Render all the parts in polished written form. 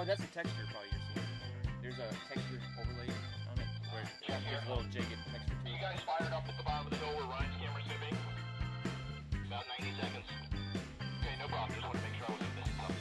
Oh, that's a texture probably you're seeing. There's a texture overlay on it where it gives a little jagged texture to it. You guys fired up at the bottom of the hill where Ryan's camera's gonna be? About 90 seconds. Okay, no problem. Just want to make sure I wasn't missing something.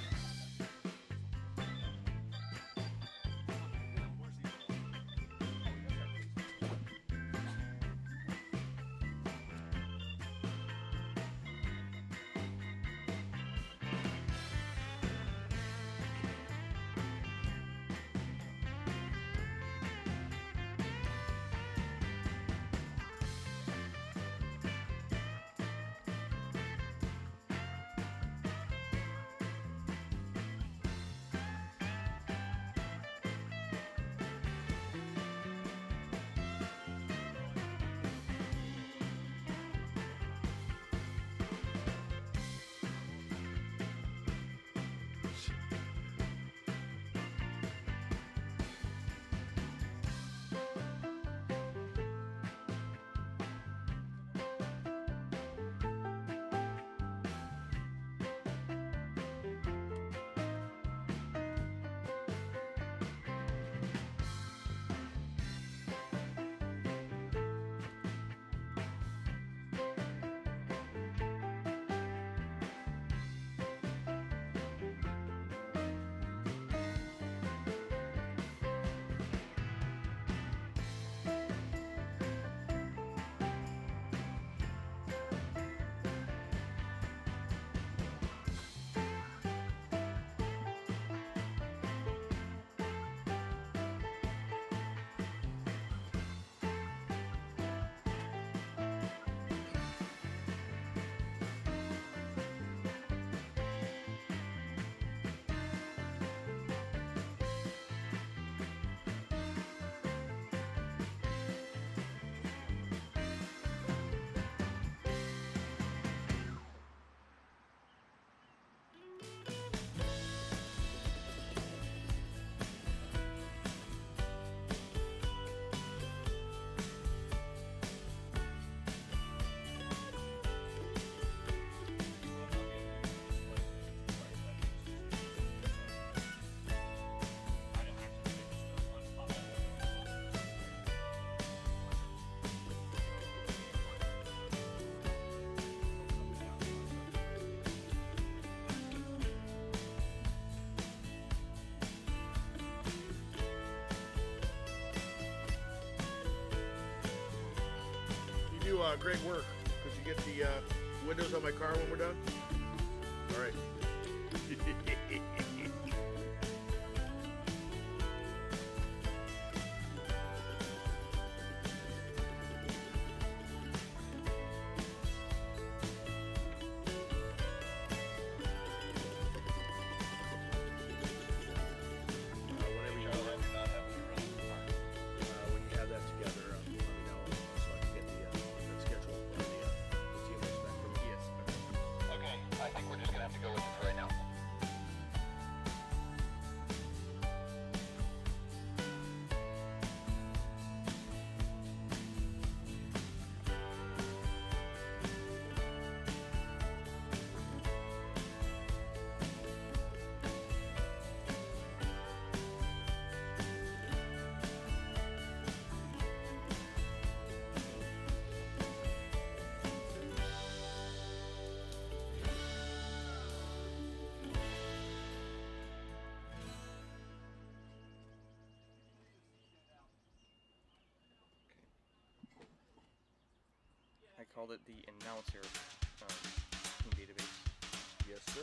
Great work. Could you get the windows on my car when we're done? All right. Whenever you want. When you have that together, let me know so I can get the schedule for the team back from the ES. Okay, I think we're just gonna have to go with it for right now. I called it the announcer team database. Yes, sir.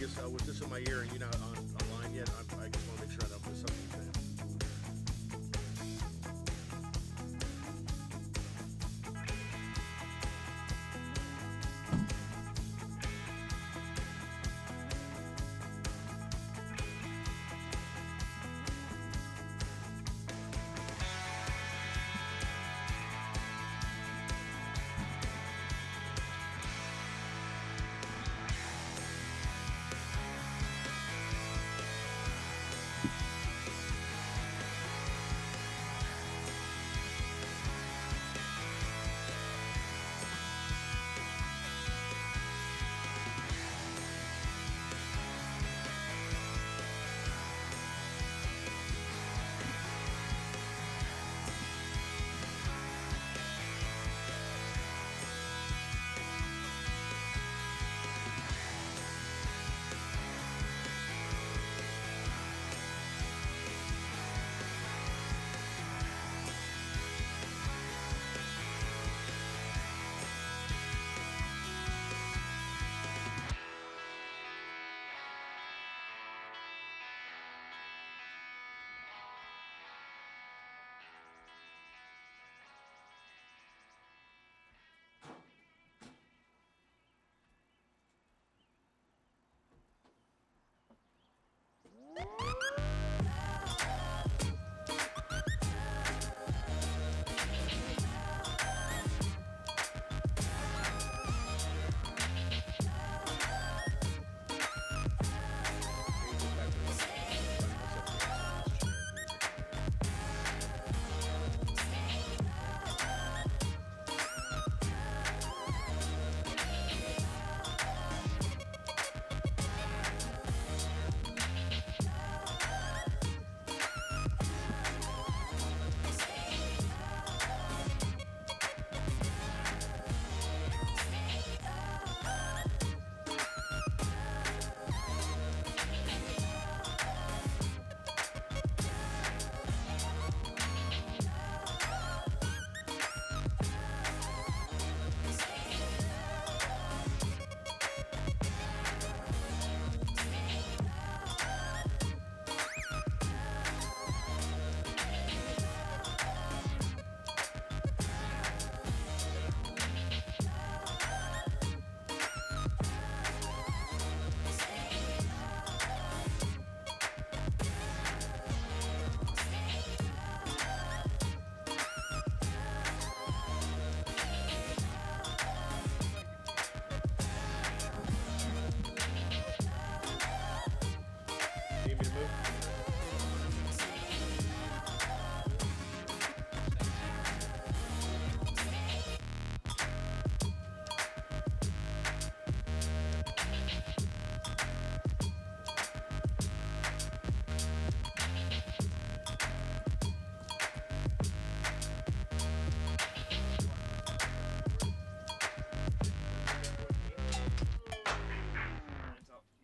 guess with this in my ear and you're not online yet, I just want to make sure I don't miss something you said. Need me to move?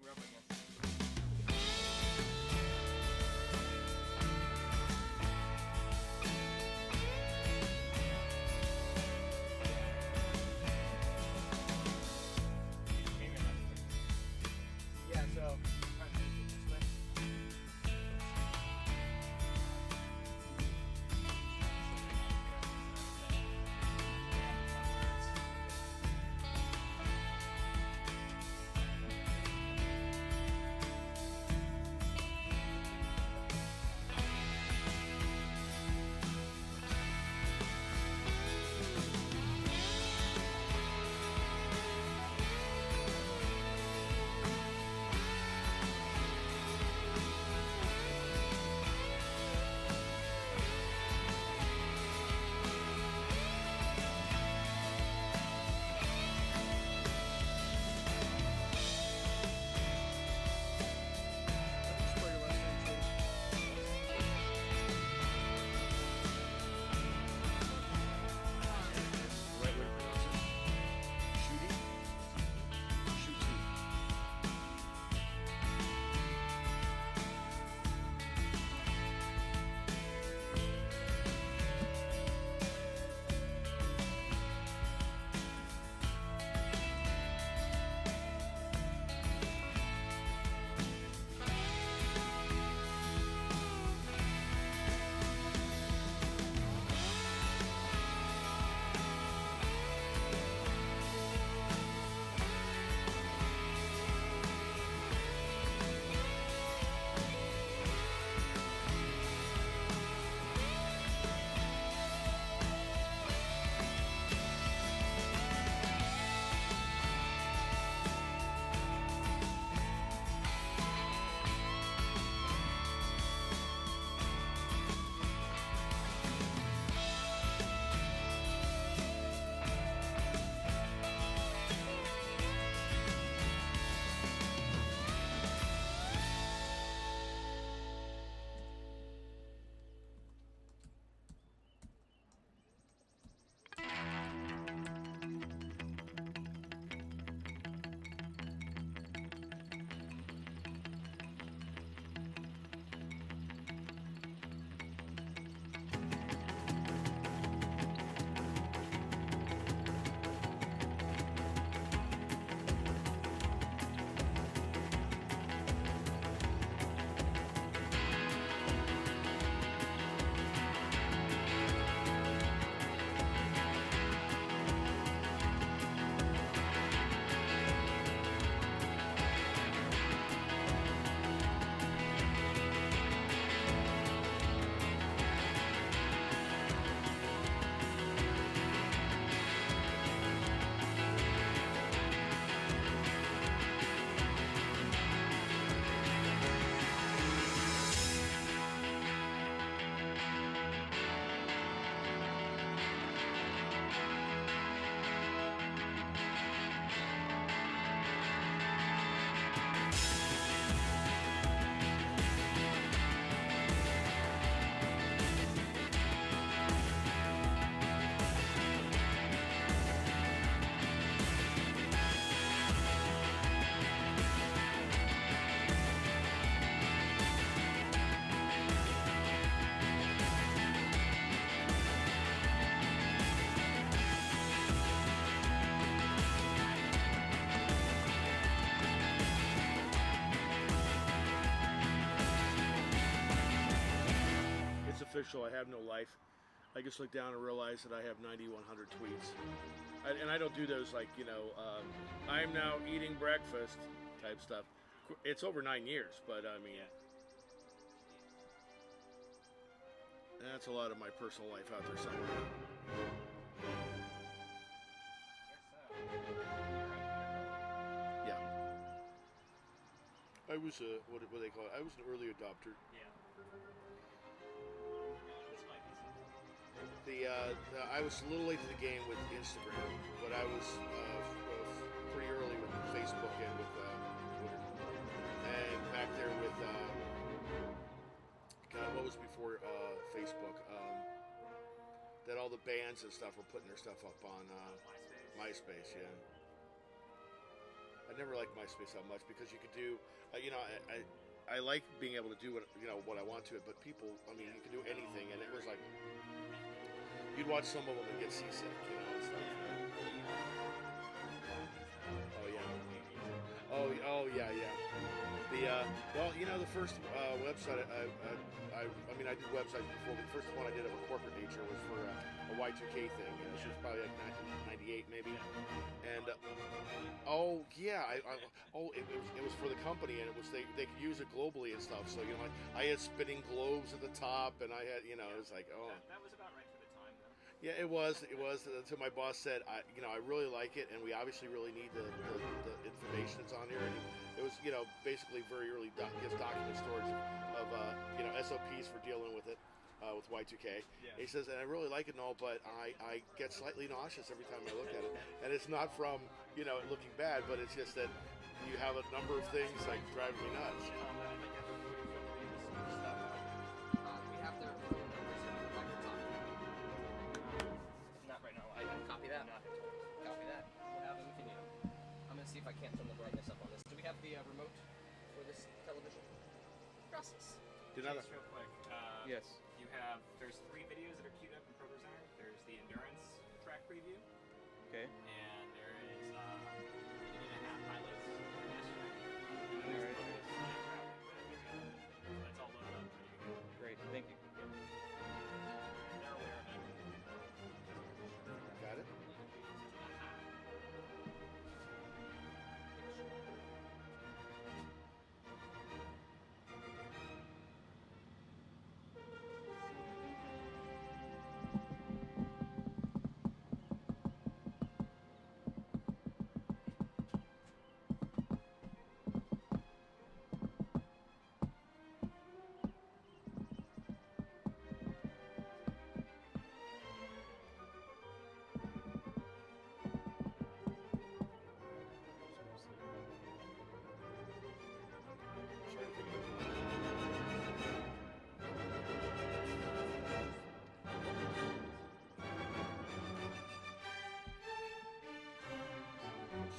We're up against. official. I have no life. I just look down and realize that I have 9,100 tweets. And I don't do those like, you know, I'm now eating breakfast type stuff. It's over 9 years, but I mean, that's a lot of my personal life out there somewhere. Yeah. I was a, what do they call it? I was an early adopter. Yeah. I was a little late to the game with Instagram, but I was pretty early with Facebook and with Twitter. And back there with, God, what was before Facebook? That all the bands and stuff were putting their stuff up on MySpace, yeah. I never liked MySpace that much because you could do, you know, I like being able to do what, you know, what I want to it, but people, I mean, you could do anything, and it was like, you'd watch some of them and get seasick, you know, and stuff. Oh yeah. Oh yeah. Well, you know, the first website I mean, I did websites before, but the first one I did of a corporate nature was for a Y2K thing. And this was probably like 1998 maybe. And oh yeah, it was for the company, and it was they could use it globally and stuff. So you know, I had spinning globes at the top, and I had, you know, it was like, oh. That was about right for the time, though. Yeah, it was. Until my boss said, I really like it, and we obviously really need the information that's on here. And it was, you know, basically very early document storage of you know, SOPs for dealing with it, with Y2K. Yeah. He says, and I really like it and all, but I get slightly nauseous every time I look at it. And it's not from, you know, it looking bad, but it's just that you have a number of things like driving me nuts. We have their phone numbers in the top. Not right now. Copy that. Not Copy that. We'll have them if you need them. I'm going to see if I can't turn the brightness up on this. Do we have the remote for this television? Process. Just real quick. Yes. There's 3 videos that are queued up in ProPresenter. There's the endurance track preview. Okay. And there is 1.5 highlights from yesterday. And then there's the bonus traveling, but that's all loaded up. Ready to go. Great. Thank you. They're aware of it. Got it?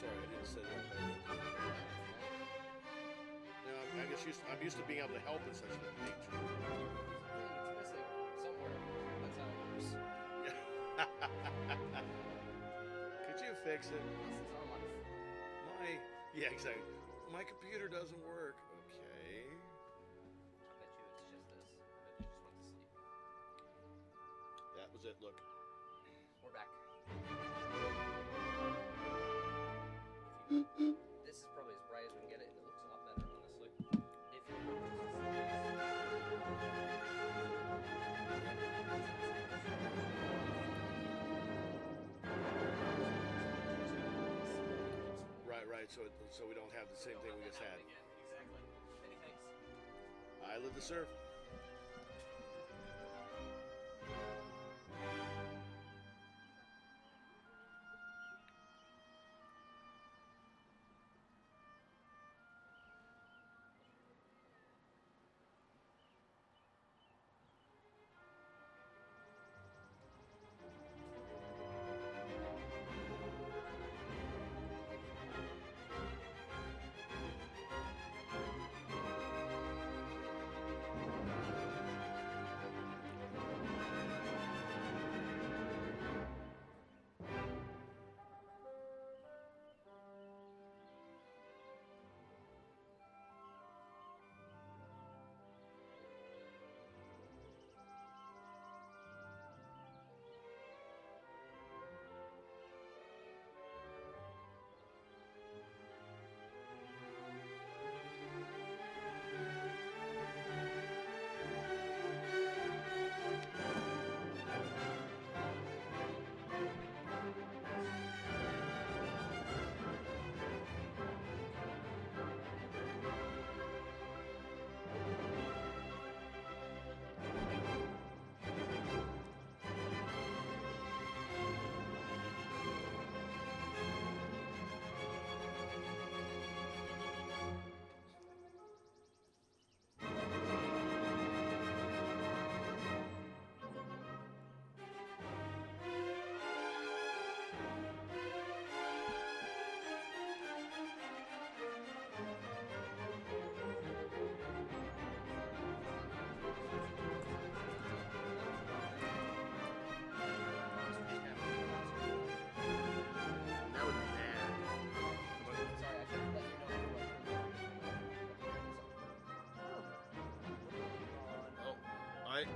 Sorry, I didn't say that. No, I'm used to being able to help in such a nature. It's missing somewhere. That's how it works. Could you fix it? This is our life. Yeah, exactly. My computer doesn't work. Okay. I bet you it's just this. I bet you just went to sleep. That was it. Look. We're back. This is probably as bright as we can get it, and it looks a lot better, honestly. If you Right. So we don't have the same thing we just had. Exactly. Many thanks. I live to serve.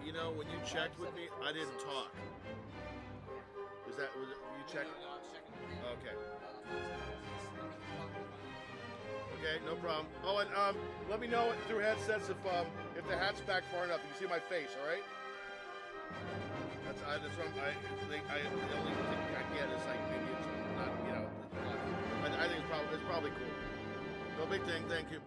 you know, when you checked with me, I didn't talk. Was it, you checked? No, I was checking. Okay. Okay, no problem. Oh, and let me know through headsets if the hat's back far enough. You can see my face, all right? That's what the only thing I get is like maybe it's not, you know. I think it's probably cool. No big thing. Thank you.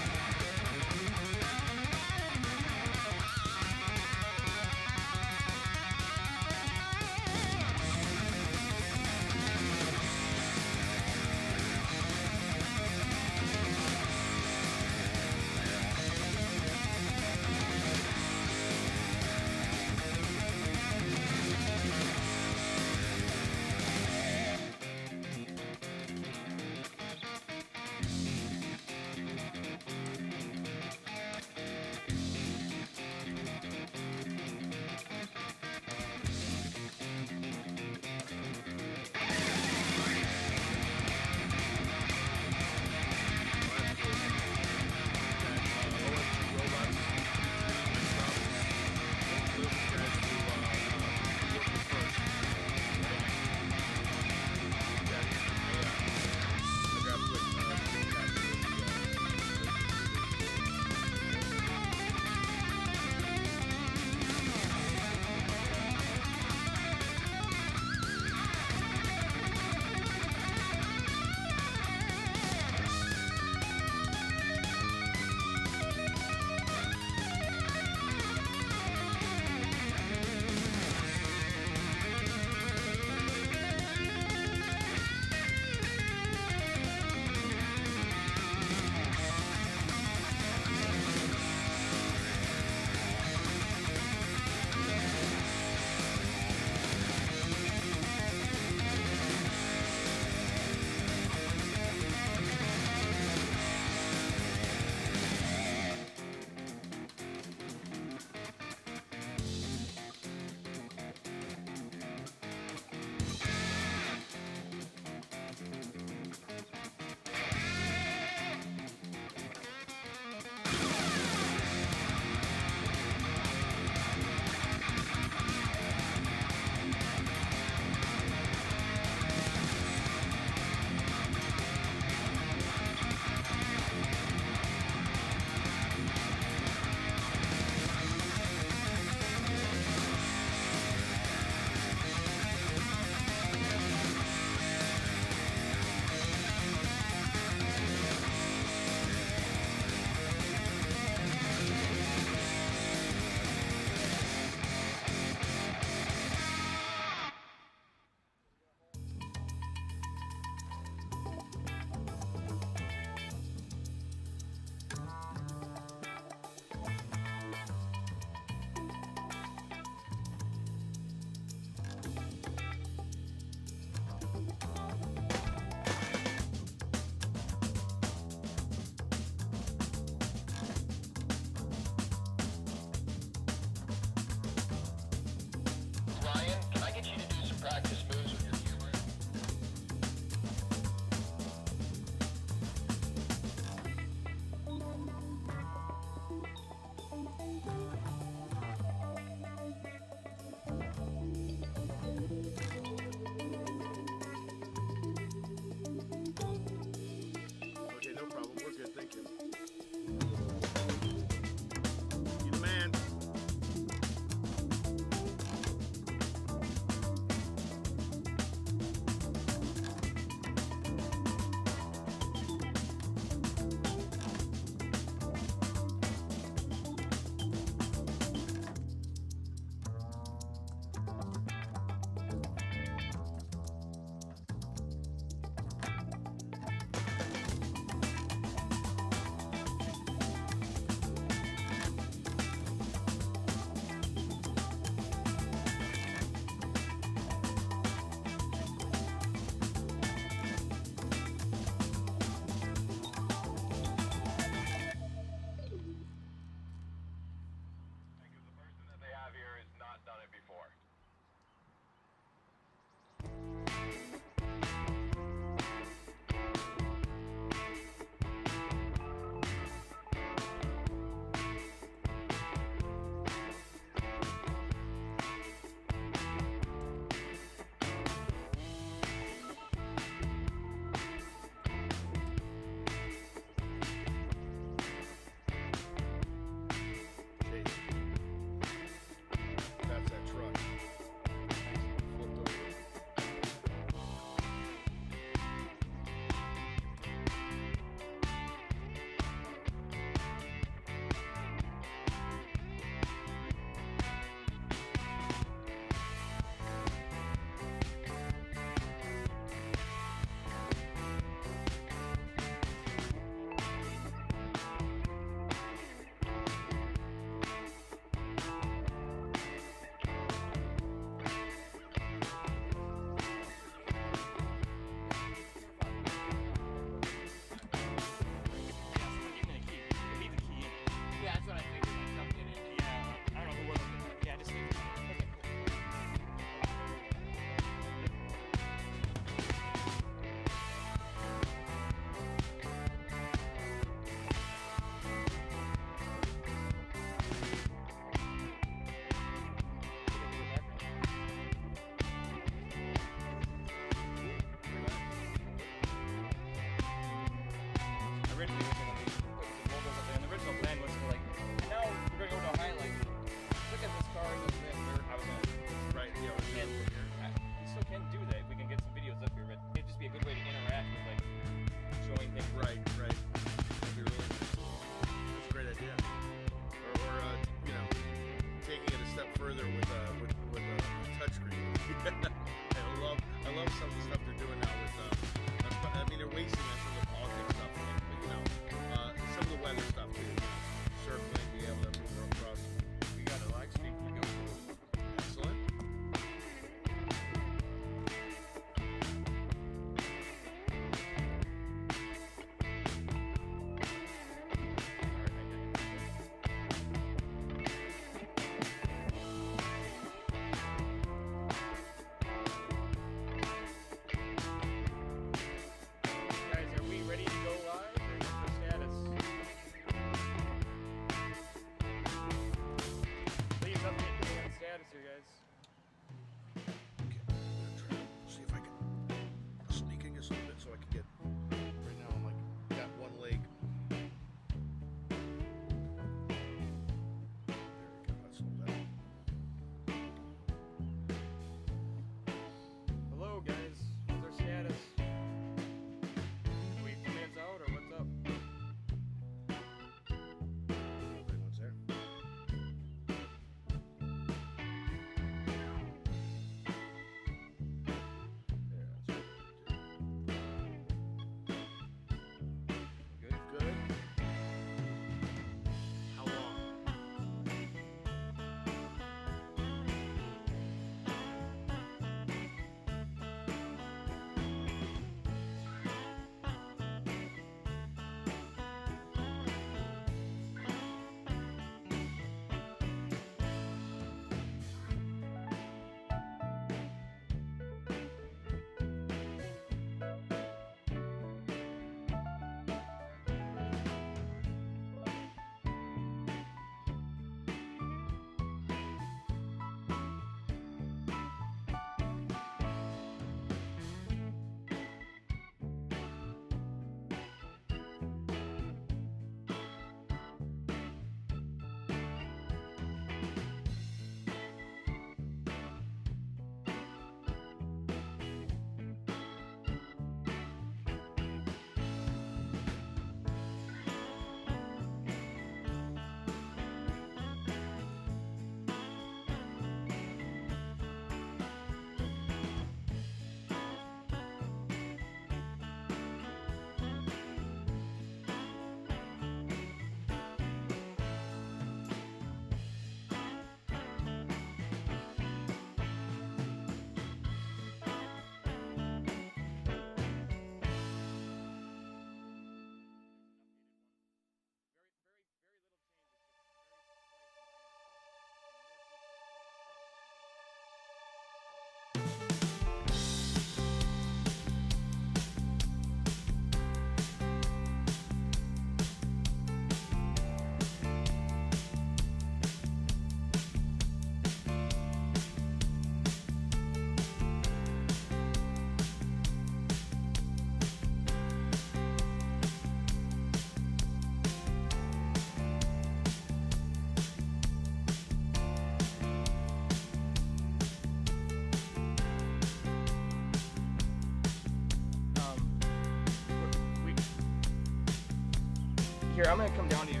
Here, I'm gonna come down to you.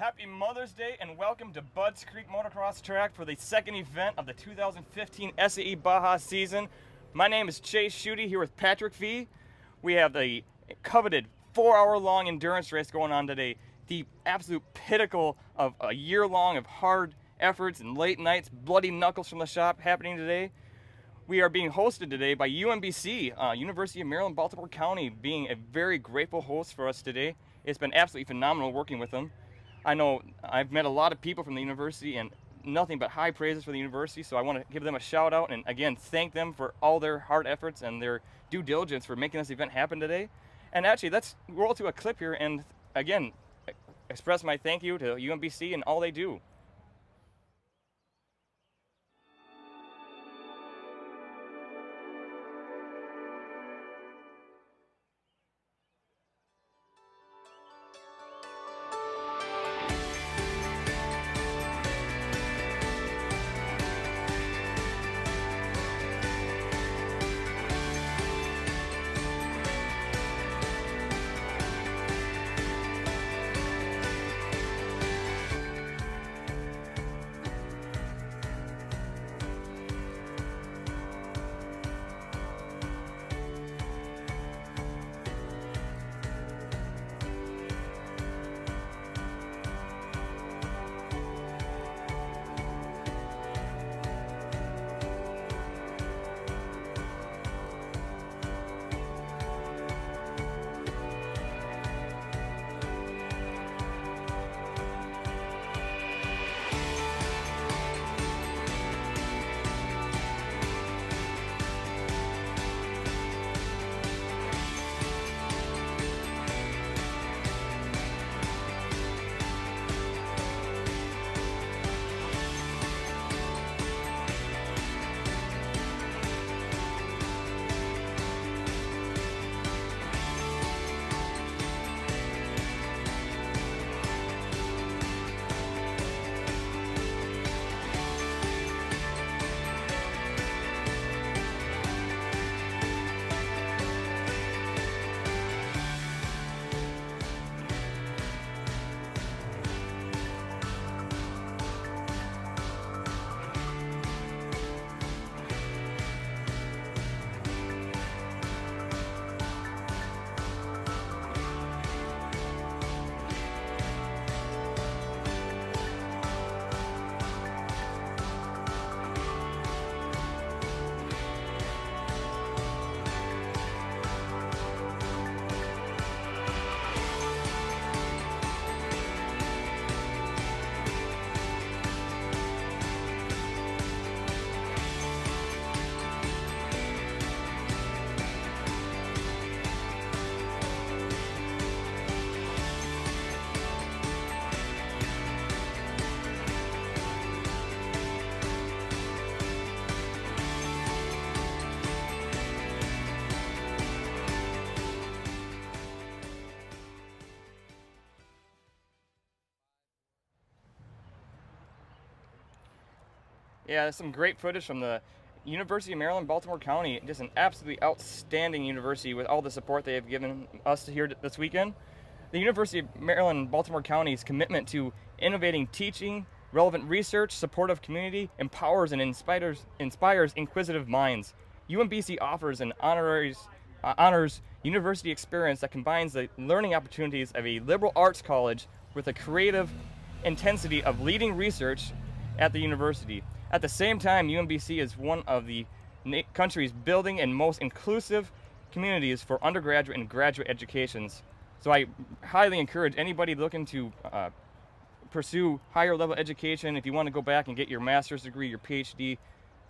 Happy Mother's Day and welcome to Budds Creek Motocross Track for the second event of the 2015 SAE Baja season. My name is Chase Schutte here with Patrick V. We have the coveted 4-hour-long endurance race going on today. The absolute pinnacle of a year-long of hard efforts and late nights, bloody knuckles from the shop happening today. We are being hosted today by UMBC, University of Maryland, Baltimore County, being a very grateful host for us today. It's been absolutely phenomenal working with them. I know I've met a lot of people from the university and nothing but high praises for the university, so I want to give them a shout out and again thank them for all their hard efforts and their due diligence for making this event happen today. And actually, let's roll to a clip here and again express my thank you to UMBC and all they do. Yeah, there's some great footage from the University of Maryland, Baltimore County. Just an absolutely outstanding university with all the support they have given us here this weekend. The University of Maryland, Baltimore County's commitment to innovating teaching, relevant research, supportive community, empowers and inspires inquisitive minds. UMBC offers an honors university experience that combines the learning opportunities of a liberal arts college with the creative intensity of leading research at the university. At the same time, UMBC is one of the country's building and most inclusive communities for undergraduate and graduate educations. So I highly encourage anybody looking to pursue higher level education. If you want to go back and get your master's degree, your PhD,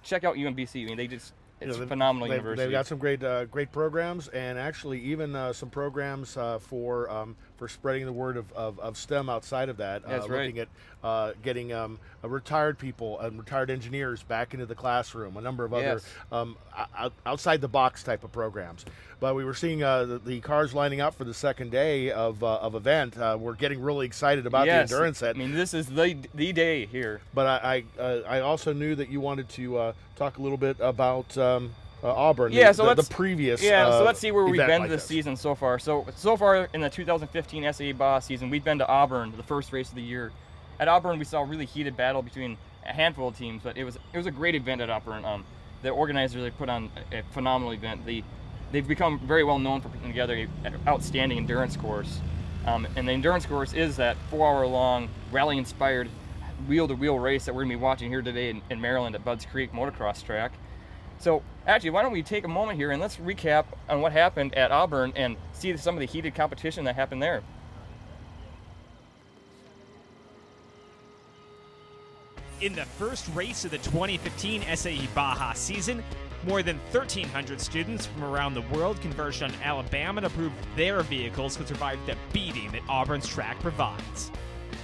check out UMBC. I mean, it's a phenomenal university. They've got some great programs, and actually even some programs for spreading the word of STEM outside of that. That's looking at getting retired people and retired engineers back into the classroom. A number of other outside the box type of programs. But we were seeing the cars lining up for the second day of event. We're getting really excited about the endurance set. I mean, this is the day here. But I also knew that you wanted to talk a little bit about Auburn. Yeah, the previous. So let's see where we've event been like this season so far. So far in the 2015 SAE Baja season, we've been to Auburn, the first race of the year. At Auburn, we saw a really heated battle between a handful of teams, but it was a great event at Auburn. The organizers really put on a phenomenal event. They've become very well known for putting together an outstanding endurance course. And the endurance course is that 4-hour-long, rally-inspired, wheel-to-wheel race that we're going to be watching here today in Maryland at Budds Creek Motocross Track. So actually, why don't we take a moment here and let's recap on what happened at Auburn and see some of the heated competition that happened there. In the first race of the 2015 SAE Baja season, more than 1,300 students from around the world converged on Alabama to prove their vehicles could survive the beating that Auburn's track provides.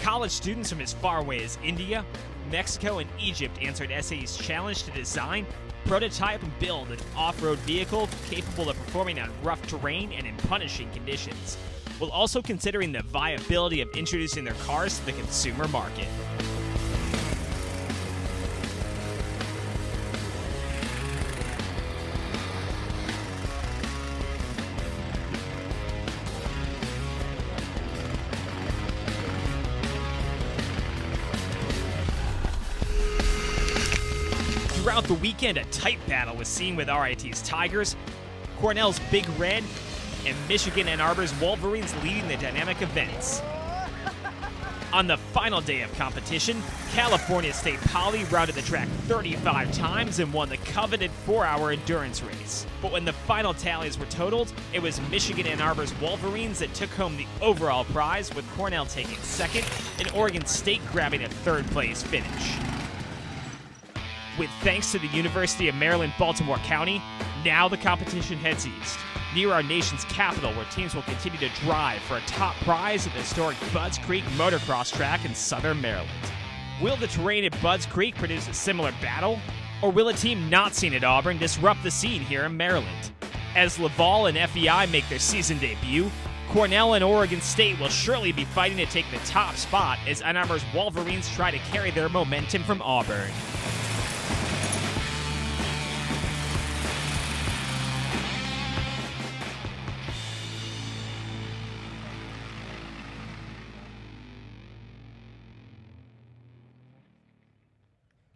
College students from as far away as India, Mexico, and Egypt answered SAE's challenge to design, prototype, and build an off-road vehicle capable of performing on rough terrain and in punishing conditions, while also considering the viability of introducing their cars to the consumer market. Throughout the weekend, a tight battle was seen with RIT's Tigers, Cornell's Big Red, and Michigan Ann Arbor's Wolverines leading the dynamic events. On the final day of competition, California State Poly rounded the track 35 times and won the coveted 4-hour endurance race. But when the final tallies were totaled, it was Michigan Ann Arbor's Wolverines that took home the overall prize, with Cornell taking second and Oregon State grabbing a third-place finish. With thanks to the University of Maryland, Baltimore County, now the competition heads east, near our nation's capital, where teams will continue to drive for a top prize at the historic Budds Creek Motocross Track in southern Maryland. Will the terrain at Budds Creek produce a similar battle, or will a team not seen at Auburn disrupt the scene here in Maryland? As Laval and FEI make their season debut, Cornell and Oregon State will surely be fighting to take the top spot as Ann Arbor's Wolverines try to carry their momentum from Auburn.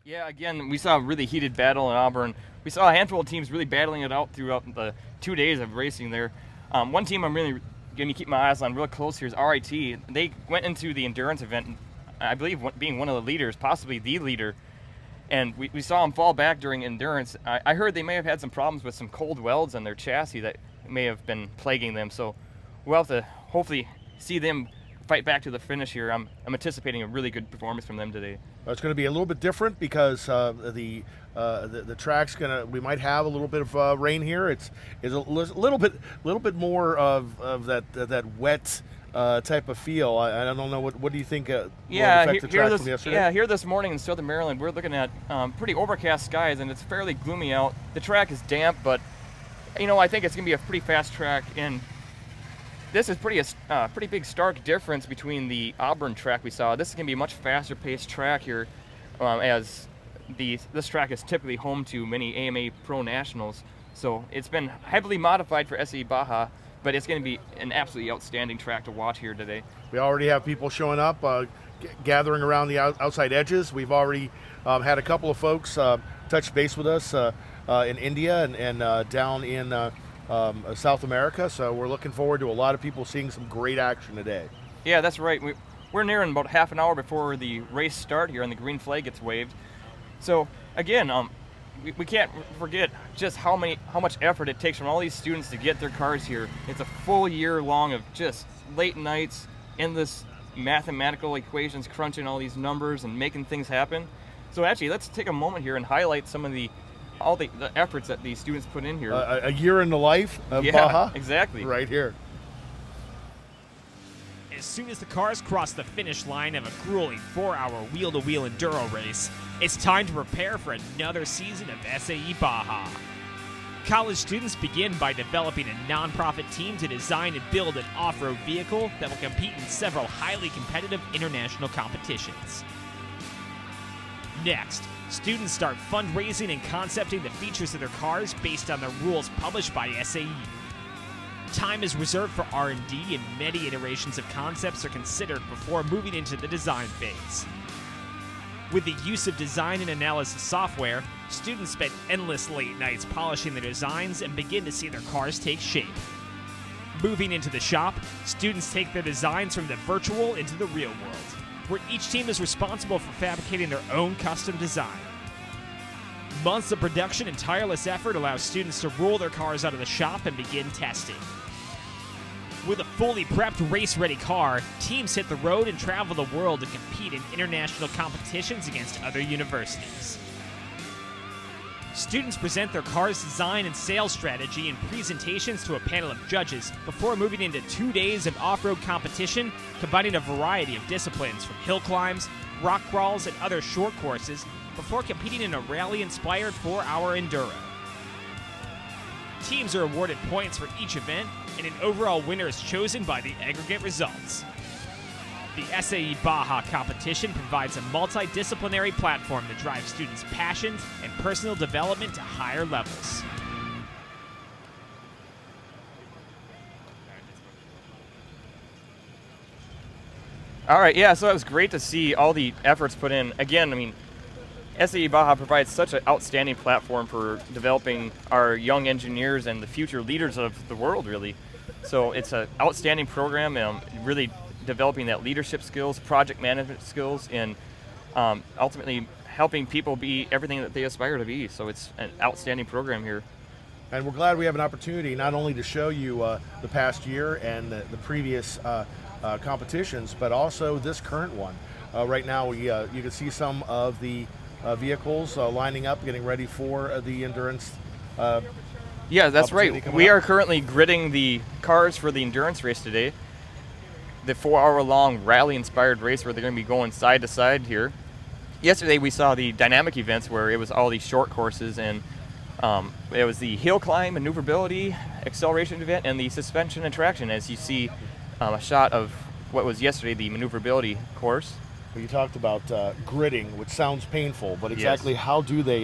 Yeah, again, we saw a really heated battle in Auburn. We saw a handful of teams really battling it out throughout the 2 days of racing there. One team I'm really going to keep my eyes on real close here is RIT. They went into the endurance event, I believe, being one of the leaders, possibly the leader, and we saw them fall back during endurance. I heard they may have had some problems with some cold welds on their chassis that may have been plaguing them, so we'll have to hopefully see them fight back to the finish here. I'm anticipating a really good performance from them today. It's going to be a little bit different because the track's we might have a little bit of rain here. It's a little bit more of that wet type of feel. I don't know what do you think will affect the track from yesterday? Yeah, here this morning in southern Maryland, we're looking at pretty overcast skies and it's fairly gloomy out. The track is damp, but I think it's going to be a pretty fast track, and this is pretty big stark difference between the Auburn track we saw. This is going to be a much faster paced track here, as this track is typically home to many AMA Pro Nationals. So it's been heavily modified for SAE Baja, but it's going to be an absolutely outstanding track to watch here today. We already have people showing up, gathering around the outside edges. We've already had a couple of folks touch base with us in India and down in South America, so we're looking forward to a lot of people seeing some great action today. Yeah, that's right. We're nearing about half an hour before the race start here and the green flag gets waved. So again, we can't forget just how much effort it takes from all these students to get their cars here. It's a full year long of just late nights, endless mathematical equations, crunching all these numbers and making things happen. So actually, let's take a moment here and highlight some of all the efforts that these students put in here. A year in the life of Baja. Exactly. Right here. As soon as the cars cross the finish line of a grueling 4-hour wheel-to-wheel enduro race, it's time to prepare for another season of SAE Baja. College students begin by developing a non-profit team to design and build an off-road vehicle that will compete in several highly competitive international competitions. Next, students start fundraising and concepting the features of their cars based on the rules published by SAE. Time is reserved for R&D, and many iterations of concepts are considered before moving into the design phase. With the use of design and analysis software, students spend endless late nights polishing their designs and begin to see their cars take shape. Moving into the shop, students take their designs from the virtual into the real world, where each team is responsible for fabricating their own custom design. Months of production and tireless effort allow students to roll their cars out of the shop and begin testing. With a fully prepped, race-ready car, teams hit the road and travel the world to compete in international competitions against other universities. Students present their car's design and sales strategy in presentations to a panel of judges before moving into 2 days of off-road competition, combining a variety of disciplines from hill climbs, rock crawls, and other short courses before competing in a rally-inspired 4-hour enduro. Teams are awarded points for each event, and an overall winner is chosen by the aggregate results. The SAE Baja competition provides a multidisciplinary platform that drives students' passions and personal development to higher levels. All right, yeah, so it was great to see all the efforts put in. Again, I mean, SAE Baja provides such an outstanding platform for developing our young engineers and the future leaders of the world, really. So it's an outstanding program, really developing that leadership skills, project management skills, and ultimately helping people be everything that they aspire to be. So it's an outstanding program here. And we're glad we have an opportunity not only to show you the past year and the previous competitions, but also this current one. Right now, you can see some of the vehicles lining up, getting ready for the endurance. Yeah, that's right. We are currently gridding the cars for the endurance race today. The 4-hour-long rally-inspired race where they're going to be going side to side here. Yesterday we saw the dynamic events where it was all these short courses, and it was the hill climb, maneuverability, acceleration event, and the suspension and traction. As you see a shot of what was yesterday the maneuverability course. Well, you talked about gridding, which sounds painful, but exactly Yes. how do they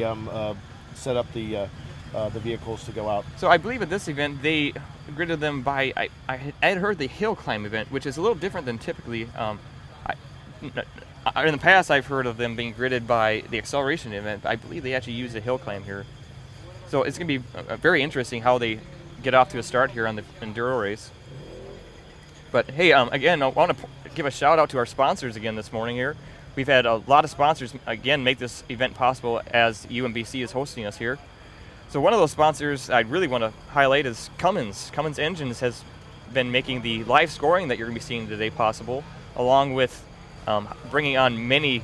set up the vehicles to go out? So I believe at this event they gridded them by, I had heard the hill climb event, which is a little different than typically. In the past I've heard of them being gridded by the acceleration event, but I believe they actually use the hill climb here. So it's going to be very interesting how they get off to a start here on the enduro race. But hey, again, I want to give a shout out to our sponsors again this morning here. We've had a lot of sponsors, again, make this event possible as UMBC is hosting us here. So one of those sponsors I really want to highlight is Cummins. Cummins Engines has been making the live scoring that you're going to be seeing today possible, along with bringing on many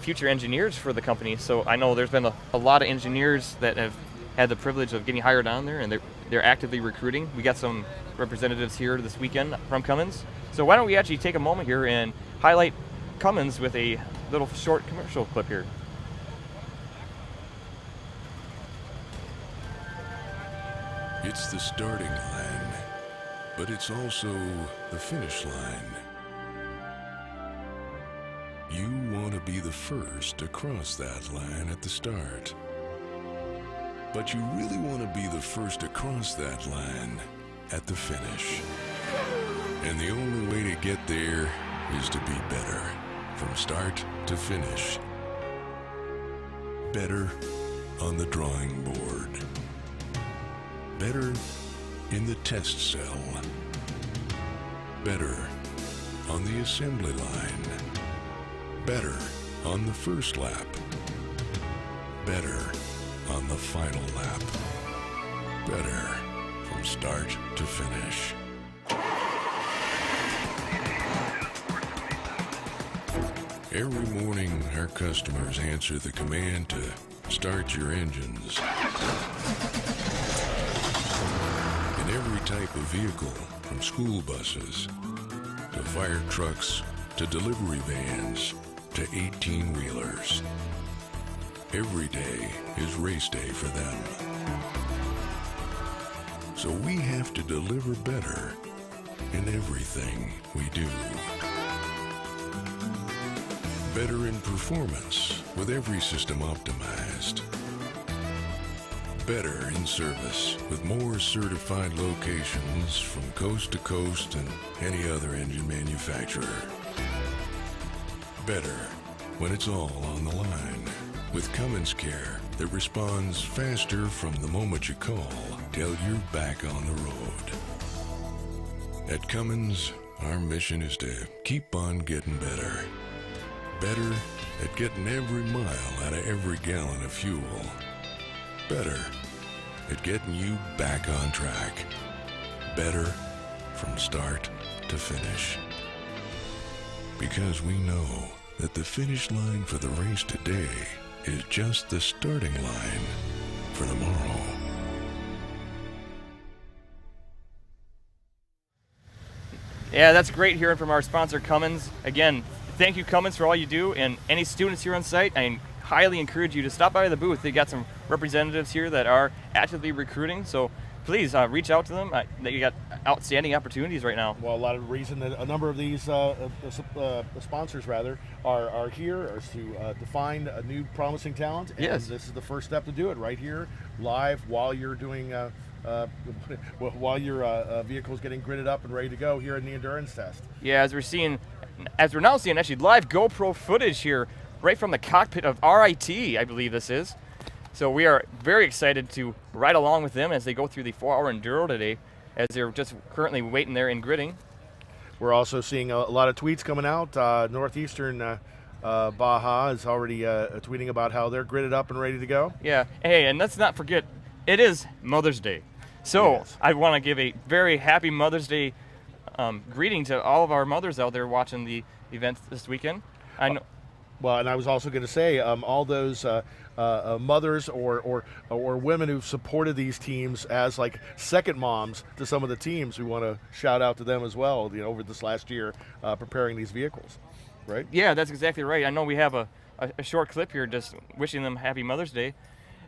future engineers for the company. So I know there's been a lot of engineers that have had the privilege of getting hired on there, and they're actively recruiting. We got some representatives here this weekend from Cummins. So why don't we actually take a moment here and highlight Cummins with a little short commercial clip here. It's the starting line, but it's also the finish line. You want to be the first to cross that line at the start. But you really want to be the first to cross that line at the finish. And the only way to get there is to be better, from start to finish. Better on the drawing board. Better in the test cell. Better on the assembly line. Better on the first lap. Better on the final lap. Better from start to finish. Every morning, our customers answer the command to start your engines. In every type of vehicle, from school buses to fire trucks to delivery vans to 18-wheelers. Every day is race day for them. So we have to deliver better in everything we do. Better in performance with every system optimized. Better in service with more certified locations from coast to coast than any other engine manufacturer. Better when it's all on the line with Cummins Care that responds faster from the moment you call till you're back on the road. At Cummins, our mission is to keep on getting better. Better at getting every mile out of every gallon of fuel. Better at getting you back on track. Better from start to finish. Because we know that the finish line for the race today is just the starting line for tomorrow. Yeah, that's great hearing from our sponsor, Cummins. Again, thank you, Cummins, for all you do. And any students here on site, I highly encourage you to stop by the booth. They got some representatives here that are actively recruiting. So please reach out to them. You got outstanding opportunities right now. Well, a lot of the reason that a number of these sponsors are here is to find a new promising talent. And yes, this is the first step to do it right here, live, while you're doing while your vehicle's getting gridded up and ready to go here in the endurance test. Yeah, as we're now seeing actually live GoPro footage here right from the cockpit of RIT, I believe this is. So we are very excited to ride along with them as they go through the 4-hour enduro today, as they're just currently waiting there in gridding. We're also seeing a lot of tweets coming out. Northeastern Baja is already tweeting about how they're gridded up and ready to go. Yeah, hey, and let's not forget, it is Mother's Day. So yes, I want to give a very happy Mother's Day greeting to all of our mothers out there watching the event this weekend. I know. Well, and I was also going to say, all those mothers or women who've supported these teams as like second moms to some of the teams, we want to shout out to them as well. Over this last year, preparing these vehicles, right? Yeah, that's exactly right. I know we have a short clip here just wishing them happy Mother's Day,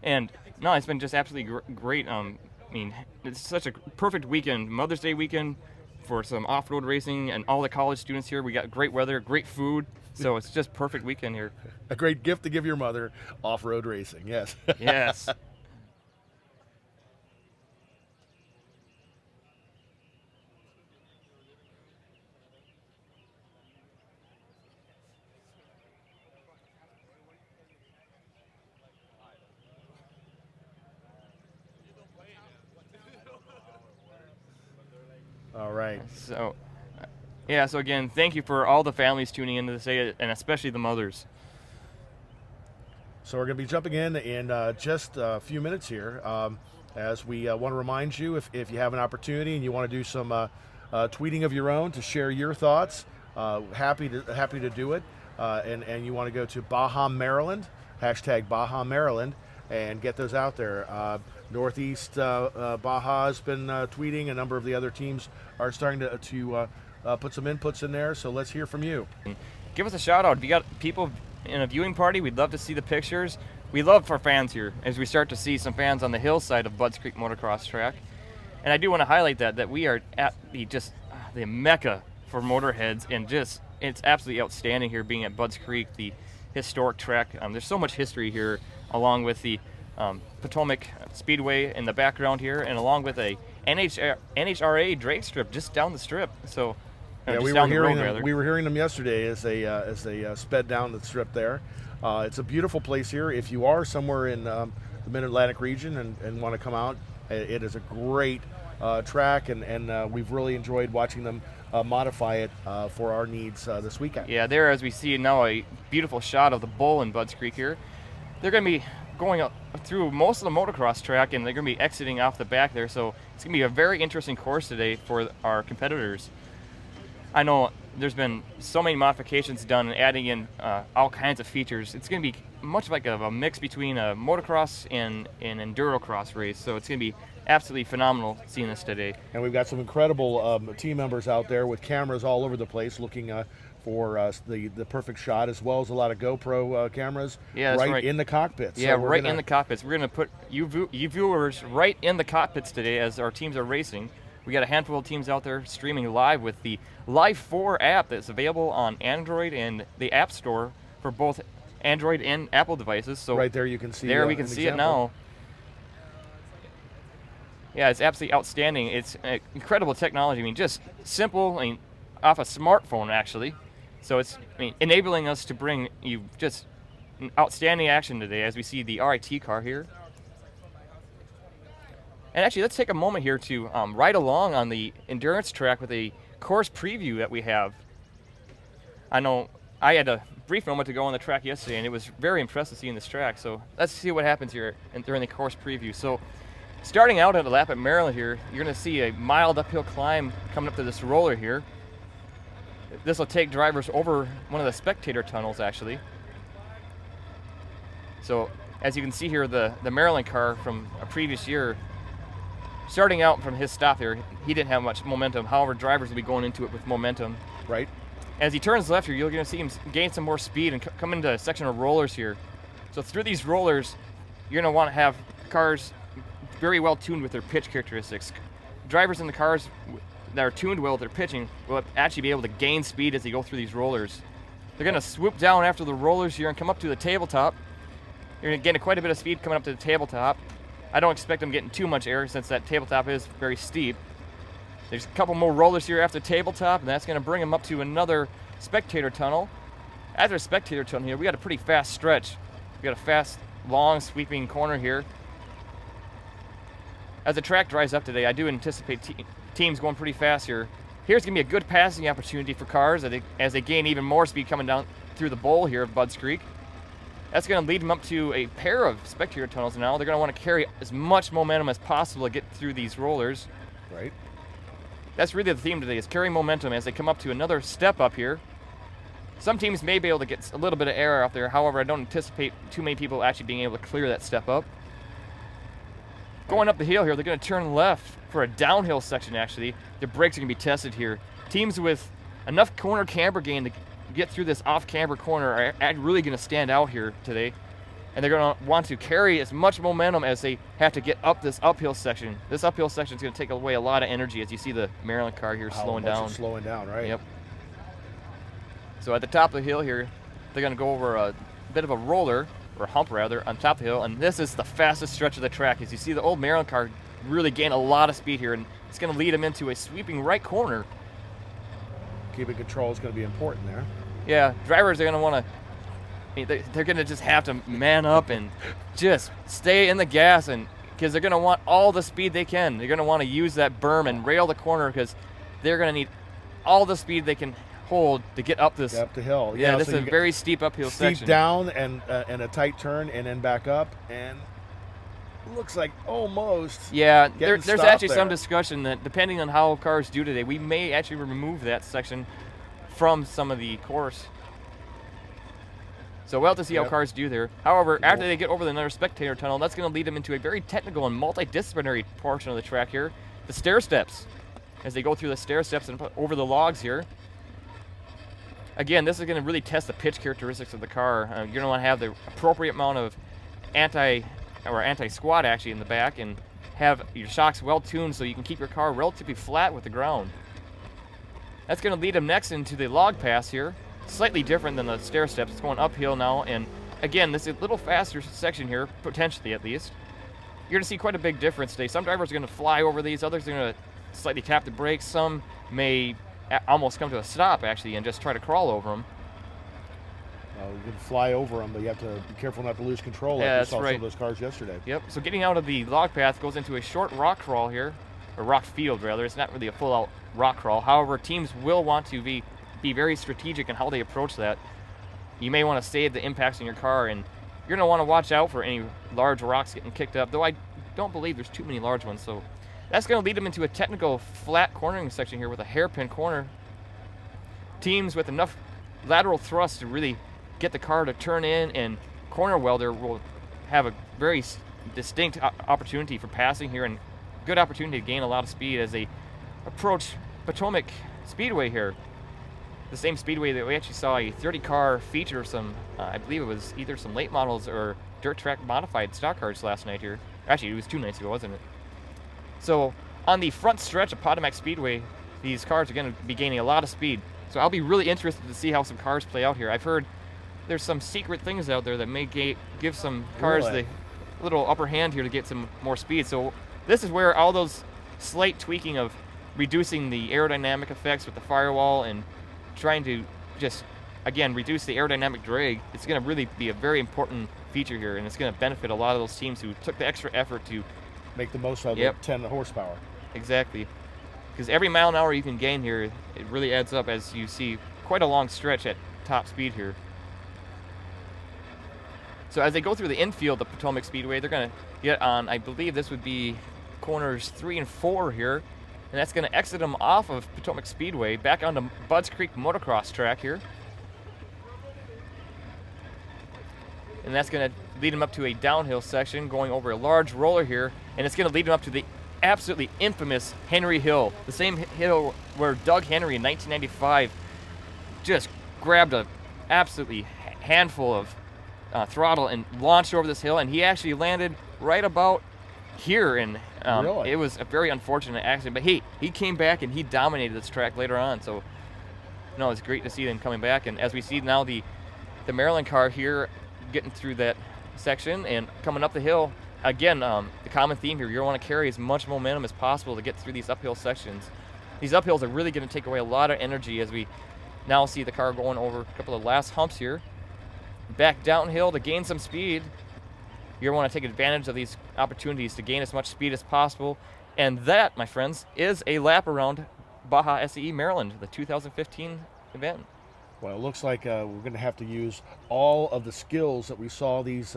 and no, it's been just absolutely great. I mean, it's such a perfect weekend, Mother's Day weekend, for some off-road racing and all the college students here. We got great weather, great food. So it's just perfect weekend here. A great gift to give your mother, off-road racing, yes. Yes. All right. So, yeah, so again, thank you for all the families tuning in to this day, and especially the mothers. So we're going to be jumping in just a few minutes here, as we want to remind you, if you have an opportunity and you want to do some tweeting of your own to share your thoughts, happy to do it, and you want to go to Baja Maryland, hashtag Baja Maryland, and get those out there. Northeast Baja has been tweeting. A number of the other teams are starting to put some inputs in there, so let's hear from you. Give us a shout out. If you got people in a viewing party, we'd love to see the pictures. We love for fans here as we start to see some fans on the hillside of Budds Creek Motocross Track. And I do want to highlight that we are at the mecca for motorheads, and it's absolutely outstanding here being at Budds Creek, the historic track. There's so much history here, along with the Potomac Speedway in the background here, and along with a NHRA drag strip just down the strip. So yeah, we were hearing them yesterday as they sped down the strip there. It's a beautiful place here. If you are somewhere in the Mid-Atlantic region and want to come out, it is a great track, and we've really enjoyed watching them modify it for our needs this weekend. Yeah, there, as we see now, a beautiful shot of the bull in Budds Creek here. They're going to be going up through most of the motocross track, and they're going to be exiting off the back there. So it's going to be a very interesting course today for our competitors. I know there's been so many modifications done and adding in all kinds of features. It's going to be much like a mix between a motocross and an enduro cross race. So it's going to be absolutely phenomenal seeing this today. And we've got some incredible team members out there with cameras all over the place looking for the perfect shot, as well as a lot of GoPro cameras right in the cockpits. Yeah, so in the cockpits. We're going to put you viewers right in the cockpits today as our teams are racing. We got a handful of teams out there streaming live with the Live 4 app that's available on Android and the App Store for both Android and Apple devices. So right there you can see. There we can an see it example. now. Yeah, it's absolutely outstanding. It's incredible technology. I mean, just simple. I mean, off a smartphone actually. So it's enabling us to bring you just an outstanding action today as we see the RIT car here. And actually, let's take a moment here to ride along on the endurance track with a course preview that we have. I know I had a brief moment to go on the track yesterday, and it was very impressive seeing this track. So let's see what happens here during the course preview. So starting out at a lap at Maryland here, you're going to see a mild uphill climb coming up to this roller here. This will take drivers over one of the spectator tunnels, actually. So as you can see here, the Maryland car from a previous year, starting out from his stop here, he didn't have much momentum. However, drivers will be going into it with momentum. Right. As he turns left here, you're going to see him gain some more speed and come into a section of rollers here. So through these rollers, you're going to want to have cars very well tuned with their pitch characteristics. Drivers in the cars that are tuned well with their pitching will actually be able to gain speed as they go through these rollers. They're going to swoop down after the rollers here and come up to the tabletop. You're going to gain quite a bit of speed coming up to the tabletop. I don't expect them getting too much air since that tabletop is very steep. There's a couple more rollers here after the tabletop, and that's going to bring them up to another spectator tunnel. After a spectator tunnel here, we got a pretty fast stretch. We got a fast, long, sweeping corner here. As the track dries up today, I do anticipate teams going pretty fast here. Here's going to be a good passing opportunity for cars as they gain even more speed coming down through the bowl here of Budds Creek. That's going to lead them up to a pair of spectator tunnels now. They're going to want to carry as much momentum as possible to get through these rollers. Right. That's really the theme today, is carrying momentum as they come up to another step up here. Some teams may be able to get a little bit of air out there. However, I don't anticipate too many people actually being able to clear that step up. Going up the hill here, they're going to turn left for a downhill section, actually. Their brakes are going to be tested here. Teams with enough corner camber gain to get through this off-camber corner are really going to stand out here today. And they're going to want to carry as much momentum as they have to get up this uphill section. This uphill section is going to take away a lot of energy as you see the Maryland car here slowing down. Slowing down, right? Yep. So at the top of the hill here, they're going to go over a bit of a roller, or hump rather, on top of the hill. And this is the fastest stretch of the track. As you see the old Maryland car really gain a lot of speed here, and it's going to lead them into a sweeping right corner. Keeping control is going to be important there. Yeah, drivers are going to want to, they're going to just have to man up and just stay in the gas, and because they're going to want all the speed they can. They're going to want to use that berm and rail the corner because they're going to need all the speed they can hold to get up this. Up the hill. Yeah, this is a very steep uphill section. Steep down and a tight turn, and then back up, and looks like almost. Yeah, there's actually there. some discussion that depending on how cars do today, we may actually remove that section from some of the course. So we'll have to see how cars do there. However, after they get over the another spectator tunnel, that's going to lead them into a very technical and multidisciplinary portion of the track here, the stair steps. As they go through the stair steps and over the logs here. Again, this is going to really test the pitch characteristics of the car. You're going to want to have the appropriate amount of anti-squat actually in the back, and have your shocks well tuned so you can keep your car relatively flat with the ground. That's going to lead them next into the log pass here. Slightly different than the stair steps. It's going uphill now, and again, this is a little faster section here, potentially at least. You're going to see quite a big difference today. Some drivers are going to fly over these, others are going to slightly tap the brakes. Some may almost come to a stop actually and just try to crawl over them. You can fly over them, but you have to be careful not to lose control. Yeah, like that's we saw right. some of those cars yesterday. Yep. So getting out of the log path goes into a short rock crawl here, or rock field rather. It's not really a full-out rock crawl. However, teams will want to be very strategic in how they approach that. You may want to save the impacts in your car, and you're going to want to watch out for any large rocks getting kicked up, though I don't believe there's too many large ones. So that's going to lead them into a technical flat cornering section here with a hairpin corner. Teams with enough lateral thrust to really get the car to turn in and corner welder will have a very distinct opportunity for passing here, and good opportunity to gain a lot of speed as they approach Potomac Speedway here. The same speedway that we actually saw a 30-car feature some, I believe it was either some late models or dirt track modified stock cars last night here. Actually, it was 2 nights ago, wasn't it? So on the front stretch of Potomac Speedway, these cars are going to be gaining a lot of speed. So I'll be really interested to see how some cars play out here. I've heard there's some secret things out there that may give some cars the little upper hand here to get some more speed. So this is where all those slight tweaking of reducing the aerodynamic effects with the firewall and trying to just, again, reduce the aerodynamic drag, it's going to really be a very important feature here, and it's going to benefit a lot of those teams who took the extra effort to make the most of the 10 horsepower. Exactly. Because every mile an hour you can gain here, it really adds up, as you see quite a long stretch at top speed here. So as they go through the infield of Potomac Speedway, they're going to get on, I believe this would be corners 3 and 4 here, and that's going to exit them off of Potomac Speedway back onto Budds Creek Motocross track here. And that's going to lead them up to a downhill section going over a large roller here, and it's going to lead them up to the absolutely infamous Henry Hill, the same hill where Doug Henry in 1995 just grabbed a absolutely handful of throttle and launched over this hill, and he actually landed right about here, and really? It was a very unfortunate accident, but he came back and he dominated this track later on. So no, it's great to see them coming back, and as we see now the Maryland car here getting through that section and coming up the hill again. The common theme here, you want to carry as much momentum as possible to get through these uphill sections. These uphills are really going to take away a lot of energy, as we now see the car going over a couple of last humps here, back downhill to gain some speed. You want to take advantage of these opportunities to gain as much speed as possible, and that, my friends, is a lap around Baja SAE Maryland, the 2015 event. Well, it looks like we're going to have to use all of the skills that we saw these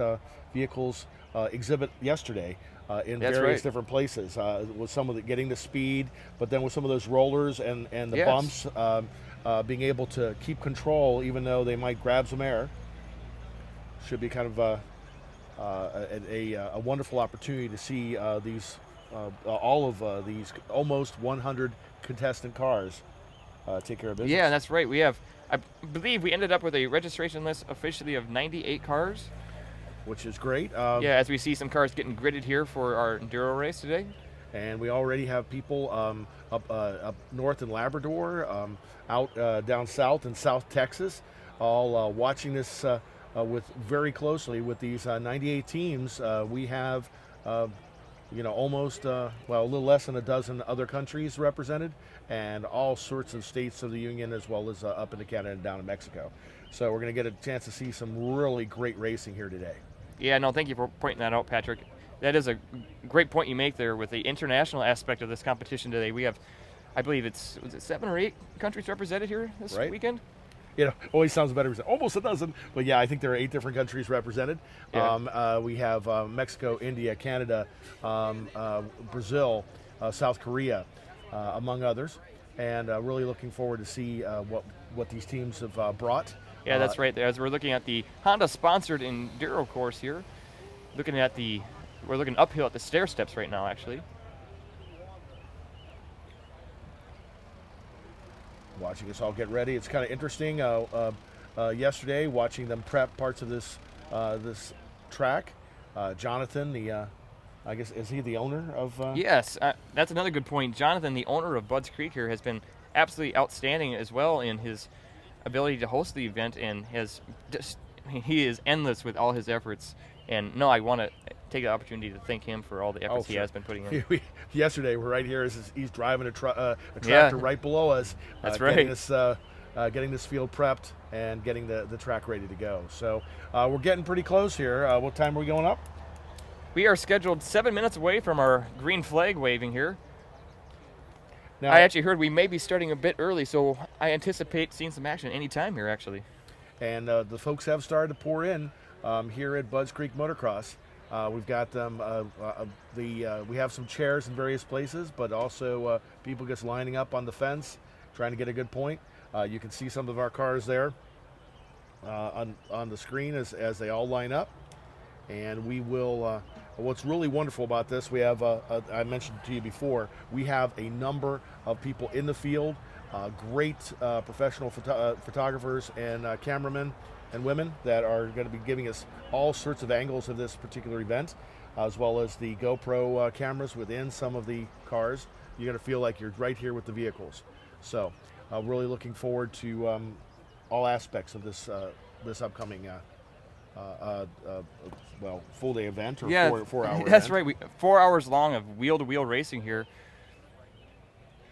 vehicles exhibit yesterday in various different places. With some of the getting the speed, but then with some of those rollers and the bumps, being able to keep control even though they might grab some air. Should be kind of a wonderful opportunity to see all of these almost 100 contestant cars take care of business. Yeah, that's right. We have, I believe we ended up with a registration list officially of 98 cars. Which is great. Yeah, as we see some cars getting gridded here for our enduro race today. And we already have people up north in Labrador, out down south in South Texas, all watching this with very closely with these 98 teams. We have almost a little less than a dozen other countries represented, and all sorts of states of the union, as well as up into Canada and down in Mexico. So we're going to get a chance to see some really great racing here today. Yeah, no, thank you for pointing that out, Patrick. That is a great point you make there with the international aspect of this competition today. We have, I believe was it 7 or 8 countries represented here this weekend? Always sounds better. Almost a dozen, but yeah, I think there are 8 different countries represented. Yeah. We have Mexico, India, Canada, Brazil, South Korea, among others, and really looking forward to see what these teams have brought. Yeah, that's right. As we're looking at the Honda-sponsored enduro course here, we're looking uphill at the stair steps right now, actually. Watching us all get ready. It's kind of interesting. Yesterday, watching them prep parts of this track. Jonathan, I guess, is he the owner of? Yes, that's another good point. Jonathan, the owner of Budds Creek here, has been absolutely outstanding as well in his ability to host the event, and he is endless with all his efforts. And no, I want to take the opportunity to thank him for all the efforts he has been putting in. Yesterday, we're right here. He's driving a tractor right below us. That's right. Getting this field prepped and getting the track ready to go. So we're getting pretty close here. What time are we going up? We are scheduled 7 minutes away from our green flag waving here. Now, I actually heard we may be starting a bit early, so I anticipate seeing some action any time here, actually. And the folks have started to pour in here at Budds Creek Motocross. We've got them. We have some chairs in various places, but also people just lining up on the fence, trying to get a good point. You can see some of our cars there on the screen as they all line up, and we will. What's really wonderful about this, we have, I mentioned to you before, we have a number of people in the field, great professional photographers and cameramen and women that are going to be giving us all sorts of angles of this particular event, as well as the GoPro cameras within some of the cars. You're going to feel like you're right here with the vehicles. So really looking forward to all aspects of this this upcoming full day event or Yeah, 4 hour that's event. right. 4 hours long of wheel-to-wheel racing here.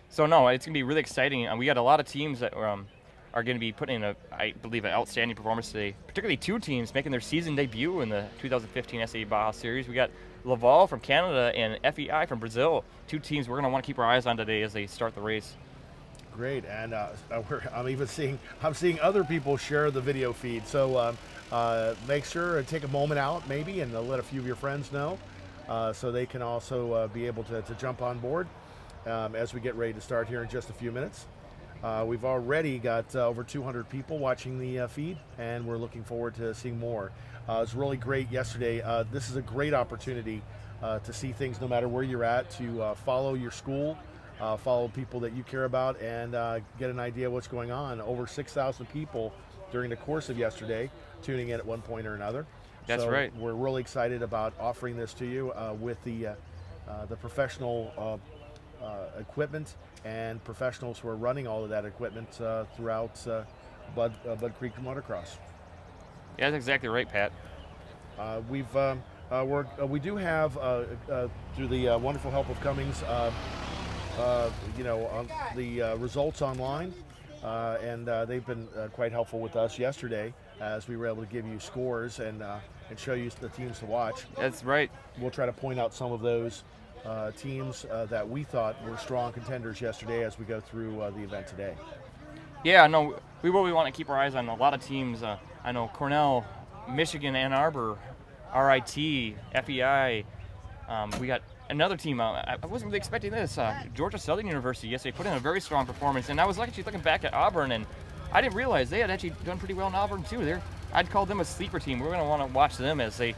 So no, it's gonna be really exciting, and we got a lot of teams that are going to be putting in I believe, an outstanding performance today. Particularly 2 teams making their season debut in the 2015 SAE Baja Series. We got Laval from Canada and FEI from Brazil. 2 teams we're going to want to keep our eyes on today as they start the race. Great, and I'm seeing other people share the video feed. So make sure to take a moment out maybe and let a few of your friends know, so they can also be able to jump on board as we get ready to start here in just a few minutes. We've already got over 200 people watching the feed, and we're looking forward to seeing more. It was really great yesterday. This is a great opportunity to see things no matter where you're at, to follow your school, follow people that you care about, and get an idea of what's going on. Over 6,000 people during the course of yesterday tuning in at one point or another. That's so right. We're really excited about offering this to you with the professional equipment and professionals who are running all of that equipment throughout Budds Creek Motocross. Yeah, that's exactly right, Pat. We do have through the wonderful help of Cummings, the results online, and they've been quite helpful with us yesterday as we were able to give you scores and show you the teams to watch. That's right. We'll try to point out some of those teams that we thought were strong contenders yesterday as we go through the event today. Yeah, no, we really want to keep our eyes on a lot of teams. I know Cornell, Michigan, Ann Arbor, RIT, FEI. We got another team. I wasn't really expecting this. Georgia Southern University yesterday put in a very strong performance, and I was actually looking back at Auburn, and I didn't realize they had actually done pretty well in Auburn too. I'd call them a sleeper team. We're going to want to watch them as they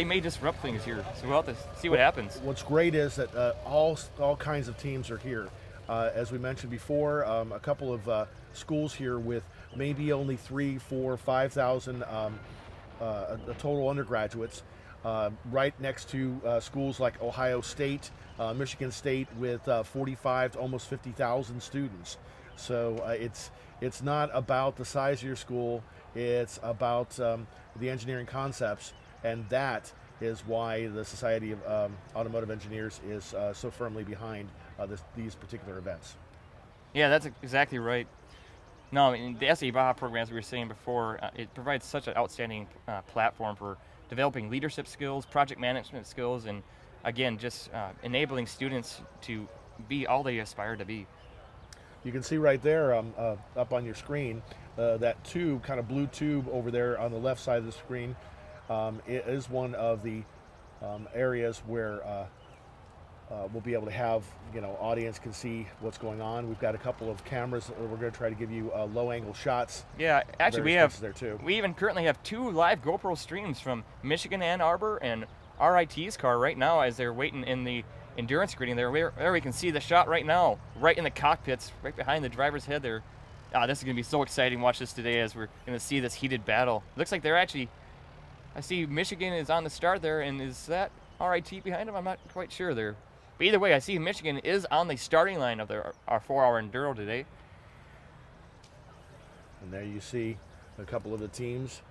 may disrupt things here. So we'll have to see what happens. What's great is that all kinds of teams are here. As we mentioned before, a couple of schools here with maybe only 3,000, 4,000, 5,000 total undergraduates, right next to schools like Ohio State, Michigan State with 45 to almost 50,000 students. So it's not about the size of your school, it's about the engineering concepts, and that is why the Society of Automotive Engineers is so firmly behind these particular events. Yeah, that's exactly right. No, I mean, the SAE Baja program, as we were saying before, it provides such an outstanding platform for developing leadership skills, project management skills, and again, just enabling students to be all they aspire to be. You can see right there up on your screen, that tube, kind of blue tube over there on the left side of the screen. It is one of the areas where we'll be able to have, audience can see what's going on. We've got a couple of cameras that we're going to try to give you low angle shots. Yeah, actually we even currently have 2 live GoPro streams from Michigan Ann Arbor and RIT's car right now as they're waiting in the endurance screening there. There we can see the shot right now, right in the cockpits, right behind the driver's head there. This is going to be so exciting. Watch this today as we're going to see this heated battle. Looks like they're actually, I see Michigan is on the start there, and is that RIT behind them? I'm not quite sure there. But either way, I see Michigan is on the starting line of our 4-hour enduro today. And there you see a couple of the teams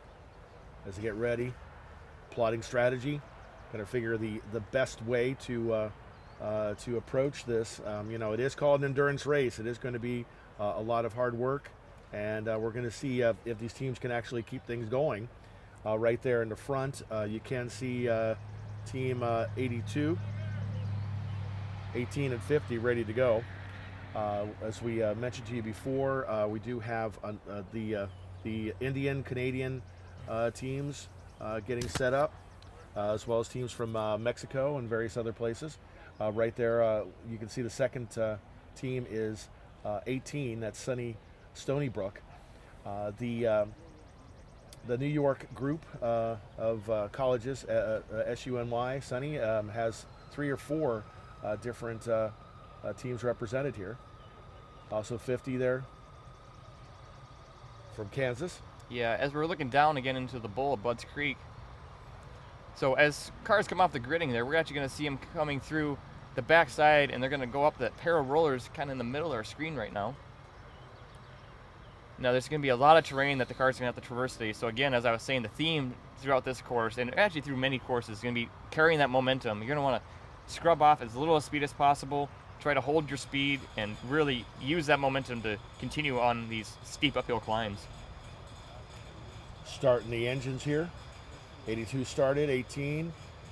as they get ready, plotting strategy, going to figure the best way to approach this. It is called an endurance race. It is going to be a lot of hard work, and we're going to see if these teams can actually keep things going. Right there in the front, you can see Team 82, 18 and 50 ready to go. As we mentioned to you before, we do have the Indian, Canadian teams getting set up, as well as teams from Mexico and various other places. Right there, you can see the second team is 18. That's Stony Brook. The New York group of colleges, SUNY, Sunny, has 3 or 4 different teams represented here. Also 50 there from Kansas. Yeah, as we're looking down again into the bowl of Budds Creek. So as cars come off the gridding there, we're actually going to see them coming through the backside, and they're going to go up that pair of rollers kind of in the middle of our screen right now. Now there's going to be a lot of terrain that the car's going to have to traverse today. So again, as I was saying, the theme throughout this course, and actually through many courses, is going to be carrying that momentum. You're going to want to scrub off as little speed as possible, try to hold your speed, and really use that momentum to continue on these steep uphill climbs. Starting the engines here. 82 started, 18.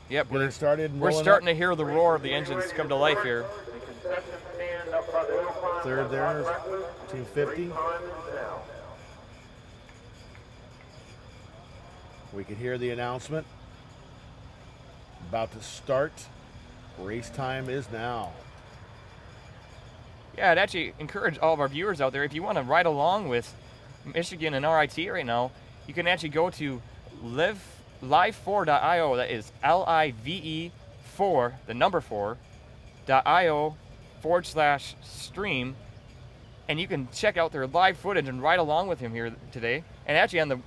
Yep, Getting started. we're starting to hear the roar of the engines come to life here. Third there is 250. We can hear the announcement. About to start. Race time is now. Yeah, I'd actually encourage all of our viewers out there, if you want to ride along with Michigan and RIT right now, you can actually go to live4.io. That is LIVE4, the number 4.io/stream, and you can check out their live footage and ride along with him here today. And actually on the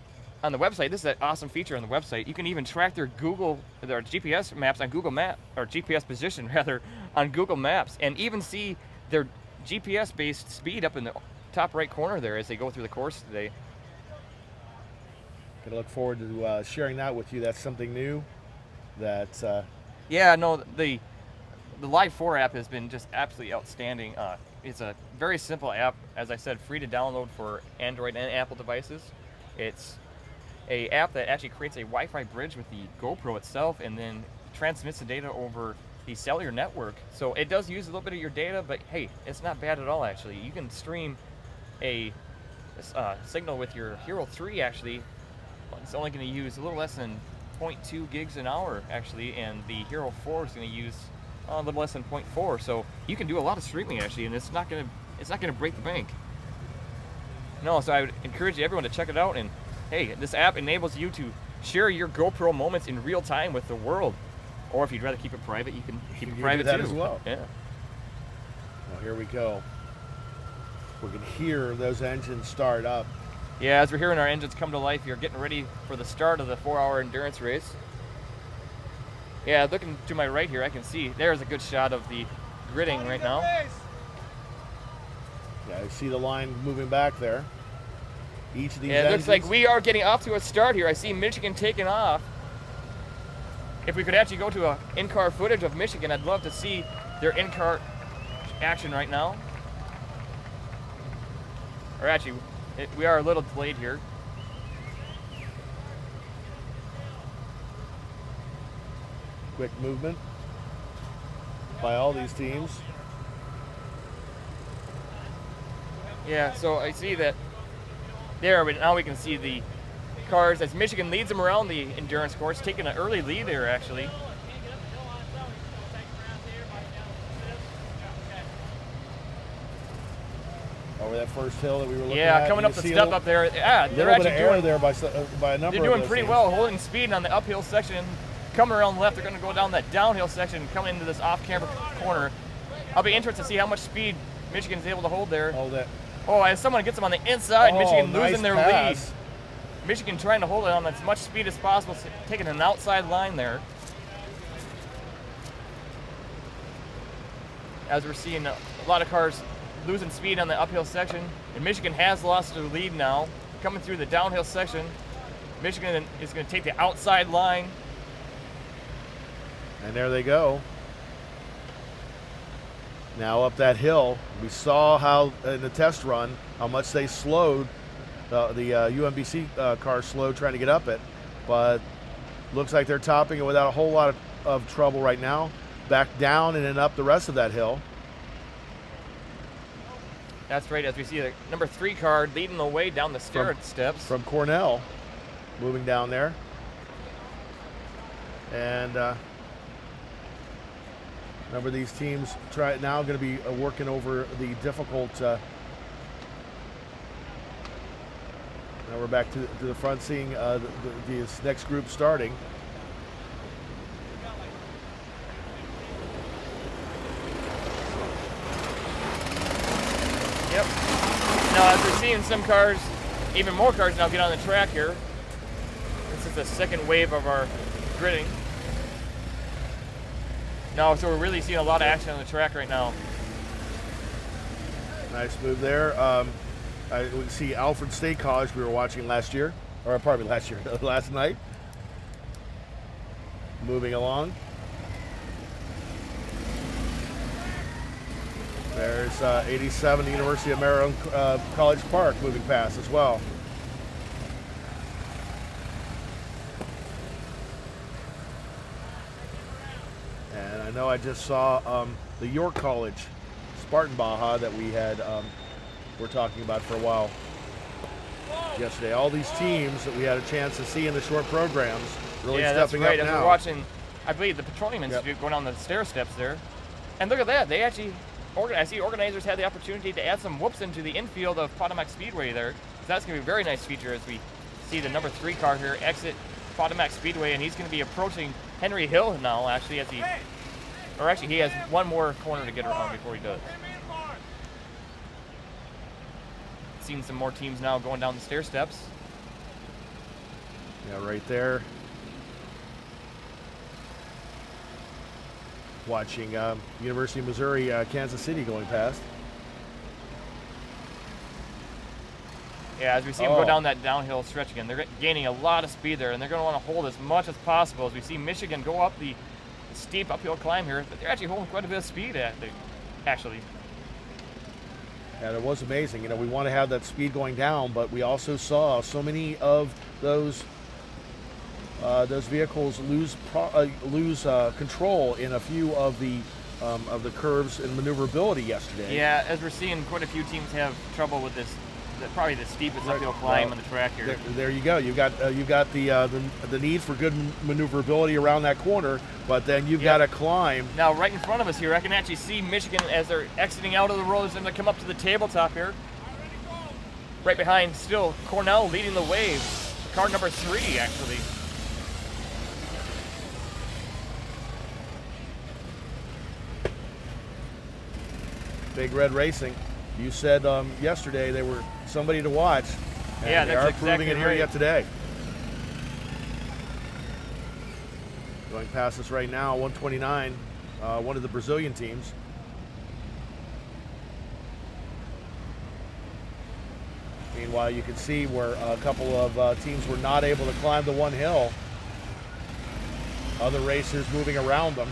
website, this is an awesome feature on the website. You can even track their GPS maps on Google Map, or GPS position rather, on Google Maps, and even see their GPS-based speed up in the top right corner there as they go through the course today. Gonna look forward to sharing that with you. That's something new. That yeah, no, the Live 4 app has been just absolutely outstanding. It's a very simple app, as I said, free to download for Android and Apple devices. It's a app that actually creates a Wi-Fi bridge with the GoPro itself, and then transmits the data over the cellular network. So it does use a little bit of your data, but hey, it's not bad at all actually. You can stream a signal with your Hero 3 actually. It's only going to use a little less than 0.2 gigs an hour actually, and the Hero 4 is going to use a little less than 0.4. So you can do a lot of streaming actually, and it's not going to break the bank. No, so I would encourage everyone to check it out. And hey, this app enables you to share your GoPro moments in real time with the world. Or if you'd rather keep it private, you can keep it private that too. as well. Yeah. Well, here we go. We can hear those engines start up. Yeah, as we're hearing our engines come to life here, getting ready for the start of the 4-hour endurance race. Yeah, looking to my right here, I can see there's a good shot of the gridding right now. Yeah, I see the line moving back there. Each of these Yeah, it engines, looks like we are getting off to a start here. I see Michigan taking off. If we could actually go to in-car footage of Michigan, I'd love to see their in-car action right now. Or actually, we are a little delayed here. quick movement by all these teams. Yeah, so I see that there, but now we can see the cars as Michigan leads them around the endurance course, taking an early lead there actually. Over that first hill that we were looking at. Yeah, coming up the step up there. Yeah, a little bit of air there by a number of They're doing those pretty teams. well, holding speed on the uphill section. Coming around left, they're going to go down that downhill section and come into this off-camber corner. I'll be interested to see how much speed Michigan's able to hold there. Hold that. Oh, as someone gets them on the inside, Michigan nice losing their pass. lead. Michigan trying to hold it on as much speed as possible, taking an outside line there. As we're seeing a lot of cars losing speed on the uphill section, and Michigan has lost their lead now. Coming through the downhill section, Michigan is going to take the outside line. And there they go. Now up that hill, we saw how in the test run how much they slowed. The UMBC car slowed trying to get up it, but looks like they're topping it without a whole lot of trouble right now. Back down and then up the rest of that hill. That's right, as we see the number 3 car leading the way down the stair steps. From Cornell, moving down there. And number of these teams now going to be working over the difficult. Now we're back to the front, seeing this next group starting. Yep. Now, as we're seeing some cars, even more cars now get on the track here. This is the second wave of our gridding. No, so we're really seeing a lot of action on the track right now. Nice move there. we can see Alfred State College we were watching last year, or probably last year, last night. Moving along. There's 87, University of Maryland College Park moving past as well. And I know I just saw the York College Spartan Baja that we had we're talking about for a while yesterday. All these teams that we had a chance to see in the short programs really stepping right. up As now. we're watching, I believe, the Petroleum Institute going down the stair steps there. And look at that. They actually, I see organizers had the opportunity to add some whoops into the infield of Potomac Speedway there. So that's going to be a very nice feature as we see the number 3 car here exit Potomac Speedway, and he's going to be approaching Henry Hill now, actually, as he, or actually he has one more corner to get around before he does. Seeing some more teams now going down the stair steps. Yeah, right there. Watching University of Missouri, Kansas City going past. Yeah, as we see them go down that downhill stretch again, they're gaining a lot of speed there, and they're going to want to hold as much as possible. As we see Michigan go up the steep uphill climb here, but they're actually holding quite a bit of speed actually. And it was amazing. You know, we want to have that speed going down, but we also saw so many of those vehicles lose control in a few of the curves and maneuverability yesterday. Yeah, as we're seeing, quite a few teams have trouble with this. Probably the steepest uphill climb on the track here. There you go. You've got the need for good maneuverability around that corner, but then you've got to climb. Now, right in front of us here, I can actually see Michigan as they're exiting out of the rollers and they come up to the tabletop here. Right behind, still Cornell leading the way. Car number 3, actually. Big Red Racing. You said yesterday they were somebody to watch. And yeah, they that's are exactly proving it here right. yet today. Going past us right now, 129, one of the Brazilian teams. Meanwhile, you can see where a couple of teams were not able to climb the one hill. Other racers moving around them.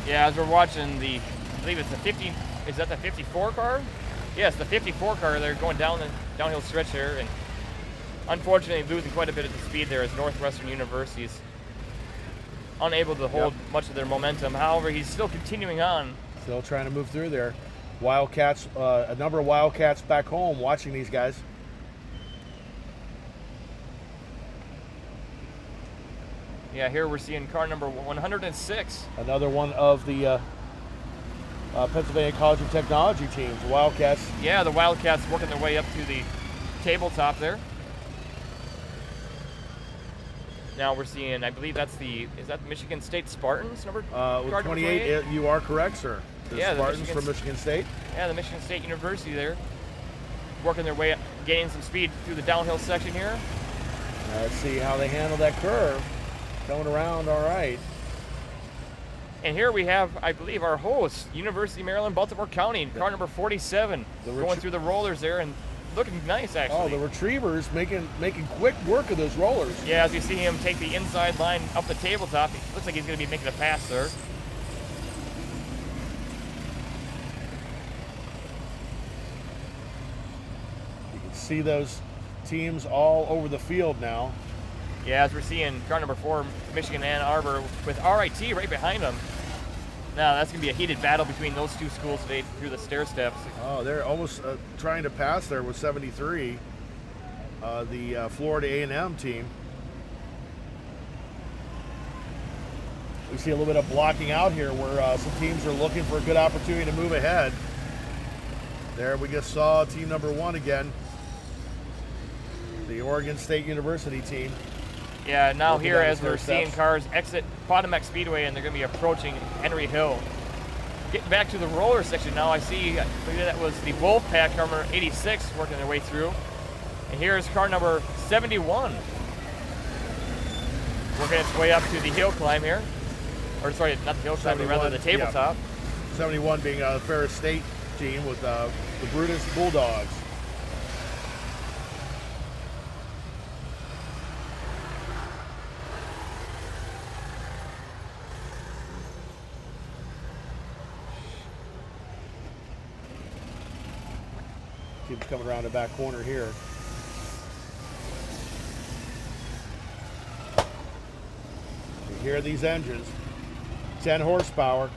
Yeah, as we're watching I believe it's the 50, is that the 54 car? Yes, the 54 car, they're going down the downhill stretch here, and unfortunately losing quite a bit of the speed there as Northwestern University is unable to hold much of their momentum. However, he's still continuing on. Still trying to move through there. Wildcats, a number of Wildcats back home watching these guys. Yeah, here we're seeing car number 106. Another one of the Pennsylvania College of Technology teams, the Wildcats. Yeah, the Wildcats working their way up to the tabletop there. Now we're seeing, I believe that's is that Michigan State Spartans? With car 28, you are correct, sir. The Spartans from Michigan State. Yeah, the Michigan State University there. Working their way up, gaining some speed through the downhill section here. Let's see how they handle that curve. Going around all right. And here we have, I believe, our host, University of Maryland, Baltimore County, car number 47, going through the rollers there and looking nice, actually. Oh, the retrievers making quick work of those rollers. Yeah, as you see him take the inside line up the tabletop, it looks like he's going to be making a pass there. You can see those teams all over the field now. Yeah, as we're seeing car number 4, Michigan Ann Arbor, with RIT right behind them. Now, that's going to be a heated battle between those two schools today through the stair steps. Oh, they're almost trying to pass there with 73, the Florida A&M team. We see a little bit of blocking out here where some teams are looking for a good opportunity to move ahead. There we just saw team number 1 again, the Oregon State University team. Yeah, now here as we're seeing cars exit Potomac Speedway and they're going to be approaching Henry Hill. Getting back to the roller section now, I believe that was the Wolfpack number 86 working their way through. And here's car number 71. Working its way up to the hill climb here. or sorry, not the hill track, but rather the 71, yeah. tabletop. 71 being the Ferris State team with the Brutus Bulldogs. Team's coming around the back corner here. You hear these engines, 10 horsepower.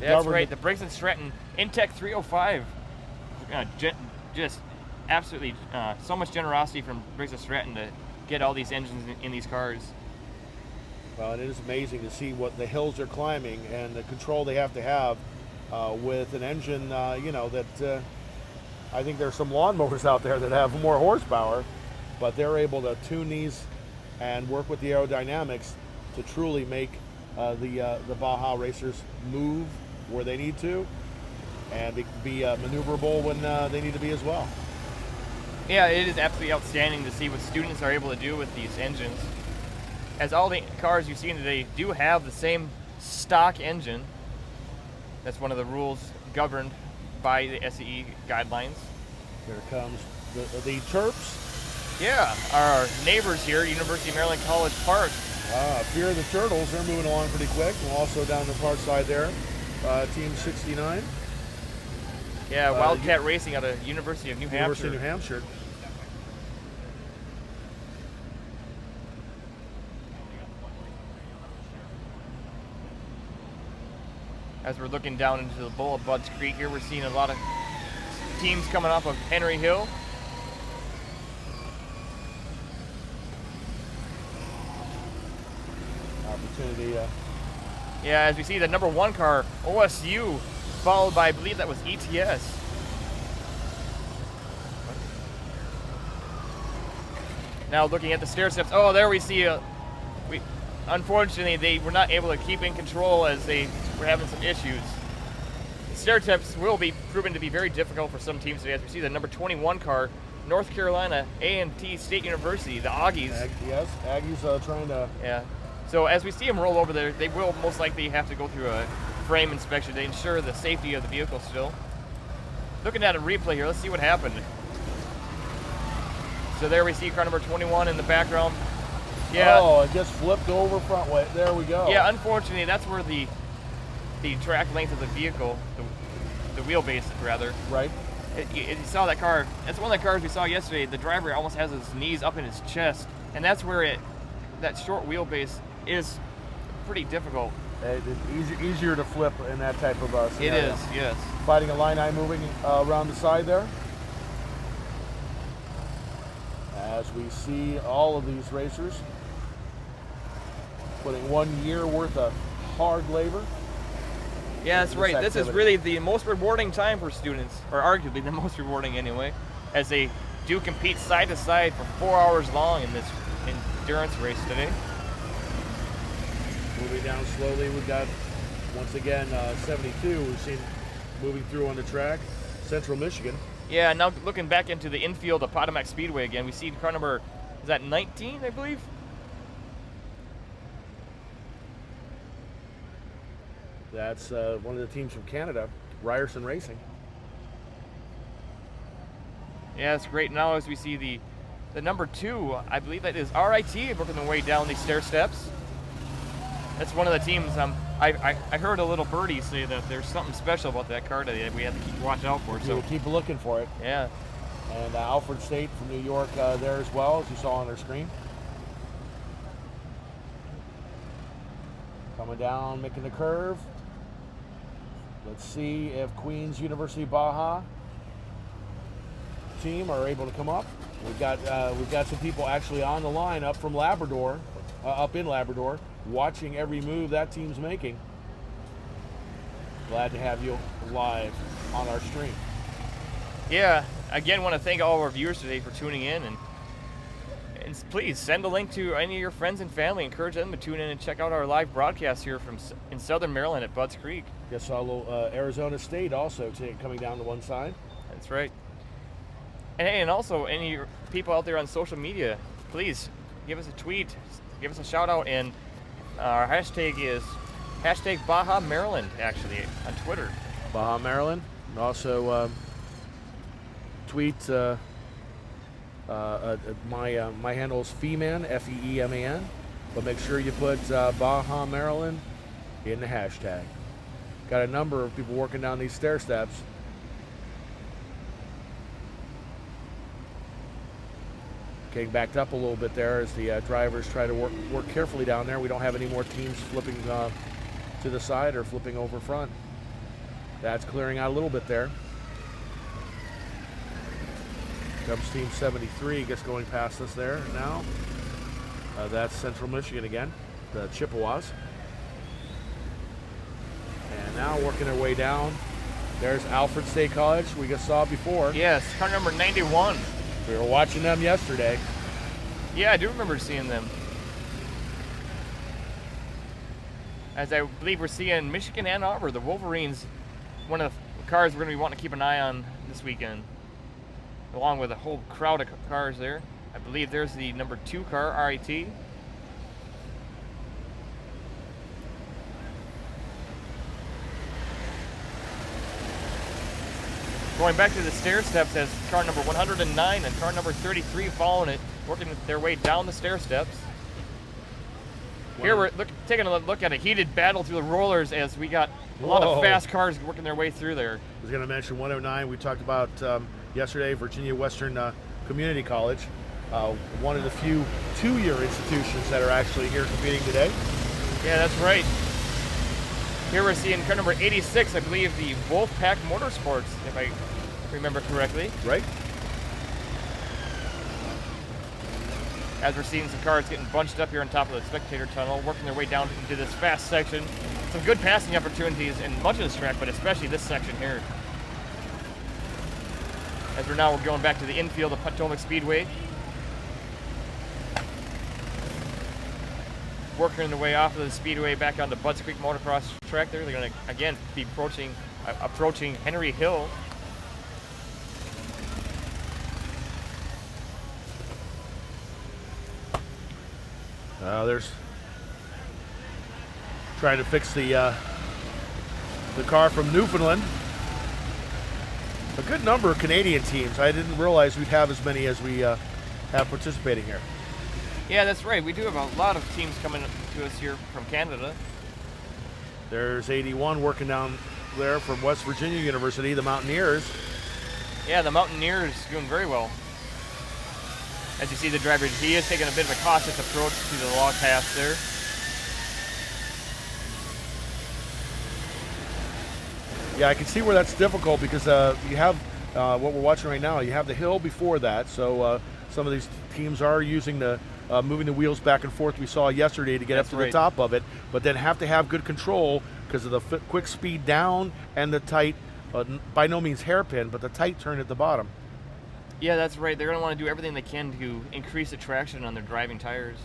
That's right, the Briggs & Stratton Intech 305. Just absolutely so much generosity from Briggs & Stratton to get all these engines in these cars. Well, it is amazing to see what the hills they're climbing and the control they have to have with an engine, that I think there's some lawnmowers out there that have more horsepower, but they're able to tune these and work with the aerodynamics to truly make the Baja racers move where they need to and be maneuverable when they need to be as well. Yeah, it is absolutely outstanding to see what students are able to do with these engines. As all the cars you've seen today do have the same stock engine. That's one of the rules governed by the SAE guidelines. Here comes the Terps. Yeah, our neighbors here, University of Maryland College Park. Fear the Turtles, they're moving along pretty quick. And also down the park side there, Team 69. Yeah, Wildcat Racing out of University of New University Hampshire. of New Hampshire. As we're looking down into the bowl of Budds Creek here, we're seeing a lot of teams coming off of Henry Hill. Opportunity. Yeah, as we see the number 1 car, OSU, followed by, I believe that was ETS. Now looking at the stair steps, oh, there we see unfortunately, they were not able to keep in control as they were having some issues. The stair steps will be proven to be very difficult for some teams today, as we see the number 21 car, North Carolina A&T State University, the Aggies. Yes, Aggies trying to... Yeah. So as we see them roll over there, they will most likely have to go through a frame inspection to ensure the safety of the vehicle still. Looking at a replay here, let's see what happened. So there we see car number 21 in the background. Yeah. Oh, it just flipped over front way. There we go. Yeah, unfortunately, that's where the track length of the vehicle, the wheelbase rather. Right. You saw that car. That's one of the cars we saw yesterday. The driver almost has his knees up in his chest, and that's where that short wheelbase is pretty difficult. It's easier to flip in that type of scenario. It is, yes. Fighting a line eye moving around the side there. As we see all of these racers putting 1 year worth of hard labor. Yeah, that's right. This is really the most rewarding time for students, or arguably the most rewarding anyway, as they do compete side to side for 4 hours long in this endurance race today. Moving down slowly, we've got, once again, 72 we've seen moving through on the track, Central Michigan. Yeah, now looking back into the infield of Potomac Speedway again, we see car number, is that 19, I believe? That's one of the teams from Canada, Ryerson Racing. Yeah, it's great. Now as we see the number 2, I believe that is RIT working their way down these stair steps. That's one of the teams. I heard a little birdie say that there's something special about that car today that we have to keep watching out for. So we'll keep looking for it. Yeah. And Alfred State from New York there as well, as you saw on their screen. Coming down, making the curve. Let's see if Queens University Baja team are able to come up. We've got some people actually on the line up from Labrador, up in Labrador, watching every move that team's making. Glad to have you live on our stream. Yeah, again, want to thank all of our viewers today for tuning in, and please send a link to any of your friends and family. Encourage them to tune in and check out our live broadcast here in Southern Maryland at Budds Creek. Just saw a little Arizona State also coming down to one side. That's right. And hey, and also any people out there on social media, please give us a tweet, give us a shout out, and our hashtag is Hashtag Baja Maryland, actually, on Twitter. Baja Maryland. And also tweet my handle is Feeman, Feeman, but make sure you put Baja Maryland in the hashtag. Got a number of people working down these stair steps. Getting backed up a little bit there as the drivers try to work carefully down there. We don't have any more teams flipping to the side or flipping over front. That's clearing out a little bit there. Comes Team 73, gets going past us there now. That's Central Michigan again, the Chippewas. And now working their way down. There's Alfred State College, we just saw before. Yes, car number 91. We were watching them yesterday. Yeah, I do remember seeing them. As I believe we're seeing Michigan Ann Arbor, the Wolverines, one of the cars we're going to be wanting to keep an eye on this weekend, along with a whole crowd of cars there. I believe there's the number 2 car, RIT. Going back to the stair steps as car number 109 and car number 33 following it, working their way down the stair steps. Here we're taking a look at a heated battle through the rollers as we got a lot of fast cars working their way through there. I was going to mention 109. We talked about yesterday, Virginia Western Community College, one of the few 2-year institutions that are actually here competing today. Yeah, that's right. Here we're seeing car number 86, I believe the Wolfpack Motorsports, if I remember correctly. Right. As we're seeing some cars getting bunched up here on top of the spectator tunnel, working their way down into this fast section. Some good passing opportunities in much of this track, but especially this section here. As we're going back to the infield of Potomac Speedway. Working their way off of the speedway back onto Budds Creek Motocross track there. They're going to, again, be approaching Henry Hill. There's trying to fix the car from Newfoundland. A good number of Canadian teams. I didn't realize we'd have as many as we have participating here. Yeah, that's right. We do have a lot of teams coming to us here from Canada. There's 81 working down there from West Virginia University, the Mountaineers. Yeah, the Mountaineers doing very well. As you see the driver, he is taking a bit of a cautious approach to the log path there. Yeah, I can see where that's difficult because you have what we're watching right now. You have the hill before that, so some of these teams are using the moving the wheels back and forth we saw yesterday to get up to the top of it, but then have to have good control because of the quick speed down and the tight, by no means hairpin, but the tight turn at the bottom. Yeah, that's right. They're going to want to do everything they can to increase the traction on their driving tires.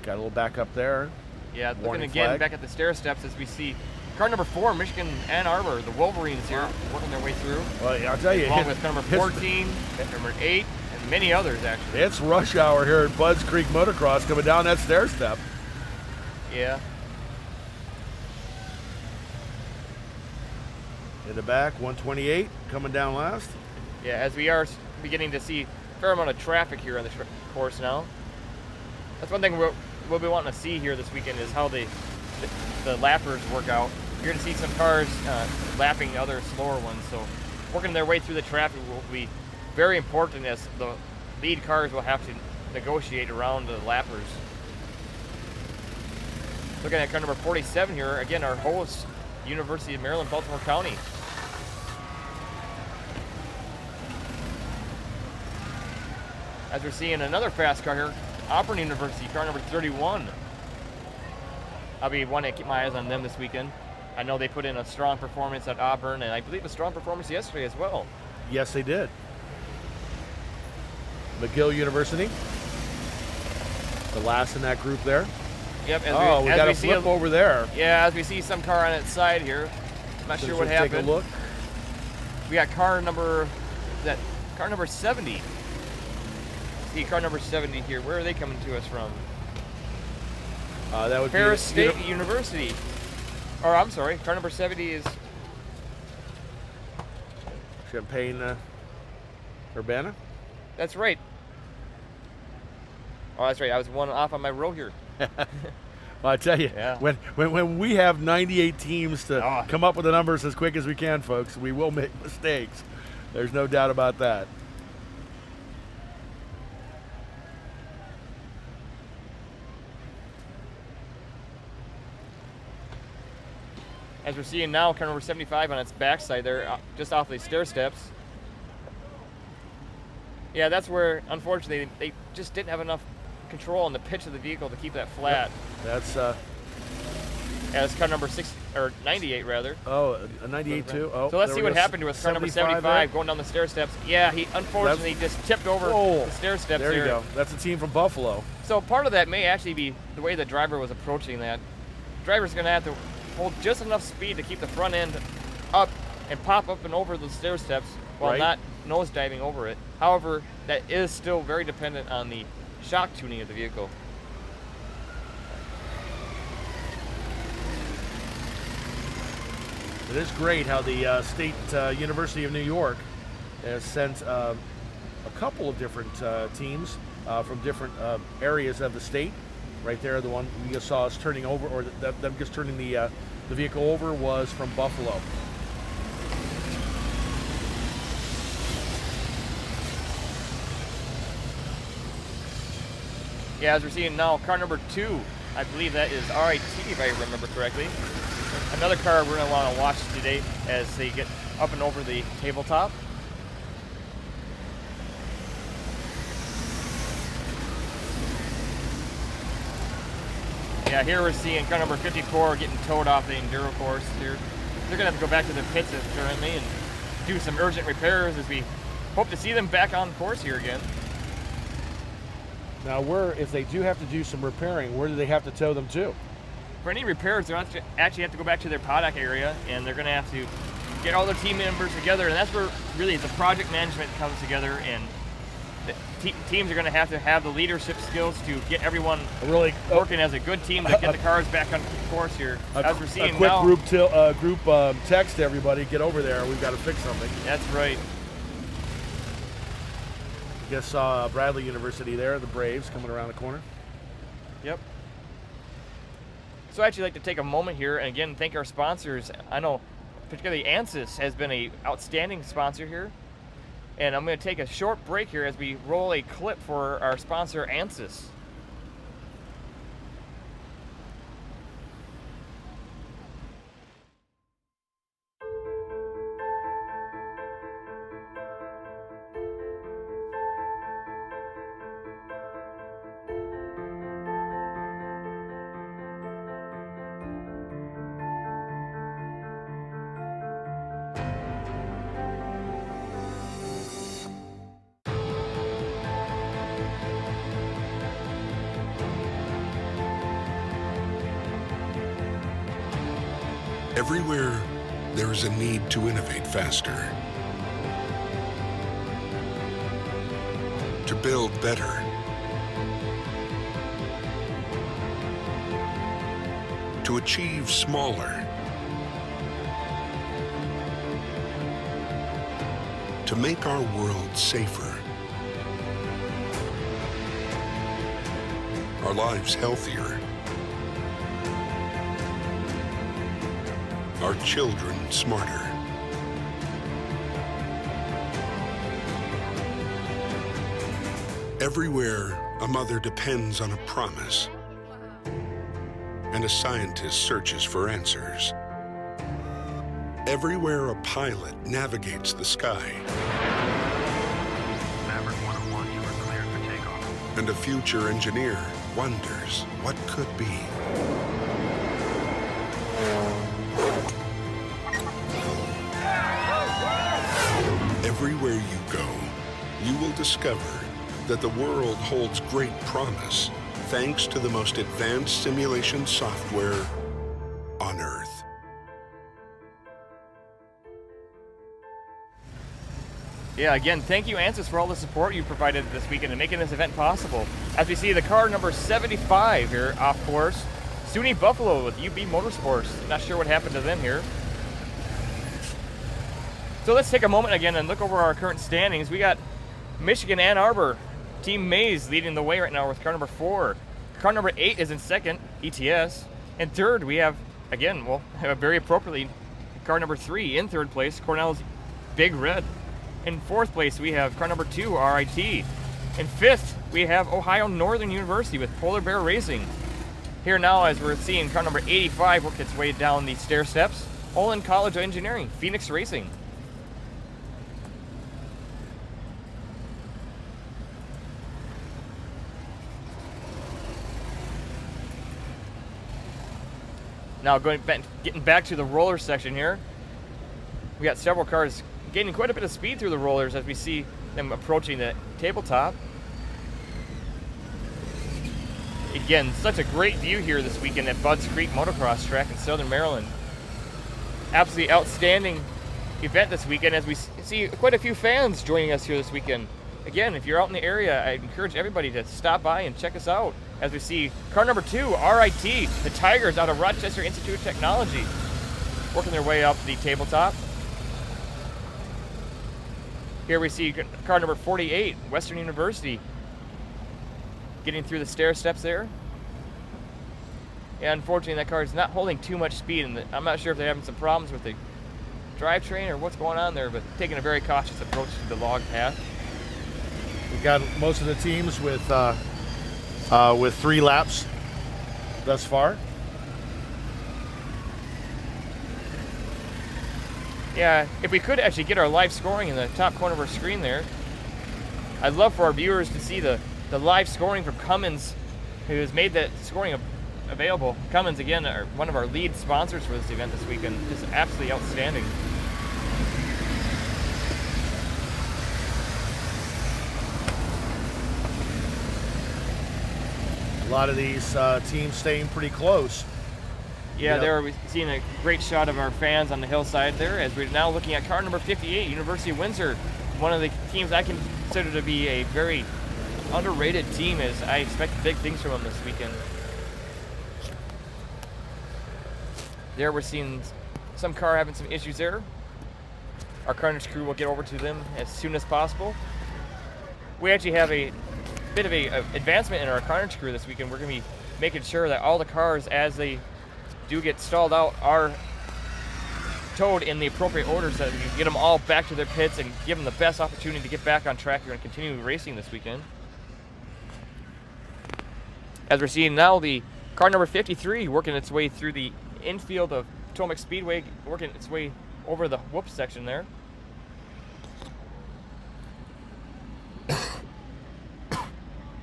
Got a little back up there. Yeah, looking Warning again flag. back at the stair steps as we see car number 4, Michigan Ann Arbor, the Wolverines here, working their way through. Well, I'll tell you, along with number 14, number 8, and many others actually. It's rush hour here at Budds Creek Motocross coming down that stair step. Yeah. In the back, 128 coming down last. Yeah, as we are beginning to see a fair amount of traffic here on the course now. That's one thing we'll be wanting to see here this weekend is how the lappers work out. You're going to see some cars lapping other slower ones, so working their way through the traffic will be very important as the lead cars will have to negotiate around the lappers. Looking at car number 47 here, again our host, University of Maryland, Baltimore County. As we're seeing another fast car here, Auburn University, car number 31. I'll be wanting to keep my eyes on them this weekend. I know they put in a strong performance at Auburn, and I believe a strong performance yesterday as well. Yes, they did. McGill University, the last in that group there. Yep. We got a flip over there. Yeah, as we see some car on its side here. I'm not sure what happened. Take a look. We got car number 70. See car number 70 here. Where are they coming to us from? That would Ferris be State University. Or I'm sorry, car number 70 is Champaign, Urbana. That's right. Oh, that's right. I was one off on my row here. Well, I tell you, Yeah. when we have 98 teams to Oh. come up with the numbers as quick as we can, folks, we will make mistakes. There's no doubt about that. As we're seeing now, car number 75 on its backside there, just off the stair steps. Yeah, that's where, unfortunately, they just didn't have enough control on the pitch of the vehicle to keep that flat. That's Yeah, it's car number 98 rather. a 98 too. Oh, So let's there see we what go. happened to us. Car number 75 there. going down the stair steps. Yeah, he unfortunately just tipped over the stair steps There you go. That's a team from Buffalo. So part of that may actually be the way the driver was approaching that. Driver's going to have to hold just enough speed to keep the front end up and pop up and over the stair steps while Right. not nose diving over it. However, that is still very dependent on the shock tuning of the vehicle. It is great how the State University of New York has sent a couple of different teams from different areas of the state. Right there, the one you just saw us turning over, or them just turning the vehicle over, was from Buffalo. Yeah, as we're seeing now, car number 2, I believe that is RIT if I remember correctly. Another car we're going to want to watch today as they get up and over the tabletop. Yeah, here we're seeing car number 54 getting towed off the enduro course here. They're going to have to go back to the pits currently and do some urgent repairs as we hope to see them back on course here again. Now, if they do have to do some repairing, where do they have to tow them to? For any repairs, they're actually have to go back to their paddock area, and they're going to have to get all their team members together, and that's where really the project management comes together, and the teams are going to have the leadership skills to get everyone Really working as a good team to get the cars back on course here. As we're seeing a quick now, group text to everybody, get over there, we've got to fix something. that's right. Just saw Bradley University there, the Braves coming around the corner. Yep. So I'd actually like to take a moment here and again thank our sponsors. I know particularly ANSYS has been an outstanding sponsor here. And I'm going to take a short break here as we roll a clip for our sponsor ANSYS. Everywhere, there is a need to innovate faster, to build better, to achieve smaller, to make our world safer, our lives healthier, our children smarter. Everywhere, a mother depends on a promise, and a scientist searches for answers. Everywhere, a pilot navigates the sky, Maverick 101, you are cleared for takeoff. and a future engineer wonders what could be. Everywhere you go, you will discover that the world holds great promise thanks to the most advanced simulation software on Earth. Yeah, again, thank you, ANSYS, for all the support you provided this weekend in making this event possible. As we see the car number 75 here off course, SUNY Buffalo with UB Motorsports. Not sure what happened to them here. So let's take a moment again and look over our current standings. We got Michigan Ann Arbor, Team Mays leading the way right now with car number 4. Car number 8 is in second, ETS. And third, we have, again, well, very appropriately, car number 3 in third place, Cornell's Big Red. In fourth place, we have car number 2, RIT. In fifth, we have Ohio Northern University with Polar Bear Racing. Here now, as we're seeing car number 85 work its way down the stair steps, Olin College of Engineering, Phoenix Racing. Now getting back to the roller section here, we got several cars gaining quite a bit of speed through the rollers as we see them approaching the tabletop. Again, such a great view here this weekend at Budds Creek Motocross Track in Southern Maryland. Absolutely outstanding event this weekend as we see quite a few fans joining us here this weekend. Again, if you're out in the area, I encourage everybody to stop by and check us out as we see car number 2, RIT, the Tigers out of Rochester Institute of Technology, working their way up the tabletop. Here we see car number 48, Western University, getting through the stair steps there. Yeah, unfortunately that car is not holding too much speed, and I'm not sure if they're having some problems with the drivetrain or what's going on there, but taking a very cautious approach to the log path. We've got most of the teams with 3 laps thus far. Yeah, if we could actually get our live scoring in the top corner of our screen there, I'd love for our viewers to see the live scoring from Cummins, who has made that scoring available. Cummins, again, are one of our lead sponsors for this event this weekend. Just absolutely outstanding. A lot of these teams staying pretty close. Yeah, there we're seeing a great shot of our fans on the hillside there as we're now looking at car number 58, University of Windsor. One of the teams I consider to be a very underrated team, as I expect big things from them this weekend. There we're seeing some car having some issues there. Our carnage crew will get over to them as soon as possible. We actually have a bit of a advancement in our carnage crew this weekend. We're going to be making sure that all the cars, as they do get stalled out, are towed in the appropriate order so that we can get them all back to their pits and give them the best opportunity to get back on track here and continue racing this weekend. As we're seeing now, the car number 53 working its way through the infield of Potomac Speedway, working its way over the whoop section there.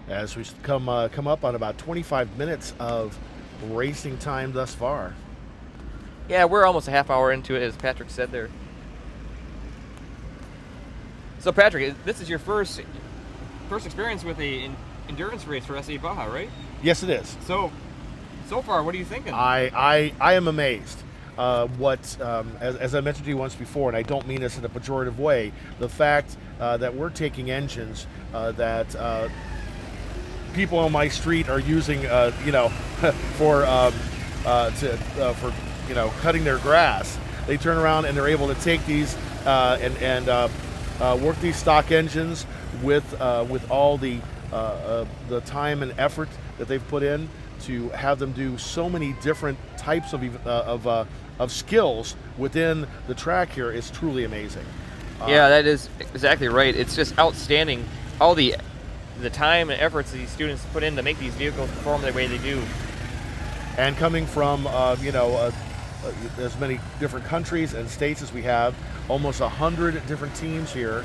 As we come up on about 25 minutes of racing time thus far. Yeah, we're almost a half hour into it, as Patrick said there. So Patrick, this is your first experience with a endurance race for SAE Baja, right? Yes, it is. So far, what are you thinking? I am amazed. As I mentioned to you once before, and I don't mean this in a pejorative way, the fact that we're taking engines that people on my street are using, for cutting their grass. They turn around and they're able to take these and work these stock engines with all the time and effort that they've put in to have them do so many different types of skills within the track here is truly amazing. Yeah, that is exactly right. It's just outstanding. All the time and efforts these students put in to make these vehicles perform the way they do. And coming from as many different countries and states as we have, almost 100 different teams here,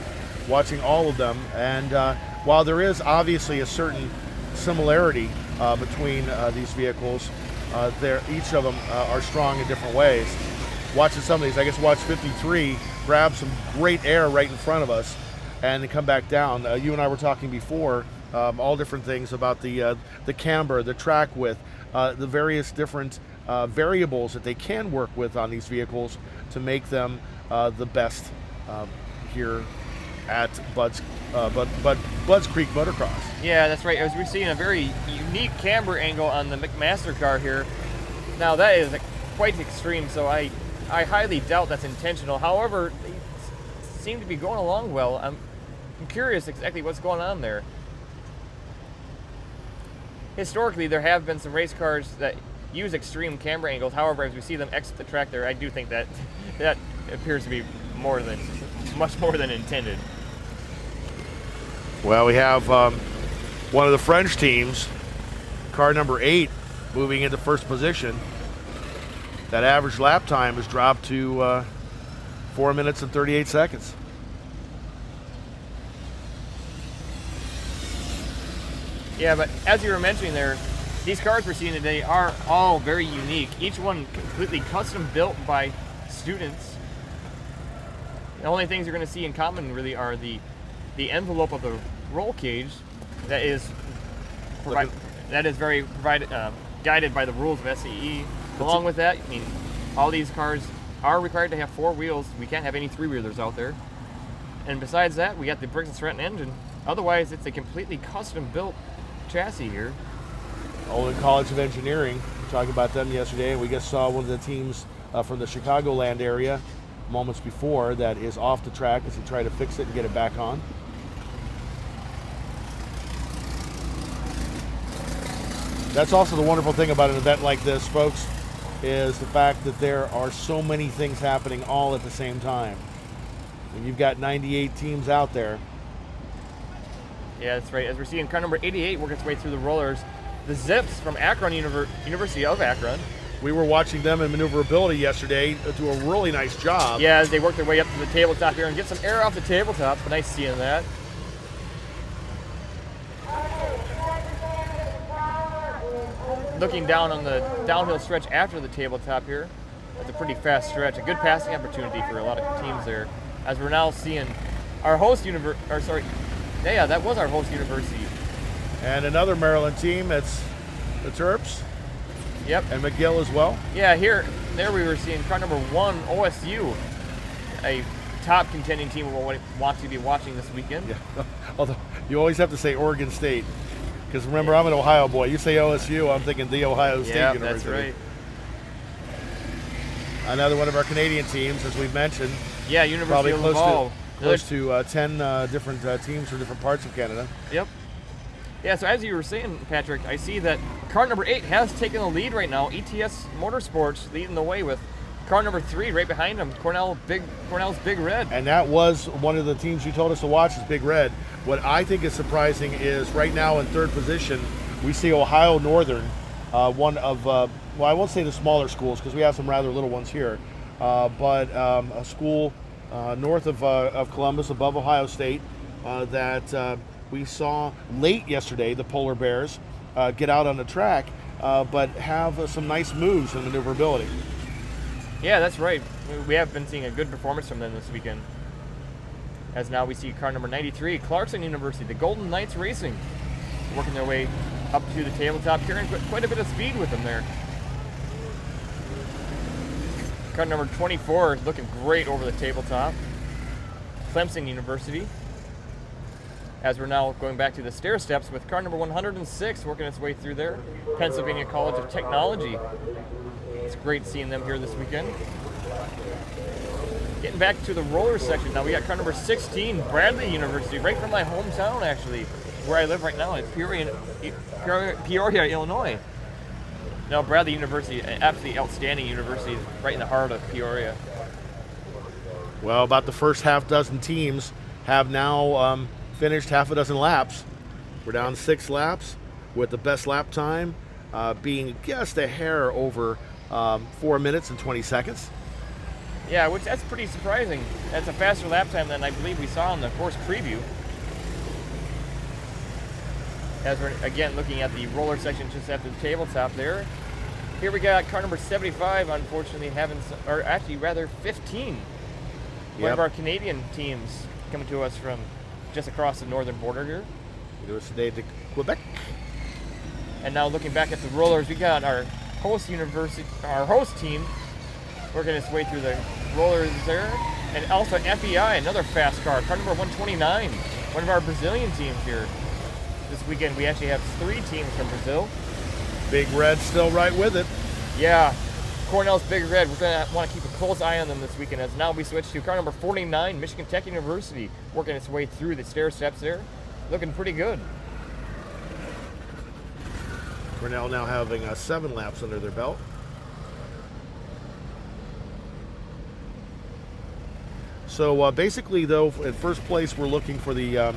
watching all of them. And while there is obviously a certain similarity between these vehicles, each of them are strong in different ways. Watching some of these, I guess watch 53 grab some great air right in front of us and then come back down. You and I were talking before, all different things about the camber, the track width, the various different variables that they can work with on these vehicles to make them the best here at Budds Creek Motocross. Yeah, that's right. As we're seeing a very unique camber angle on the McMaster car here, Now that is quite extreme, so I highly doubt that's intentional. However, they seem to be going along well. I'm curious exactly what's going on there. Historically, there have been some race cars that use extreme camber angles. However, as we see them exit the track there, I do think that that appears to be much more than intended. Well, we have one of the French teams, car number 8, moving into first position. That average lap time has dropped to 4 minutes and 38 seconds. Yeah, but as you were mentioning there, these cars we're seeing today are all very unique. Each one completely custom built by students. The only things you're going to see in common really are the envelope of the roll cage that is guided by the rules of SAE. Along with that, I mean, all these cars are required to have 4 wheels. We can't have any 3-wheelers out there. And besides that, we got the Briggs & Stratton engine. Otherwise, it's a completely custom built chassis here. Olin College of Engineering, we talked about them yesterday, and we just saw one of the teams from the Chicagoland area moments before that is off the track as they try to fix it and get it back on. That's also the wonderful thing about an event like this, folks, is the fact that there are so many things happening all at the same time. And you've got 98 teams out there. Yeah, that's right. As we're seeing car number 88 work its way through the rollers, the Zips from Akron University of Akron. We were watching them in maneuverability yesterday do a really nice job. Yeah, as they work their way up to the tabletop here and get some air off the tabletop. Nice seeing that. Looking down on the downhill stretch after the tabletop here, that's a pretty fast stretch. A good passing opportunity for a lot of teams there. As we're now seeing our host that was our host university. And another Maryland team, it's the Terps. Yep. And McGill as well. Yeah, there we were seeing car number 1, OSU, a top contending team we'll want to be watching this weekend. Yeah. Although you always have to say Oregon State, because remember, I'm an Ohio boy. You say OSU, I'm thinking the Ohio State University. Yeah, that's right. Another one of our Canadian teams, as we've mentioned. Yeah, University of Laval. Close to 10 different teams from different parts of Canada. Yep. Yeah, so as you were saying, Patrick, I see that car number 8 has taken the lead right now. ETS Motorsports leading the way with car number 3 right behind him, Cornell's Big Red. And that was one of the teams you told us to watch is Big Red. What I think is surprising is right now in third position, we see Ohio Northern, one of, well, I won't say the smaller schools because we have some rather little ones here, but a school north of Columbus, above Ohio State, that we saw late yesterday, the Polar Bears get out on the track, but have some nice moves in maneuverability. Yeah, that's right. We have been seeing a good performance from them this weekend. As now we see car number 93, Clarkson University, the Golden Knights Racing, working their way up to the tabletop, carrying quite a bit of speed with them there. Car number 24 is looking great over the tabletop. Clemson University. As we're now going back to the stair steps with car number 106 working its way through there. Pennsylvania College of Technology. It's great seeing them here this weekend. Getting back to the roller section now, we got car number 16, Bradley University, right from my hometown actually, where I live right now in Peoria, Illinois. Now Bradley University, an absolutely outstanding university, right in the heart of Peoria. Well, about the first half dozen teams have now finished half a dozen laps. We're down 6 laps with the best lap time being just a hair over 4 minutes and 20 seconds. Yeah, which that's pretty surprising. That's a faster lap time than I believe we saw in the course preview. As we're again looking at the roller section just after the tabletop there. Here we got car number 75, unfortunately having, or actually rather 15. One of our Canadian teams coming to us from just across the northern border here. Université de Quebec. And now looking back at the rollers, we got our host team working its way through the rollers there. And also FEI, another fast car number 129, one of our Brazilian teams here. This weekend we actually have 3 teams from Brazil. Big Red still right with it. Yeah, Cornell's Big Red. We're going to want to keep a close eye on them this weekend as now we switch to car number 49, Michigan Tech University, working its way through the stair steps there. Looking pretty good. Cornell now having 7 laps under their belt. So basically, though, at first place, we're looking for the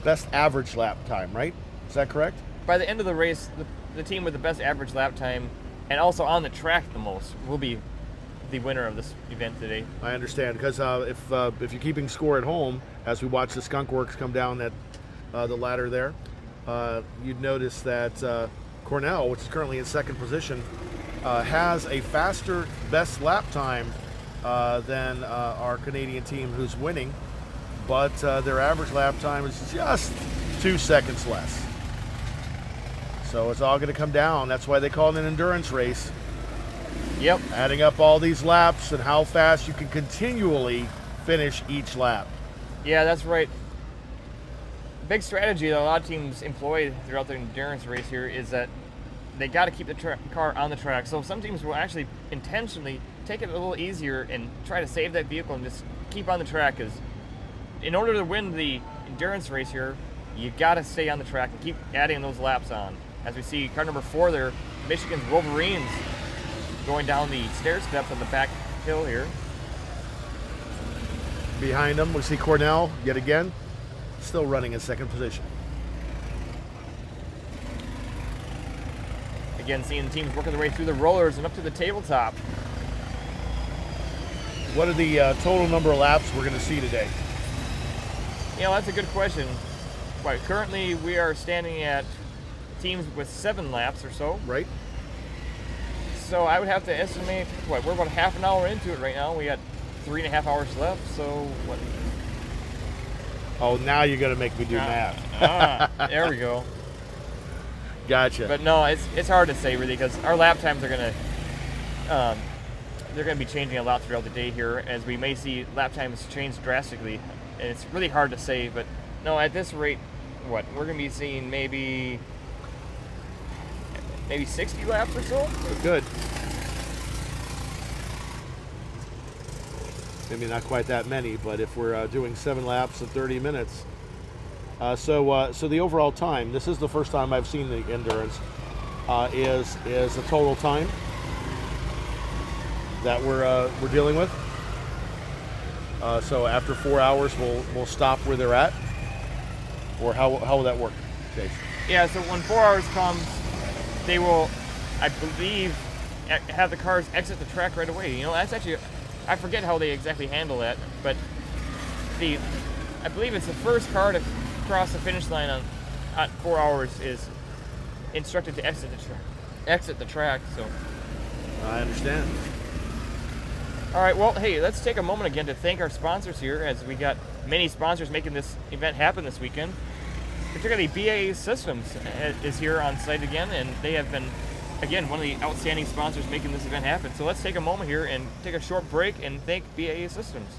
best average lap time, right? Is that correct? By the end of the race, the team with the best average lap time and also on the track the most will be the winner of this event today. I understand, because if you're keeping score at home, as we watch the Skunk Works come down that the ladder there, you'd notice that Cornell, which is currently in second position, has a faster best lap time than our Canadian team who's winning, but their average lap time is just 2 seconds less. So it's all going to come down. That's why they call it an endurance race. Yep. Adding up all these laps and how fast you can continually finish each lap. Yeah, that's right. Big strategy that a lot of teams employ throughout the endurance race here is that they got to keep the car on the track. So some teams will actually intentionally take it a little easier and try to save that vehicle and just keep on the track, because in order to win the endurance race here, you got to stay on the track and keep adding those laps on. As we see car number 4 there, Michigan's Wolverines going down the stair steps on the back hill here. Behind them, we see Cornell yet again, still running in second position. Again, seeing the teams working their way through the rollers and up to the tabletop. What are the total number of laps we're going to see today? You know, that's a good question. Right, currently we are standing at teams with 7 laps or so. Right. So I would have to estimate, we're about half an hour into it right now. We got 3.5 hours left, so what? Oh, now you're going to make me do math. There we go. Gotcha. But no, it's hard to say really, because our lap times are going to they're going to be changing a lot throughout the day here, as we may see lap times change drastically, and it's really hard to say. But no, at this rate, we're going to be seeing maybe 60 laps or so. Good. Maybe not quite that many, but if we're doing 7 laps in 30 minutes. So the overall time, this is the first time I've seen the endurance, is the total time that we're dealing with. So after 4 hours, we'll stop where they're at, or how will that work, Chase? Yeah. So when 4 hours comes, they will, I believe, have the cars exit the track right away. You know, that's actually, I forget how they exactly handle that, but I believe it's the first car to cross the finish line at 4 hours is instructed to exit the track. So I understand. all right, well, hey, let's take a moment again to thank our sponsors here, as we got many sponsors making this event happen this weekend. Particularly BAE Systems is here on site again, and they have been, again, one of the outstanding sponsors making this event happen. So let's take a moment here and take a short break and thank BAE Systems.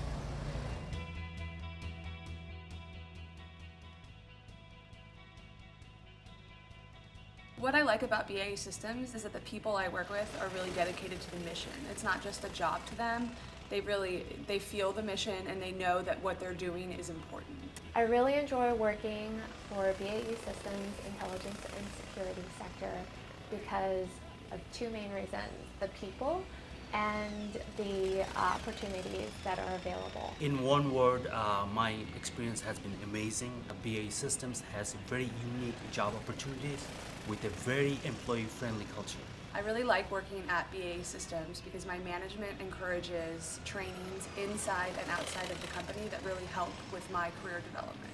What I like about BAE Systems is that the people I work with are really dedicated to the mission. It's not just a job to them. They feel the mission, and they know that what they're doing is important. I really enjoy working for BAE Systems Intelligence and Security sector because of 2 main reasons: the people and the opportunities that are available. In one word, my experience has been amazing. BAE Systems has very unique job opportunities with a very employee-friendly culture. I really like working at BAE Systems because my management encourages trainings inside and outside of the company that really help with my career development.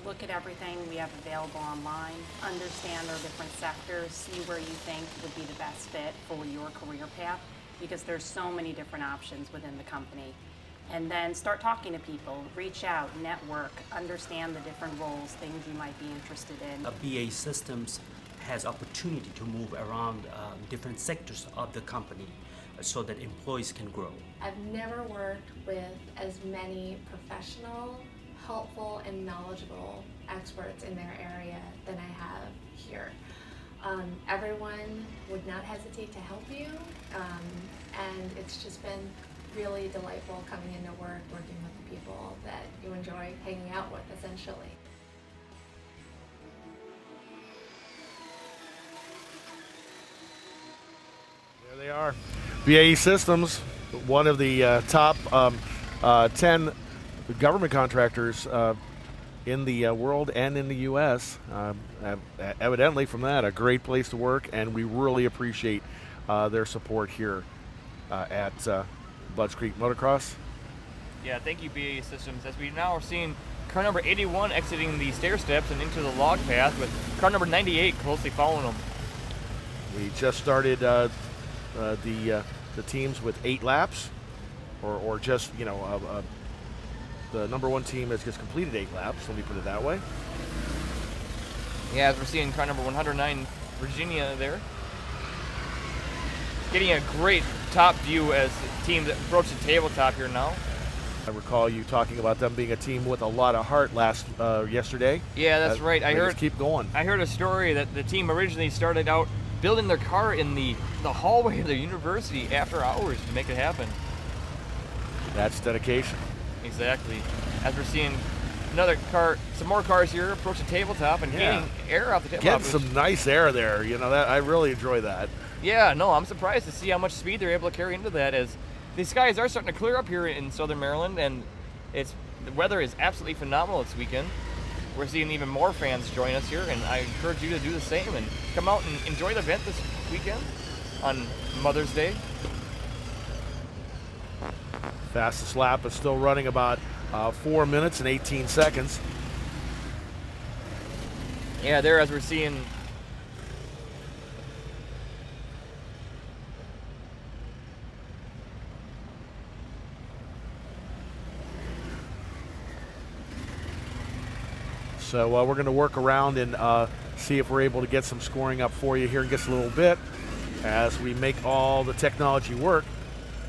Look at everything we have available online, understand our different sectors, see where you think would be the best fit for your career path, because there's so many different options within the company. And then start talking to people, reach out, network, understand the different roles, things you might be interested in. BAE Systems has opportunity to move around different sectors of the company so that employees can grow. I've never worked with as many professional, helpful, and knowledgeable experts in their area than I have here. Everyone would not hesitate to help you, and it's just been really delightful coming into work, working with the people that you enjoy hanging out with, essentially. There they are. BAE Systems, one of the top 10 government contractors in the world and in the U.S. Evidently from that, a great place to work, and we really appreciate their support here at Budds Creek Motocross. Yeah, thank you, BAE Systems. As we now are seeing car number 81 exiting the stair steps and into the log path, with car number 98 closely following them. We just started the teams with 8 laps, or just, you know, the number 1 team has just completed 8 laps, let me put it that way. Yeah, as we're seeing car number 109, Virginia there. Getting a great top view as teams approach the tabletop here now. I recall you talking about them being a team with a lot of heart yesterday. Yeah, that's right. I heard. Keep going. I heard a story that the team originally started out building their car in the hallway of the university after hours to make it happen. That's dedication. Exactly. As we're seeing some more cars here approach the tabletop and getting air off the tabletop. Getting some nice air there. You know, that I really enjoy that. Yeah, no, I'm surprised to see how much speed they're able to carry into that, as the skies are starting to clear up here in southern Maryland, and the weather is absolutely phenomenal this weekend. We're seeing even more fans join us here, and I encourage you to do the same and come out and enjoy the event this weekend on Mother's Day. Fastest lap is still running about 4 minutes and 18 seconds. Yeah, there, as we're seeing So we're going to work around and see if we're able to get some scoring up for you here in just a little bit as we make all the technology work.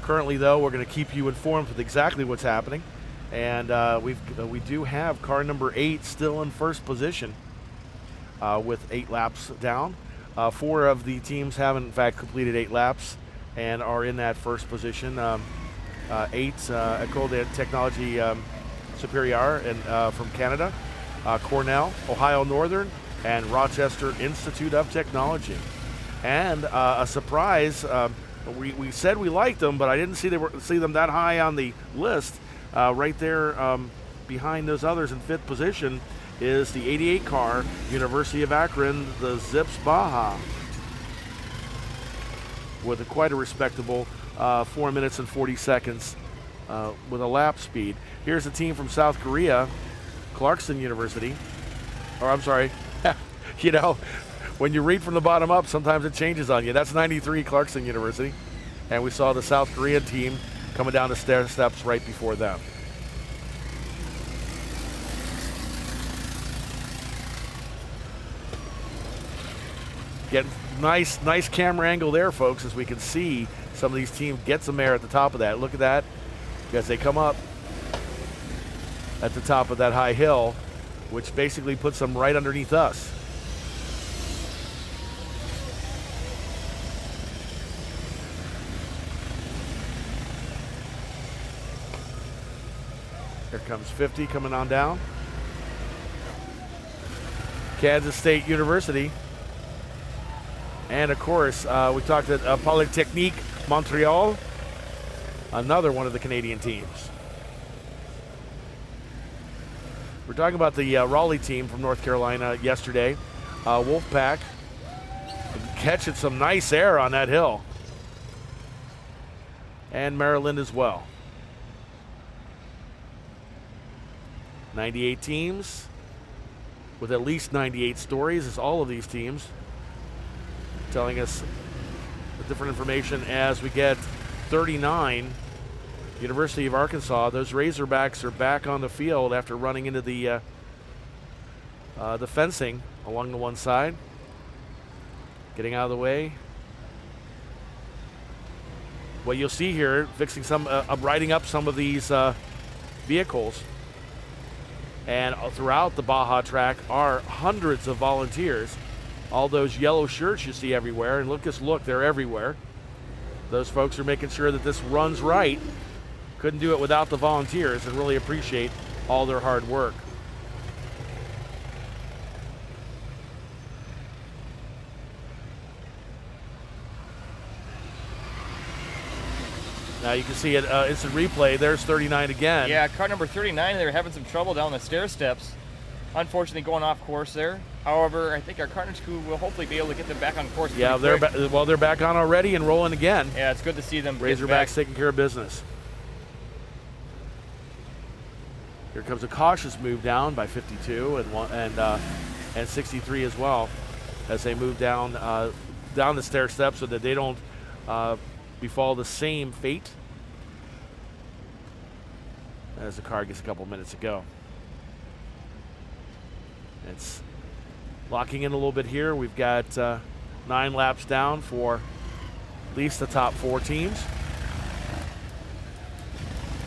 Currently, though, we're going to keep you informed with exactly what's happening. And we do have car number 8 still in first position with 8 laps down. 4 of the teams have, in fact, completed 8 laps and are in that first position. 8, École de Technologie Supérieure from Canada. Cornell, Ohio Northern, and Rochester Institute of Technology. And a surprise, we said we liked them, but I didn't see them that high on the list. Right there behind those others in 5th position is the 88 car, University of Akron, the Zips Baja, with quite a respectable 4 minutes and 40 seconds with a lap speed. Here's a team from South Korea, Clarkson University, or I'm sorry, you know, when you read from the bottom up, sometimes it changes on you. That's 93 Clarkson University. And we saw the South Korean team coming down the stair steps right before them. Getting nice camera angle there, folks, as we can see some of these teams get some air at the top of that. Look at that, as they come up at the top of that high hill, which basically puts them right underneath us. Here comes 50 coming on down. Kansas State University. And of course, we talked at Polytechnique Montreal, another one of the Canadian teams. We're talking about the Raleigh team from North Carolina yesterday. Wolfpack catching some nice air on that hill. And Maryland as well. 98 teams with at least 98 stories, as all of these teams, telling us different information as we get 39. University of Arkansas, those Razorbacks are back on the field after running into the fencing along the one side. Getting out of the way. What you'll see here, fixing some, riding up some of these vehicles. And throughout the Baja track are hundreds of volunteers all those yellow shirts you see everywhere, and look, they're everywhere. Those folks are making sure that this runs right. Couldn't do it without the volunteers, and really appreciate all their hard work. Now you can see it, instant replay. There's 39 again. Yeah, car number 39, they're having some trouble down the stair steps. Unfortunately, going off course there. However, I think our carnage crew will hopefully be able to get them back on course. Yeah, they're back on already and rolling again. Yeah, it's good to see them. Razorbacks taking care of business. Here comes a cautious move down by 52 and 63 as well, as they move down the stair steps so that they don't befall the same fate as the car gets a couple minutes to go. It's locking in a little bit here. We've got 9 laps down for at least the top 4 teams.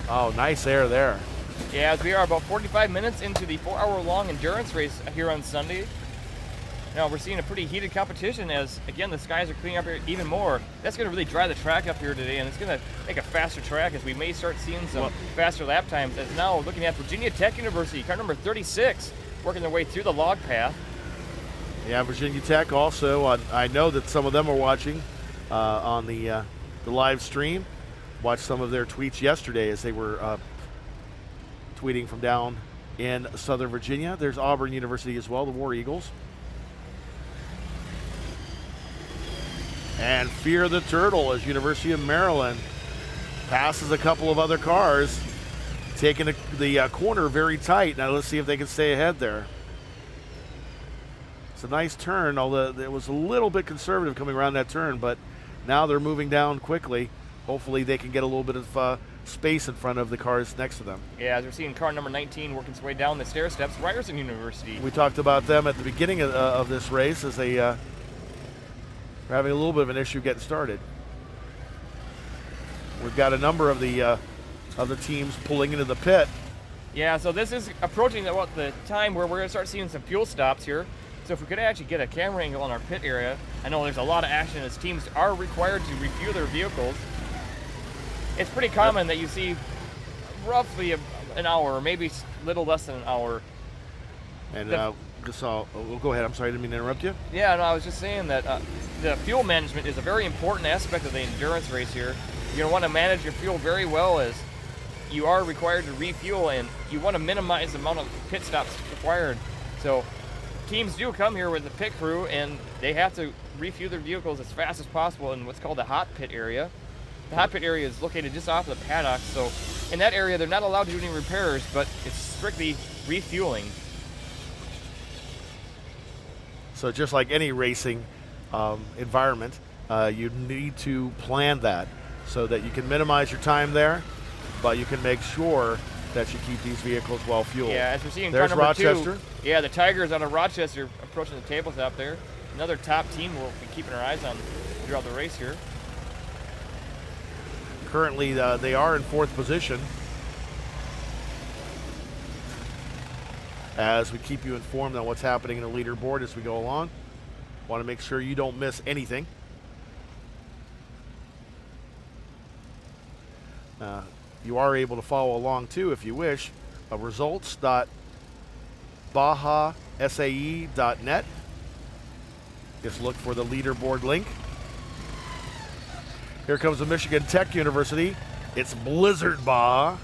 Oh, nice air there. Yeah, as we are about 45 minutes into the 4-hour-long endurance race here on Sunday. Now we're seeing a pretty heated competition as, again, the skies are cleaning up here even more. That's going to really dry the track up here today, and it's going to make a faster track as we may start seeing some faster lap times. As now looking at Virginia Tech University, car number 36, working their way through the log path. Yeah, Virginia Tech also. I know that some of them are watching on the live stream. Watched some of their tweets yesterday as they were tweeting from down in Southern Virginia. There's Auburn University as well, the War Eagles. And Fear the Turtle as University of Maryland passes a couple of other cars, taking the corner very tight. Now let's see if they can stay ahead there. It's a nice turn, although it was a little bit conservative coming around that turn, but now they're moving down quickly. Hopefully they can get a little bit of space in front of the cars next to them. Yeah, as we're seeing car number 19 working its way down the stair steps, Ryerson University. We talked about them at the beginning of this race as they were having a little bit of an issue getting started. We've got a number of the teams pulling into the pit. Yeah, so this is approaching the time where we're going to start seeing some fuel stops here. So if we could actually get a camera angle on our pit area, I know there's a lot of action as teams are required to refuel their vehicles. It's pretty common that you see roughly an hour, or maybe a little less than an hour. And we'll go ahead. I'm sorry, I didn't mean to interrupt you. Yeah, no, I was just saying that the fuel management is a very important aspect of the endurance race here. You're going to want to manage your fuel very well as you are required to refuel, and you want to minimize the amount of pit stops required. So teams do come here with the pit crew, and they have to refuel their vehicles as fast as possible in what's called the hot pit area. The hot pit area is located just off the paddock, so in that area they're not allowed to do any repairs, but it's strictly refueling. So just like any racing environment, you need to plan that so that you can minimize your time there, but you can make sure that you keep these vehicles well fueled. Yeah, as we're seeing there's car number Rochester. 2. Yeah, the Tigers out of Rochester approaching the tabletop there. Another top team we'll be keeping our eyes on throughout the race here. Currently, they are in 4th position. As we keep you informed on what's happening in the leaderboard as we go along. Want to make sure you don't miss anything. You are able to follow along too if you wish. Results.bajasae.net. Just look for the leaderboard link. Here comes the Michigan Tech University. It's Blizzard Baja.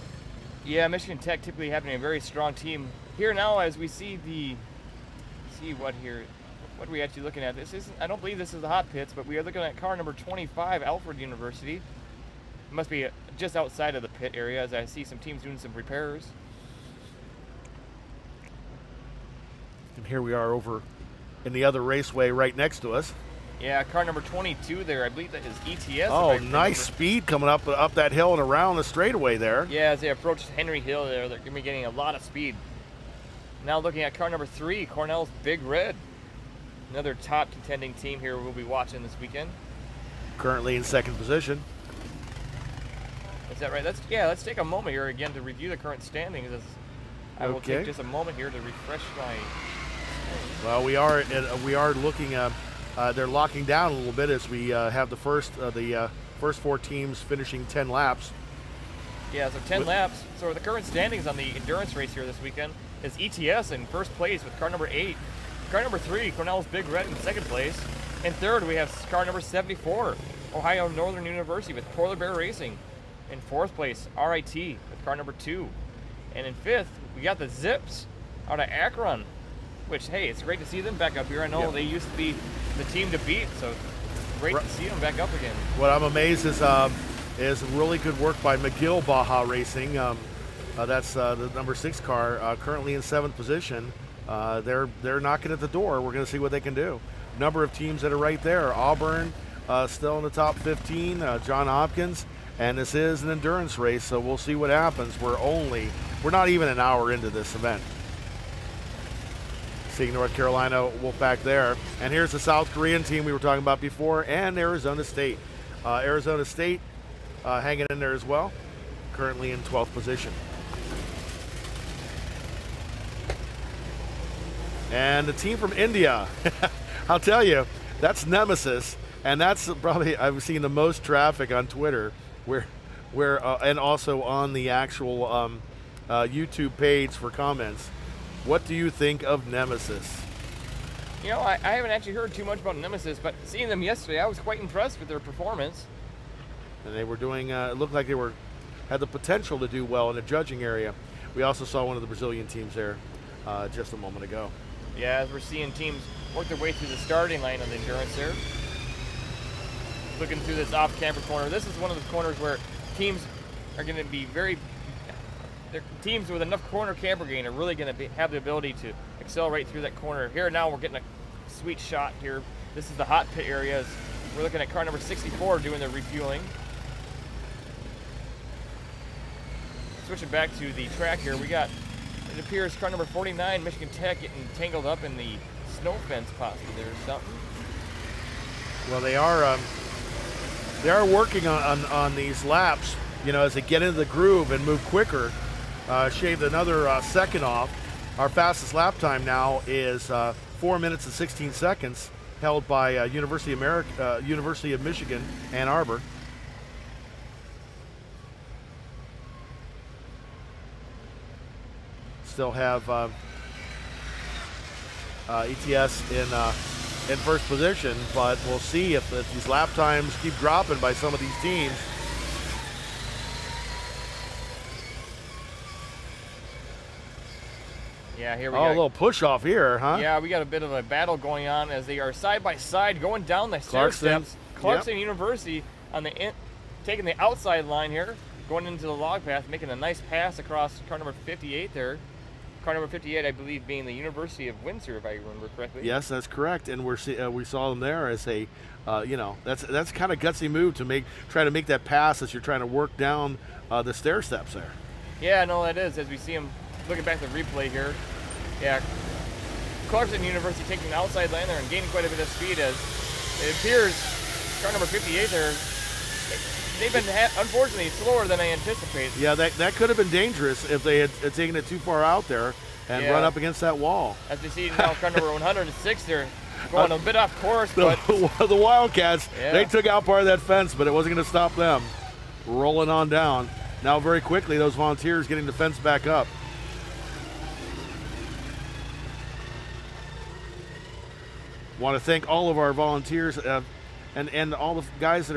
Yeah, Michigan Tech typically having a very strong team. Here now, as we see what are we actually looking at? I don't believe this is the hot pits, but we are looking at car number 25, Alfred University. It must be just outside of the pit area as I see some teams doing some repairs. And here we are over in the other raceway right next to us. Yeah, car number 22 there. I believe that is ETS. Oh, nice speed coming up that hill and around the straightaway there. Yeah, as they approach Henry Hill there, they're going to be getting a lot of speed. Now looking at car number 3, Cornell's Big Red. Another top contending team here we'll be watching this weekend. Currently in 2nd position. Is that right? Let's take a moment here again to review the current standings. I will take just a moment here to refresh my Well, we are looking. They're locking down a little bit as we have the first 4 teams finishing 10 laps. Yeah, so 10 laps. So the current standings on the endurance race here this weekend is ETS in first place with car number 8. Car number 3, Cornell's Big Red in second place. In third, we have car number 74, Ohio Northern University with Polar Bear Racing. In fourth place, RIT with car number 2. And in fifth, we got the Zips out of Akron, which, hey, it's great to see them back up here. I know they used to be the team to beat, so great to see them back up again. What I'm amazed is really good work by McGill Baja Racing. That's the number 6 car, currently in 7th position. They're knocking at the door. We're going to see what they can do. Number of teams that are right there. Auburn still in the top 15. John Hopkins, and this is an endurance race, so we'll see what happens. We're not even an hour into this event. Seeing North Carolina Wolfpack there, and here's the South Korean team we were talking about before, and Arizona State. Arizona State hanging in there as well, currently in 12th position. And the team from India, I'll tell you, that's Nemesis, and that's probably, I've seen the most traffic on Twitter, where and also on the actual YouTube page for comments. What do you think of Nemesis? You know, I haven't actually heard too much about Nemesis, but seeing them yesterday, I was quite impressed with their performance. And they were doing, it looked like they had the potential to do well in the judging area. We also saw one of the Brazilian teams there just a moment ago. Yeah, as we're seeing teams work their way through the starting line on the endurance there. Looking through this off-camber corner. This is one of the corners where teams are going to be teams with enough corner camber gain are really going to have the ability to accelerate through that corner. Here now we're getting a sweet shot here. This is the hot pit area. We're looking at car number 64 doing the refueling. Switching back to the track here, we got, it appears, car number 49, Michigan Tech, getting tangled up in the snow fence possibly there or something. Well, they are working on these laps, you know, as they get into the groove and move quicker. Shaved another second off. Our fastest lap time now is 4 minutes and 16 seconds, held by University of Michigan, Ann Arbor. Still have ETS in first position, but we'll see if these lap times keep dropping by some of these teams. Yeah, here we go. Oh, a little push off here, huh? Yeah, we got a bit of a battle going on as they are side by side going down the stair steps. Clarkson University on taking the outside line here, going into the log path, making a nice pass across car number 58 there. Car number 58, I believe, being the University of Windsor, if I remember correctly. Yes, that's correct. And we saw them there as a, that's kind of gutsy move to try to make that pass as you're trying to work down the stair steps there. Yeah, no, that is, as we see them looking back at the replay here. Yeah, Clarkson University taking the outside line there and gaining quite a bit of speed as it appears car number 58 there, they've been unfortunately slower than I anticipated. Yeah, that could have been dangerous if they had taken it too far out there and run up against that wall. As we see now, car number 106 there going a bit off course. The Wildcats, they took out part of that fence, but it wasn't going to stop them. Rolling on down. Now very quickly, those Volunteers getting the fence back up. Want to thank all of our volunteers and all the guys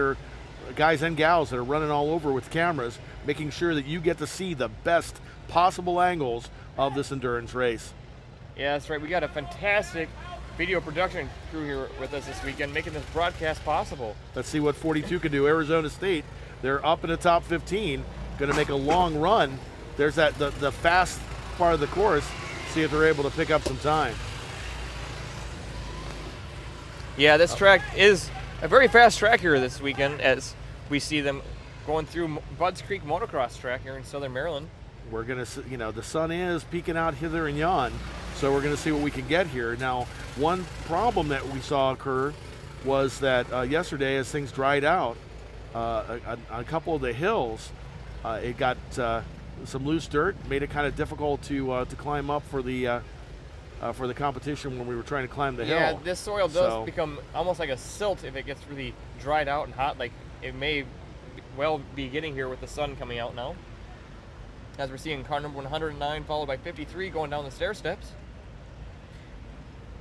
and gals that are running all over with cameras, making sure that you get to see the best possible angles of this endurance race. Yeah, that's right. We got a fantastic video production crew here with us this weekend, making this broadcast possible. Let's see what 42 can do. Arizona State, they're up in the top 15, going to make a long run. There's the fast part of the course. See if they're able to pick up some time. Yeah, this track is a very fast track here this weekend as we see them going through Budds Creek Motocross track here in Southern Maryland. We're going to, the sun is peeking out hither and yon, so we're going to see what we can get here. Now, one problem that we saw occur was that yesterday, as things dried out, a couple of the hills, it got some loose dirt, made it kind of difficult to climb up for the for the competition when we were trying to climb the hill. Yeah, this soil does become almost like a silt if it gets really dried out and hot. Like it may well be getting here with the sun coming out now. As we're seeing car number 109 followed by 53 going down the stair steps.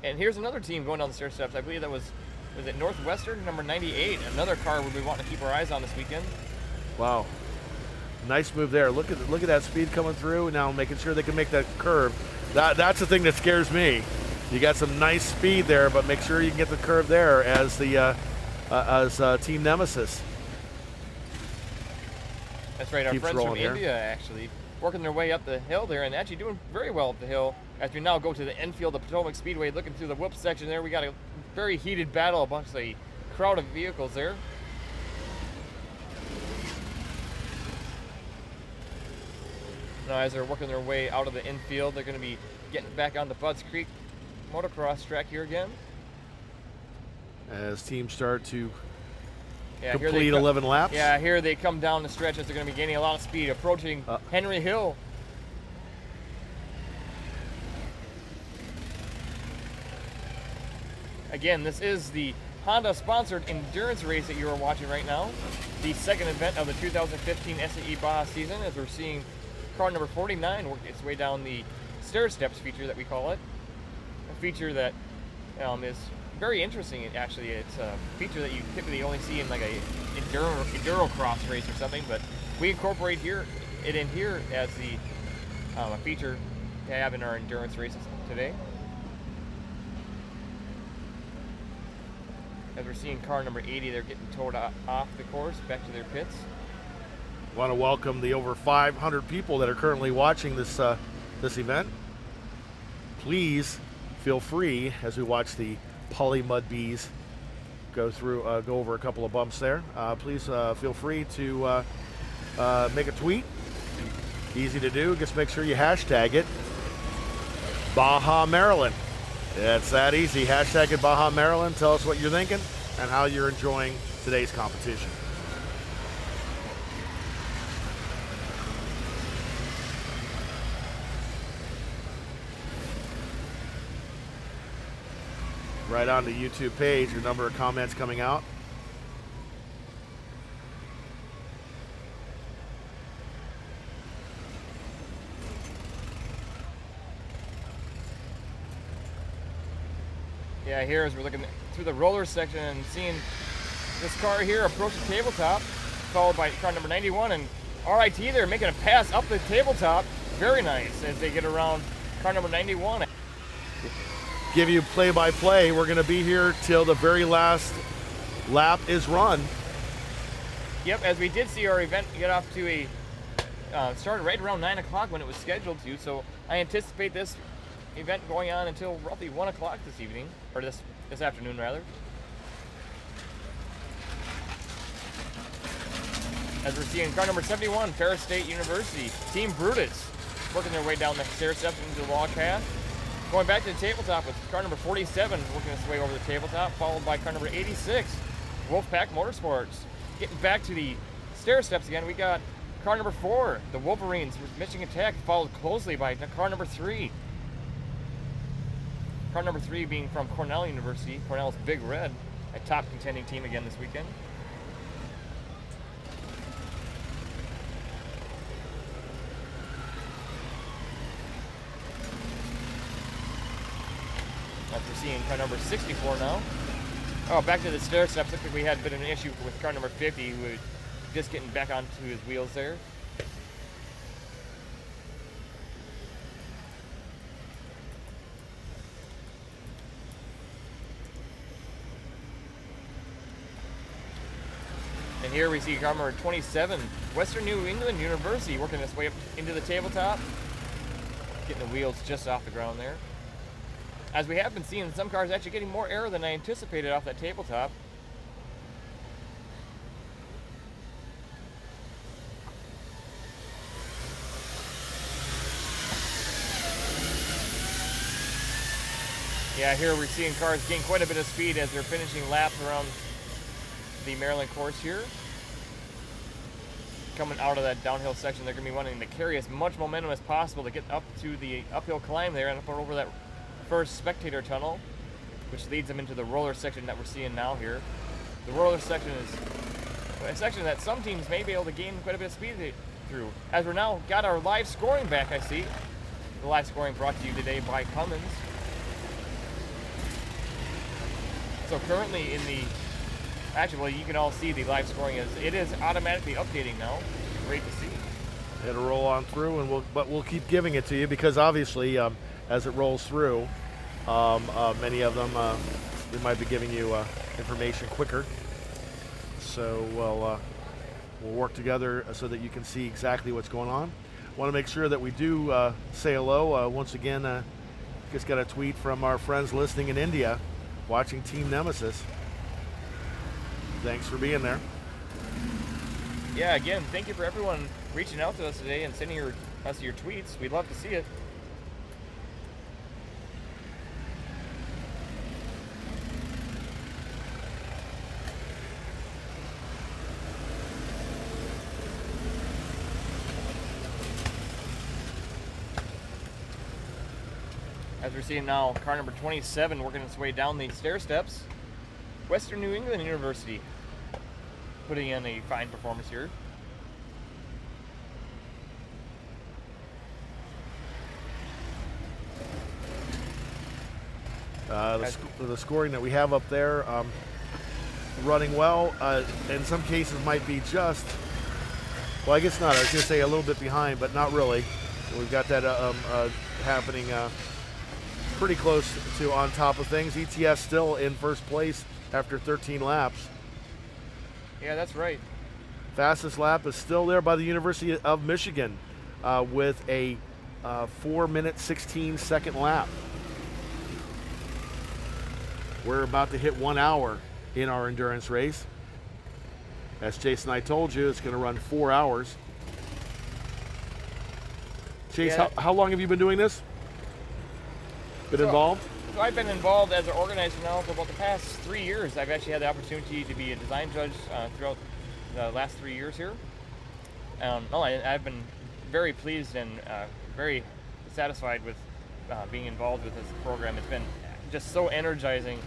And here's another team going down the stair steps. I believe that was it Northwestern, number 98. Another car we'll be wanting to keep our eyes on this weekend. Wow. Nice move there. Look at that speed coming through. Now making sure they can make that curve. That's the thing that scares me. You got some nice speed there, but make sure you can get the curve there as the Team Nemesis. That's right. Our friends from India actually working their way up the hill there and actually doing very well up the hill. As we now go to the infield of Potomac Speedway, looking through the whoop section there, we got a very heated battle amongst a crowd of vehicles there. Now as they're working their way out of the infield, they're going to be getting back on the Budds Creek Motocross track here again. As teams start to complete 11 laps. Yeah, here they come down the stretch as they're going to be gaining a lot of speed, approaching Henry Hill. Again, this is the Honda-sponsored endurance race that you are watching right now. The second event of the 2015 SAE Baja season, as we're seeing car number 49 work its way down the stair steps feature that we call it. A feature that is very interesting. Actually, it's a feature that you typically only see in like a enduro cross race or something, but we incorporate it in here as a feature to have in our endurance races today. As we're seeing car number 80, they're getting towed off the course back to their pits. Want to welcome the over 500 people that are currently watching this event. Please feel free as we watch the Poly Mud Bees go over a couple of bumps there. Please feel free to make a tweet. Easy to do. Just make sure you hashtag it Baja Maryland. It's that easy. Hashtag it Baja Maryland. Tell us what you're thinking and how you're enjoying today's competition. Right on the YouTube page, a number of comments coming out. Yeah, here as we're looking through the roller section and seeing this car here approach the tabletop, followed by car number 91, and RIT there making a pass up the tabletop. Very nice as they get around car number 91. Give you play-by-play. We're going to be here till the very last lap is run. Yep, as we did see our event get off to a started right around 9 o'clock when it was scheduled to, so I anticipate this event going on until roughly 1 o'clock this evening, or this afternoon rather. As we're seeing car number 71, Ferris State University, Team Brutus, working their way down the stair steps into the log path. Going back to the tabletop with car number 47 working its way over the tabletop, followed by car number 86, Wolfpack Motorsports. Getting back to the stair steps again, we got car number 4, the Wolverines with Michigan Tech, followed closely by car number 3. Car number 3 being from Cornell University, Cornell's Big Red, a top contending team again this weekend. As we're seeing car number 64 now. Oh, back to the stair steps. Looks like we had a bit of an issue with car number 50, who was just getting back onto his wheels there. And here we see car number 27, Western New England University, working its way up into the tabletop. Getting the wheels just off the ground there. As we have been seeing some cars actually getting more air than I anticipated off that tabletop. Yeah, here we're seeing cars gain quite a bit of speed as they're finishing laps around the Maryland course here. Coming out of that downhill section, they're going to be wanting to carry as much momentum as possible to get up to the uphill climb there and up over that first spectator tunnel, which leads them into the roller section that we're seeing now here. The roller section is a section that some teams may be able to gain quite a bit of speed through. As we're now got our live scoring back, I see. The live scoring brought to you today by Cummins. So currently in the, actually, well, you can all see the live scoring it is automatically updating now. Great to see. It'll roll on through, and we'll keep giving it to you because obviously, as it rolls through, many of them we might be giving you information quicker. So we'll work together so that you can see exactly what's going on. Want to make sure that we do say hello. Once again, just got a tweet from our friends listening in India, watching Team Nemesis. Thanks for being there. Yeah, again, thank you for everyone reaching out to us today and sending us your tweets. We'd love to see it. As we're seeing now, car number 27 working its way down the stair steps. Western New England University putting in a fine performance here. The scoring that we have up there, running well. In some cases might be just, well, I guess not. I was going to say a little bit behind, but not really. We've got that happening pretty close to on top of things. ETS still in first place after 13 laps. Yeah, that's right. Fastest lap is still there by the University of Michigan with a 4-minute, 16-second lap. We're about to hit 1 hour in our endurance race. As Jason and I told you, it's going to run 4 hours. Chase, Yeah. how long have you been doing this? Been involved? So I've been involved as an organizer now for about the past 3 years. I've actually had the opportunity to be a design judge throughout the last 3 years here. I've been very pleased and very satisfied with being involved with this program. It's been just so energizing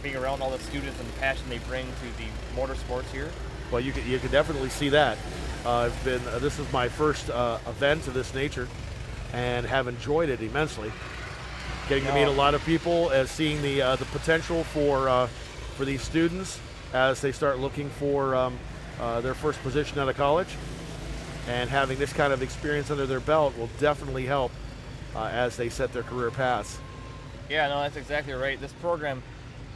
being around all the students and the passion they bring to the motorsports here. Well, you can definitely see that. This is my first event of this nature, and have enjoyed it immensely. Getting to meet a lot of people, seeing the potential for these students as they start looking for their first position out of college, and having this kind of experience under their belt will definitely help as they set their career paths. Yeah, no, that's exactly right. This program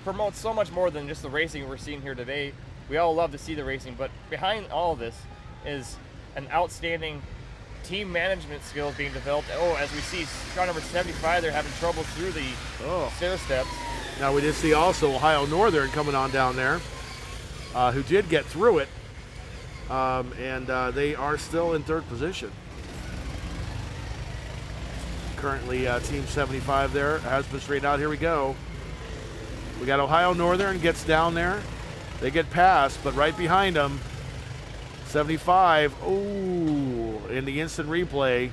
promotes so much more than just the racing we're seeing here today. We all love to see the racing, but behind all of this is an outstanding team management skills being developed. Oh, as we see car number 75, they're having trouble through the stair steps. Now we did see also Ohio Northern coming on down there, who did get through it, and they are still in third position. Currently, Team 75 there has been straightened out. Here we go. We got Ohio Northern gets down there. They get past, but right behind them, 75. Ooh, in the instant replay,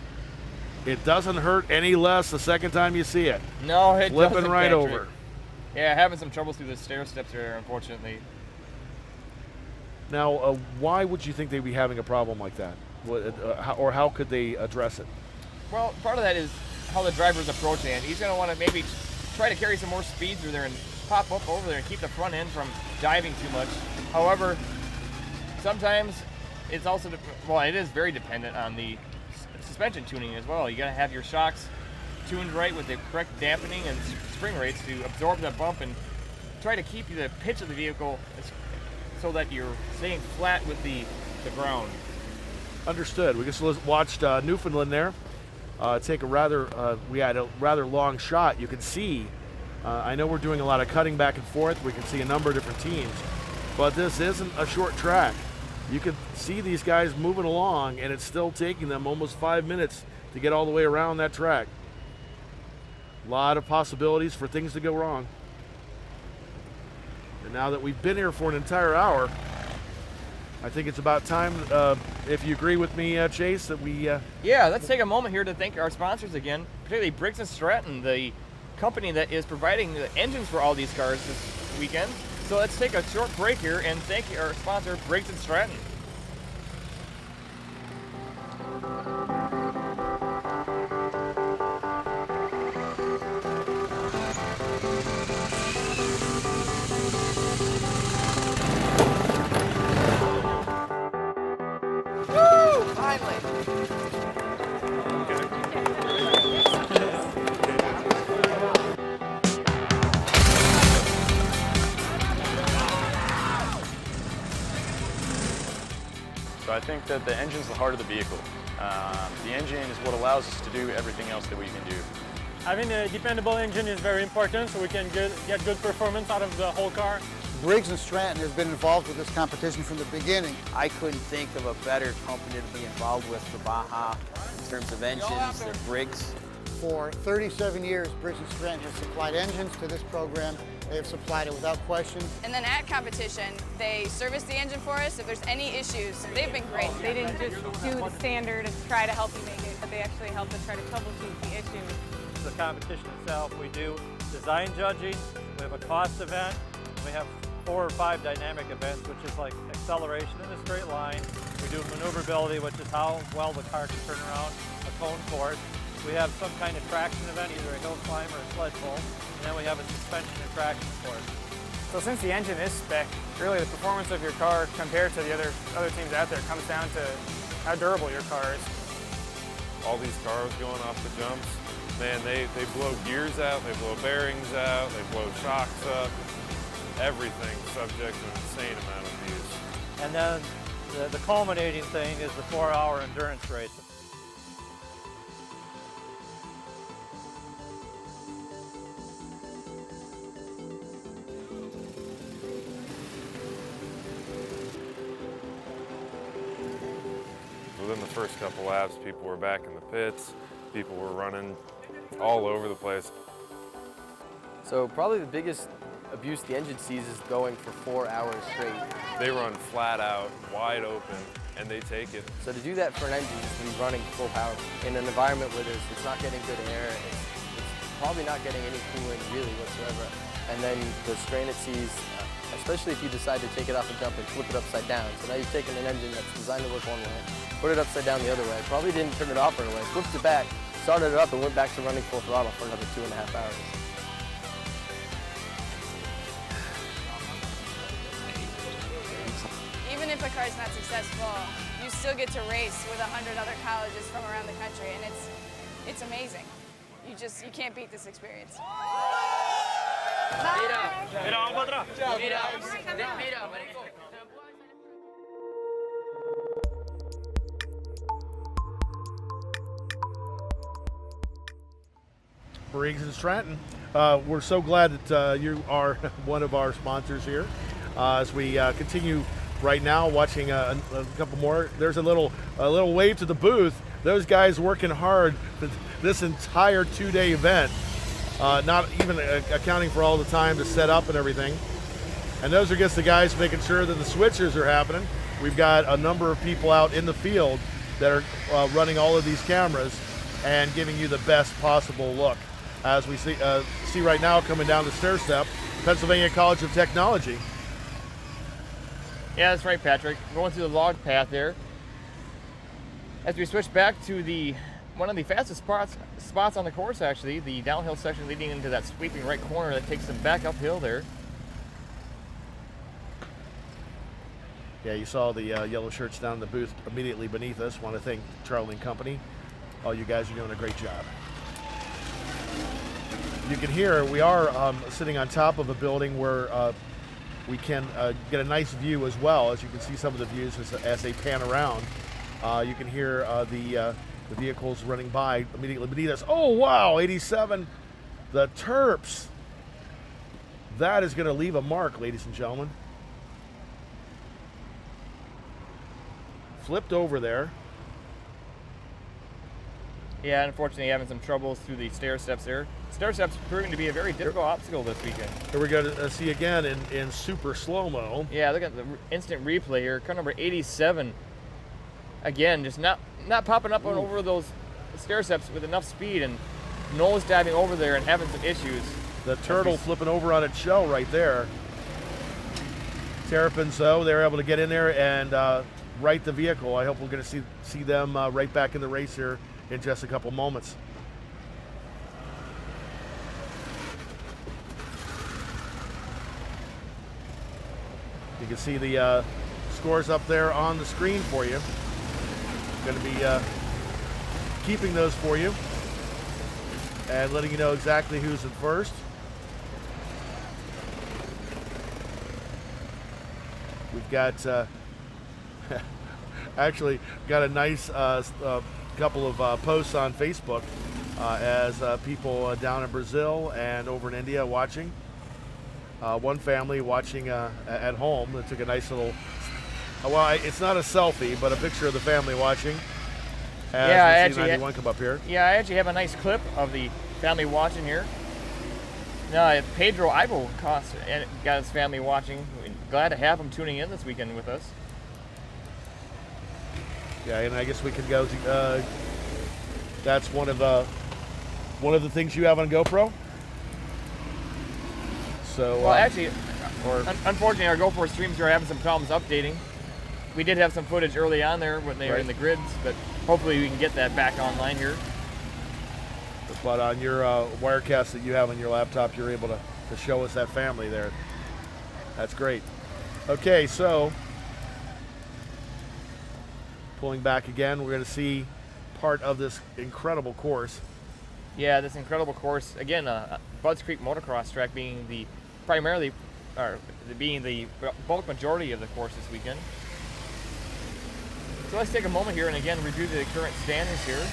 it doesn't hurt any less the second time you see it. No, it flipping doesn't, right Patrick. over. Yeah, having some trouble through the stair steps here, unfortunately. Now, why would you think they'd be having a problem like that? Or how could they address it? Well, part of that is how the driver's approaching it. He's going to want to maybe try to carry some more speed through there and pop up over there and keep the front end from diving too much. However, sometimes it's also, it is very dependent on the suspension tuning as well. You got to have your shocks tuned right with the correct dampening and spring rates to absorb that bump and try to keep the pitch of the vehicle so that you're staying flat with the ground. Understood. We just watched Newfoundland there take we had a rather long shot. You can see, I know we're doing a lot of cutting back and forth. We can see a number of different teams, but this isn't a short track. You can see these guys moving along, and it's still taking them almost 5 minutes to get all the way around that track. A lot of possibilities for things to go wrong. And now that we've been here for an entire hour, I think it's about time, if you agree with me, Chase, that we... Yeah, let's take a moment here to thank our sponsors again, particularly Briggs & Stratton, the company that is providing the engines for all these cars this weekend. So let's take a short break here and thank our sponsor, Briggs & Stratton. So I think that the engine's the heart of the vehicle. The engine is what allows us to do everything else that we can do. Having a dependable engine is very important so we can get good performance out of the whole car. Briggs & Stratton has been involved with this competition from the beginning. I couldn't think of a better company to be involved with for Baja in terms of engines. They're Briggs. For 37 years, Briggs & Stratton has supplied engines to this program. They have supplied it without question. And then at competition, they service the engine for us. If there's any issues, they've been great. They didn't just do the standard and try to help you make it, but they actually helped us try to troubleshoot the issues. The competition itself, we do design judging, we have a cost event, we have 4 or 5 dynamic events, which is like acceleration in a straight line. We do maneuverability, which is how well the car can turn around a cone course. We have some kind of traction event, either a hill climb or a sled pull, and then we have a suspension and traction course. So since the engine is spec, really the performance of your car compared to the other teams out there comes down to how durable your car is. All these cars going off the jumps, man, they blow gears out, they blow bearings out, they blow shocks up. Everything subject to an insane amount of use. And then the culminating thing is the 4-hour endurance race. Within the first couple laps, people were back in the pits, people were running all over the place. So probably the biggest abuse the engine sees is going for 4 hours straight. They run flat out, wide open, and they take it. So to do that for an engine is to be running full power in an environment where it's not getting good air, it's probably not getting any cooling really whatsoever. And then the strain it sees, especially if you decide to take it off a jump and flip it upside down. So now you've taken an engine that's designed to work one way, put it upside down the other way, probably didn't turn it off right away, flipped it back, started it up and went back to running full throttle for another 2.5 hours. Even if a car's not successful, you still get to race with 100 other colleges from around the country, and it's amazing. You can't beat this experience. Briggs & Stratton. We're so glad that you are one of our sponsors here. As we continue right now watching a couple more, there's a little wave to the booth. Those guys working hard for this entire 2-day event, not even accounting for all the time to set up and everything. And those are just the guys making sure that the switchers are happening. We've got a number of people out in the field that are running all of these cameras and giving you the best possible look. As we see right now coming down the stair step, Pennsylvania College of Technology. Yeah, that's right, Patrick. Going through the log path there. As we switch back to one of the fastest spots on the course, actually, the downhill section leading into that sweeping right corner that takes them back uphill there. Yeah, you saw the yellow shirts down in the booth immediately beneath us. Want to thank Charlie and company. All you guys are doing a great job. You can hear we are sitting on top of a building where we can get a nice view as well. As you can see some of the views as they pan around. You can hear the vehicles running by immediately beneath us. Oh, wow, 87. The Terps. That is going to leave a mark, ladies and gentlemen. Flipped over there. Yeah, unfortunately having some troubles through the stair steps there. Stair steps proving to be a very difficult obstacle this weekend. Here we go to see again in super slow-mo. Yeah, look at the instant replay here. Car number 87. Again, just not popping up on over those stair steps with enough speed, and nose diving over there and having some issues. The turtle flipping over on its shell right there. Terrapins, though, they're able to get in there and right the vehicle. I hope we're going to see them right back in the race here in just a couple moments. You can see the scores up there on the screen for you. Going to be keeping those for you and letting you know exactly who's in first. We've got actually got a nice couple of posts on Facebook as people down in Brazil and over in India watching. One family watching at home that took a nice little, well, it's not a selfie, but a picture of the family watching. As we see 91 come up here. Yeah, I actually have a nice clip of the family watching here. Pedro Ivo got his family watching. Glad to have him tuning in this weekend with us. Yeah, and I guess we can go to. That's one of the things you have on GoPro. So. Well, actually, unfortunately, our GoPro streams are having some problems updating. We did have some footage early on there when they were in the grids, but hopefully we can get that back online here. But on your Wirecast that you have on your laptop, you're able to show us that family there. That's great. Okay, so pulling back again, we're going to see part of this incredible course. Yeah, this incredible course. Again, Budds Creek Motocross Track being the bulk majority of the course this weekend. So let's take a moment here and again review the current standings here.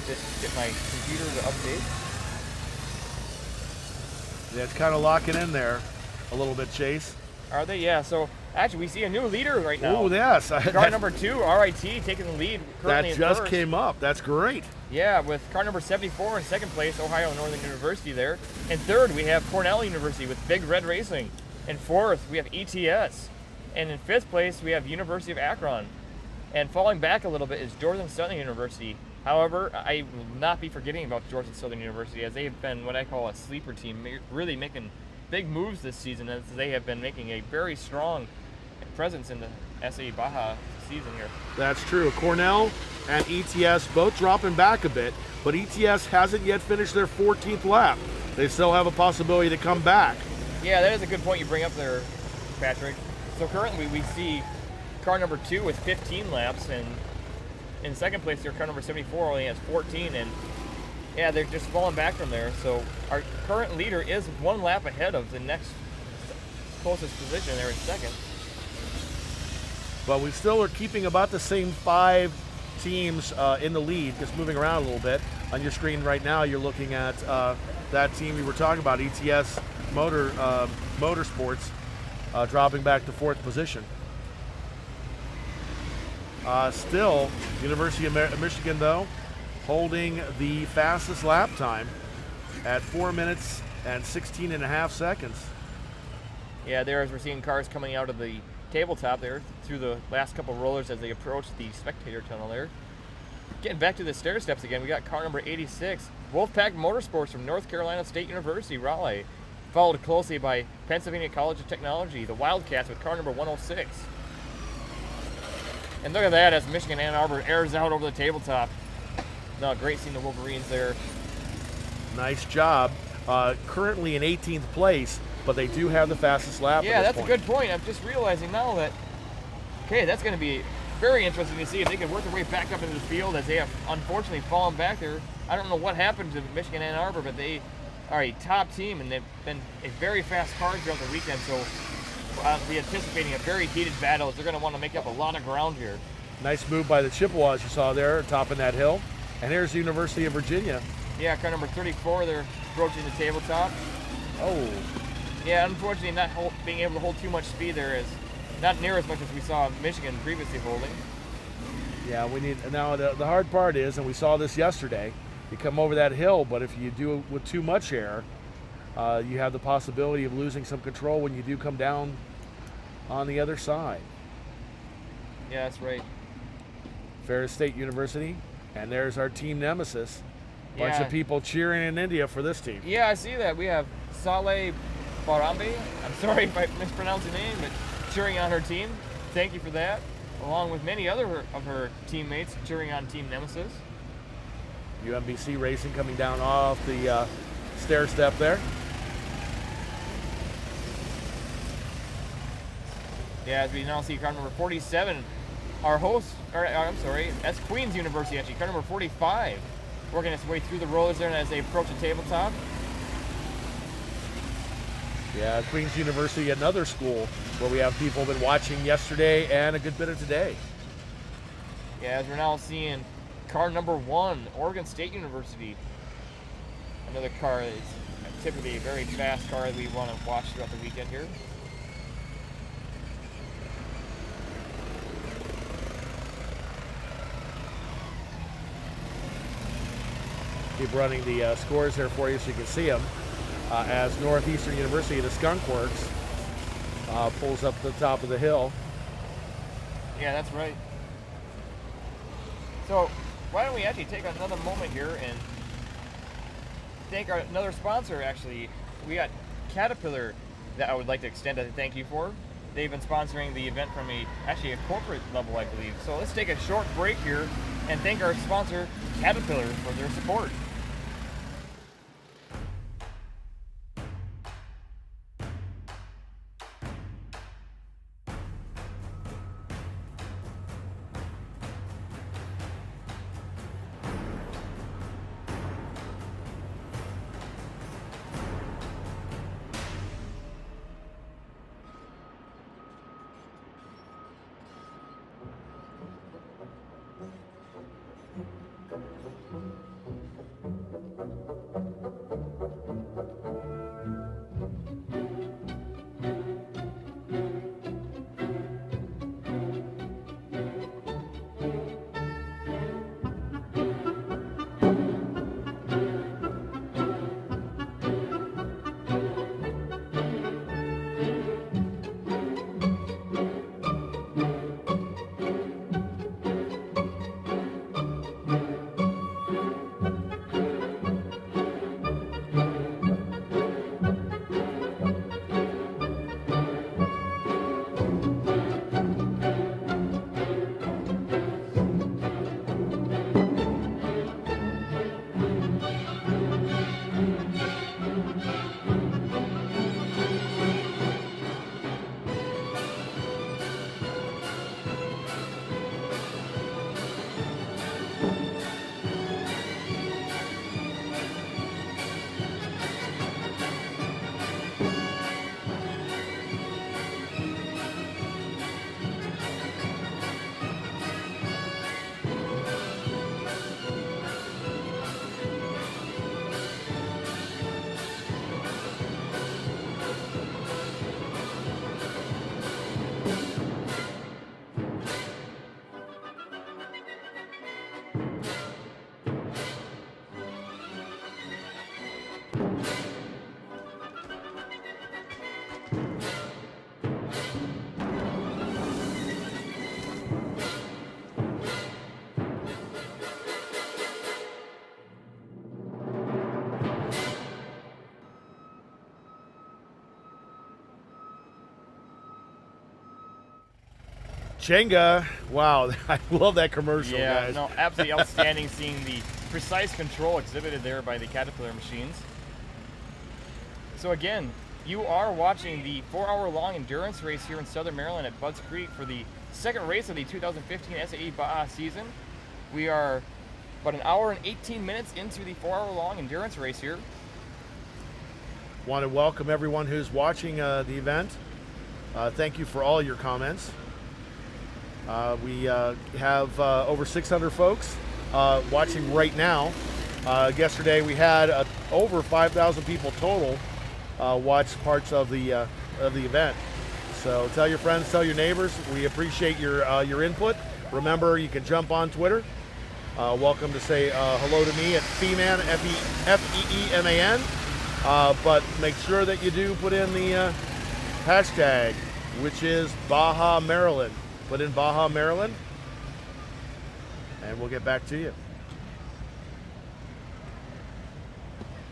Just get my computer to update. Yeah, it's kind of locking in there a little bit, Chase. Are they? Yeah, so actually we see a new leader right now. Oh, yes. Car number 2, RIT, taking the lead currently that just in first. Came up. That's great. Yeah, with car number 74 in second place, Ohio Northern University there. In third, we have Cornell University with Big Red Racing. In fourth, we have ETS. And in fifth place, we have University of Akron. And falling back a little bit is Georgia Southern University. However, I will not be forgetting about Georgia Southern University, as they have been what I call a sleeper team, really making big moves this season, as they have been making a very strong presence in the SAE Baja season here. That's true. Cornell and ETS both dropping back a bit, but ETS hasn't yet finished their 14th lap. They still have a possibility to come back. Yeah, that is a good point you bring up there, Patrick. So currently we see car number 2 with 15 laps, and in second place their car number 74 only has 14, and yeah, they're just falling back from there. So our current leader is 1 lap ahead of the next closest position there in second. But we still are keeping about the same 5 teams in the lead, just moving around a little bit. On your screen right now, you're looking at that team we were talking about, ETS Motorsports, dropping back to 4th position. Still, University of Michigan, though, holding the fastest lap time at 4 minutes and 16.5 seconds. Yeah, there as we're seeing cars coming out of the tabletop there through the last couple of rollers as they approach the spectator tunnel there. Getting back to the stair steps again, we got car number 86, Wolfpack Motorsports from North Carolina State University, Raleigh, followed closely by Pennsylvania College of Technology, the Wildcats with car number 106. And look at that as Michigan Ann Arbor airs out over the tabletop. No, great seeing the Wolverines there. Nice job. Currently in 18th place, but they do have the fastest lap. Yeah, that's a good point. I'm just realizing now that, okay, that's going to be very interesting to see if they can work their way back up into the field, as they have unfortunately fallen back there. I don't know what happened to Michigan Ann Arbor, but they are a top team, and they've been a very fast car throughout the weekend, so I'll be anticipating a very heated battle, as they're going to want to make up a lot of ground here. Nice move by the Chippewas you saw there, topping that hill. And here's the University of Virginia. Yeah, car number 34, they're approaching the tabletop. Oh. Yeah, unfortunately not being able to hold too much speed there, is not near as much as we saw Michigan previously holding. Yeah, we need, now the hard part is, and we saw this yesterday, you come over that hill, but if you do it with too much air, you have the possibility of losing some control when you do come down on the other side. Yeah, that's right. Ferris State University, and there's our team nemesis, Bunch Yeah. of people cheering in India for this team. Yeah, I see that. We have Saleh Barambi. I'm sorry if I mispronounced your name, but cheering on her team. Thank you for that. Along with many other of her teammates cheering on Team Nemesis. UMBC Racing coming down off the stair step there. Yeah, as we now see car number 47, our host, I'm sorry, that's Queens University actually, car number 45, working its way through the rollers there as they approach the tabletop. Yeah, Queens University, another school where we have people been watching yesterday and a good bit of today. Yeah, as we're now seeing car number 1, Oregon State University. Another car is typically a very fast car that we want to watch throughout the weekend here. Keep running the scores there for you so you can see them. As Northeastern University, the Skunk Works, pulls up the top of the hill. Yeah, that's right. So why don't we actually take another moment here and thank another sponsor. Actually, we got Caterpillar that I would like to extend a thank you for. They've been sponsoring the event from actually a corporate level, I believe. So let's take a short break here and thank our sponsor, Caterpillar, for their support. Jenga, wow, I love that commercial, Yeah, guys. no, absolutely outstanding seeing the precise control exhibited there by the Caterpillar machines. So again, you are watching the 4-hour-long endurance race here in Southern Maryland at Budds Creek for the second race of the 2015 SAE Baja season. We are about an hour and 18 minutes into the 4-hour-long endurance race here. Want to welcome everyone who's watching the event. Thank you for all your comments. We have over 600 folks watching right now. Yesterday we had over 5,000 people total watch parts of the event. So tell your friends, tell your neighbors. We appreciate your input. Remember, you can jump on Twitter. Welcome to say hello to me at Feeman, F-E-E-M-A-N. But make sure that you do put in the hashtag, which is Baja Maryland. Put in Baja Maryland, and we'll get back to you.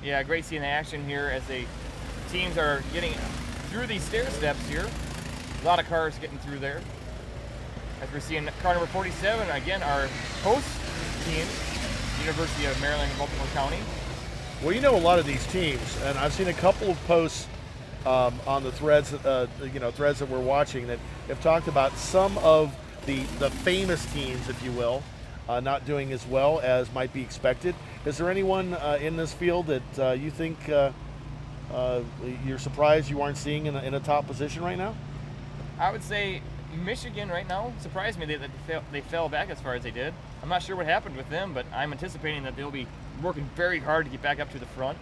Yeah, great seeing the action here as the teams are getting through these stair steps here. A lot of cars getting through there. As we're seeing car number 47, again, our host team, University of Maryland and Baltimore County. Well, you know a lot of these teams, and I've seen a couple of posts on the threads, threads that we're watching that have talked about some of the famous teams, if you will, not doing as well as might be expected. Is there anyone in this field that you think you're surprised you aren't seeing in a top position right now? I would say Michigan right now surprised me that they fell back as far as they did. I'm not sure what happened with them, but I'm anticipating that they'll be working very hard to get back up to the front.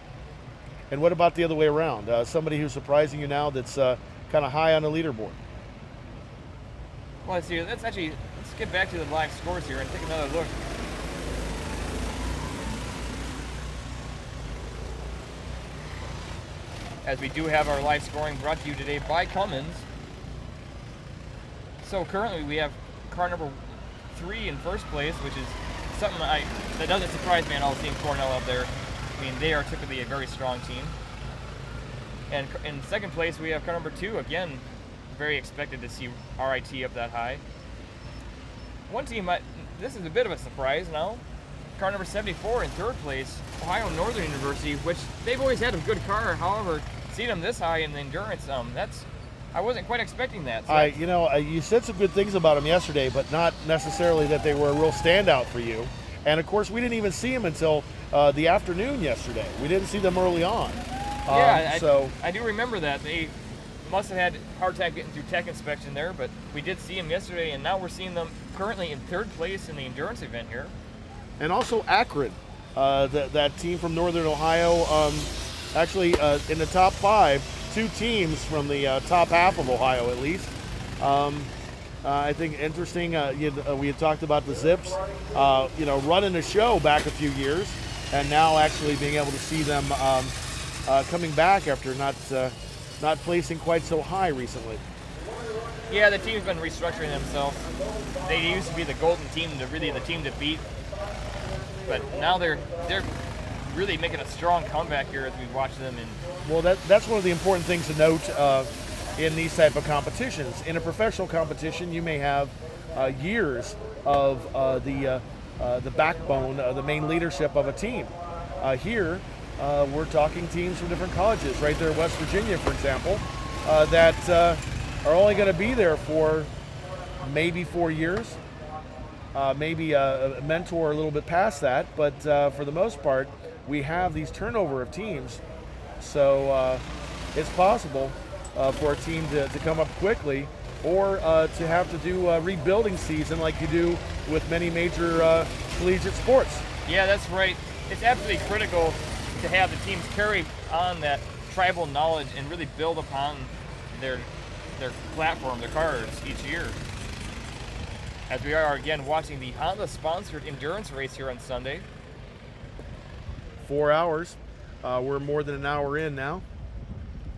And what about the other way around? Somebody who's surprising you now that's kind of high on the leaderboard? Well, let's see. Let's get back to the live scores here and take another look. As we do have our live scoring brought to you today by Cummins. So currently we have car number 3 in first place, which is something that doesn't surprise me at all, seeing Cornell up there. I mean, they are typically a very strong team. And in second place, we have car number 2. Again, very expected to see RIT up that high. One team, this is a bit of a surprise now. Car number 74 in third place, Ohio Northern University, which they've always had a good car. However, seeing them this high in the endurance, I wasn't quite expecting that. So. You said some good things about them yesterday, but not necessarily that they were a real standout for you. And of course, we didn't even see them until the afternoon yesterday. We didn't see them early on. I do remember that. They must have had a hard time getting through tech inspection there, but we did see them yesterday, and now we're seeing them currently in third place in the endurance event here. And also Akron, that team from Northern Ohio, actually in the top 5, 2 teams from the top half of Ohio at least. I think interesting, we had talked about the Zips, running a show back a few years, and now actually being able to see them coming back after not placing quite so high recently. Yeah, the team's been restructuring themselves. They used to be the golden team, really the team to beat, but now they're really making a strong comeback here as we watch them. Well, that's one of the important things to note in these type of competitions. In a professional competition, you may have years of the backbone, the main leadership of a team. Here, we're talking teams from different colleges, right there in West Virginia, for example, that are only going to be there for maybe 4 years, maybe a mentor a little bit past that, but for the most part, we have these turnover of teams, so it's possible for a team to come up quickly or to have to do a rebuilding season like you do with many major collegiate sports. Yeah, that's right. It's absolutely critical to have the teams carry on that tribal knowledge and really build upon their platform, their cars each year. As we are again watching the Honda-sponsored endurance race here on Sunday. 4 hours. We're more than an hour in now.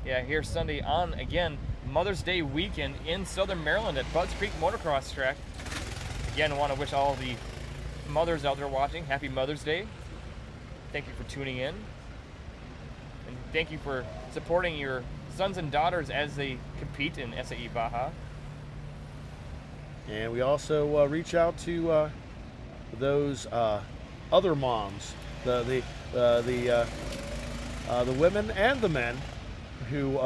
Yeah, here Sunday on, again, Mother's Day weekend in Southern Maryland at Budds Creek Motocross Track. Again, I want to wish all the mothers out there watching happy Mother's Day. Thank you for tuning in. And thank you for supporting your sons and daughters as they compete in SAE Baja. And we also reach out to those other moms, the women and the men who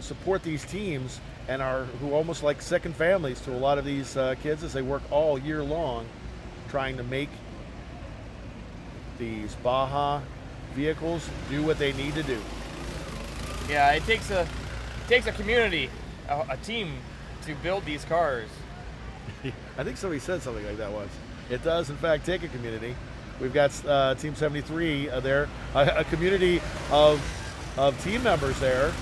support these teams and who almost like second families to a lot of these kids as they work all year long trying to make these Baja vehicles do what they need to do. Yeah, it takes a community, a team to build these cars. I think somebody said something like that once. It does, in fact, take a community. We've got Team 73 there, a community of team members there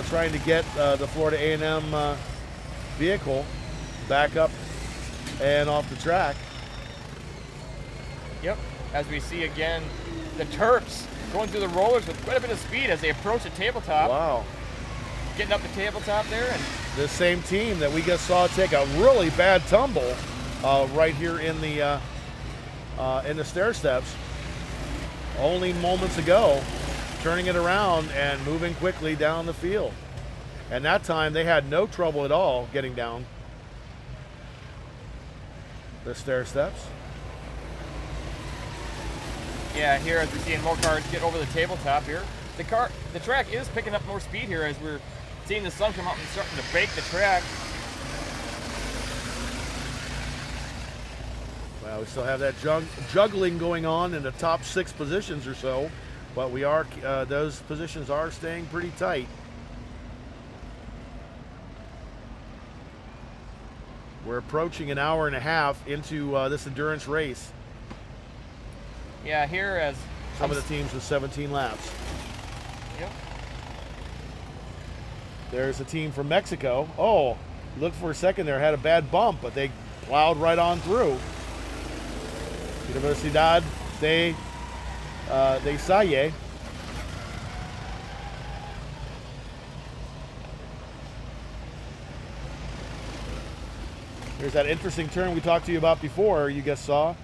trying to get the Florida A&M vehicle back up and off the track. Yep, as we see again, the Terps going through the rollers with quite a bit of speed as they approach the tabletop. Wow. Getting up the tabletop there. And the same team that we just saw take a really bad tumble right here in the stair steps only moments ago turning it around and moving quickly down the field. And that time they had no trouble at all getting down the stair steps. Yeah, here as we're seeing more cars get over the tabletop here. The track is picking up more speed here as we're seeing the sun come out and starting to bake the track. Well, we still have that juggling going on in the top 6 positions or so, but we are those positions are staying pretty tight. We're approaching an hour and a half into this endurance race. Yeah, here as some of the teams with 17 laps. Yep. There's a team from Mexico. Oh, looked for a second there, had a bad bump, but they plowed right on through. Universidad de SAE. There's that interesting turn we talked to you about before. You guys saw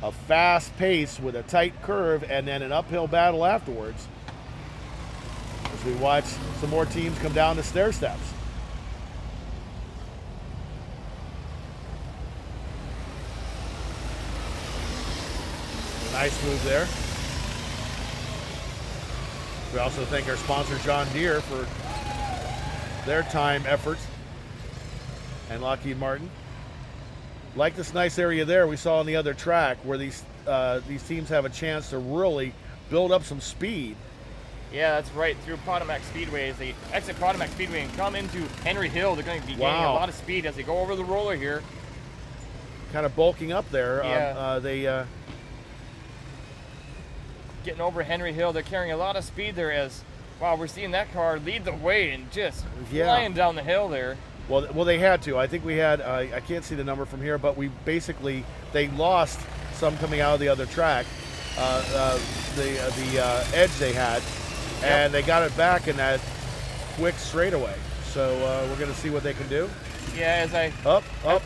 a fast pace with a tight curve and then an uphill battle afterwards. As we watch some more teams come down the stair steps. Nice move there. We also thank our sponsor John Deere for their time, efforts, and Lockheed Martin. Like this nice area there we saw on the other track where these teams have a chance to really build up some speed. Yeah, that's right, through Potomac Speedway. As they exit Potomac Speedway and come into Henry Hill, they're going to be gaining a lot of speed as they go over the roller here. Kind of bulking up there. Yeah. Getting over Henry Hill, they're carrying a lot of speed there as, wow, we're seeing that car lead the way and just flying down the hill there. Well, they had to. I think we had, I can't see the number from here, but they lost some coming out of the other track, the edge they had, and they got it back in that quick straightaway. So we're going to see what they can do. Yeah,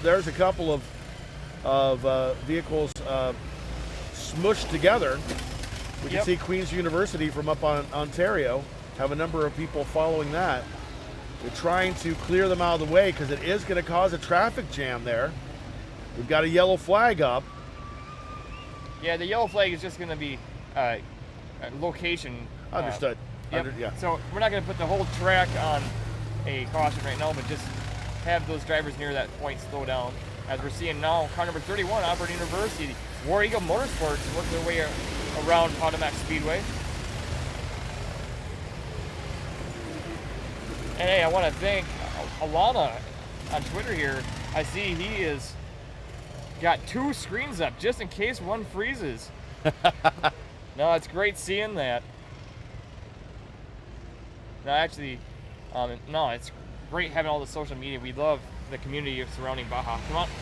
there's a couple of vehicles smushed together. We can see Queen's University from up on Ontario have a number of people following that. We're trying to clear them out of the way because it is going to cause a traffic jam there. We've got a yellow flag up. Yeah, the yellow flag is just going to be a location. Understood. So we're not going to put the whole track on a caution right now, but just have those drivers near that point slow down. As we're seeing now, car number 31, Auburn University, War Eagle Motorsports work their way around Potomac Speedway. And hey, I want to thank Alana on Twitter here. I see he is got 2 screens up just in case one freezes. No, it's great seeing that. No, actually, it's great having all the social media. We love the community surrounding Baja.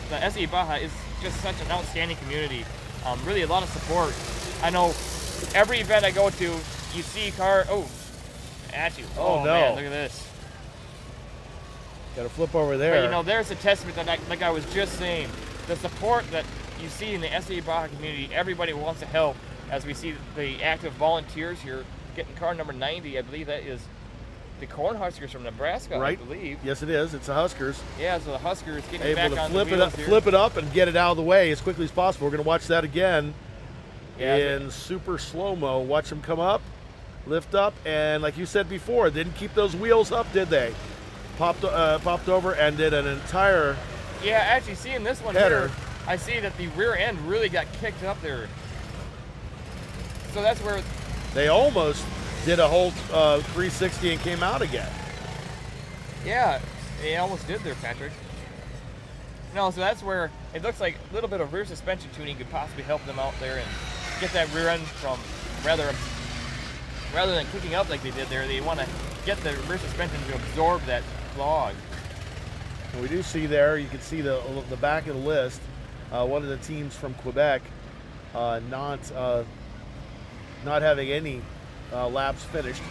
The SAE Baja is just such an outstanding community. Really a lot of support. I know every event I go to, you see at you. Oh no. Man, look at this. Got to flip over there. But, there's a testament that, like I was just saying, the support that you see in the SAE Baja community. Everybody wants to help. As we see the active volunteers here getting car number 90, I believe that is the Cornhuskers from Nebraska. Right. I believe. Yes, it is. It's the Huskers. Yeah, so the Huskers getting able back to on the wheels here. flip it up and get it out of the way as quickly as possible. We're going to watch that again in super slow-mo. Watch them come up, lift up, and like you said before, didn't keep those wheels up, did they? Popped over and did an entire Yeah, actually seeing this one header. here, I see that the rear end really got kicked up there. So that's where they almost did a whole 360 and came out again. Yeah, they almost did there, Patrick. No, so that's where it looks like a little bit of rear suspension tuning could possibly help them out there and get that rear end from rather than kicking up like they did there. They want to get the rear suspension to absorb that log. We do see there, you can see the back of the list. One of the teams from Quebec not having any laps finished.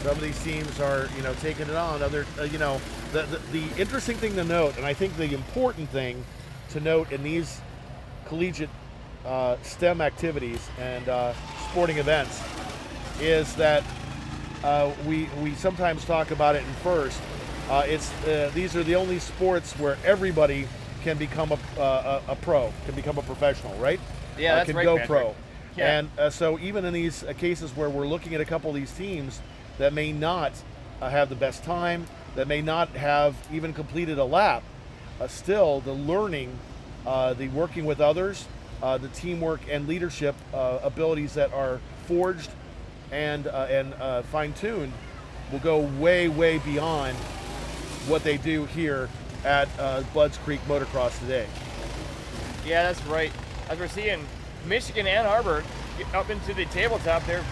Some of these teams are, taking it on. Other, the interesting thing to note, and I think the important thing to note in these collegiate STEM activities and sporting events is that we sometimes talk about it in first. These are the only sports where everybody can become a pro, can become a professional, right? Yeah, that's can right, go Patrick. pro. Yeah. And so even in these cases where we're looking at a couple of these teams that may not have the best time, that may not have even completed a lap, still the learning, the working with others, the teamwork and leadership abilities that are forged and fine-tuned will go way, way beyond what they do here at Budds Creek Motocross today. Yeah, that's right. As we're seeing Michigan Ann Arbor get up into the tabletop, they're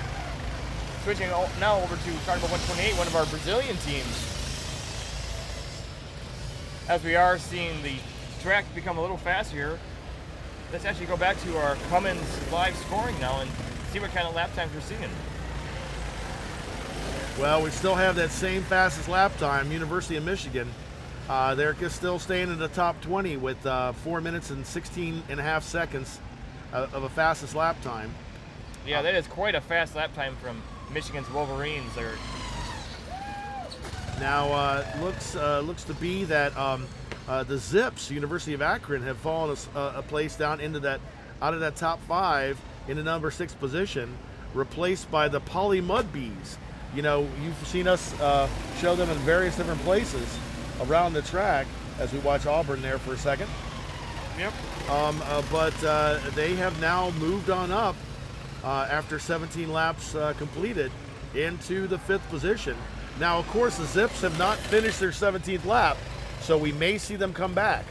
switching now over to car number 128, one of our Brazilian teams. As we are seeing the track become a little faster here, let's actually go back to our Cummins live scoring now and see what kind of lap times we're seeing. Well, we still have that same fastest lap time, University of Michigan. They're still staying in the top 20 with 4 minutes and 16 and a half seconds of a fastest lap time. Yeah, that is quite a fast lap time from Michigan's Wolverines. Now, looks to be that the Zips, University of Akron, have fallen a place down into that, out of that top 5 in the number 6 position, replaced by the Poly Mud Bees. You know, you've seen us show them in various different places around the track as we watch Auburn there for a second. Yep. But they have now moved on up after 17 laps completed into the 5th position. Now, of course, the Zips have not finished their 17th lap, so we may see them come back.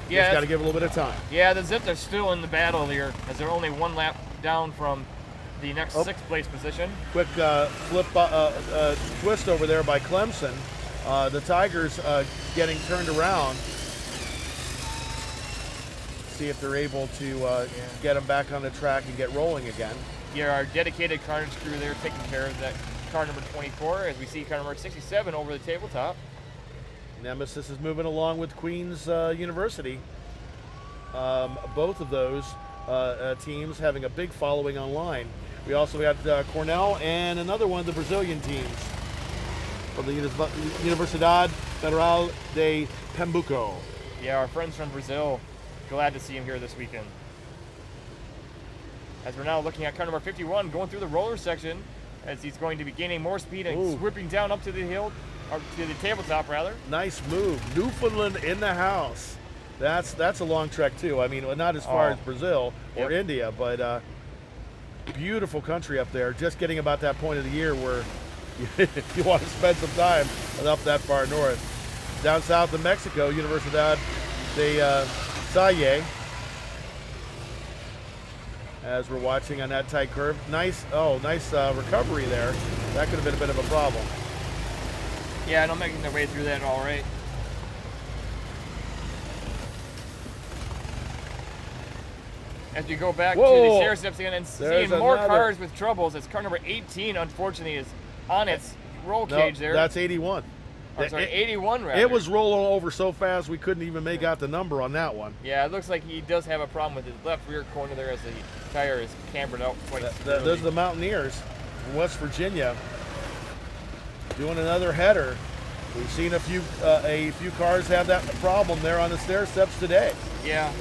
Yeah, Just got to give it a little bit of time. Yeah, the Zips are still in the battle here, as they're only 1 lap down from the next 6th place position. Quick flip twist over there by Clemson. The Tigers getting turned around. See if they're able to get them back on the track and get rolling again. Yeah, our dedicated carnage crew there taking care of that car number 24 as we see car number 67 over the tabletop. Nemesis is moving along with Queens University. Both of those teams having a big following online. We also got Cornell and another one of the Brazilian teams from the Universidade Federal de Pernambuco. Yeah, our friends from Brazil, glad to see him here this weekend. As we're now looking at car number 51 going through the roller section, as he's going to be gaining more speed and whipping down up to the hill, or to the tabletop rather. Nice move. Newfoundland in the house. That's a long trek too. I mean, not as far as Brazil or India, but beautiful country up there. Just getting about that point of the year where you want to spend some time up that far north. Down south of Mexico, Universidad de SAE. As we're watching on that tight curve. Nice recovery there. That could have been a bit of a problem. Yeah, not making their way through that all right. As we go back to the stair steps again and seeing more cars with troubles, as car number 18 unfortunately is on its roll cage there. That's 81. Or, sorry, 81 rather. It was rolling over so fast we couldn't even make out the number on that one. Yeah, it looks like he does have a problem with his left rear corner there as the tire is cambered out quite severely. Those are the Mountaineers from West Virginia doing another header. We've seen a few cars have that problem there on the stair steps today. Yeah,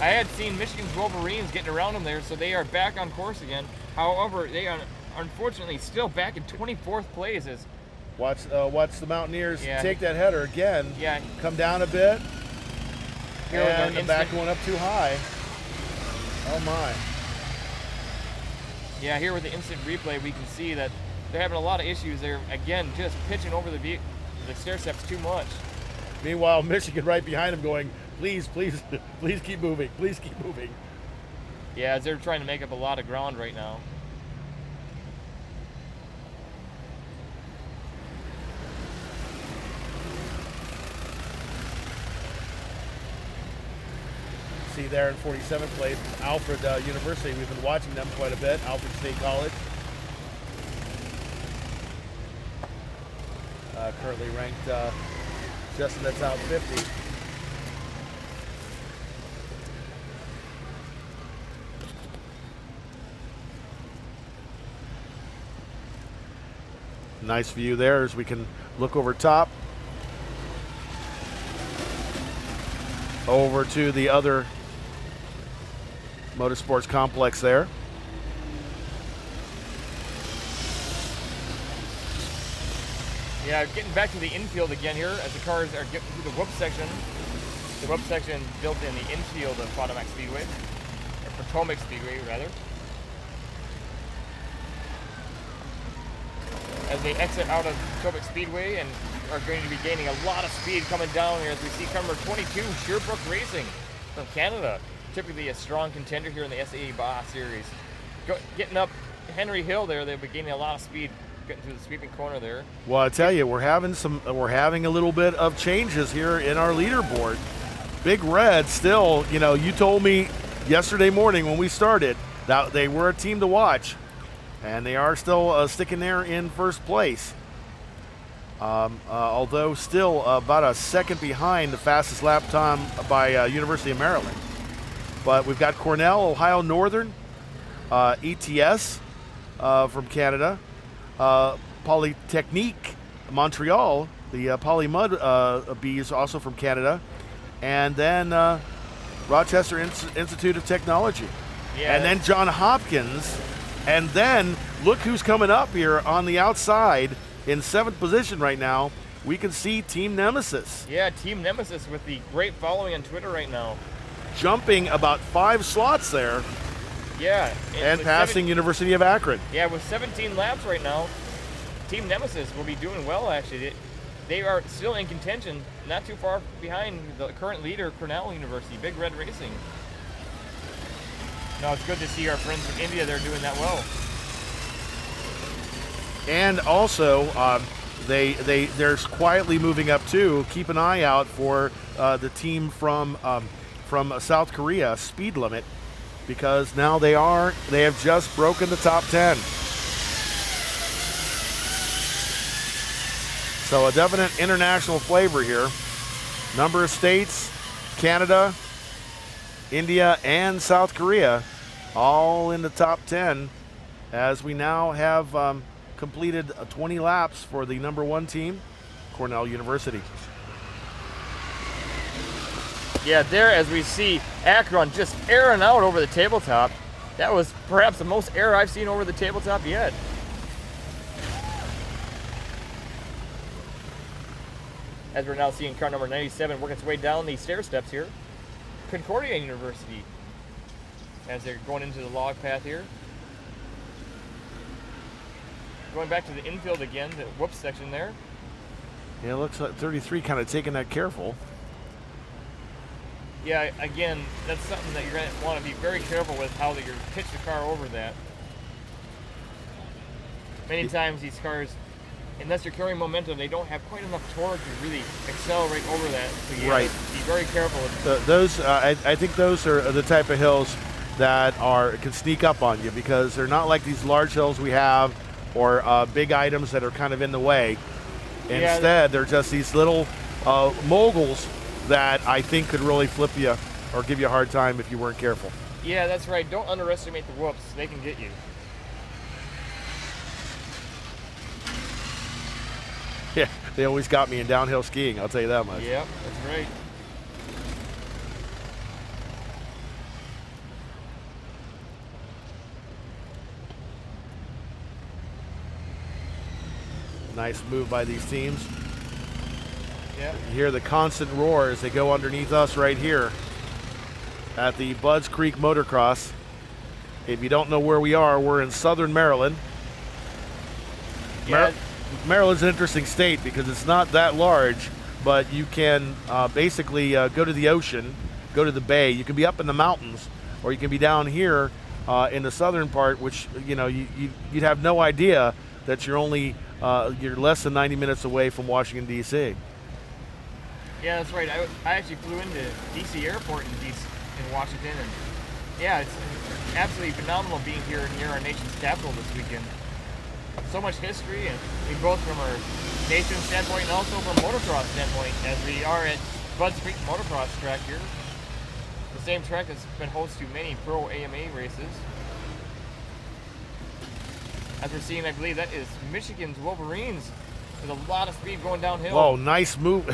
I had seen Michigan's Wolverines getting around them there, so they are back on course again. However, they are unfortunately still back in 24th place. As watch the Mountaineers take that header again. Yeah, come down a bit. Here and the back going up too high. Oh my. Yeah, here with the instant replay, we can see that they're having a lot of issues there. Again, just pitching over the stair steps too much. Meanwhile, Michigan right behind them going, please, please, please keep moving. Please keep moving. Yeah, as they're trying to make up a lot of ground right now. See there in 47th place, Alfred University. We've been watching them quite a bit, Alfred State College. Currently ranked just in the top 50. Nice view there as we can look over top. Over to the other motorsports complex there. Yeah, getting back to the infield again here as the cars are getting through the whoop section. The whoop section built in the infield of Potomac Speedway, or Potomac Speedway rather. As they exit out of Potomac Speedway and are going to be gaining a lot of speed coming down here as we see car number 22, Sherbrooke Racing from Canada. Typically a strong contender here in the SAE Baja Series. Getting up Henry Hill there, they'll be gaining a lot of speed getting through the sweeping corner there. Well, I tell you, we're having a little bit of changes here in our leaderboard. Big Red still, you know, you told me yesterday morning when we started that they were a team to watch, and they are still sticking there in first place. Although still about a second behind the fastest lap time by University of Maryland. But we've got Cornell, Ohio Northern, ETS from Canada, Polytechnique Montreal, the Polymud Bees also from Canada, and then Rochester Institute of Technology. Yeah. And then John Hopkins, and then look who's coming up here on the outside in 7th position right now. We can see Team Nemesis. Yeah, Team Nemesis with the great following on Twitter right now. Jumping about 5 slots there. Yeah. And passing University of Akron. Yeah, with 17 laps right now, Team Nemesis will be doing well actually. They are still in contention, not too far behind the current leader, Cornell University, Big Red Racing. No, it's good to see our friends from India, they're doing that well. And also, they're quietly moving up too. Keep an eye out for the team from South Korea, Speed Limit, because now they have just broken the top 10. So a definite international flavor here. Number of states, Canada, India, and South Korea, all in the top 10, as we now have completed 20 laps for the number 1 team, Cornell University. Yeah, there as we see Akron just airing out over the tabletop. That was perhaps the most air I've seen over the tabletop yet. As we're now seeing car number 97 working its way down the stair steps here. Concordia University, as they're going into the log path here. Going back to the infield again, the whoops section there. Yeah, it looks like 33 kind of taking that careful. Yeah, again, that's something that you're going to want to be very careful with, how that you pitch the car over that. Many times these cars, unless you're carrying momentum, they don't have quite enough torque to really accelerate over that. So you have to be very careful. I think those are the type of hills that can sneak up on you, because they're not like these large hills we have or big items that are kind of in the way. Yeah. Instead, they're just these little moguls that I think could really flip you or give you a hard time if you weren't careful. Yeah, that's right. Don't underestimate the whoops. They can get you. Yeah, they always got me in downhill skiing, I'll tell you that much. Yep, that's right. Nice move by these teams. Yeah. You hear the constant roar as they go underneath us right here at the Budds Creek Motocross. If you don't know where we are, we're in southern Maryland. Yeah. Maryland's an interesting state because it's not that large, but you can basically go to the ocean, go to the bay. You can be up in the mountains, or you can be down here in the southern part, which you'd have no idea that you're less than 90 minutes away from Washington, D.C. Yeah, that's right. I actually flew into D.C. Airport in Washington, and yeah, it's absolutely phenomenal being here near our nation's capital this weekend. So much history, and both from our nation's standpoint and also from motocross standpoint, as we are at Budds Creek Motocross track here. The same track has been host to many pro AMA races. as we're seeing, I believe that is Michigan's Wolverines. There's a lot of speed going downhill. Whoa, nice move.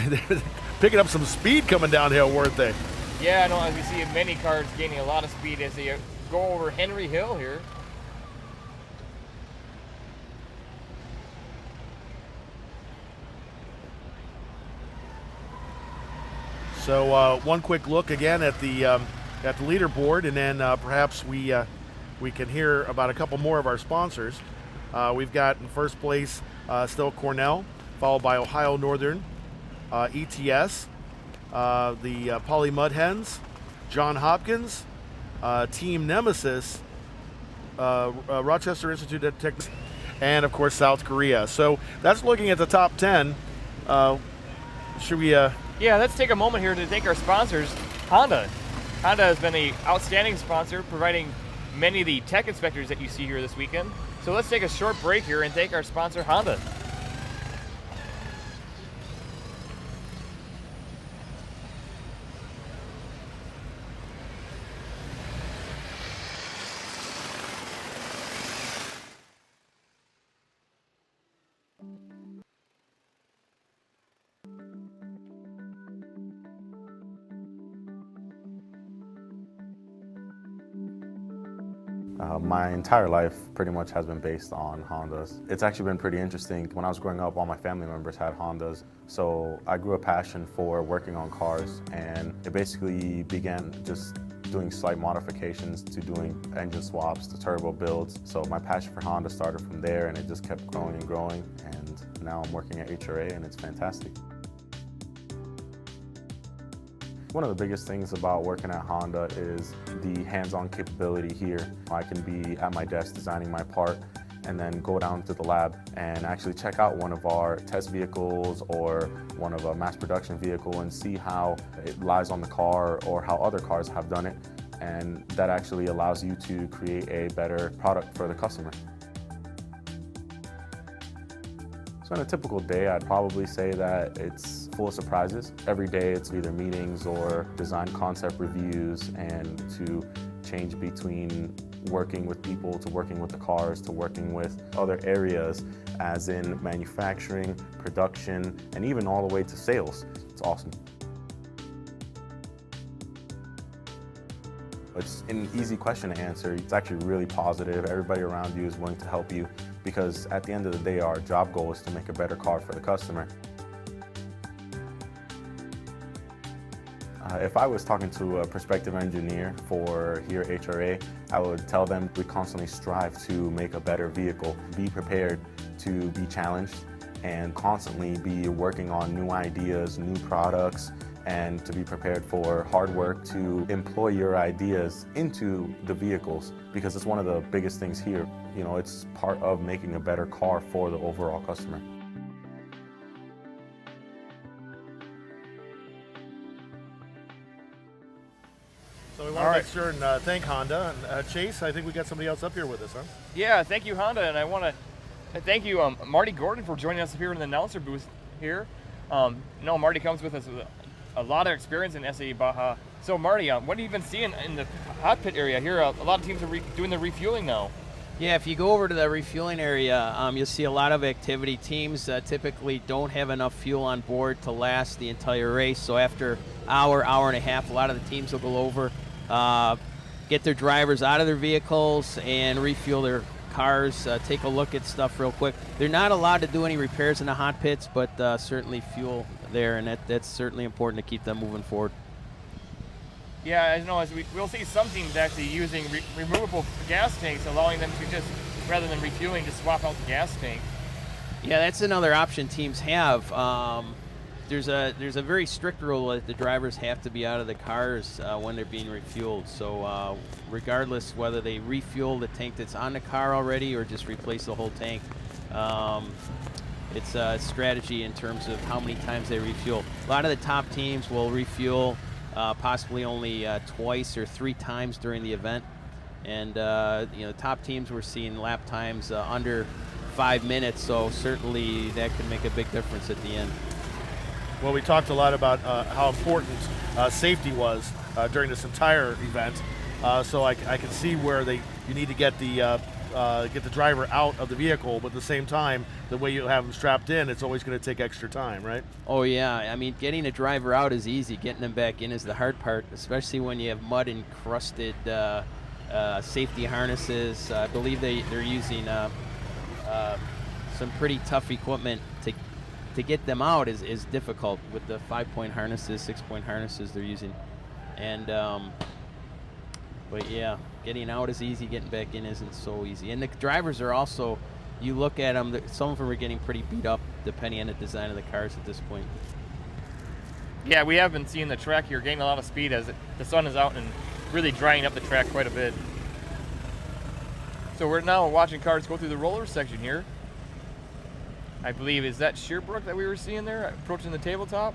Picking up some speed coming downhill, weren't they? Yeah, I know, as we see many cars gaining a lot of speed as they go over Henry Hill here. So one quick look again at the leaderboard, and then perhaps we can hear about a couple more of our sponsors. We've got in first place still Cornell, followed by Ohio Northern, ETS, the Poly Mud Hens, John Hopkins, Team Nemesis, Rochester Institute of Technology, and of course South Korea. So that's looking at the top 10. Should we? Yeah, let's take a moment here to thank our sponsors, Honda. Honda has been an outstanding sponsor, providing many of the tech inspectors that you see here this weekend. So let's take a short break here and thank our sponsor, Honda. My entire life pretty much has been based on Hondas. It's actually been pretty interesting. When I was growing up, all my family members had Hondas, so I grew a passion for working on cars, and it basically began just doing slight modifications to doing engine swaps to turbo builds. So my passion for Honda started from there, and it just kept growing and growing, and now I'm working at HRA, and it's fantastic. One of the biggest things about working at Honda is the hands-on capability here. I can be at my desk designing my part and then go down to the lab and actually check out one of our test vehicles or one of a mass production vehicle and see how it lies on the car or how other cars have done it. And that actually allows you to create a better product for the customer. So on a typical day, I'd probably say that it's full of surprises. Every day it's either meetings or design concept reviews, and to change between working with people to working with the cars to working with other areas, as in manufacturing, production, and even all the way to sales. It's awesome. It's an easy question to answer. It's actually really positive. Everybody around you is willing to help you, because at the end of the day, our job goal is to make a better car for the customer. If I was talking to a prospective engineer for here at HRA, I would tell them we constantly strive to make a better vehicle. Be prepared to be challenged and constantly be working on new ideas, new products, and to be prepared for hard work to employ your ideas into the vehicles, because it's one of the biggest things here. You know, it's part of making a better car for the overall customer. So we want to make sure and thank Honda. And Chase, I think we got somebody else up here with us, huh? Yeah, thank you, Honda, and I want to thank you, Marty Gordon, for joining us here in the announcer booth here. Marty comes with us with a lot of experience in SAE Baja. So Marty, what have you been seeing in the hot pit area here? A lot of teams are doing the refueling now. Yeah, if you go over to the refueling area, you'll see a lot of activity. Teams typically don't have enough fuel on board to last the entire race. So after hour and a half, a lot of the teams will go over, get their drivers out of their vehicles and refuel their cars, take a look at stuff real quick. They're not allowed to do any repairs in the hot pits, but certainly fuel there, and that's certainly important to keep them moving forward. Yeah, I know, as we'll see some teams actually using removable gas tanks, allowing them to just, rather than refueling, just swap out the gas tank. Yeah, that's another option teams have. There's a very strict rule that the drivers have to be out of the cars when they're being refueled. So regardless whether they refuel the tank that's on the car already or just replace the whole tank, it's a strategy in terms of how many times they refuel. A lot of the top teams will refuel possibly only twice or 3 times during the event. And top teams, we're seeing lap times under 5 minutes, so certainly that can make a big difference at the end. Well, we talked a lot about how important safety was during this entire event. So I can see where you need to get the get the driver out of the vehicle, but at the same time, the way you have them strapped in, it's always going to take extra time, right? Oh yeah, I mean, getting a driver out is easy. Getting them back in is the hard part, especially when you have mud encrusted safety harnesses. I believe they're using some pretty tough equipment to get them out is difficult with the 5-point harnesses, 6-point harnesses they're using. And but yeah, getting out is easy, getting back in isn't so easy. And the drivers are also, you look at them, some of them are getting pretty beat up depending on the design of the cars at this point. Yeah, we have been seeing the track here gain a lot of speed as the sun is out and really drying up the track quite a bit. So we're now watching cars go through the roller section here. I believe, is that Sherbrooke that we were seeing there approaching the tabletop?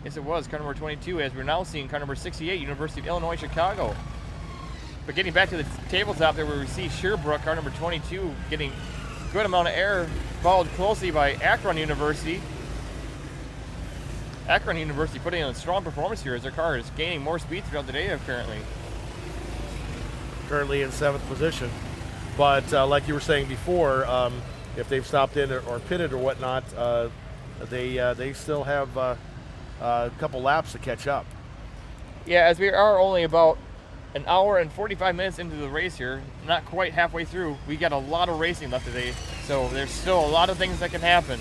Yes, it was car number 22, as we're now seeing car number 68, University of Illinois, Chicago. But getting back to the tabletop there, where we see Sherbrooke, car number 22, getting a good amount of air, followed closely by Akron University. Akron University putting in a strong performance here as their car is gaining more speed throughout the day apparently. Currently in 7th position. But like you were saying before, if they've stopped in or pitted or whatnot, they still have a couple laps to catch up. Yeah, as we are only about an hour and 45 minutes into the race here, not quite halfway through, we got a lot of racing left today, so there's still a lot of things that can happen.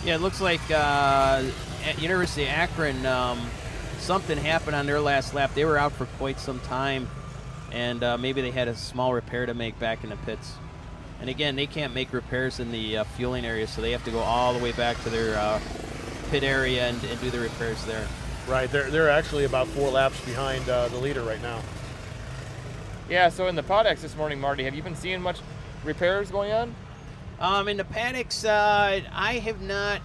Yeah, it looks like at University of Akron, something happened on their last lap. They were out for quite some time, and maybe they had a small repair to make back in the pits. And again, they can't make repairs in the fueling area, so they have to go all the way back to their pit area and do the repairs there. Right, they're actually about 4 laps behind the leader right now. Yeah, so in the Podex this morning, Marty, have you been seeing much repairs going on? In the paddocks, I have not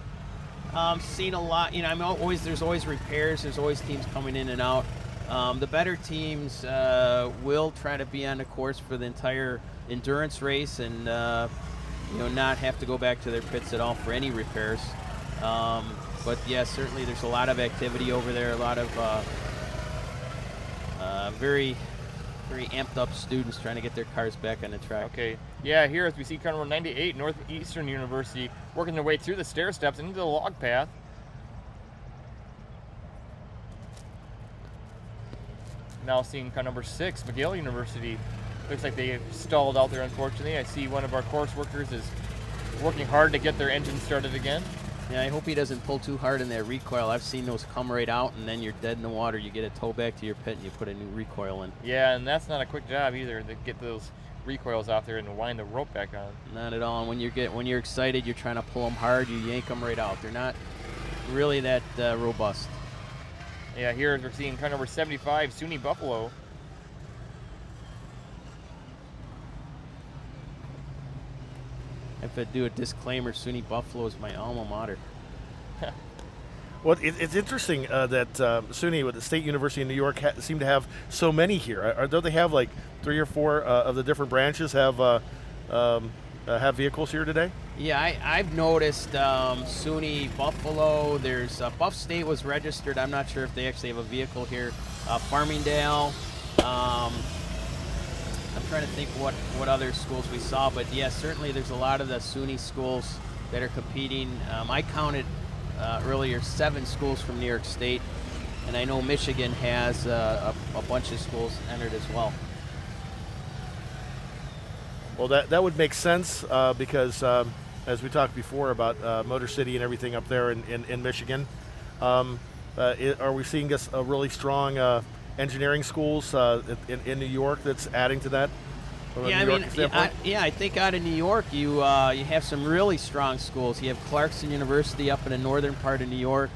seen a lot. You know, there's always repairs. There's always teams coming in and out. The better teams will try to be on the course for the entire endurance race and not have to go back to their pits at all for any repairs. But yeah, certainly there's a lot of activity over there. A lot of very amped up students trying to get their cars back on the track. Okay. Yeah, here as we see car number 98, Northeastern University, working their way through the stair steps into the log path. Now seeing car number 6, McGill University. Looks like they stalled out there, unfortunately. I see one of our course workers is working hard to get their engine started again. Yeah, I hope he doesn't pull too hard in that recoil. I've seen those come right out, and then you're dead in the water. You get a tow back to your pit, and you put a new recoil in. Yeah, and that's not a quick job either, to get those recoils out there and wind the rope back on. Not at all. And when you're excited, you're trying to pull them hard, you yank them right out. They're not really that robust. Yeah, here we're seeing car number 75, SUNY Buffalo. If I do a disclaimer, SUNY Buffalo is my alma mater. Well, it's interesting that SUNY, with the State University of New York, seem to have so many here. Don't they have like 3 or 4 of the different branches have vehicles here today? Yeah, I've noticed SUNY Buffalo. There's Buff State was registered. I'm not sure if they actually have a vehicle here. Farmingdale. I'm trying to think what other schools we saw, but yeah, certainly there's a lot of the SUNY schools that are competing. I counted earlier 7 schools from New York State, and I know Michigan has a bunch of schools entered as well. Well, that would make sense because as we talked before about Motor City and everything up there in Michigan, are we seeing a really strong engineering schools in New York that's adding to that? I think out of New York you have some really strong schools. You have Clarkson University up in the northern part of New York.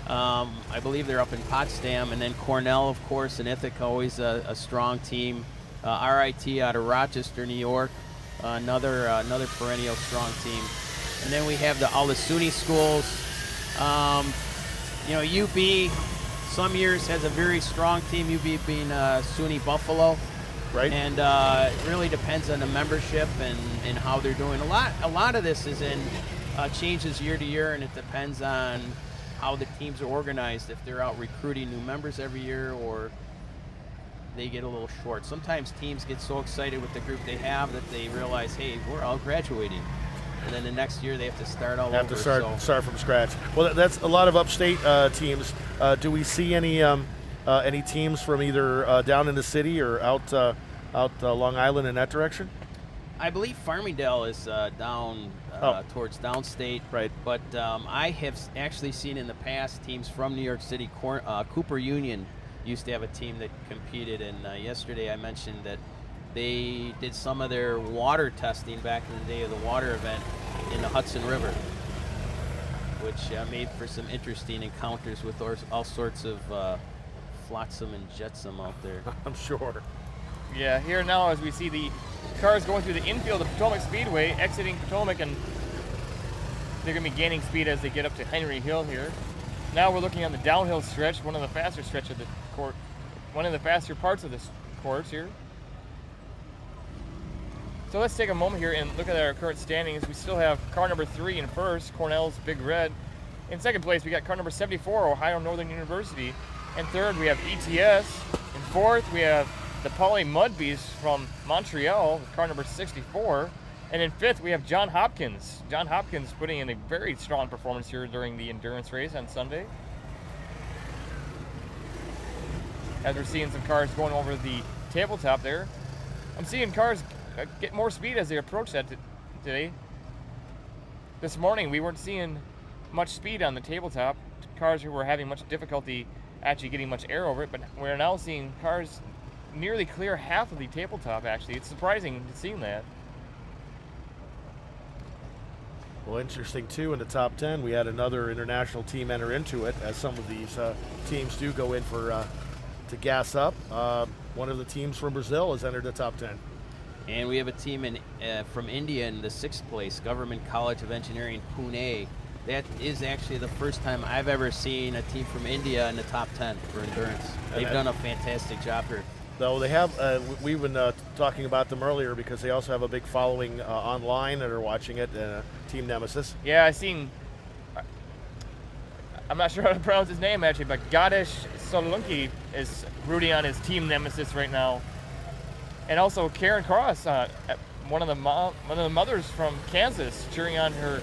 I believe they're up in Potsdam, and then Cornell, of course, and Ithaca, always a strong team. RIT out of Rochester, New York, another perennial strong team. And then we have all the SUNY schools. UB some years has a very strong team, UB being SUNY Buffalo. Right. And it really depends on the membership and how they're doing. A lot of this is in changes year to year, and it depends on how the teams are organized. If they're out recruiting new members every year, or they get a little short. Sometimes teams get so excited with the group they have that they realize, hey, we're all graduating. And then the next year they have to start all over. Have to start from scratch. Well, that's a lot of upstate teams. Do we see any teams from either down in the city or out Long Island in that direction? I believe Farmingdale is down towards downstate. Right. But I have actually seen in the past teams from New York City. Cooper Union used to have a team that competed, and yesterday I mentioned that they did some of their water testing back in the day of the water event in the Hudson River, which made for some interesting encounters with all sorts of flotsam and jetsam out there. I'm sure. Yeah, here now as we see the cars going through the infield of Potomac Speedway, exiting Potomac, and they're going to be gaining speed as they get up to Henry Hill here. Now we're looking on the downhill stretch, one of the faster stretch of the court, one of the faster parts of this course here. So let's take a moment here and look at our current standings. We still have car number 3 in first, Cornell's Big Red. In second place, we got car number 74, Ohio Northern University. In third, we have ETS. In fourth, we have the Poly Mud Beast from Montreal with car number 64. And in fifth, we have John Hopkins. John Hopkins putting in a very strong performance here during the endurance race on Sunday. As we're seeing some cars going over the tabletop there. I'm seeing cars get more speed as they approach that today. This morning, we weren't seeing much speed on the tabletop. Cars who were having much difficulty actually getting much air over it, but we're now seeing cars nearly clear half of the tabletop, actually. It's surprising to see that. Well, interesting, too, in the top 10, we had another international team enter into it, as some of these teams do go in for to gas up. One of the teams from Brazil has entered the top 10. And we have a team from India in the 6th place, Government College of Engineering, Pune. That is actually the first time I've ever seen a team from India in the top 10 for endurance. They've done a fantastic job here. Though they have, we've been talking about them earlier because they also have a big following online that are watching it, Team Nemesis. Yeah, I've seen, I'm not sure how to pronounce his name actually, but Gadesh Solunki is rooting on his Team Nemesis right now. And also Karen Cross, one of the mothers from Kansas, cheering on her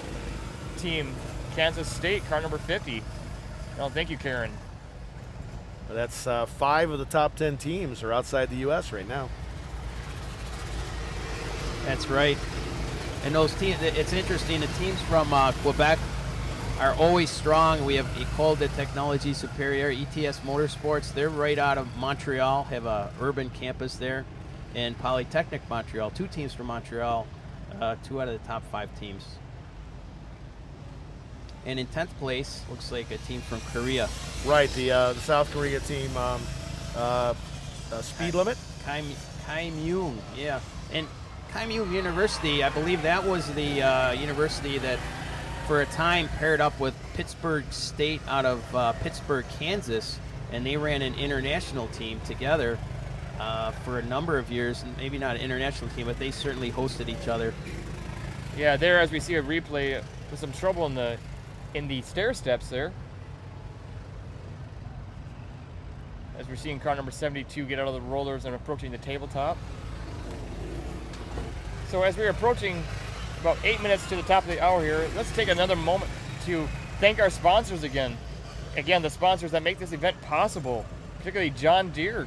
team, Kansas State, car number 50. Well, thank you, Karen. That's 5 of the top 10 teams are outside the U.S. right now. That's right. And those teams, it's interesting, the teams from Quebec are always strong. We have École de Technologie Supérieure, ETS Motorsports. They're right out of Montreal, have a urban campus there. And Polytechnic Montreal, 2 teams from Montreal, 2 out of the top 5 teams. And in 10th place, looks like a team from Korea. Right, the South Korea team, Speed Limit? Kaimyung, yeah. And Kaimyung University, I believe that was the university that for a time paired up with Pittsburgh State out of Pittsburgh, Kansas, and they ran an international team together for a number of years. And maybe not an international team, but they certainly hosted each other. Yeah, there as we see a replay with some trouble in the stair steps there. As we're seeing car number 72 get out of the rollers and approaching the tabletop. So as we're approaching about 8 minutes to the top of the hour here, let's take another moment to thank our sponsors again. Again, the sponsors that make this event possible, particularly John Deere,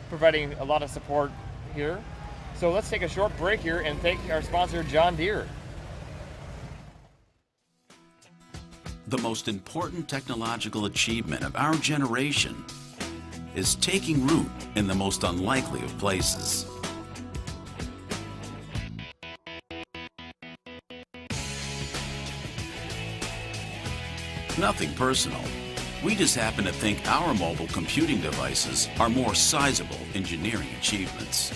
providing a lot of support here. So let's take a short break here and thank our sponsor, John Deere. The most important technological achievement of our generation is taking root in the most unlikely of places. Nothing personal. We just happen to think our mobile computing devices are more sizable engineering achievements.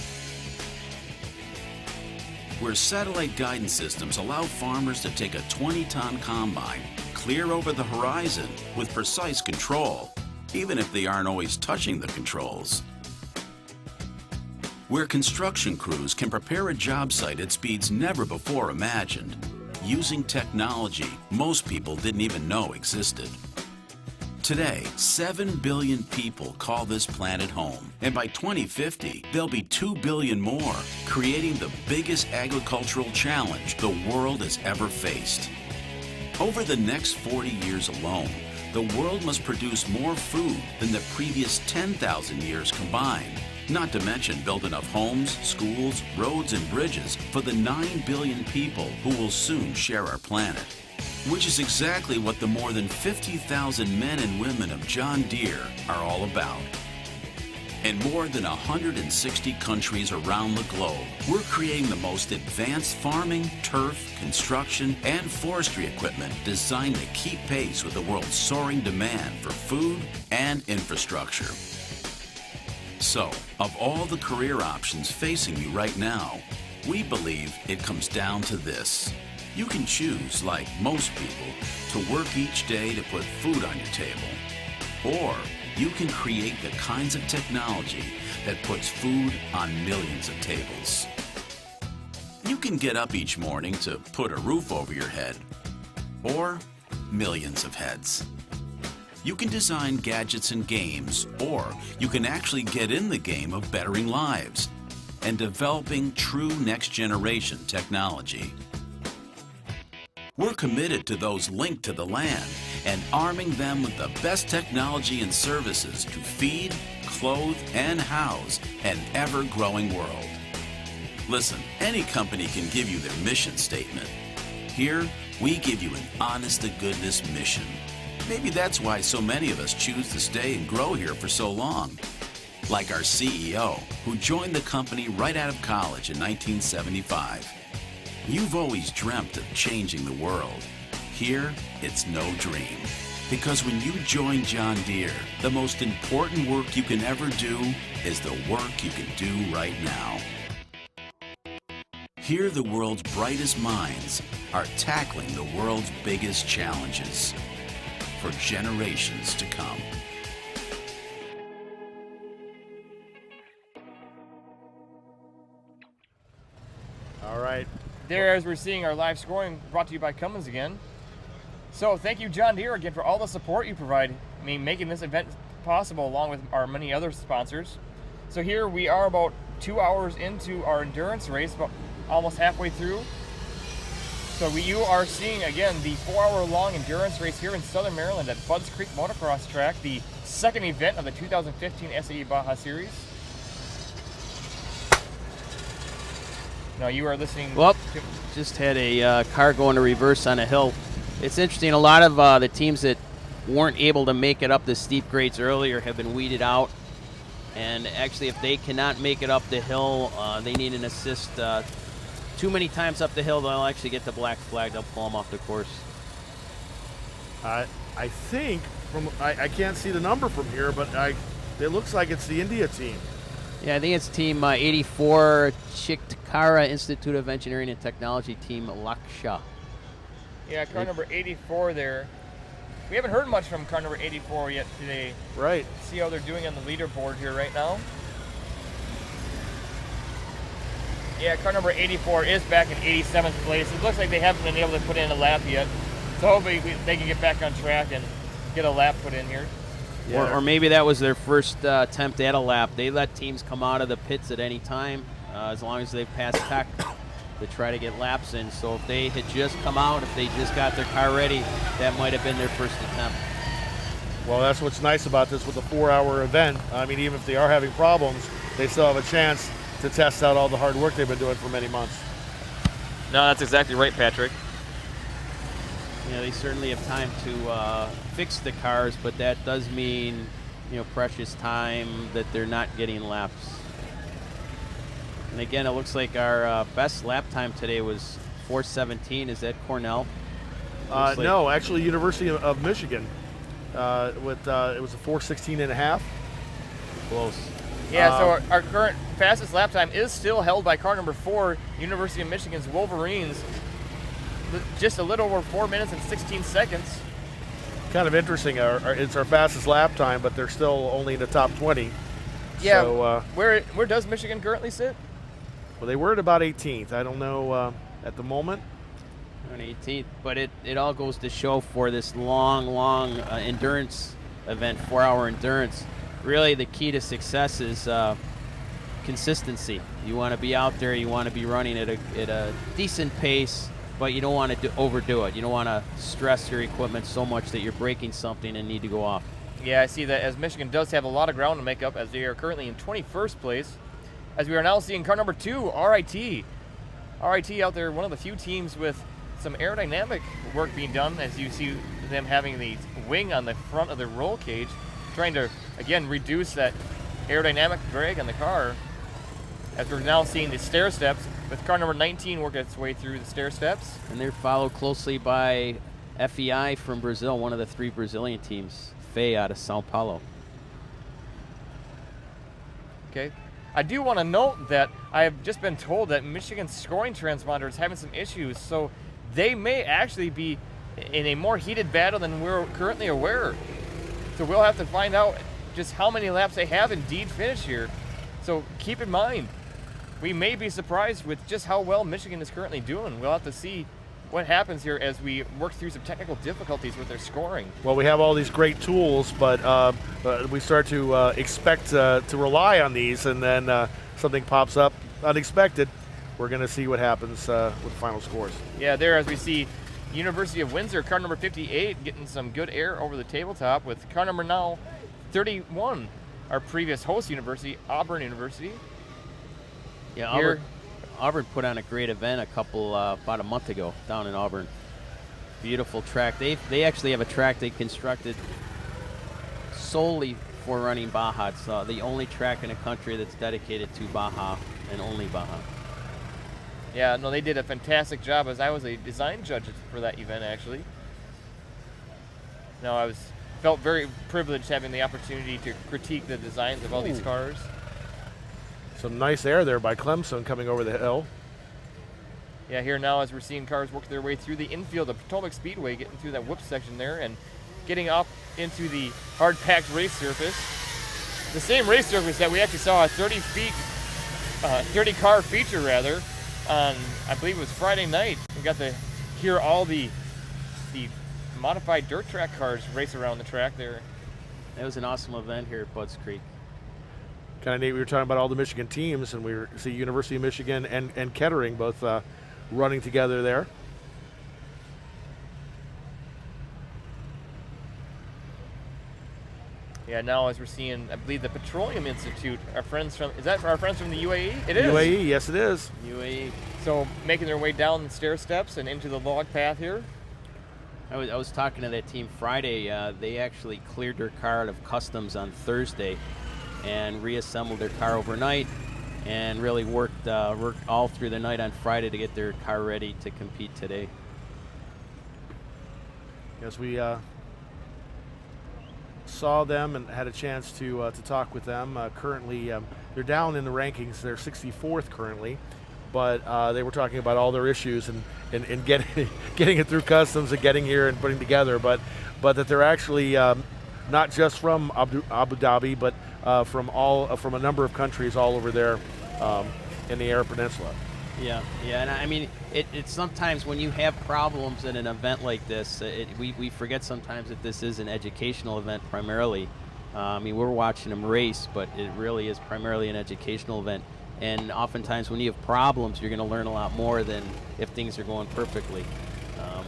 Where satellite guidance systems allow farmers to take a 20-ton combine clear over the horizon with precise control, even if they aren't always touching the controls. Where construction crews can prepare a job site at speeds never before imagined, using technology most people didn't even know existed. Today, 7 billion people call this planet home, and by 2050, there'll be 2 billion more, creating the biggest agricultural challenge the world has ever faced. Over the next 40 years alone, the world must produce more food than the previous 10,000 years combined, not to mention build enough homes, schools, roads, and bridges for the 9 billion people who will soon share our planet. Which is exactly what the more than 50,000 men and women of John Deere are all about. In more than 160 countries around the globe, we're creating the most advanced farming, turf, construction, and forestry equipment designed to keep pace with the world's soaring demand for food and infrastructure. So, of all the career options facing you right now, we believe it comes down to this. You can choose, like most people, to work each day to put food on your table. Or you can create the kinds of technology that puts food on millions of tables. You can get up each morning to put a roof over your head, or millions of heads. You can design gadgets and games, or you can actually get in the game of bettering lives and developing true next-generation technology. We're committed to those linked to the land and arming them with the best technology and services to feed, clothe, and house an ever-growing world. Listen, any company can give you their mission statement. Here, we give you an honest-to-goodness mission. Maybe that's why so many of us choose to stay and grow here for so long. Like our CEO, who joined the company right out of college in 1975. You've always dreamt of changing the world. Here, it's no dream. Because when you join John Deere, the most important work you can ever do is the work you can do right now. Here, the world's brightest minds are tackling the world's biggest challenges for generations to come. All right. There, as we're seeing our live scoring brought to you by Cummins again. So thank you, John Deere, again for all the support you provide, making this event possible, along with our many other sponsors. So here we are about 2 hours into our endurance race, about almost halfway through. So you are seeing, again, the 4-hour-long endurance race here in Southern Maryland at Budds Creek Motocross Track, the second event of the 2015 SAE Baja Series. Now you are listening. Well, just had a car go into reverse on a hill. It's interesting. A lot of the teams that weren't able to make it up the steep grades earlier have been weeded out. And actually, if they cannot make it up the hill, they need an assist. Too many times up the hill, they'll actually get the black flag. They'll pull them off the course. I think I can't see the number from here, but it looks like it's the India team. Yeah, I think it's Team 84, Chiktakara Institute of Engineering and Technology, Team Laksha. Yeah, car number 84 there. We haven't heard much from car number 84 yet today. Right. See how they're doing on the leaderboard here right now. Yeah, car number 84 is back in 87th place. It looks like they haven't been able to put in a lap yet. So hopefully they can get back on track and get a lap put in here. Yeah. Or maybe that was their first attempt at a lap. They let teams come out of the pits at any time, as long as they've passed tech, to try to get laps in. So if they had just come out, if they just got their car ready, that might have been their first attempt. Well, that's what's nice about this with a 4-hour event. I mean, even if they are having problems, they still have a chance to test out all the hard work they've been doing for many months. No, that's exactly right, Patrick. Yeah, they certainly have time to fix the cars, but that does mean, precious time that they're not getting laps. And again, it looks like our best lap time today was 4:17. Is that Cornell? No, actually, University of Michigan. It was a 4:16.5. Close. Yeah, so our current fastest lap time is still held by car number 4, University of Michigan's Wolverines. Just a little over 4 minutes and 16 seconds. Kind of interesting. It's our fastest lap time, but they're still only in the top 20. Yeah. So, where does Michigan currently sit? Well, they were at about 18th. I don't know at the moment. On 18th, but it all goes to show for this long endurance event, 4-hour endurance. Really, the key to success is consistency. You want to be out there, you want to be running at a decent pace, but you don't want to overdo it. You don't want to stress your equipment so much that you're breaking something and need to go off. Yeah, I see that as Michigan does have a lot of ground to make up, as they are currently in 21st place, as we are now seeing car number 2, RIT. RIT out there, one of the few teams with some aerodynamic work being done, as you see them having the wing on the front of the roll cage, trying to, again, reduce that aerodynamic drag on the car, as we're now seeing the stair steps, with car number 19 working its way through the stair steps. And they're followed closely by FEI from Brazil, one of the 3 Brazilian teams, FEI out of Sao Paulo. Okay. I do want to note that I have just been told that Michigan's scoring transponder is having some issues, so they may actually be in a more heated battle than we're currently aware. So we'll have to find out just how many laps they have indeed finished here. So keep in mind, we may be surprised with just how well Michigan is currently doing. We'll have to see what happens here as we work through some technical difficulties with their scoring. Well, we have all these great tools, but we start to expect to rely on these, and then something pops up unexpected. We're going to see what happens with the final scores. Yeah, there as we see University of Windsor, car number 58, getting some good air over the tabletop with car number now 31, our previous host university, Auburn University. Yeah, Auburn put on a great event about a month ago down in Auburn. Beautiful track. They actually have a track they constructed solely for running Baja. It's the only track in the country that's dedicated to Baja and only Baja. Yeah, no, they did a fantastic job, as I was a design judge for that event, actually. No, I felt very privileged having the opportunity to critique the designs of all these cars. Some nice air there by Clemson coming over the hill. Yeah, here now as we're seeing cars work their way through the infield of Potomac Speedway, getting through that whoop section there and getting up into the hard-packed race surface. The same race surface that we actually saw a 30-car feature, rather, on, I believe it was Friday night. We got to hear all the modified dirt track cars race around the track there. That was an awesome event here at Budds Creek. Kind of neat. We were talking about all the Michigan teams, and we see University of Michigan and Kettering both running together there. Yeah, now as we're seeing, I believe the Petroleum Institute, our friends from, is that our friends from the UAE? It is. UAE, yes it is. UAE. So making their way down the stair steps and into the log path here. I was talking to that team Friday. They actually cleared their car out of customs on Thursday and reassembled their car overnight and really worked all through the night on Friday to get their car ready to compete today. Yes, we saw them and had a chance to talk with them. Currently, they're down in the rankings. They're 64th currently, but they were talking about all their issues and getting it through customs and getting here and putting together. But that they're actually not just from Abu Dhabi, but from a number of countries all over there in the Arab Peninsula. Yeah, and I mean, it's sometimes when you have problems at an event like this, we forget sometimes that this is an educational event primarily. I mean, we're watching them race, but it really is primarily an educational event. And oftentimes when you have problems, you're going to learn a lot more than if things are going perfectly.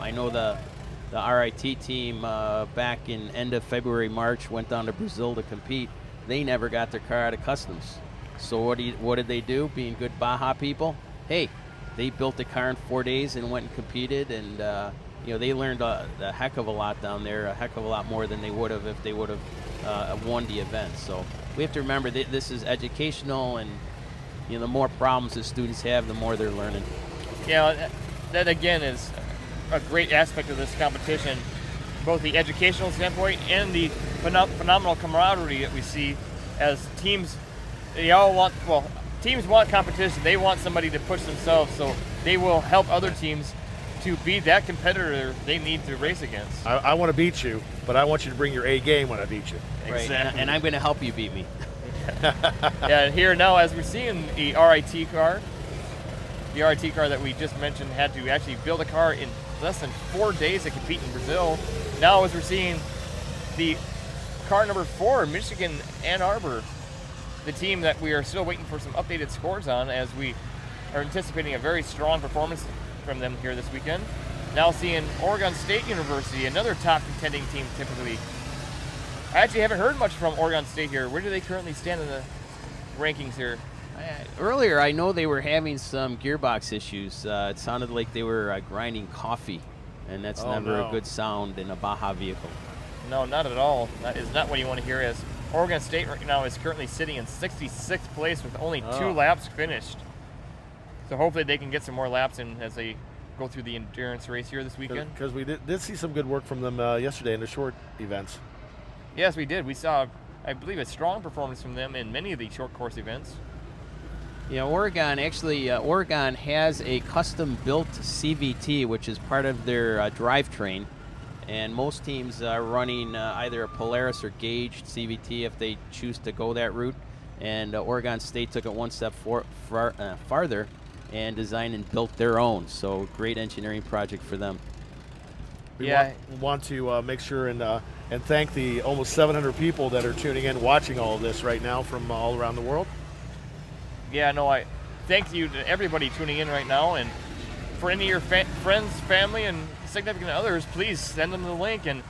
I know the RIT team back in end of February, March, went down to Brazil to compete. They never got their car out of customs. So what did they do, being good Baja people? Hey, they built the car in 4 days and went and competed, and they learned a heck of a lot down there, a heck of a lot more than they would have if they would have won the event. So we have to remember that this is educational, and the more problems the students have, the more they're learning. Yeah, that again is a great aspect of this competition, both the educational standpoint and the phenomenal camaraderie that we see as teams. Teams want competition. They want somebody to push themselves, so they will help other teams to be that competitor they need to race against. I want to beat you, but I want you to bring your A game when I beat you. Right, Exactly. and I'm going to help you beat me. Yeah, and here now, as we're seeing the RIT car that we just mentioned had to actually build a car in less than 4 days to compete in Brazil. Now, as we're seeing the car number 4, Michigan Ann Arbor, the team that we are still waiting for some updated scores on, as we are anticipating a very strong performance from them here this weekend. Now seeing Oregon State University, another top contending team typically. I actually haven't heard much from Oregon State here. Where do they currently stand in the rankings here? Earlier, I know they were having some gearbox issues. It sounded like they were grinding coffee, and that's never a good sound in a Baja vehicle. No, not at all. That is not what you want to hear, as Oregon State right now is currently sitting in 66th place with only 2 laps finished. So hopefully they can get some more laps in as they go through the endurance race here this weekend. Because we did see some good work from them yesterday in the short events. Yes, we did. We saw, I believe, a strong performance from them in many of the short course events. Yeah, Oregon has a custom-built CVT, which is part of their drivetrain, and most teams are running either a Polaris or gauged CVT if they choose to go that route. And Oregon State took it one step farther and designed and built their own. So great engineering project for them. We want to make sure and thank the almost 700 people that are tuning in, watching all of this right now from all around the world. Yeah, no, I thank you to everybody tuning in right now, and for any of your friends, family, and significant others, please send them the link and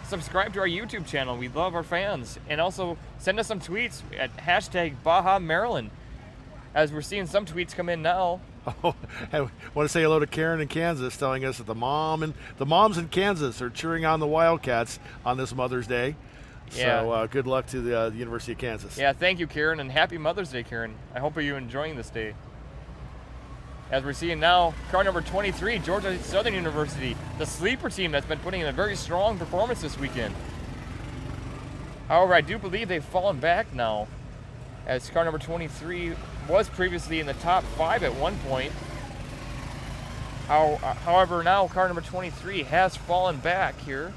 subscribe to our YouTube channel. We love our fans, and also send us some tweets at hashtag Baja Maryland, as we're seeing some tweets come in now. Oh, I want to say hello to Karen in Kansas, telling us that the moms in Kansas are cheering on the Wildcats on this Mother's Day. Yeah. So good luck to the University of Kansas. Yeah, thank you, Karen, and happy Mother's Day, Karen. I hope you're enjoying this day. As we're seeing now, car number 23, Georgia Southern University, the sleeper team that's been putting in a very strong performance this weekend. However, I do believe they've fallen back now, as car number 23 was previously in the top 5 at one point. However, now car number 23 has fallen back here.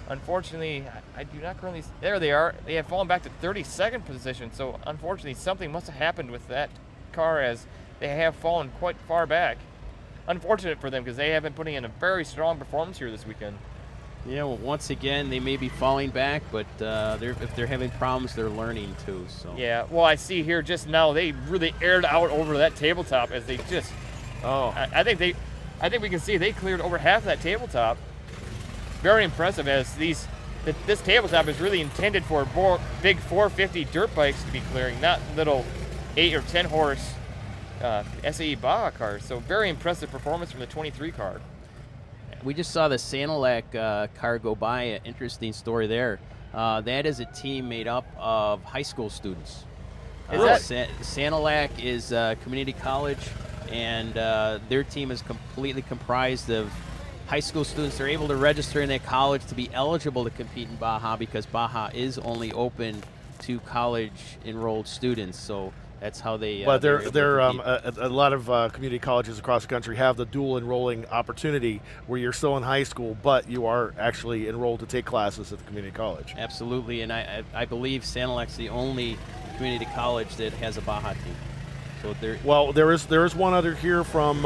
Unfortunately, I do not currently... There they are. They have fallen back to 32nd position, so unfortunately something must have happened with that car, as they have fallen quite far back. Unfortunate for them, because they have been putting in a very strong performance here this weekend. Yeah, well, once again, they may be falling back, but if they're having problems, they're learning too. So. Yeah, well, I see here just now they really aired out over that tabletop, as they just... Oh. I think we can see they cleared over half that tabletop. Very impressive, as this tabletop is really intended for big 450 dirt bikes to be clearing, not little 8 or 10 horse SAE Baja cars. So very impressive performance from the 23 car. We just saw the Sanilac car go by. An interesting story there. That is a team made up of high school students. Sanilac is a community college, and their team is completely comprised of high school students. Are able to register in that college to be eligible to compete in Baja, because Baja is only open to college enrolled students. So that's how they. But a lot of community colleges across the country have the dual enrolling opportunity, where you're still in high school, but you are actually enrolled to take classes at the community college. Absolutely, and I believe Sanilac's the only community college that has a Baja team. So there is one other here from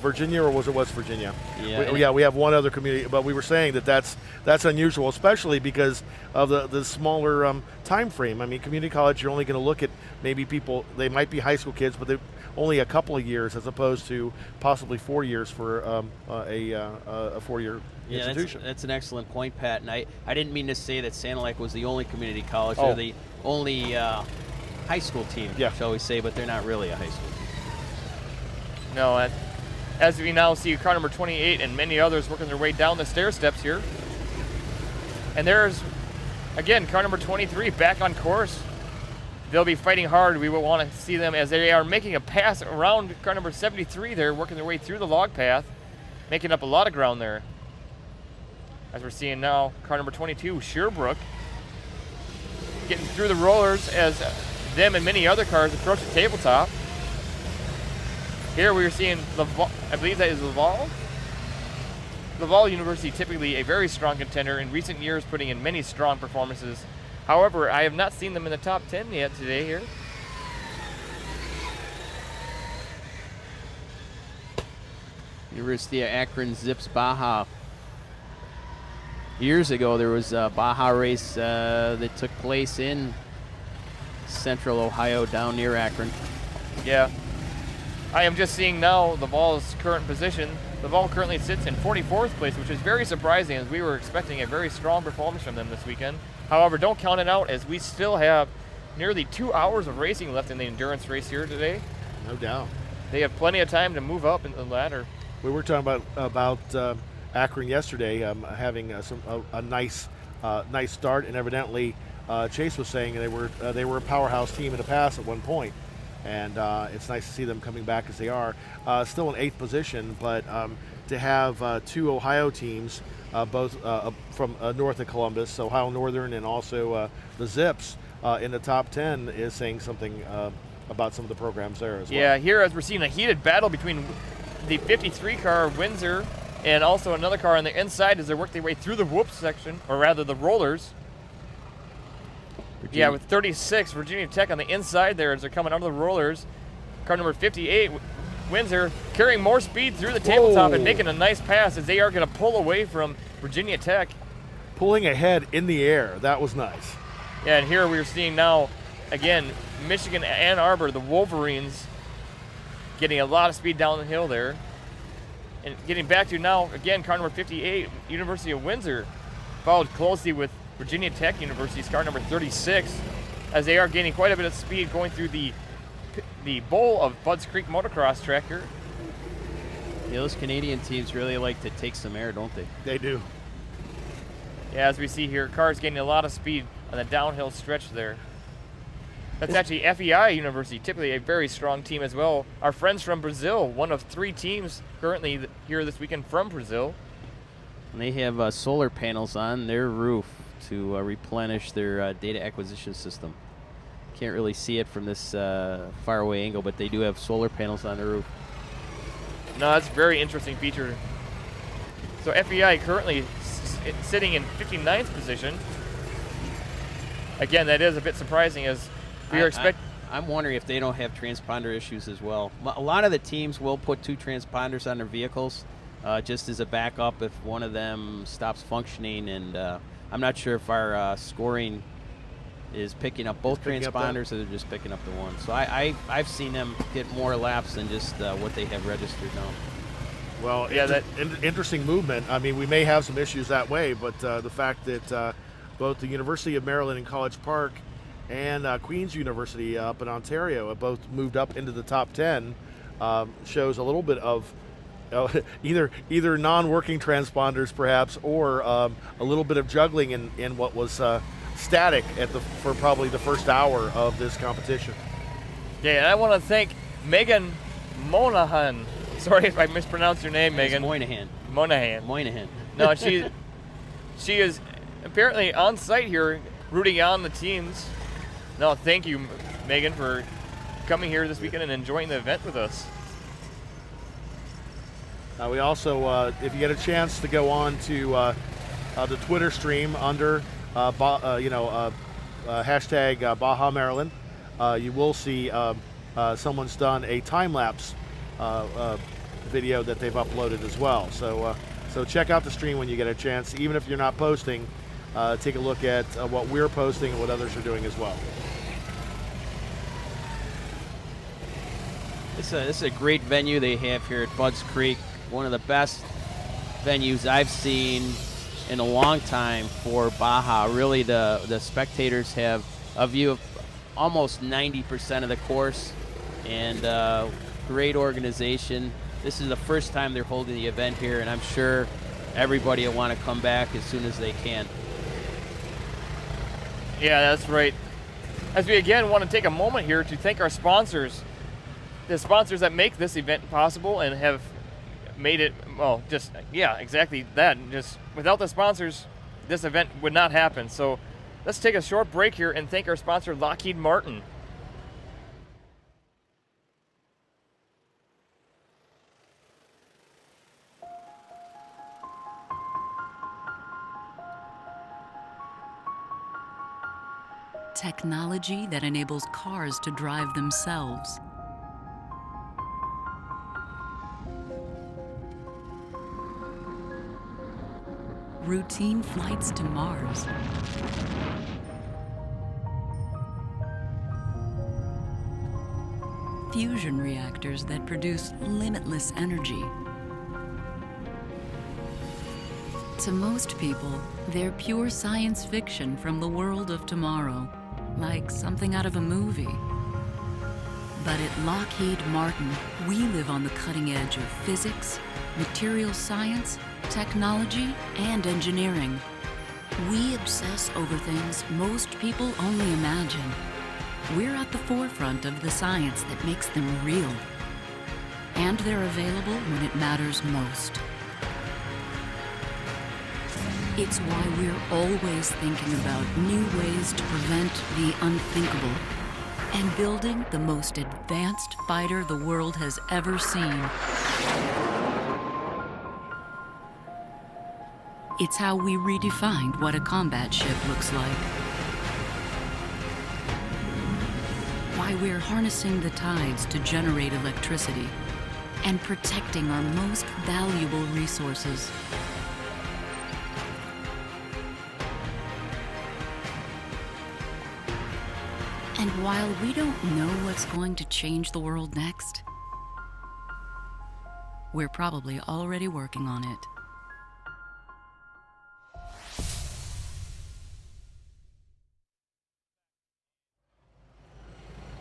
Virginia, or was it West Virginia? Yeah. We have one other community, but we were saying that's unusual, especially because of the smaller time frame. I mean, community college, you're only going to look at maybe people, they might be high school kids, but they're only a couple of years, as opposed to possibly 4 years for a 4-year institution. That's an excellent point, Pat. And I didn't mean to say that Sanilac was the only community college. Oh. They're the only high school team, shall we say, but they're not really a high school team. No, as we now see car number 28 and many others working their way down the stair steps here. And there's, again, car number 23 back on course. They'll be fighting hard. We will want to see them, as they are making a pass around car number 73 there, working their way through the log path, making up a lot of ground there. As we're seeing now, car number 22, Sherbrooke, getting through the rollers as them and many other cars approach the tabletop. Here we are seeing Laval, I believe that is Laval. Laval University, typically a very strong contender, in recent years putting in many strong performances. However, I have not seen them in the top 10 yet today here. University of Akron zips Baja. Years ago, there was a Baja race that took place in central Ohio down near Akron. Yeah. I am just seeing now the Vol's current position. The Vol currently sits in 44th place, which is very surprising as we were expecting a very strong performance from them this weekend. However, don't count it out as we still have nearly 2 hours of racing left in the endurance race here today. No doubt. They have plenty of time to move up in the ladder. We were talking about Akron yesterday, having a nice start, and evidently Chase was saying they were a powerhouse team in the past at one point, and it's nice to see them coming back as they are. Still in 8th position, but to have 2 Ohio teams, both from north of Columbus, Ohio Northern, and also the Zips in the top 10 is saying something about some of the programs there as well. Yeah, here as we're seeing a heated battle between the 53 car Windsor and also another car on the inside as they work their way through the whoops section, or rather the rollers. Yeah, with 36, Virginia Tech on the inside there as they're coming out of the rollers. Car number 58, Windsor, carrying more speed through the tabletop and making a nice pass as they are going to pull away from Virginia Tech. Pulling ahead in the air, that was nice. Yeah, and here we're seeing now, again, Michigan Ann Arbor, the Wolverines, getting a lot of speed down the hill there. And getting back to now, again, car number 58, University of Windsor, followed closely with Virginia Tech University's car number 36, as they are gaining quite a bit of speed going through the bowl of Budds Creek Motocross track here. Yeah, those Canadian teams really like to take some air, don't they? They do. Yeah, as we see here, cars gaining a lot of speed on the downhill stretch there. That's actually FEI University, typically a very strong team as well. Our friends from Brazil, one of 3 teams currently here this weekend from Brazil. And they have solar panels on their roof to replenish their data acquisition system. Can't really see it from this far away angle, but they do have solar panels on their roof. No, that's a very interesting feature. So FEI currently sitting in 59th position. Again, that is a bit surprising as we are expecting. I'm wondering if they don't have transponder issues as well. A lot of the teams will put 2 transponders on their vehicles just as a backup if one of them stops functioning, and I'm not sure if our scoring is picking up both transponders or they're just picking up the one. So I've seen them get more laps than just what they have registered now. Well, yeah, that interesting movement. I mean, we may have some issues that way, but the fact that both the University of Maryland in College Park and Queen's University up in Ontario have both moved up into the top 10 shows a little bit of either non-working transponders perhaps, or a little bit of juggling in what was static for probably the first hour of this competition. Yeah, and I want to thank Megan Monahan. Sorry if I mispronounced your name, Megan. Moynihan. Moynihan. No, she is apparently on site here rooting on the teams. No, thank you, Megan, for coming here this weekend and enjoying the event with us. We also, if you get a chance to go on to the Twitter stream under hashtag Baja Maryland, you will see someone's done a time-lapse video that they've uploaded as well. So check out the stream when you get a chance. Even if you're not posting, take a look at what we're posting and what others are doing as well. This is a great venue they have here at Budds Creek. One of the best venues I've seen in a long time for Baja. Really, the spectators have a view of almost 90% of the course, and great organization. This is the first time they're holding the event here, and I'm sure everybody will want to come back as soon as they can. Yeah, that's right. As we again want to take a moment here to thank our sponsors, the sponsors that make this event possible and have made it, well, just, yeah, exactly that. Just without the sponsors, this event would not happen. So let's take a short break here and thank our sponsor, Lockheed Martin. Technology that enables cars to drive themselves. routine flights to Mars. Fusion reactors that produce limitless energy. To most people, they're pure science fiction from the world of tomorrow, like something out of a movie. But at Lockheed Martin, we live on the cutting edge of physics, material science, technology, and engineering. We obsess over things most people only imagine. We're at the forefront of the science that makes them real. And they're available when it matters most. It's why we're always thinking about new ways to prevent the unthinkable and building the most advanced fighter the world has ever seen. It's how we redefined what a combat ship looks like. Why we're harnessing the tides to generate electricity and protecting our most valuable resources. And while we don't know what's going to change the world next, we're probably already working on it.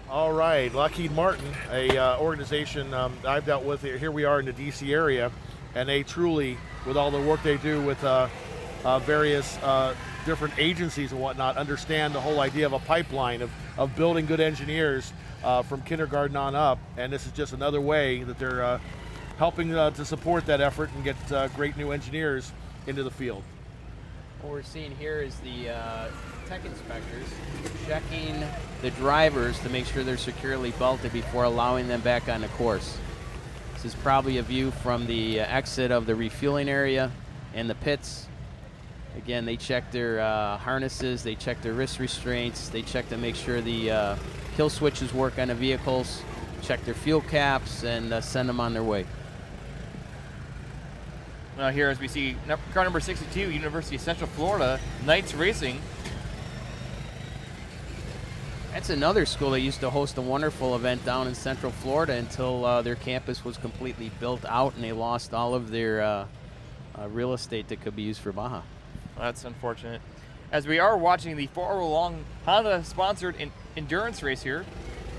All right, Lockheed Martin, a organization I've dealt with. Here we are in the DC area, and they truly, with all the work they do with various different agencies and whatnot, understand the whole idea of a pipeline of building good engineers from kindergarten on up. And this is just another way that they're helping to support that effort and get great new engineers into the field. What we're seeing here is the tech inspectors checking the drivers to make sure they're securely belted before allowing them back on the course. This is probably a view from the exit of the refueling area and the pits. Again, they check their harnesses, they check their wrist restraints, they check to make sure the kill switches work on the vehicles, check their fuel caps, and send them on their way. Now here as we see car number 62, University of Central Florida, Knights Racing. That's another school that used to host a wonderful event down in Central Florida until their campus was completely built out and they lost all of their real estate that could be used for Baja. That's unfortunate. As we are watching the 4-hour-long Honda-sponsored endurance race here,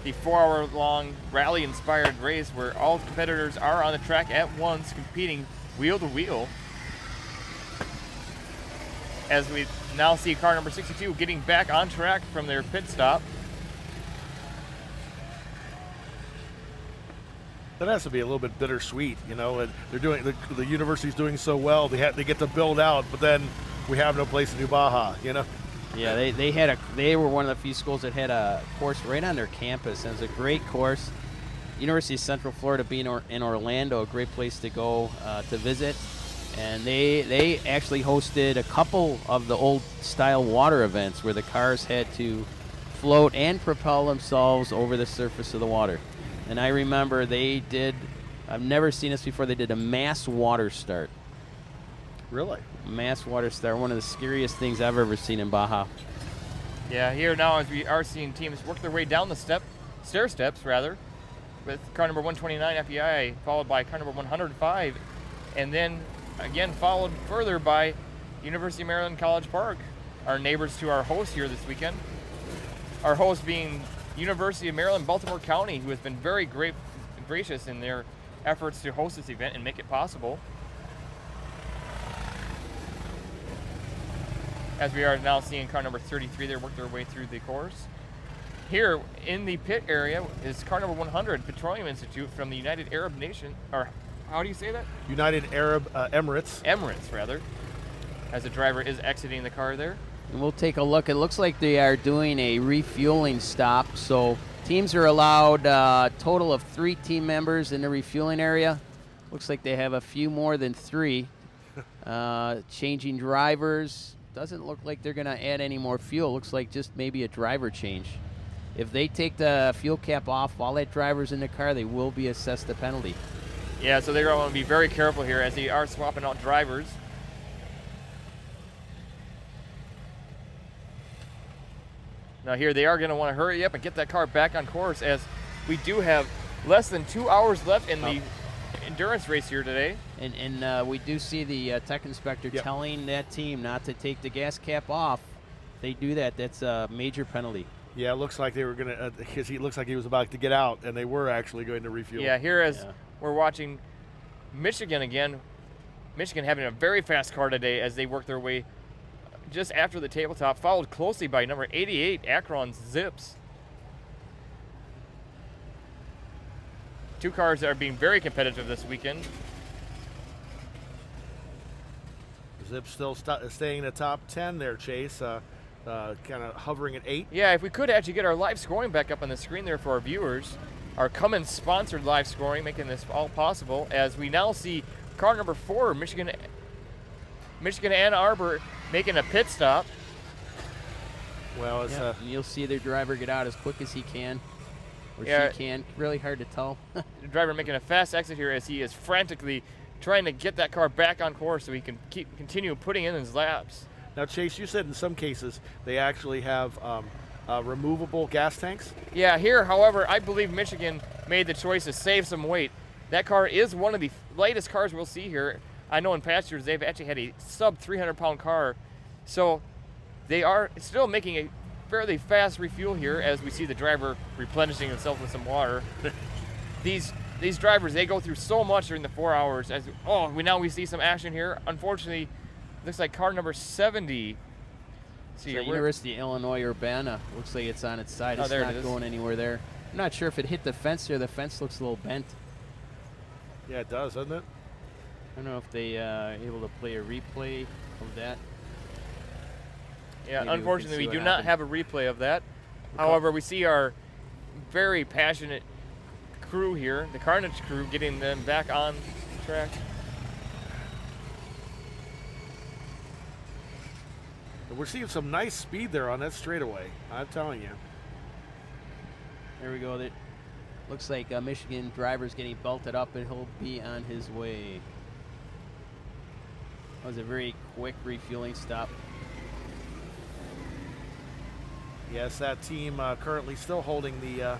the 4-hour-long rally-inspired race where all competitors are on the track at once competing wheel to wheel. As we now see car number 62 getting back on track from their pit stop. That has to be a little bit bittersweet, you know. And they're doing the university's doing so well. They get to build out, but then we have no place to do Baja, you know. Yeah, they were one of the few schools that had a course right on their campus. And it was a great course. University of Central Florida being in Orlando, a great place to go to visit. And they actually hosted a couple of the old style water events where the cars had to float and propel themselves over the surface of the water. And I remember they did, I've never seen this before, they did a mass water start. Really? Mass water start, one of the scariest things I've ever seen in Baja. Yeah, here now as we are seeing teams work their way down the stair steps, with car number 129 FEI, followed by car number 105, and then again followed further by University of Maryland College Park, our neighbors to our host here this weekend. Our host being University of Maryland Baltimore County, who has been very gracious in their efforts to host this event and make it possible. As we are now seeing car number 33 there work their way through the course. Here in the pit area is car number 100, Petroleum Institute from the United Arab Nation, or how do you say that? United Arab Emirates. Emirates, rather, as the driver is exiting the car there. And we'll take a look. It looks like they are doing a refueling stop. So teams are allowed a total of 3 team members in the refueling area. Looks like they have a few more than 3. Changing drivers. Doesn't look like they're going to add any more fuel. Looks like just maybe a driver change. If they take the fuel cap off while that driver's in the car, they will be assessed a penalty. Yeah, so they're going to be very careful here as they are swapping out drivers. Now here they are going to want to hurry up and get that car back on course, as we do have less than 2 hours left in the endurance race here today. And we do see the tech inspector telling that team not to take the gas cap off. If they do that, that's a major penalty. Yeah, it looks like they were going to, because he looks like he was about to get out, and they were actually going to refuel. Yeah, here as we're watching Michigan again. Michigan having a very fast car today as they work their way just after the tabletop, followed closely by number 88, Akron's Zips. Two cars that are being very competitive this weekend. Zips still staying in the top 10 there, Chase. Kind of hovering at 8. Yeah, if we could actually get our live scoring back up on the screen there for our viewers. Our Cummins-sponsored live scoring, making this all possible, as we now see car number 4, Michigan Ann Arbor, making a pit stop. Well, it's you'll see their driver get out as quick as he can, or she can. Really hard to tell. The driver making a fast exit here as he is frantically trying to get that car back on course so he can continue putting in his laps. Now, Chase, you said in some cases they actually have removable gas tanks? Yeah, here, however, I believe Michigan made the choice to save some weight. That car is one of the lightest cars we'll see here. I know in past years they've actually had a sub 300-pound car, so they are still making a fairly fast refuel here as we see the driver replenishing himself with some water. These drivers, they go through so much during the 4 hours. As we see some action here. Unfortunately, looks like car number 70. See, University of Illinois Urbana. Looks like it's on its side. It's not going anywhere there. I'm not sure if it hit the fence here. The fence looks a little bent. Yeah, it does, doesn't it? I don't know if they able to play a replay of that. Yeah, unfortunately, we do not have a replay of that. However, we see our very passionate crew here, the Carnage crew, getting them back on track. We're seeing some nice speed there on that straightaway, I'm telling you. There we go. That looks like Michigan driver's getting belted up, and he'll be on his way. That was a very quick refueling stop. Yes, that team currently still holding the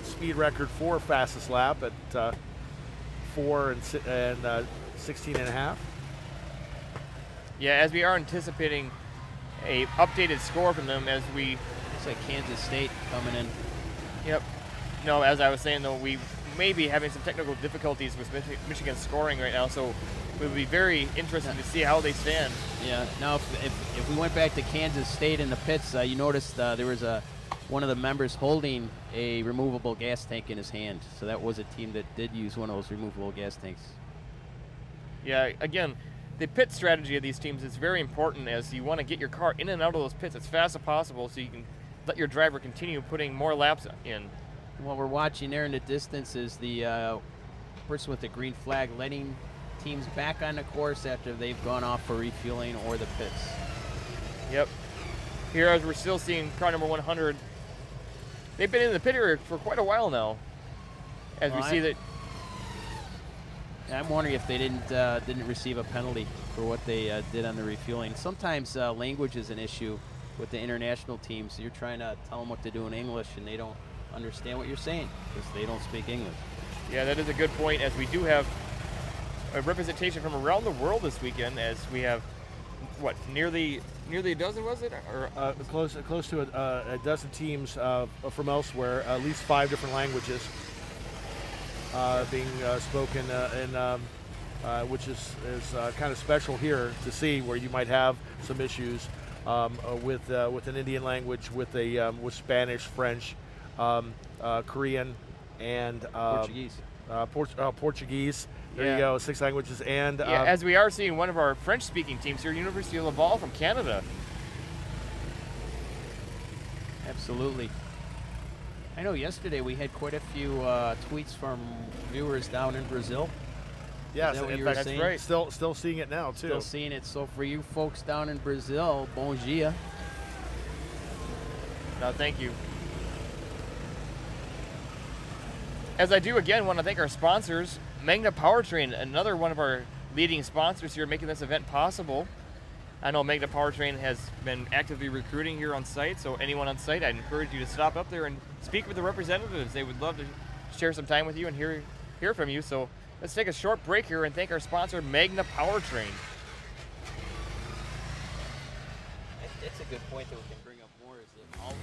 speed record for fastest lap at 4 and 16 and a half. Yeah, as we are anticipating a updated score from them as we... Looks like Kansas State coming in. Yep. No, as I was saying, though, we may be having some technical difficulties with Michigan scoring right now, so it would be very interesting to see how they stand. Yeah. Now, if we went back to Kansas State in the pits, you noticed there was one of the members holding a removable gas tank in his hand. So that was a team that did use one of those removable gas tanks. Yeah, again, the pit strategy of these teams is very important, as you want to get your car in and out of those pits as fast as possible so you can let your driver continue putting more laps in. What we're watching there in the distance is the person with the green flag letting teams back on the course after they've gone off for refueling or the pits. Yep. Here, as we're still seeing car number 100, they've been in the pit area for quite a while now. As we see that. I'm wondering if they didn't receive a penalty for what they did on the refueling. Sometimes language is an issue with the international teams. You're trying to tell them what to do in English, and they don't understand what you're saying because they don't speak English. Yeah, that is a good point, as we do have a representation from around the world this weekend, as we have, what, nearly a dozen, was it? Or close to a dozen teams from elsewhere, at least 5 different languages being spoken, which is kind of special here to see, where you might have some issues with an Indian language, with Spanish, French, Korean, and Portuguese. Portuguese. There you go, 6 languages. And as we are seeing one of our French-speaking teams here, University of Laval from Canada. Absolutely. I know yesterday we had quite a few tweets from viewers down in Brazil. Yes, in fact, that's right. Still seeing it now, too. Still seeing it. So for you folks down in Brazil, bom dia. No, thank you. As I do again want to thank our sponsors, Magna Powertrain, another one of our leading sponsors here, making this event possible. I know Magna Powertrain has been actively recruiting here on site, so anyone on site, I'd encourage you to stop up there and speak with the representatives. They would love to share some time with you and hear from you. So let's take a short break here and thank our sponsor, Magna Powertrain. That's a good point that we can bring up more, is that all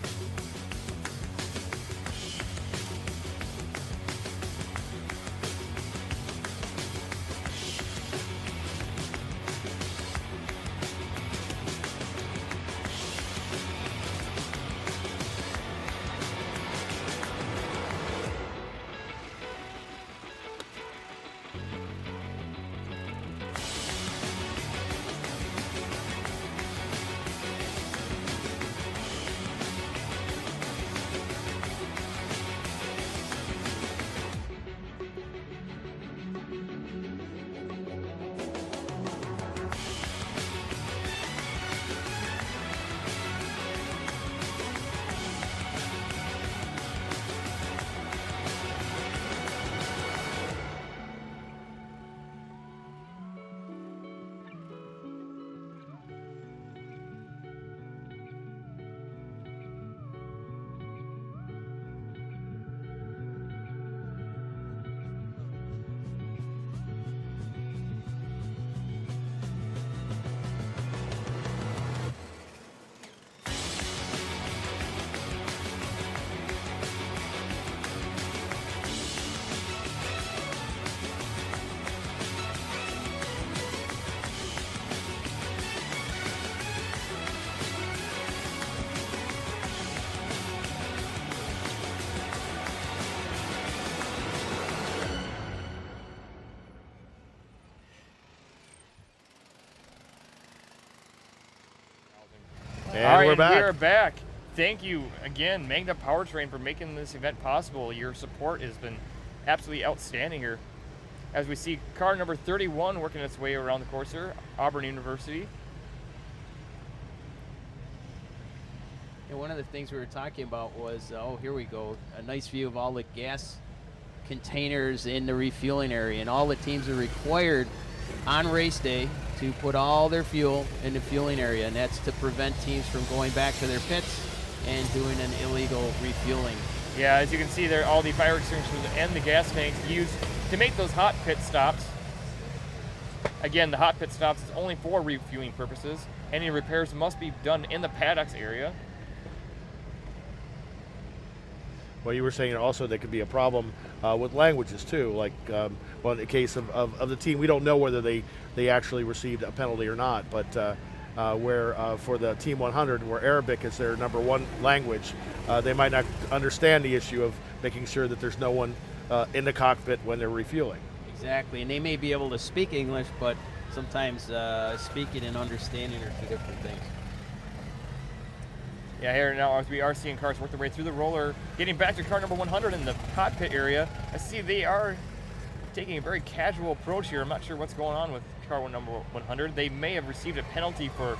And All right, we're back. We are back. Thank you again, Magna Powertrain, for making this event possible. Your support has been absolutely outstanding here. As we see car number 31 working its way around the course here, Auburn University. And one of the things we were talking about was, oh, here we go, a nice view of all the gas containers in the refueling area. And all the teams are required on race day to put all their fuel in the fueling area. And that's to prevent teams from going back to their pits and doing an illegal refueling. Yeah, as you can see there, all the fire extinguishers and the gas tanks used to make those hot pit stops. Again, the hot pit stops is only for refueling purposes. Any repairs must be done in the paddocks area. Well, you were saying also there could be a problem with languages too. Like, well, in the case of the team, we don't know whether they actually received a penalty or not. But where for the Team 100, where Arabic is their number one language, they might not understand the issue of making sure that there's no one in the cockpit when they're refueling. Exactly, and they may be able to speak English, but sometimes speaking and understanding are two different things. Yeah, here now as we are seeing cars work their way through the roller, getting back to car number 100 in the hot pit area. I see they are taking a very casual approach here. I'm not sure what's going on with car number 100. They may have received a penalty for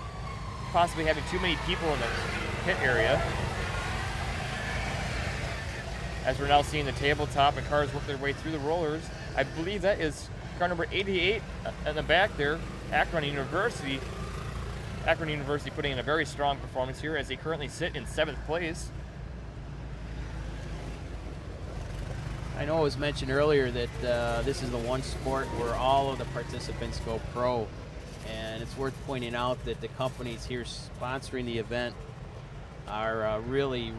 possibly having too many people in the pit area. As we're now seeing the tabletop and cars work their way through the rollers. I believe that is car number 88 in the back there, Akron University. Akron University putting in a very strong performance here as they currently sit in 7th place. I know it was mentioned earlier that this is the one sport where all of the participants go pro, and it's worth pointing out that the companies here sponsoring the event are really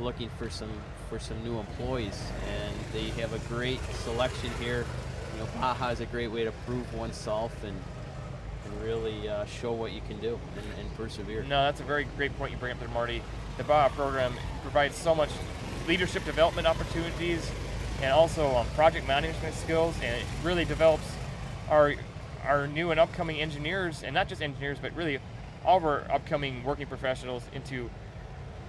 looking for some new employees, and they have a great selection here. You know, Baja is a great way to prove oneself and really show what you can do and persevere. No, that's a very great point you bring up there, Marty. The Baja program provides so much leadership development opportunities and also project management skills, and it really develops our new and upcoming engineers, and not just engineers, but really all of our upcoming working professionals into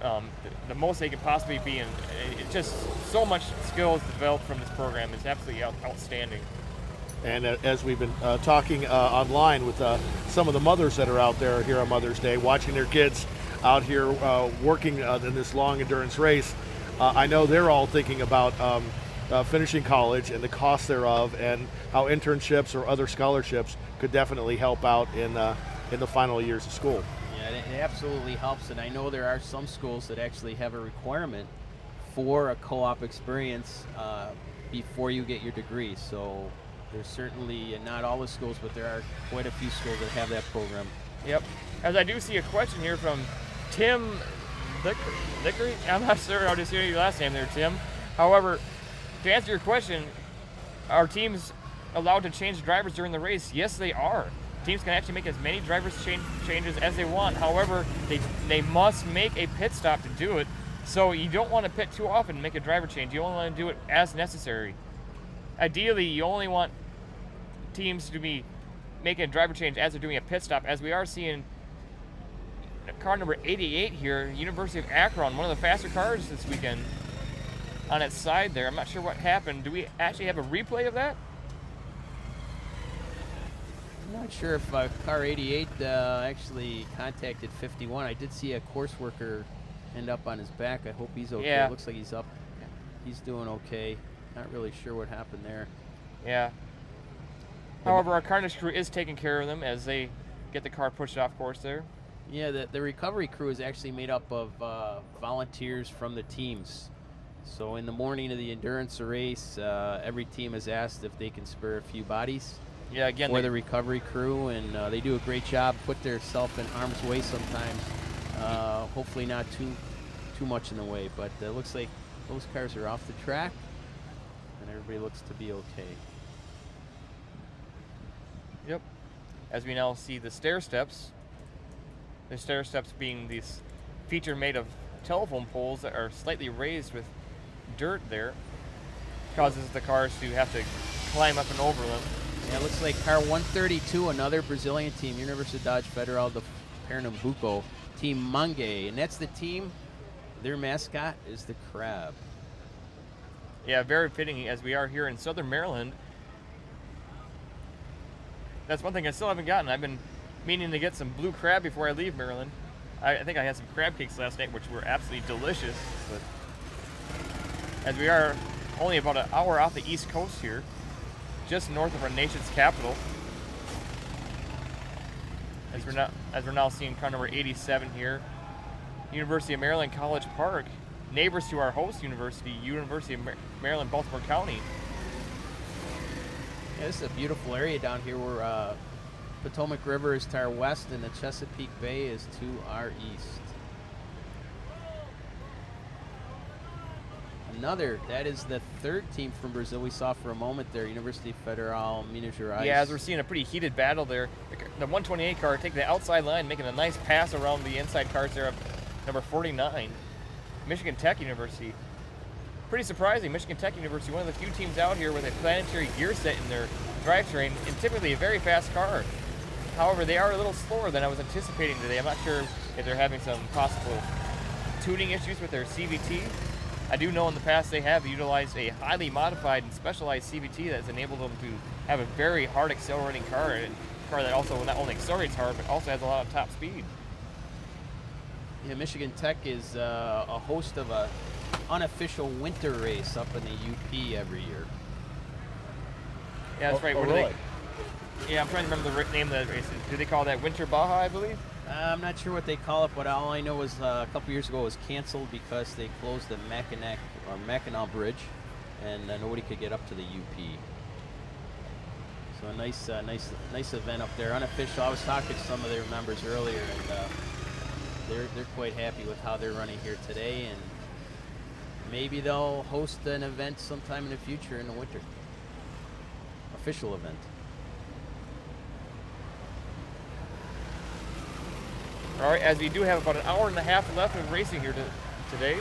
the most they can possibly be. And it's just so much skills developed from this program. It's absolutely outstanding. And as we've been talking online with some of the mothers that are out there here on Mother's Day, watching their kids out here working in this long endurance race, I know they're all thinking about finishing college and the cost thereof, and how internships or other scholarships could definitely help out in the final years of school. Yeah, it absolutely helps, and I know there are some schools that actually have a requirement for a co-op experience before you get your degree. So there's certainly, and not all the schools, but there are quite a few schools that have that program. Yep. As I do see a question here from Tim Lickery. I'm not sure how to say your last name there, Tim. However, to answer your question, are teams allowed to change drivers during the race? Yes, they are. Teams can actually make as many drivers changes as they want. However, they must make a pit stop to do it. So you don't want to pit too often and make a driver change. You only want to do it as necessary. Ideally, you only want teams to be making a driver change as they're doing a pit stop, as we are seeing car number 88 here, University of Akron, one of the faster cars this weekend on its side there. I'm not sure what happened. Do we actually have a replay of that? I'm not sure if car 88 actually contacted 51. I did see a course worker end up on his back. I hope he's okay. Yeah. It looks like he's up. He's doing okay. Not really sure what happened there. Yeah. However, our carnage crew is taking care of them as they get the car pushed off course there. Yeah, the recovery crew is actually made up of volunteers from the teams. So in the morning of the endurance race, every team is asked if they can spare a few bodies. Yeah, again, for the recovery crew, and they do a great job. Put themselves in harm's way sometimes. Hopefully not too much in the way, but it looks like those cars are off the track, and everybody looks to be okay. Yep. As we now see the stair steps. The stair steps being these feature made of telephone poles that are slightly raised with dirt there. Causes the cars to have to climb up and over them. Yeah, it looks like car 132, another Brazilian team, Universidade Dodge Federal de Pernambuco, Team Mangue, and that's the team. Their mascot is the crab. Yeah, very fitting as we are here in Southern Maryland. That's one thing I still haven't gotten. I've been meaning to get some blue crab before I leave Maryland. I think I had some crab cakes last night, which were absolutely delicious. But as we are only about an hour off the East Coast here, just north of our nation's capital, as we're now seeing car number 87 here, University of Maryland College Park, neighbors to our host university, University of Maryland, Baltimore County. Yeah, this is a beautiful area down here where Potomac River is to our west and the Chesapeake Bay is to our east. That is the third team from Brazil we saw for a moment there, University Federal Minas Gerais. Yeah, as we're seeing a pretty heated battle there. The 128 car taking the outside line, making a nice pass around the inside cars there of number 49, Michigan Tech University. Pretty surprising, Michigan Tech University, one of the few teams out here with a planetary gear set in their drivetrain, and typically a very fast car. However, they are a little slower than I was anticipating today. I'm not sure if they're having some possible tuning issues with their CVT. I do know in the past they have utilized a highly modified and specialized CVT that has enabled them to have a very hard accelerating car, and a car that also not only accelerates hard, but also has a lot of top speed. Yeah, Michigan Tech is a host of a unofficial winter race up in the UP every year. Yeah, that's right. What really? Yeah, I'm trying to remember the name of that race. Do they call that Winter Baja, I believe? I'm not sure what they call it, but all I know is a couple years ago it was canceled because they closed the Mackinac Bridge, and nobody could get up to the UP. So a nice event up there. Unofficial. I was talking to some of their members earlier, and they're quite happy with how they're running here today, and maybe they'll host an event sometime in the future in the winter. Official event. All right, as we do have about an hour and a half left of racing here today.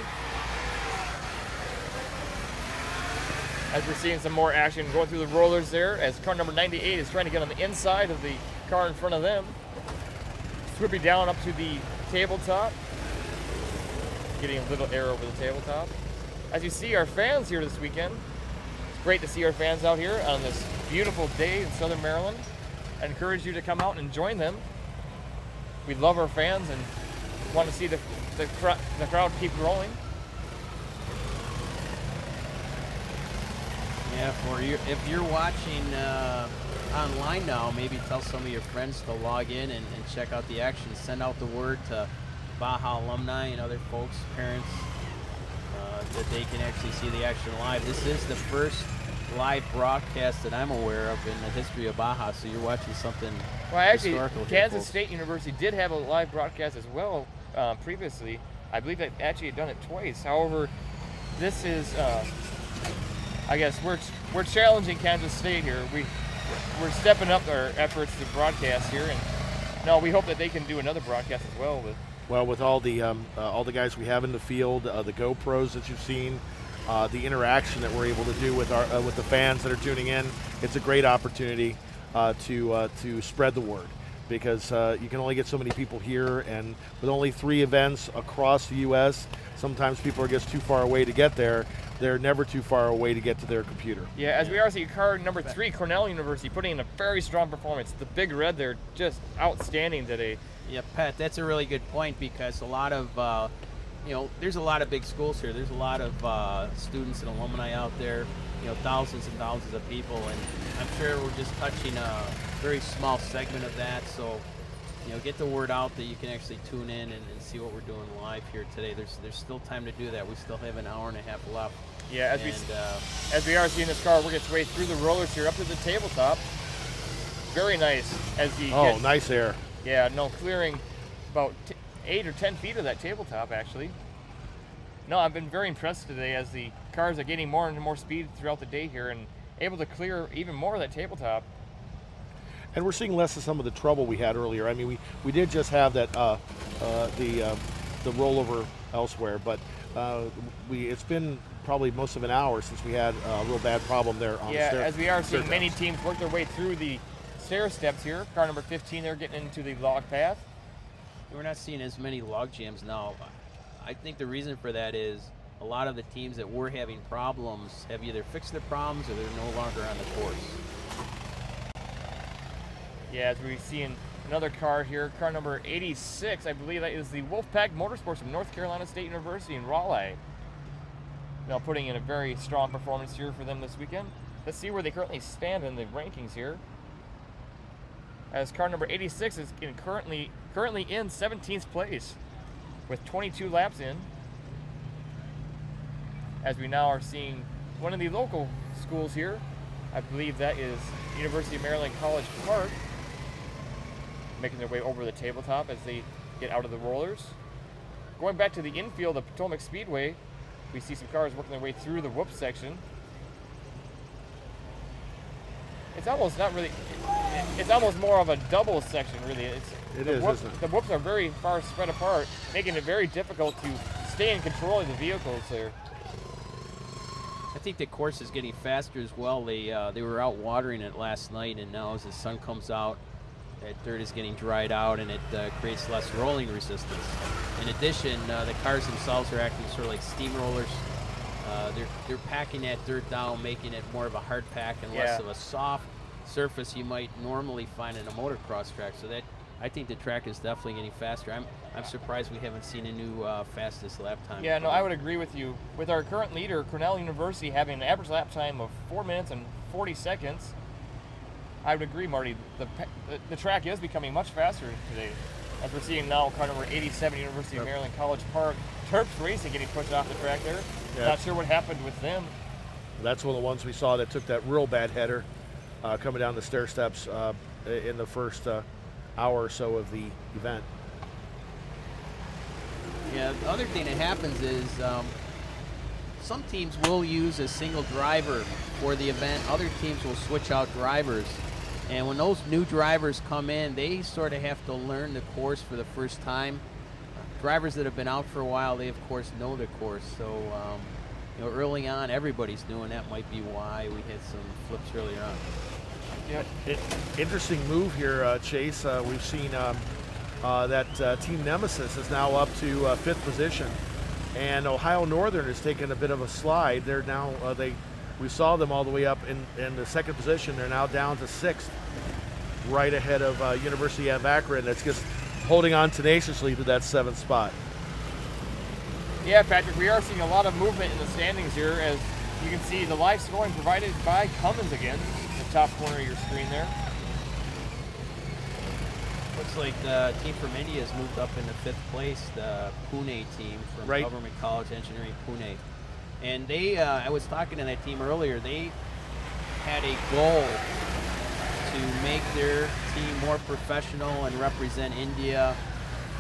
As we're seeing some more action going through the rollers there, as car number 98 is trying to get on the inside of the car in front of them. Swooping down up to the tabletop. Getting a little air over the tabletop. As you see our fans here this weekend, it's great to see our fans out here on this beautiful day in Southern Maryland. I encourage you to come out and join them. We love our fans and want to see the crowd keep growing. Yeah, if you're watching online now, maybe tell some of your friends to log in and check out the action. Send out the word to Baja alumni and other folks, parents, that they can actually see the action live. This is the first live broadcast that I'm aware of in the history of Baja, so you're watching something historical here, Kansas folks. State University did have a live broadcast as well previously. I believe they actually had done it twice. However, this is, I guess we're challenging Kansas State here. We're stepping up our efforts to broadcast here, and no, we hope that they can do another broadcast as well. With all the guys we have in the field, the GoPros that you've seen, the interaction that we're able to do with the fans that are tuning in, it's a great opportunity to spread the word, because you can only get so many people here, and with only 3 events across the U.S., sometimes people are just too far away to get there. They're never too far away to get to their computer. Yeah, as we are seeing car number 3, Cornell University, putting in a very strong performance. The Big Red, they're just outstanding today. Yeah, Pat, that's a really good point, because a lot of, there's a lot of big schools here. There's a lot of students and alumni out there, thousands and thousands of people, and I'm sure we're just touching a very small segment of that. So, get the word out that you can actually tune in and see what we're doing live here today. There's still time to do that. We still have an hour and a half left. Yeah, as we are seeing this car work its way through the rollers here up to the tabletop. Very nice. Nice air. Yeah, no, clearing about 8 or 10 feet of that tabletop, actually. No, I've been very impressed today as the cars are gaining more and more speed throughout the day here and able to clear even more of that tabletop. And we're seeing less of some of the trouble we had earlier. I mean, we did just have that the rollover elsewhere, but it's been probably most of an hour since we had a real bad problem there on the stair. Yeah, as we are seeing many teams work their way through the stair steps here. Car number 15, they're getting into the log path. We're not seeing as many log jams now. I think the reason for that is a lot of the teams that were having problems have either fixed their problems or they're no longer on the course. Yeah, as we're seeing another car here, car number 86, I believe that is the Wolfpack Motorsports from North Carolina State University in Raleigh. Now putting in a very strong performance here for them this weekend. Let's see where they currently stand in the rankings here. As car number 86 is currently in 17th place with 22 laps in. As we now are seeing one of the local schools here, I believe that is University of Maryland College Park, making their way over the tabletop as they get out of the rollers. Going back to the infield of Potomac Speedway, we see some cars working their way through the whoop section. It's almost not really, it's almost more of a double section, really. It is, isn't it? The whoops are very far spread apart, making it very difficult to stay in control of the vehicles there. I think the course is getting faster as well. They were out watering it last night, and now as the sun comes out, that dirt is getting dried out, and it creates less rolling resistance. In addition, the cars themselves are acting sort of like steamrollers. They're packing that dirt down, making it more of a hard pack and less of a soft surface you might normally find in a motocross track. So that, I think the track is definitely getting faster. I'm surprised we haven't seen a new fastest lap time. Yeah, no, I would agree with you. With our current leader, Cornell University, having an average lap time of 4 minutes and 40 seconds, I would agree, Marty. The track is becoming much faster today. As we're seeing now, car number 87, University of Maryland College Park, Terps Racing getting pushed off the track there. Yeah. Not sure what happened with them. That's one of the ones we saw that took that real bad header coming down the stair steps in the first hour or so of the event. Yeah, the other thing that happens is some teams will use a single driver for the event. Other teams will switch out drivers. And when those new drivers come in, they sort of have to learn the course for the first time. Drivers that have been out for a while, they of course know the course. So, early on, everybody's new, and that might be why we had some flips earlier on. Yeah, interesting move here, Chase. We've seen that Team Nemesis is now up to 5th position, and Ohio Northern has taken a bit of a slide. They're now we saw them all the way up in the 2nd position. They're now down to 6th, right ahead of University of Akron. That's just holding on tenaciously to that 7th spot. Yeah, Patrick, we are seeing a lot of movement in the standings here as You can see the live scoring provided by Cummins again, in the top corner of your screen there. Looks like the team from India has moved up into 5th place, the Pune team from Government College Engineering Pune. And they, I was talking to that team earlier, they had a goal to make their team more professional and represent India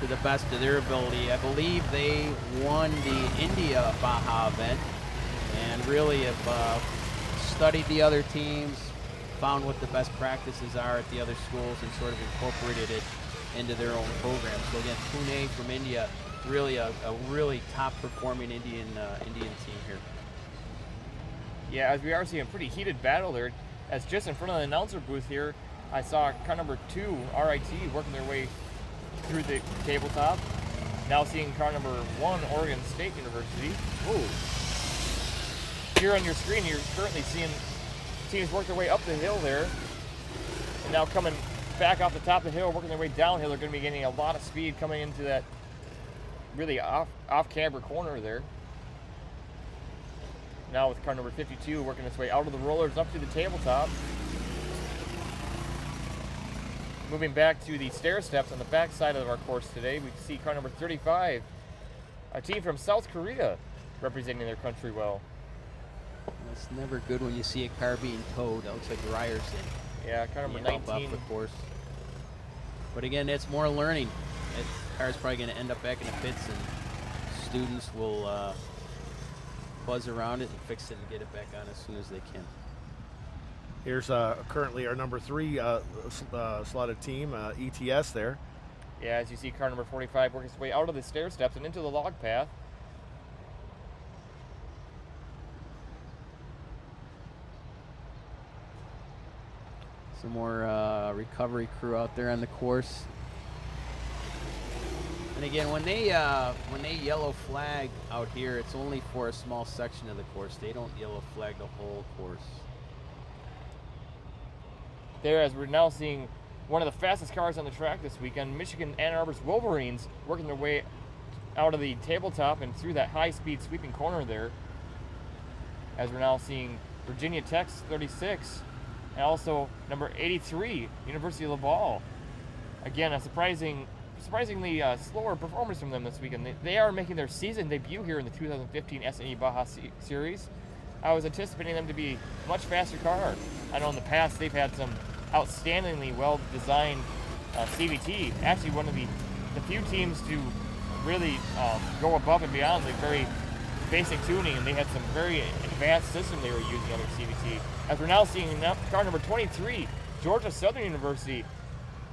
to the best of their ability. I believe they won the India Baja event and really have studied the other teams, found what the best practices are at the other schools, and sort of incorporated it into their own program. So again, Pune from India, really a really top-performing Indian team here. Yeah, as we are seeing a pretty heated battle there, as just in front of the announcer booth here, I saw car number 2, RIT, working their way through the tabletop. Now seeing car number 1, Oregon State University. Here on your screen, you're currently seeing teams work their way up the hill there, and now coming back off the top of the hill, working their way downhill. They're going to be getting a lot of speed coming into that really off-camber corner there. Now with car number 52 working its way out of the rollers up to the tabletop. Moving back to the stair steps on the back side of our course today, we see car number 35, a team from South Korea representing their country well. It's never good when you see a car being towed. That looks like Ryerson. Yeah, car number 19. Off the course. But again, it's more learning. That car's probably going to end up back in the pits, and students will buzz around it and fix it and get it back on as soon as they can. Here's currently our number 3 slotted team, ETS there. Yeah, as you see car number 45 working its way out of the stair steps and into the log path. Some more recovery crew out there on the course. And again, when they yellow flag out here, it's only for a small section of the course. They don't yellow flag the whole course. There, as we're now seeing one of the fastest cars on the track this weekend, Michigan Ann Arbor's Wolverines working their way out of the tabletop and through that high-speed sweeping corner there. As we're now seeing Virginia Tech's 36 and also number 83, University of Laval. Again, a surprisingly slower performance from them this weekend. They are making their season debut here in the 2015 SAE Baja Series. I was anticipating them to be a much faster car. I know in the past they've had some outstandingly well-designed CVT. Actually, one of the few teams to really go above and beyond the very basic tuning, and they had some very advanced system they were using on their CVT. As we're now seeing car number 23, Georgia Southern University,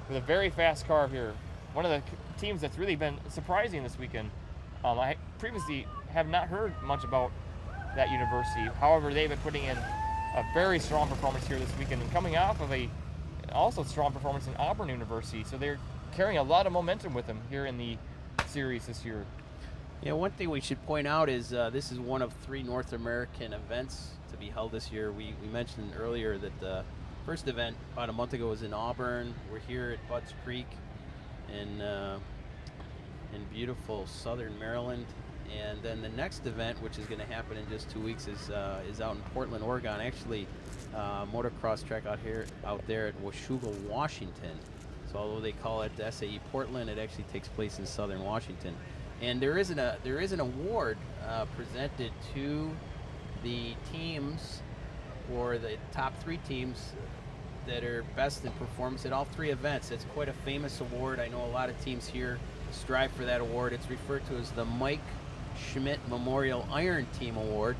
with a very fast car here. One of the teams that's really been surprising this weekend. I previously have not heard much about that university. However, they've been putting in a very strong performance here this weekend and coming off of a also strong performance in Auburn University. So they're carrying a lot of momentum with them here in the series this year. Yeah, one thing we should point out is this is one of 3 North American events to be held this year. We mentioned earlier that the first event about a month ago was in Auburn. We're here at Budds Creek in beautiful southern Maryland. And then the next event, which is going to happen in just 2 weeks, is out in Portland, Oregon. Actually, motocross track out there at Washougal, Washington. So although they call it SAE Portland, it actually takes place in southern Washington. And there is an award presented to the teams, or the top 3 teams that are best in performance at all 3 events. It's quite a famous award. I know a lot of teams here strive for that award. It's referred to as the Mike Schmidt Memorial Iron Team Award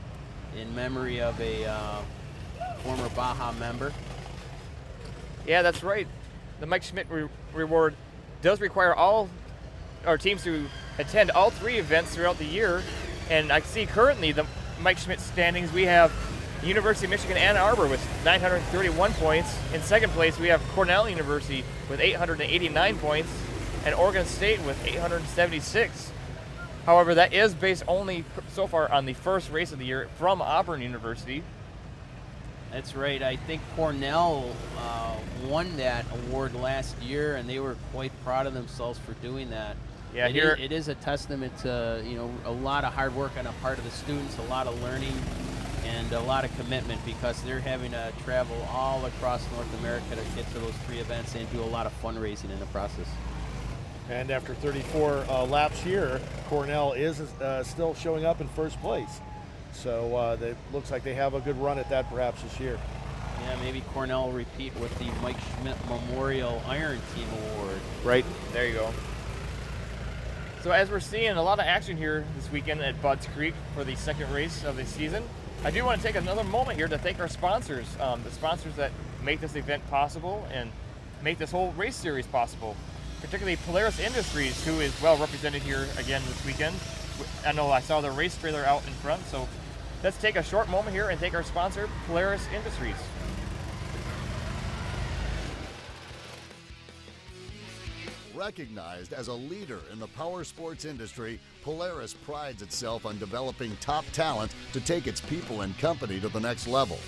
in memory of a former Baja member. Yeah, that's right. The Mike Schmidt reward does require all our teams to attend all 3 events throughout the year. And I see currently the Mike Schmidt standings. We have University of Michigan Ann Arbor with 931 points. In second place, we have Cornell University with 889 points and Oregon State with 876. However, that is based only so far on the first race of the year from Auburn University. That's right. I think Cornell won that award last year, and they were quite proud of themselves for doing that. Yeah, it is a testament to a lot of hard work on the part of the students, a lot of learning and a lot of commitment because they're having to travel all across North America to get to those 3 events and do a lot of fundraising in the process. And after 34 laps here, Cornell is still showing up in first place. So it looks like they have a good run at that perhaps this year. Yeah, maybe Cornell will repeat with the Mike Schmidt Memorial Iron Team Award. Right. There you go. So as we're seeing a lot of action here this weekend at Budds Creek for the second race of the season, I do want to take another moment here to thank our sponsors, the sponsors that make this event possible and make this whole race series possible, particularly Polaris Industries, who is well represented here again this weekend. I know I saw the race trailer out in front, so let's take a short moment here and thank our sponsor, Polaris Industries. Recognized as a leader in the power sports industry, Polaris prides itself on developing top talent to take its people and company to the next level.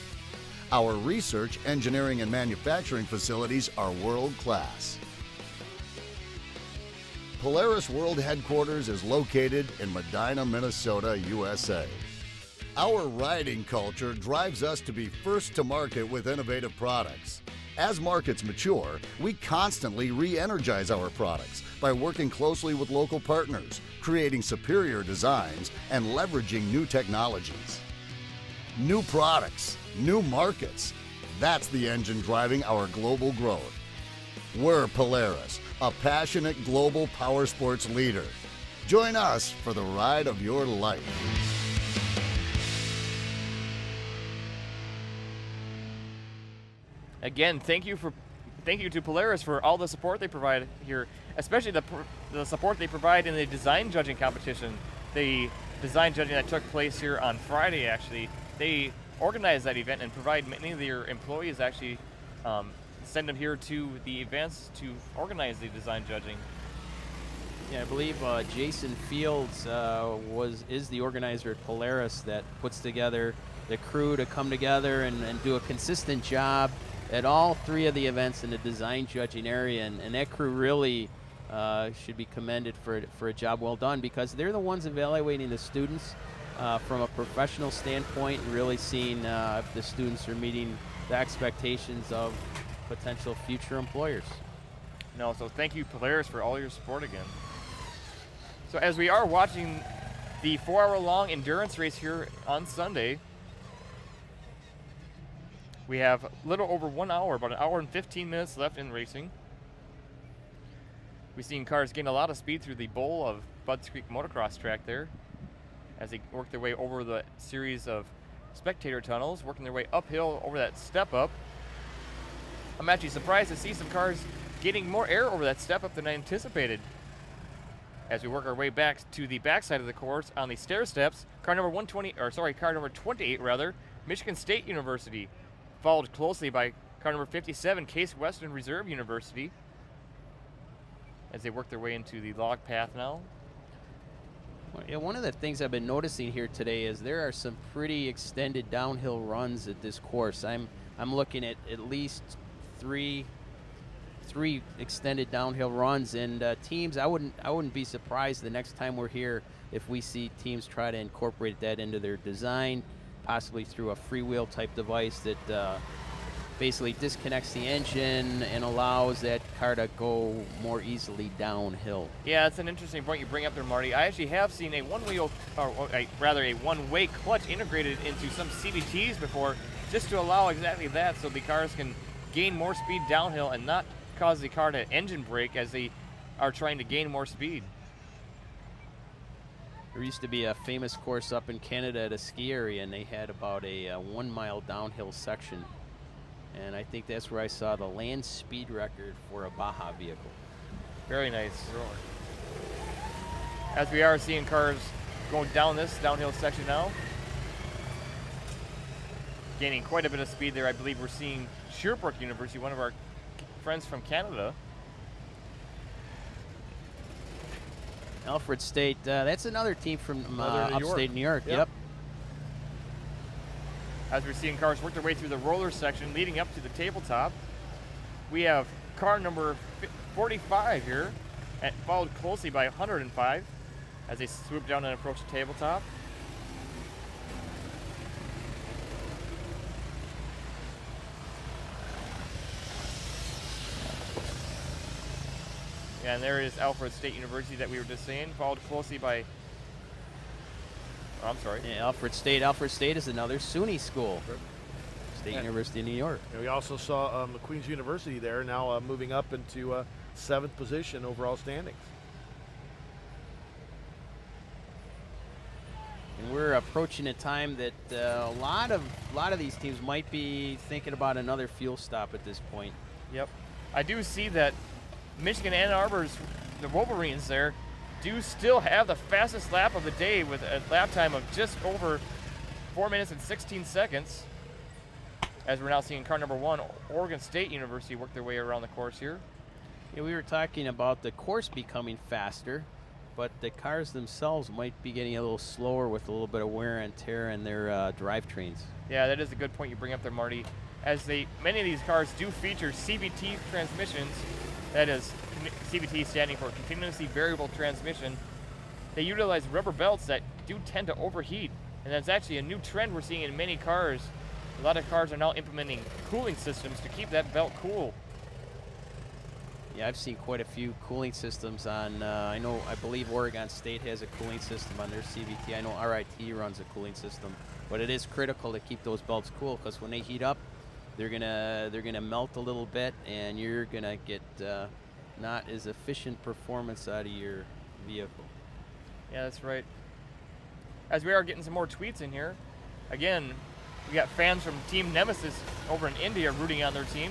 Our research, engineering, and manufacturing facilities are world-class. Polaris World Headquarters is located in Medina, Minnesota, USA. Our riding culture drives us to be first to market with innovative products. As markets mature, we constantly re-energize our products by working closely with local partners, creating superior designs, and leveraging new technologies. New products, new markets. That's the engine driving our global growth. We're Polaris, a passionate global power sports leader. Join us for the ride of your life. Again, thank you to Polaris for all the support they provide here, especially the support they provide in the design judging competition. The design judging that took place here on Friday, actually, they organized that event and provide many of their employees actually send them here to the events to organize the design judging. Yeah, I believe Jason Fields is the organizer at Polaris that puts together the crew to come together and do a consistent job at all 3 of the events in the design judging area, and that crew really should be commended for a job well done because they're the ones evaluating the students from a professional standpoint and really seeing if the students are meeting the expectations of potential future employers. No, so thank you, Polaris, for all your support again. So as we are watching the 4-hour-long endurance race here on Sunday, we have a little over 1 hour, about 1 hour and 15 minutes left in racing. We've seen cars gain a lot of speed through the bowl of Budds Creek Motocross track there as they work their way over the series of spectator tunnels, working their way uphill over that step up. I'm actually surprised to see some cars getting more air over that step up than I anticipated. As we work our way back to the backside of the course on the stair steps, car number 28 rather, Michigan State University, followed closely by car number 57, Case Western Reserve University, as they work their way into the log path now. Well, yeah, one of the things I've been noticing here today is there are some pretty extended downhill runs at this course. I'm looking at least three extended downhill runs, and teams, I wouldn't be surprised the next time we're here if we see teams try to incorporate that into their design, possibly through a freewheel type device that basically disconnects the engine and allows that car to go more easily downhill. Yeah, it's an interesting point you bring up there, Marty. I actually have seen a one-way clutch integrated into some CVTs before, just to allow exactly that, so the cars can gain more speed downhill and not cause the car to engine brake as they are trying to gain more speed. There used to be a famous course up in Canada at a ski area, and they had about a 1 mile downhill section. And I think that's where I saw the land speed record for a Baja vehicle. Very nice. As we are seeing cars going down this downhill section now, gaining quite a bit of speed there. I believe we're seeing Sherbrooke University, one of our friends from Canada. Alfred State, that's another team from upstate New York. Yep. As we're seeing cars work their way through the roller section leading up to the tabletop, we have car number 45 here, followed closely by 105 as they swoop down and approach the tabletop. Yeah, and there is Alfred State University that we were just saying, followed closely by, oh, I'm sorry. Yeah, Alfred State. Alfred State is another SUNY school. State University of New York. And we also saw Queen's University there, now moving up into 7th position overall standings. And we're approaching a time that a lot of these teams might be thinking about another fuel stop at this point. Yep. I do see that Michigan Ann Arbor's, the Wolverines there, do still have the fastest lap of the day with a lap time of just over 4 minutes and 16 seconds. As we're now seeing car number 1, Oregon State University, work their way around the course here. Yeah, we were talking about the course becoming faster, but the cars themselves might be getting a little slower with a little bit of wear and tear in their drivetrains. Yeah, that is a good point you bring up there, Marty. As many of these cars do feature CVT transmissions, that is CVT standing for continuously variable transmission. They utilize rubber belts that do tend to overheat, and that's actually a new trend we're seeing in many cars. A lot of cars are now implementing cooling systems to keep that belt cool. Yeah, I've seen quite a few cooling systems on, I believe Oregon State has a cooling system on their CVT. I know RIT runs a cooling system, but it is critical to keep those belts cool because when they heat up, they're gonna melt a little bit, and you're gonna get not as efficient performance out of your vehicle. Yeah, that's right. As we are getting some more tweets in here, again, we got fans from Team Nemesis over in India rooting on their team,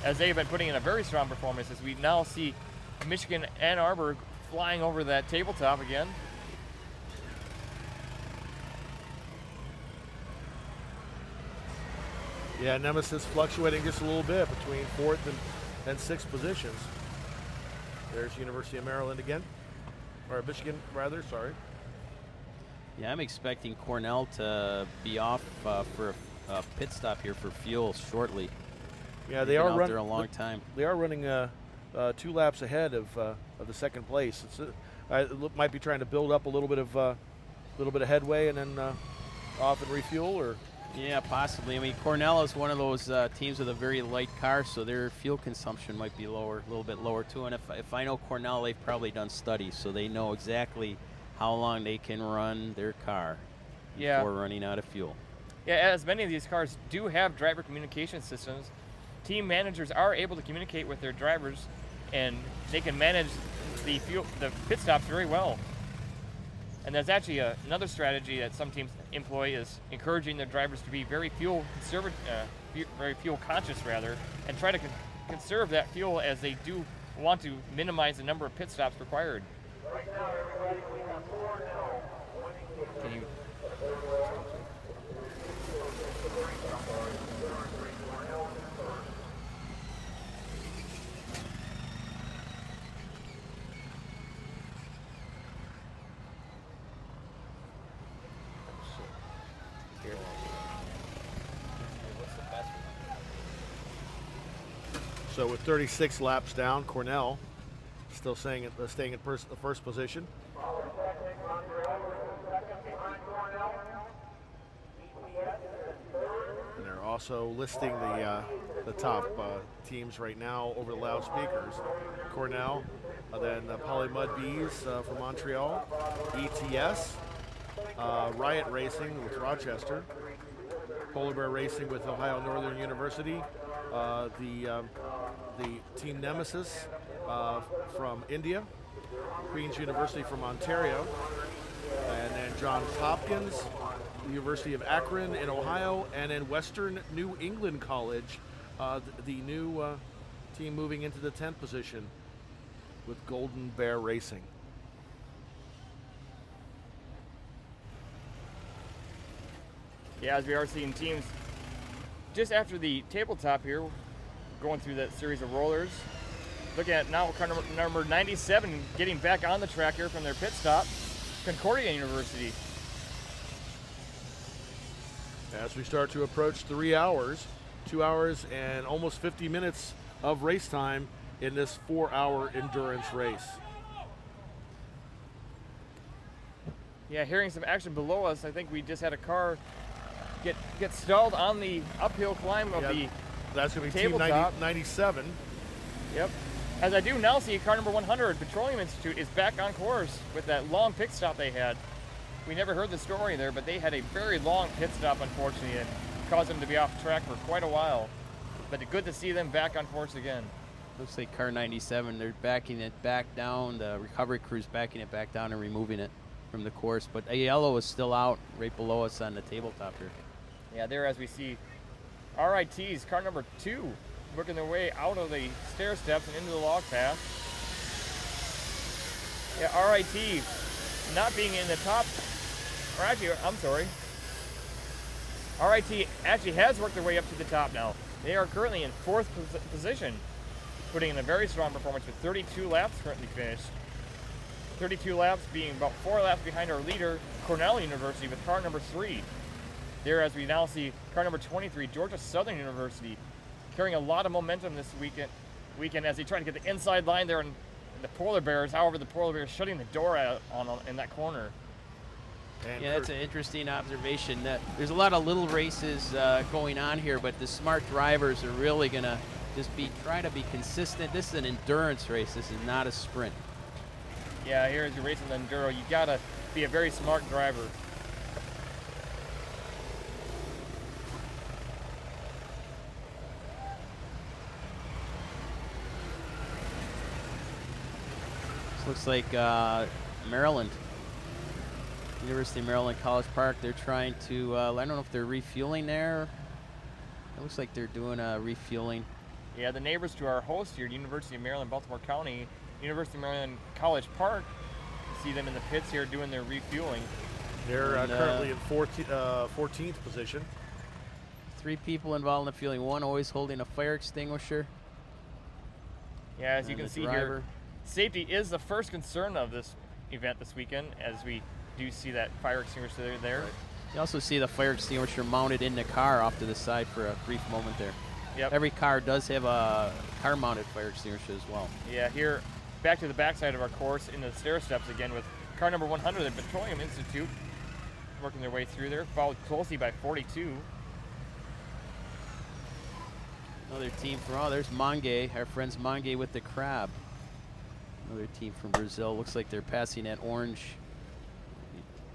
as they have been putting in a very strong performance, as we now see Michigan Ann Arbor flying over that tabletop again. Yeah, Nemesis fluctuating just a little bit between 4th and 6th positions. There's University of Maryland again, or Michigan rather, sorry. Yeah, I'm expecting Cornell to be off for a pit stop here for fuel shortly. Yeah, they are running there a long time. They are running 2 laps ahead of the second place. It might be trying to build up a little bit of headway and then off and refuel, or. Yeah, possibly. I mean, Cornell is one of those teams with a very light car, so their fuel consumption might be lower, a little bit lower too. And if I know Cornell, they've probably done studies, so they know exactly how long they can run their car before running out of fuel. Yeah, as many of these cars do have driver communication systems, team managers are able to communicate with their drivers, and they can manage the pit stops very well. And there's actually another strategy that some teams employ is encouraging their drivers to be very fuel conscious rather, and try to conserve that fuel as they do want to minimize the number of pit stops required. Right now, everybody, we have 4-0. Can you? So with 36 laps down, Cornell still staying in the first position. And they're also listing the top teams right now over the loudspeakers. Cornell, then Poly Mud Bees from Montreal, ETS, Riot Racing with Rochester, Polar Bear Racing with Ohio Northern University, the Team Nemesis from India, Queen's University from Ontario, and then Johns Hopkins, the University of Akron in Ohio, and then Western New England College, the new team moving into the 10th position with Golden Bear Racing. Yeah, as we are seeing teams just after the tabletop here, going through that series of rollers. Looking at now car number 97 getting back on the track here from their pit stop, Concordia University. As we start to approach 3 hours, 2 hours and almost 50 minutes of race time in this 4-hour endurance race. Yeah, hearing some action below us. I think we just had a car get stalled on the uphill climb of the that's going to be tabletop. Team 97. Yep. As I do now see car number 100, Petroleum Institute, is back on course with that long pit stop they had. We never heard the story there, but they had a very long pit stop, unfortunately, and caused them to be off track for quite a while. But good to see them back on course again. Looks like car 97, they're backing it back down. The recovery crew's backing it back down and removing it from the course. But a yellow is still out right below us on the tabletop here. Yeah, there as we see RIT's car number 2 working their way out of the stair steps and into the log path. Yeah, RIT not being in the top, or actually, I'm sorry. RIT actually has worked their way up to the top now. They are currently in 4th position, putting in a very strong performance with 32 laps currently finished. 32 laps being about 4 laps behind our leader, Cornell University, with car number 3. There as we now see car number 23, Georgia Southern University, carrying a lot of momentum this weekend as they try to get the inside line there in the Polar Bears. However, the Polar Bears shutting the door out in that corner. And yeah, that's an interesting observation. There's a lot of little races going on here, but the smart drivers are really going to just try to be consistent. This is an endurance race. This is not a sprint. Yeah, here as you're racing the enduro, you got to be a very smart driver. This looks like Maryland. University of Maryland College Park. They're trying to, I don't know if they're refueling there. It looks like they're doing refueling. Yeah, the neighbors to our host here, University of Maryland, Baltimore County, University of Maryland College Park. You see them in the pits here doing their refueling. They're currently in 14th position. 3 people involved in the fueling, one always holding a fire extinguisher. Yeah, as you can see here, safety is the first concern of this event this weekend, as we do see that fire extinguisher there. Right. You also see the fire extinguisher mounted in the car off to the side for a brief moment there. Yep. Every car does have a car-mounted fire extinguisher as well. Yeah, here back to the backside of our course into the stair steps again with car number 100, the Petroleum Institute, working their way through there, followed closely by 42. Another team from, there's Mange, our friends Mange with the crab. Another team from Brazil. Looks like they're passing that orange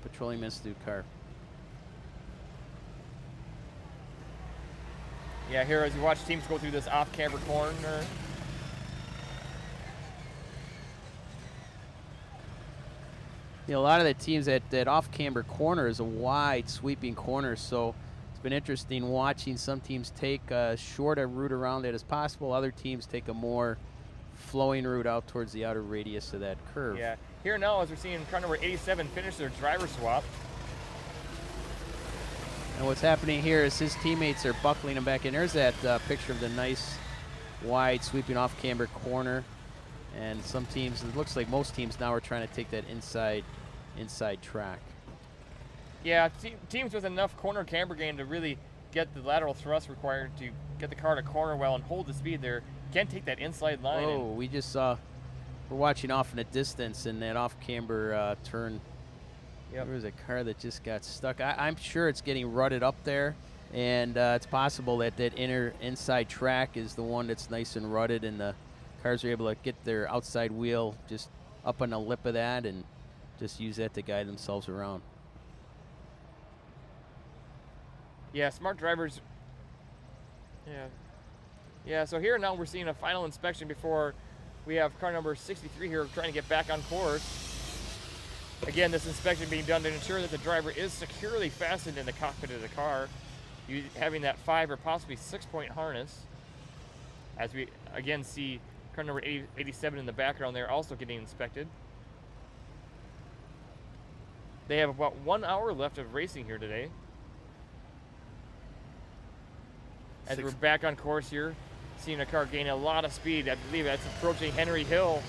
Petroleum Institute car. Yeah, here as you watch teams go through this off-camber corner. You know, a lot of the teams that off-camber corner is a wide sweeping corner, so it's been interesting watching some teams take as short a route around it as possible. Other teams take a more flowing route out towards the outer radius of that curve. Yeah, here now as we're seeing car number 87 finish their driver swap. And what's happening here is his teammates are buckling him back in. There's that picture of the nice wide sweeping off-camber corner. And some teams, it looks like most teams now are trying to take that inside track. Yeah, teams with enough corner camber gain to really get the lateral thrust required to get the car to corner well and hold the speed there can take that inside line. Oh, we just saw, we're watching off in the distance in that off-camber turn. Yep. There was a car that just got stuck. I'm sure it's getting rutted up there, and it's possible that that inside track is the one that's nice and rutted, and the cars are able to get their outside wheel just up on the lip of that and just use that to guide themselves around. Yeah, smart drivers. Yeah, so here now we're seeing a final inspection before we have car number 63 here trying to get back on course. Again, this inspection being done to ensure that the driver is securely fastened in the cockpit of the car, having that 5 or possibly 6-point harness. As we again see car number 87 in the background there also getting inspected. They have about 1 hour left of racing here today. As we're back on course here, seeing a car gain a lot of speed. I believe that's approaching Henry Hill.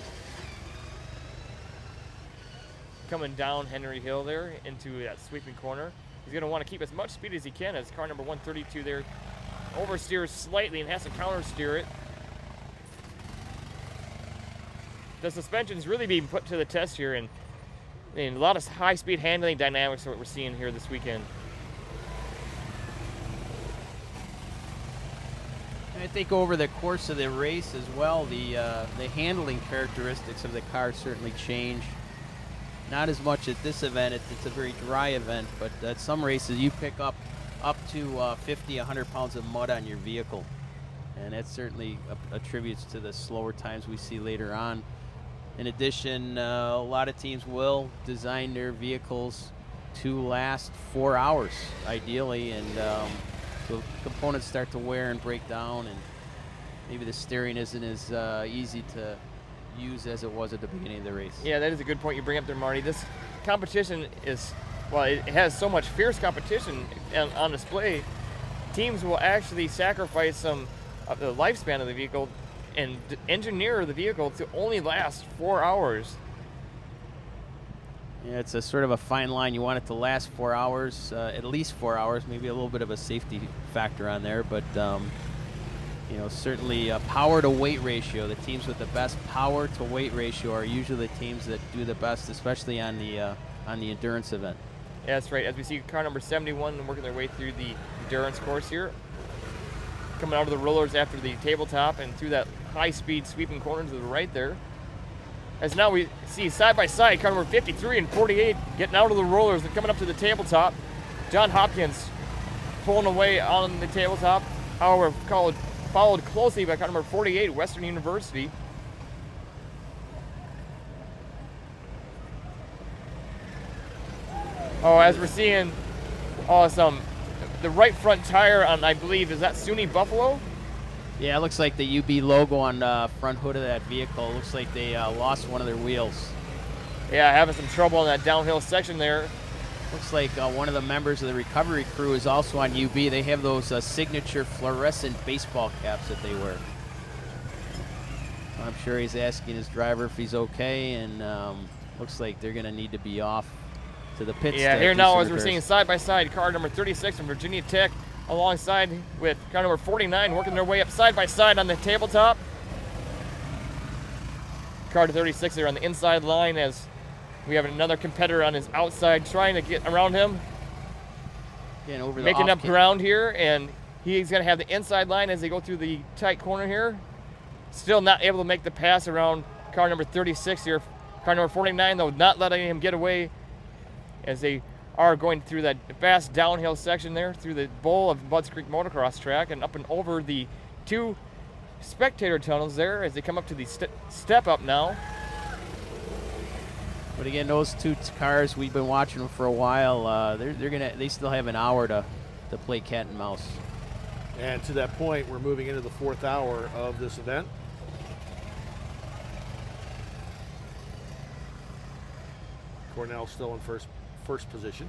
Coming down Henry Hill there into that sweeping corner. He's going to want to keep as much speed as he can as car number 132 there oversteers slightly and has to counter steer it. The suspension's really being put to the test here, and a lot of high-speed handling dynamics are what we're seeing here this weekend. I think over the course of the race as well, the handling characteristics of the car certainly change. Not as much at this event. It's a very dry event, but at some races you pick up to 50, 100 pounds of mud on your vehicle. And that certainly attributes to the slower times we see later on. In addition, a lot of teams will design their vehicles to last 4 hours, ideally, and so components start to wear and break down, and maybe the steering isn't as easy to use as it was at the beginning of the race. Yeah, that is a good point you bring up there, Marty. This competition is, well, it has so much fierce competition on display. Teams will actually sacrifice some of the lifespan of the vehicle and engineer the vehicle to only last 4 hours. Yeah, it's a sort of a fine line. You want it to last 4 hours, at least 4 hours, maybe a little bit of a safety factor on there, but you know, certainly power to weight ratio. The teams with the best power to weight ratio are usually the teams that do the best, especially on the endurance event. Yeah, that's right. As we see car number 71 working their way through the endurance course here, coming out of the rollers after the tabletop and through that high-speed sweeping corner to the right there. As now we see side-by-side car number 53 and 48 getting out of the rollers and coming up to the tabletop. John Hopkins pulling away on the tabletop. However, followed closely by car number 48, Western University. Oh, as we're seeing, the right front tire on, I believe, is that SUNY Buffalo? Yeah, it looks like the UB logo on the front hood of that vehicle. It looks like they lost one of their wheels. Yeah, having some trouble on that downhill section there. Looks like one of the members of the recovery crew is also on UB. They have those signature fluorescent baseball caps that they wear. I'm sure he's asking his driver if he's okay, and looks like they're going to need to be off to the pits. Yeah, here now as we're seeing side-by-side car number 36 from Virginia Tech alongside with car number 49 working their way up side-by-side on the tabletop. Car 36 there on the inside line as we have another competitor on his outside trying to get around him. Making up ground here, and he's going to have the inside line as they go through the tight corner here. Still not able to make the pass around car number 36 here. Car number 49, though, not letting him get away as they are going through that fast downhill section there through the bowl of Budds Creek Motocross Track and up and over the two spectator tunnels there as they come up to the step up now. But again, those two cars, we've been watching them for a while. They still have an hour to play cat and mouse. And to that point, we're moving into the 4th hour of this event. Cornell still in first position.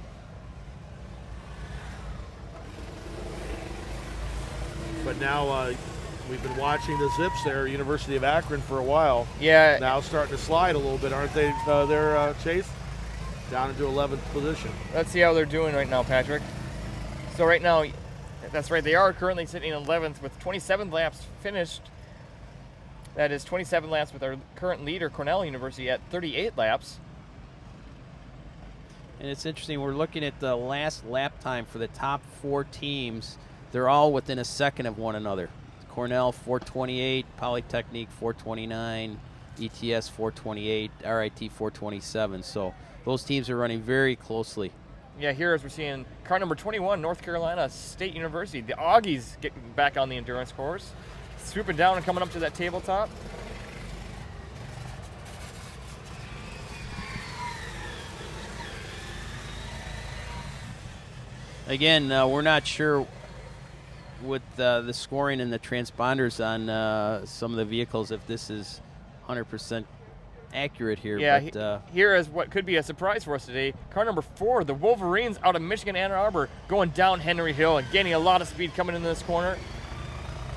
But now we've been watching the Zips there, University of Akron, for a while. Yeah. Now starting to slide a little bit, aren't they? They're Chase down into 11th position. Let's see how they're doing right now, Patrick. So right now, that's right, they are currently sitting in 11th with 27 laps finished. That is 27 laps with our current leader, Cornell University, at 38 laps. And it's interesting, we're looking at the last lap time for the top 4 teams. They're all within a second of one another. Cornell 428, Polytechnique 429, ETS 428, RIT 427. So those teams are running very closely. Yeah, here as we're seeing car number 21, North Carolina State University. The Augies getting back on the endurance course. Swooping down and coming up to that tabletop. Again, we're not sure with the scoring and the transponders on some of the vehicles if this is 100% accurate here. Yeah, but, here is what could be a surprise for us today. Car number 4, the Wolverines out of Michigan, Ann Arbor, going down Henry Hill and gaining a lot of speed coming into this corner.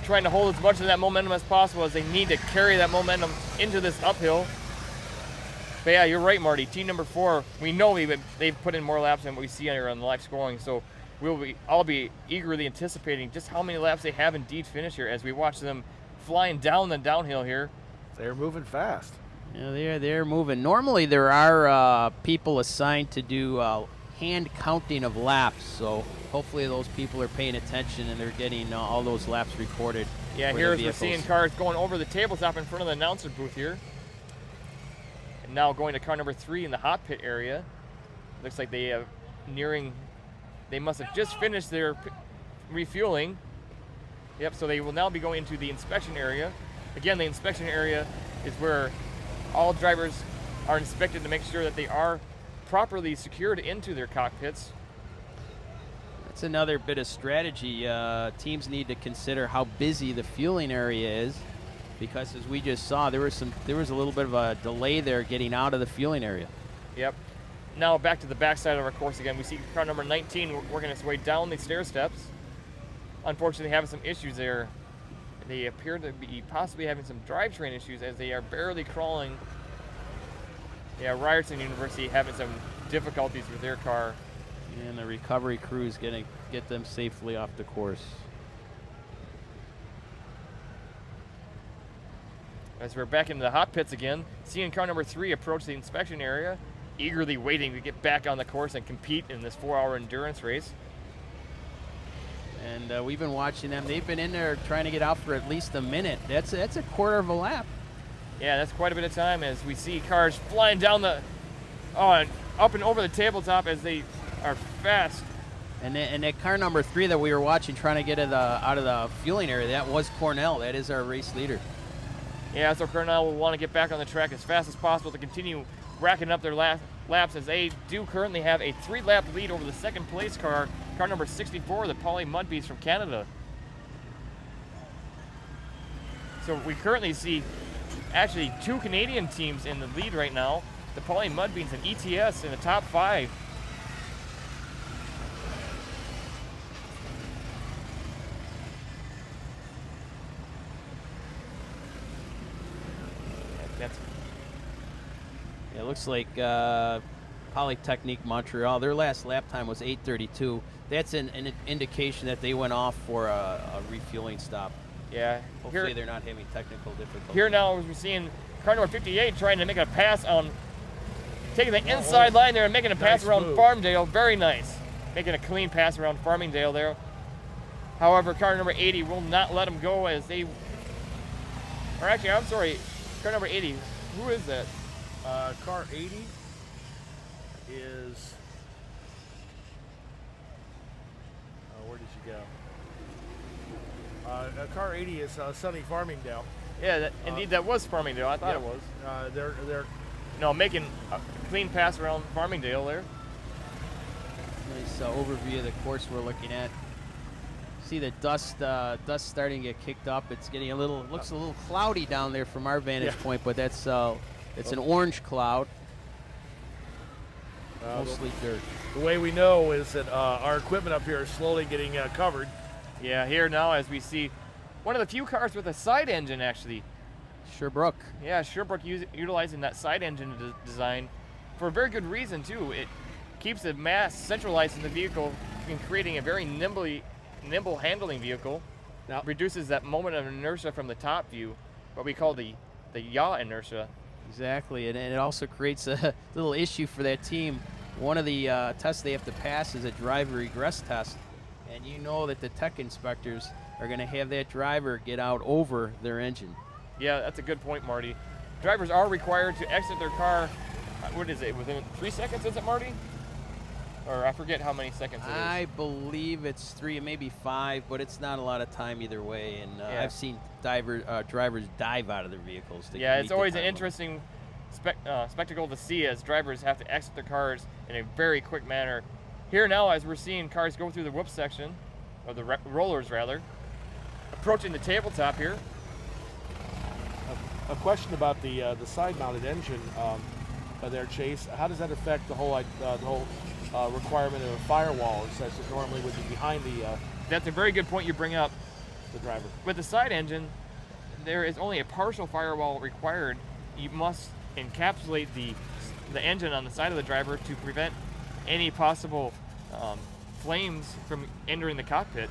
Trying to hold as much of that momentum as possible as they need to carry that momentum into this uphill. But yeah, you're right, Marty. Team number 4, we know they've put in more laps than what we see here on the live scoring. So we'll all be eagerly anticipating just how many laps they have indeed finished here as we watch them flying down the downhill here. They're moving fast. Yeah, they're moving. Normally there are people assigned to do hand counting of laps. So hopefully those people are paying attention and they're getting all those laps recorded. Yeah, here we're seeing cars going over the tabletop in front of the announcer booth here. And now going to car number 3 in the hot pit area. Looks like they have they must have just finished their refueling. Yep, so they will now be going into the inspection area. Again, the inspection area is where all drivers are inspected to make sure that they are properly secured into their cockpits. That's another bit of strategy. Teams need to consider how busy the fueling area is, because as we just saw, there was a little bit of a delay there getting out of the fueling area. Yep. Now back to the backside of our course again. We see car number 19 working its way down the stair steps. Unfortunately, having some issues there. They appear to be possibly having some drivetrain issues as they are barely crawling. Yeah, Ryerson University having some difficulties with their car. And the recovery crew is going to get them safely off the course. As we're back into the hot pits again, seeing car number 3 approach the inspection area, eagerly waiting to get back on the course and compete in this 4-hour endurance race. And we've been watching them. They've been in there trying to get out for at least a minute. That's a quarter of a lap. Yeah, that's quite a bit of time as we see cars flying down and up and over the tabletop as they are fast. And that car number 3 that we were watching trying to get out of the fueling area, that was Cornell. That is our race leader. Yeah, so Cornell will want to get back on the track as fast as possible to continue racking up their laps, as they do currently have a 3-lap lead over the second place car number 64, the Poly Mudbeats from Canada. So we currently see actually 2 Canadian teams in the lead right now, the Poly Mudbeats and ETS in the top 5. It looks like Polytechnique Montreal, their last lap time was 8:32. That's an indication that they went off for a refueling stop. Yeah. Hopefully they're not having technical difficulties. Here now we're seeing car number 58 trying to make a pass on, taking the inside line there and making a pass around Farmdale. Very nice. Making a clean pass around Farmingdale there. However, car number 80 will not let them go as they, or actually, I'm sorry, car number 80, who is that? Car 80 is, where did she go? Car 80 is Sunny Farmingdale. Yeah, indeed, that was Farmingdale. I thought it was. They're making a clean pass around Farmingdale there. Nice overview of the course we're looking at. See the dust starting to get kicked up. It's getting looks a little cloudy down there from our vantage point, but that's it's an orange cloud. Mostly dirt. The way we know is that our equipment up here is slowly getting covered. Yeah, here now as we see one of the few cars with a side engine actually. Sherbrooke. Yeah, Sherbrooke utilizing that side engine design for a very good reason too. It keeps the mass centralized in the vehicle and creating a very nimble handling vehicle. Now reduces that moment of inertia from the top view, what we call the yaw inertia. Exactly, and it also creates a little issue for that team. One of the tests they have to pass is a driver regress test, and you know that the tech inspectors are going to have that driver get out over their engine. Yeah, that's a good point, Marty. Drivers are required to exit their car, what is it, within 3 seconds, is it, Marty? Or I forget how many seconds it is. I believe it's 3, maybe 5, but it's not a lot of time either way. And I've seen drivers dive out of their vehicles. Yeah, it's always an interesting spectacle to see as drivers have to exit their cars in a very quick manner. Here now, as we're seeing cars go through the whoop section, or the rollers rather, approaching the tabletop here. A question about the side-mounted engine there, Chase. How does that affect the whole requirement of a firewall, as it normally would be behind the... That's a very good point you bring up. The driver. With the side engine, there is only a partial firewall required. You must encapsulate the engine on the side of the driver to prevent any possible flames from entering the cockpit.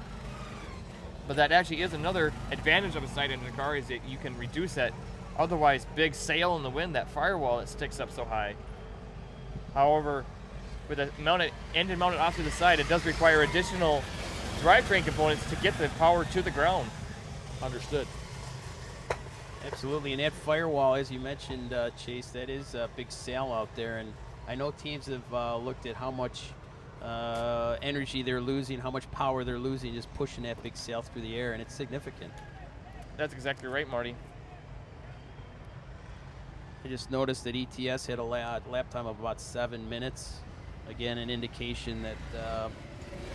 But that actually is another advantage of a side engine car, is that you can reduce that otherwise big sail in the wind, that firewall that sticks up so high. However, with a engine mounted off to the side, it does require additional drivetrain components to get the power to the ground. Understood. Absolutely, and that firewall, as you mentioned, Chase, that is a big sail out there, and I know teams have looked at how much energy they're losing, how much power they're losing just pushing that big sail through the air, and it's significant. That's exactly right, Marty. I just noticed that ETS had a lap time of about 7 minutes. Again, an indication that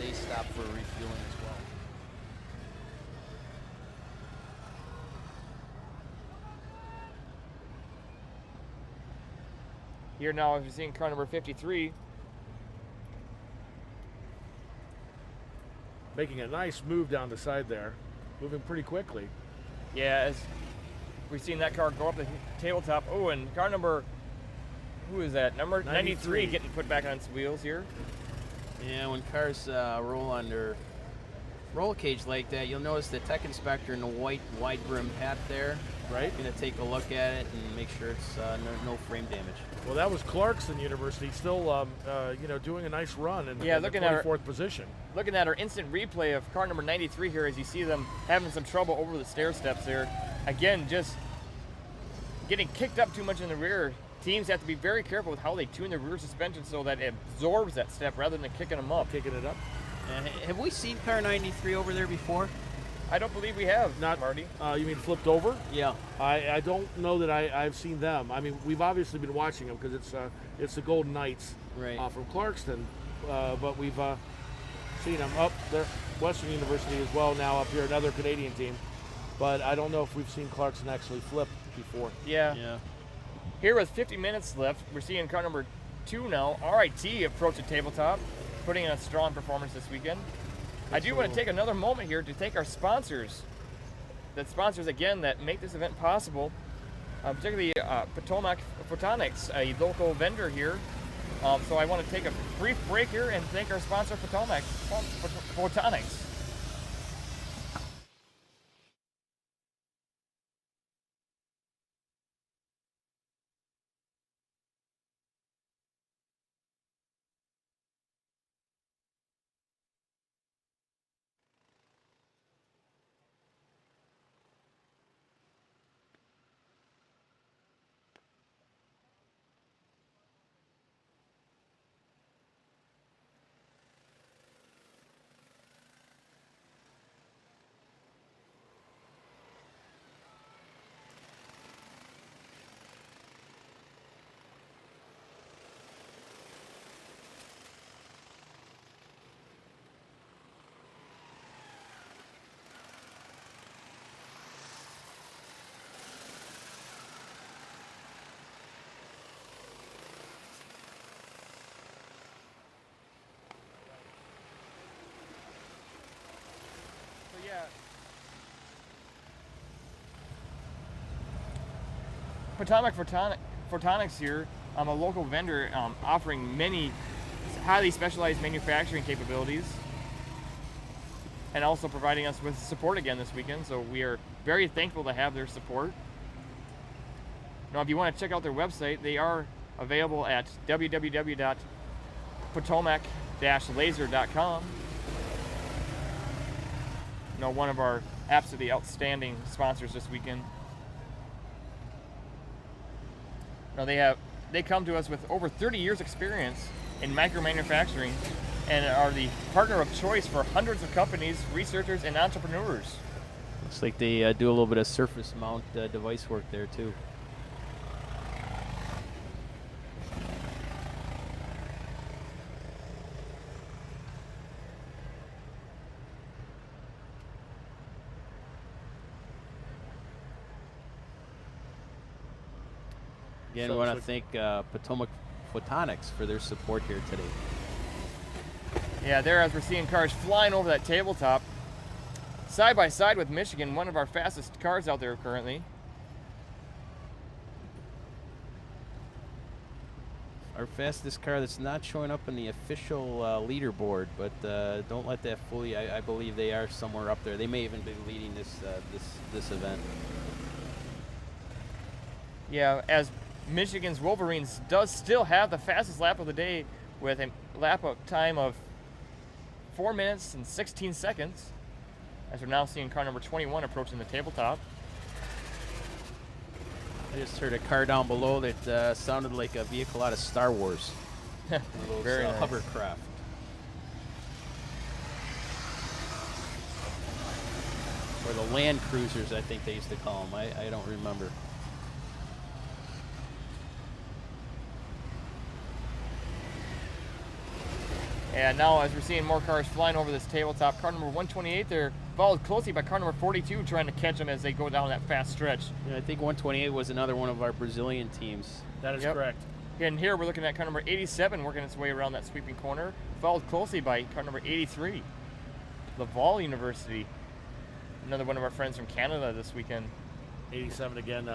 they stopped for refueling as well. Here now, as you're seeing car number 53. Making a nice move down the side there. Moving pretty quickly. Yeah, as we've seen that car go up the tabletop. Oh, and car number, who is that? Number 93 getting put back on its wheels here. Yeah, when cars roll under roll cage like that, you'll notice the tech inspector in the white wide brim hat there. Right. Going to take a look at it and make sure it's no frame damage. Well, that was Clarkson University still, doing a nice run in, yeah, in the 24th position. Looking at our instant replay of car number 93 here, as you see them having some trouble over the stair steps there. Again, just getting kicked up too much in the rear. Teams have to be very careful with how they tune the rear suspension so that it absorbs that step rather than kicking them up. Kicking it up. Have we seen car 93 over there before? I don't believe we have. Not Marty. You mean flipped over? Yeah. I don't know that I've seen them. I mean, we've obviously been watching them because it's the Golden Knights from Clarkston, but we've seen them up there. Western University as well now up here, another Canadian team. But I don't know if we've seen Clarkson actually flip before. Yeah. Here with 50 minutes left, we're seeing car number 2 now, RIT, approach the tabletop, putting in a strong performance this weekend. I do want to take another moment here to thank our sponsors. The sponsors, again, that make this event possible, particularly Potomac Photonics, a local vendor here. So I want to take a brief break here and thank our sponsor, Potomac Photonics. Potomac Photonics here, I'm a local vendor offering many highly specialized manufacturing capabilities and also providing us with support again this weekend, so we are very thankful to have their support. Now, if you want to check out their website, they are available at www.potomac-laser.com. One of our absolutely outstanding sponsors this weekend. Now they come to us with over 30 years experience in micro manufacturing and are the partner of choice for hundreds of companies, researchers, and entrepreneurs. Looks like they do a little bit of surface mount device work there too. Again, we want to thank Potomac Photonics for their support here today. Yeah, there as we're seeing cars flying over that tabletop. Side by side with Michigan, one of our fastest cars out there currently. Our fastest car that's not showing up in the official leaderboard, but don't let that fool you. I believe they are somewhere up there. They may even be leading this event. Yeah, as Michigan's Wolverines does still have the fastest lap of the day with a lap up time of 4 minutes and 16 seconds, as we're now seeing car number 21 approaching the tabletop. I just heard a car down below that sounded like a vehicle out of Star Wars. Very nice. Hovercraft. Or the Land Cruisers, I think they used to call them. I don't remember. And now, as we're seeing more cars flying over this tabletop, car number 128 there, followed closely by car number 42, trying to catch them as they go down that fast stretch. Yeah, I think 128 was another one of our Brazilian teams. That is correct. And here we're looking at car number 87 working its way around that sweeping corner, followed closely by car number 83, Laval University. Another one of our friends from Canada this weekend. 87 again,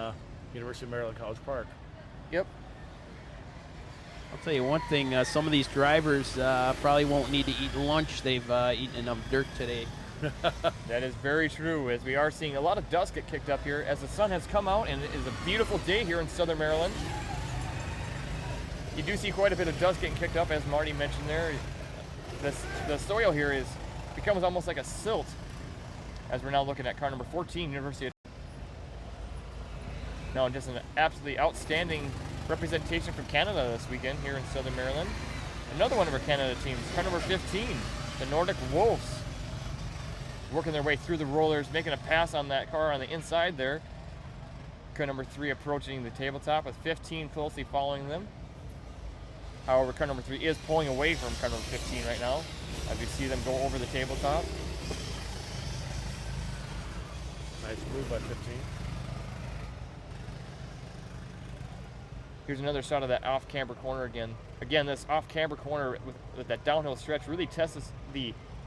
University of Maryland College Park. Yep. I'll tell you one thing, some of these drivers probably won't need to eat lunch. They've eaten enough dirt today. That is very true, as we are seeing a lot of dust get kicked up here as the sun has come out, and it is a beautiful day here in southern Maryland. You do see quite a bit of dust getting kicked up, as Marty mentioned there. The soil here becomes almost like a silt, as we're now looking at car number 14, University of... Now just an absolutely outstanding representation from Canada this weekend here in southern Maryland. Another one of our Canada teams, car number 15, the Nordic Wolves, working their way through the rollers, making a pass on that car on the inside there. Car number 3 approaching the tabletop with 15 closely following them. However, car number 3 is pulling away from car number 15 right now, as we see them go over the tabletop. Nice move by 15. Here's another shot of that off-camber corner again. Again, this off-camber corner with that downhill stretch really tests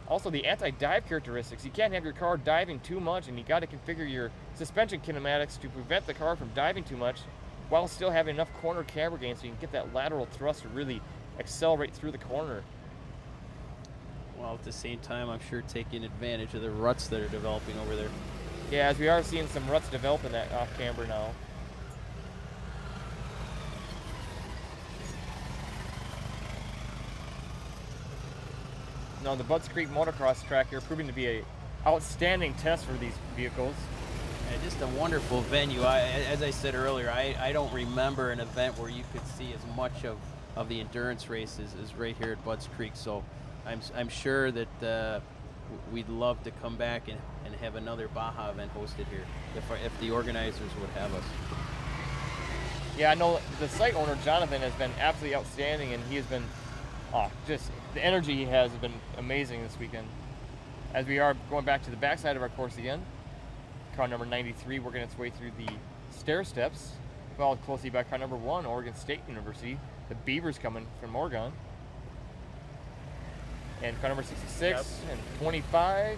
also the anti-dive characteristics. You can't have your car diving too much, and you got to configure your suspension kinematics to prevent the car from diving too much while still having enough corner camber gain so you can get that lateral thrust to really accelerate through the corner. Well, at the same time, I'm sure taking advantage of the ruts that are developing over there. Yeah, as we are seeing some ruts develop in that off-camber now. Now, the Budds Creek Motocross track here proving to be an outstanding test for these vehicles. And just a wonderful venue. As I said earlier, I don't remember an event where you could see as much of the endurance races as right here at Budds Creek. So I'm sure that we'd love to come back and have another Baja event hosted here if the organizers would have us. Yeah, I know the site owner, Jonathan, has been absolutely outstanding, and he has been just the energy he has been amazing this weekend. As we are going back to the backside of our course again, car number 93 working its way through the stair steps, followed closely by car number 1, Oregon State University. The Beavers coming from Oregon. And car number 66 and 25.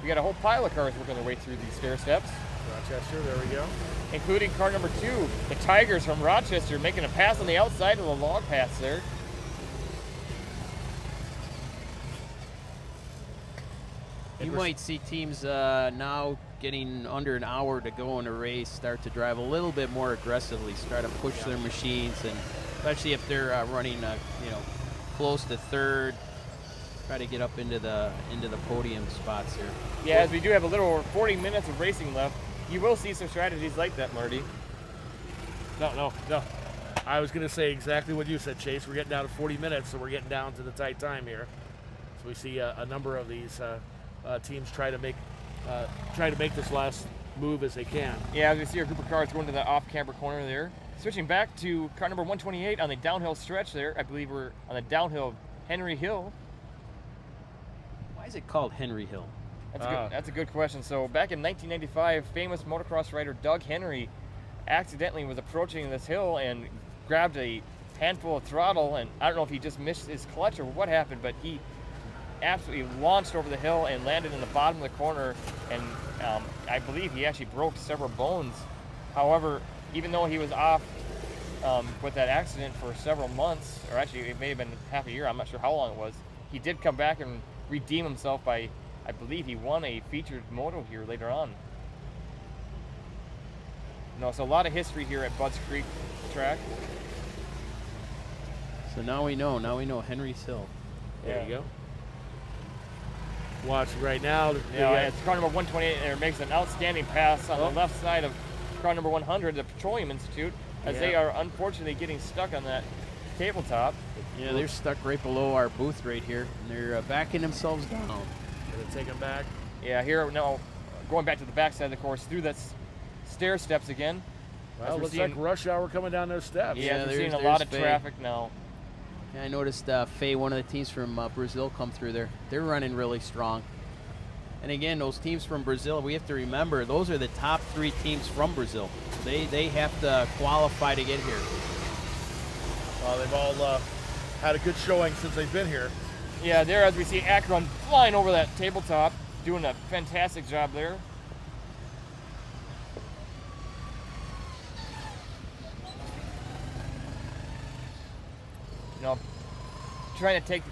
We got a whole pile of cars working their way through these stair steps. Rochester, there we go. Including car number 2, the Tigers from Rochester, making a pass on the outside of the log pass there. You might see teams now getting under an hour to go in a race start to drive a little bit more aggressively, try to push their machines, and especially if they're running, close to third, try to get up into the podium spots here. Yeah, as we do have a little over 40 minutes of racing left, you will see some strategies like that, Marty. No. I was going to say exactly what you said, Chase. We're getting down to 40 minutes, so we're getting down to the tight time here. So we see a number of these teams try to make this last move as they can. Yeah, as we see a group of cars going to the off-camber corner there. Switching back to car number 128 on the downhill stretch there. I believe we're on the downhill Henry Hill. Why is it called Henry Hill? That's a good question. So back in 1995, famous motocross rider Doug Henry accidentally was approaching this hill and grabbed a handful of throttle, and I don't know if he just missed his clutch or what happened, but he absolutely launched over the hill and landed in the bottom of the corner, and I believe he actually broke several bones. However, even though he was off with that accident for several months, or actually it may have been half a year, I'm not sure how long it was, he did come back and redeem himself by, I believe he won a featured moto here later on. So a lot of history here at Budds Creek track. So now we know. Now we know Henry's Hill. There you go. Watching right now. It's car number 128 there makes an outstanding pass on the left side of car number 100, the Petroleum Institute, as they are unfortunately getting stuck on that tabletop. Yeah, they're stuck right below our booth right here, and they're backing themselves down. Gonna take them back. Yeah, here now, going back to the backside of the course through that stair steps again. Well, looks like rush hour coming down those steps. Yeah, we're seeing a lot of traffic now. Yeah, I noticed Faye, one of the teams from Brazil, come through there. They're running really strong. And again, those teams from Brazil, we have to remember, those are the top 3 teams from Brazil. They have to qualify to get here. They've all had a good showing since they've been here. Yeah, there as we see Akron flying over that tabletop, doing a fantastic job there. You know, trying to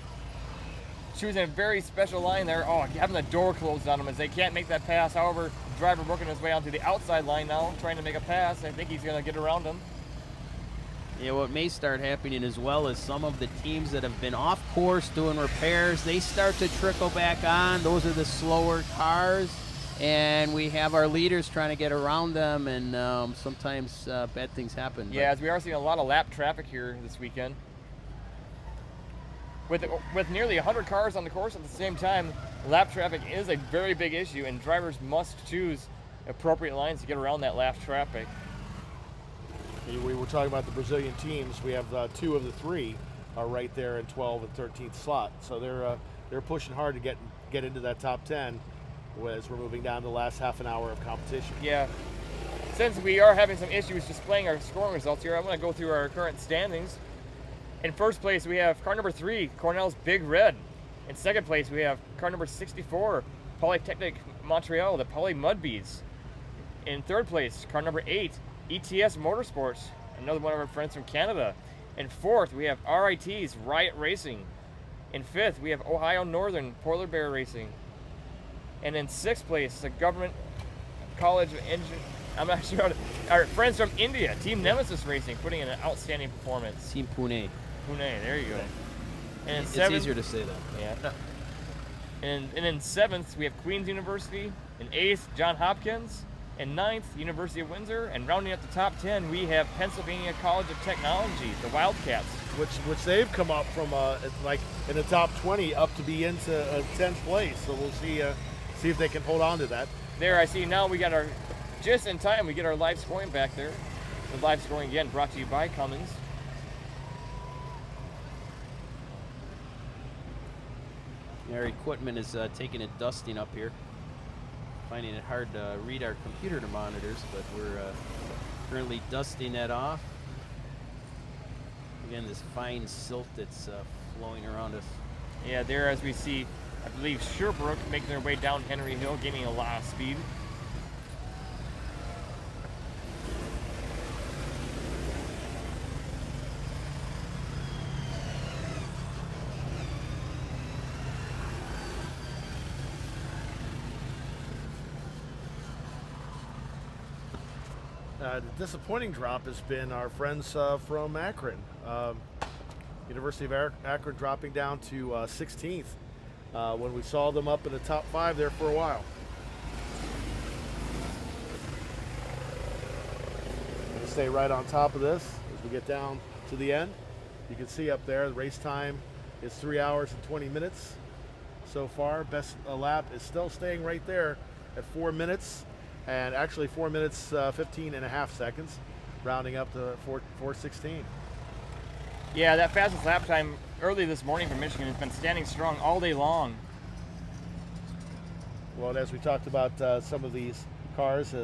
choosing a very special line there. Oh, having the door closed on them as they can't make that pass. However, the driver working his way onto the outside line now, trying to make a pass. I think he's going to get around him. Yeah, what may start happening as well is some of the teams that have been off course doing repairs, they start to trickle back on. Those are the slower cars, and we have our leaders trying to get around them, and sometimes bad things happen. Yeah, as we are seeing a lot of lap traffic here this weekend. With nearly 100 cars on the course at the same time, lap traffic is a very big issue, and drivers must choose appropriate lines to get around that lap traffic. We were talking about the Brazilian teams. We have 2 of the 3 are right there in 12th and 13th slot, so they're pushing hard to get into that top 10 as we're moving down the last half an hour of competition. Yeah. Since we are having some issues displaying our scoring results here, I'm going to go through our current standings. In first place, we have car number 3, Cornell's Big Red. In second place, we have car number 64, Polytechnic Montreal, the Poly Mudbees. In third place, car number 8, ETS Motorsports, another one of our friends from Canada. In fourth, we have RIT's Riot Racing. In fifth, we have Ohio Northern Polar Bear Racing. And in sixth place, the Government College of I'm not sure. Our friends from India, Team Nemesis Racing, putting in an outstanding performance. Team Pune. Pune, there you go. And it's easier to say that. Yeah. And in seventh, we have Queen's University. In eighth, Johns Hopkins. In ninth, University of Windsor. And rounding up the top 10, we have Pennsylvania College of Technology, the Wildcats. Which they've come up from like in the top 20 up to be into 10th place. So we'll see if they can hold on to that. There, I see now we got our, just in time, we get our live scoring back there. The live scoring again brought to you by Cummins. Our equipment is taking a dusting up here. Finding it hard to read our computer monitors, but we're currently dusting that off. Again, this fine silt that's flowing around us. Yeah, there as we see, I believe Sherbrooke making their way down Henry Hill, gaining a lot of speed. The disappointing drop has been our friends from Akron. University of Akron dropping down to 16th when we saw them up in the top 5 there for a while. We'll stay right on top of this as we get down to the end. You can see up there the race time is 3 hours and 20 minutes so far. Best lap is still staying right there at 4 minutes. And actually 4 minutes, 15 and a half seconds, rounding up to 4:16. Yeah, that fastest lap time early this morning from Michigan has been standing strong all day long. Well, and as we talked about some of these cars,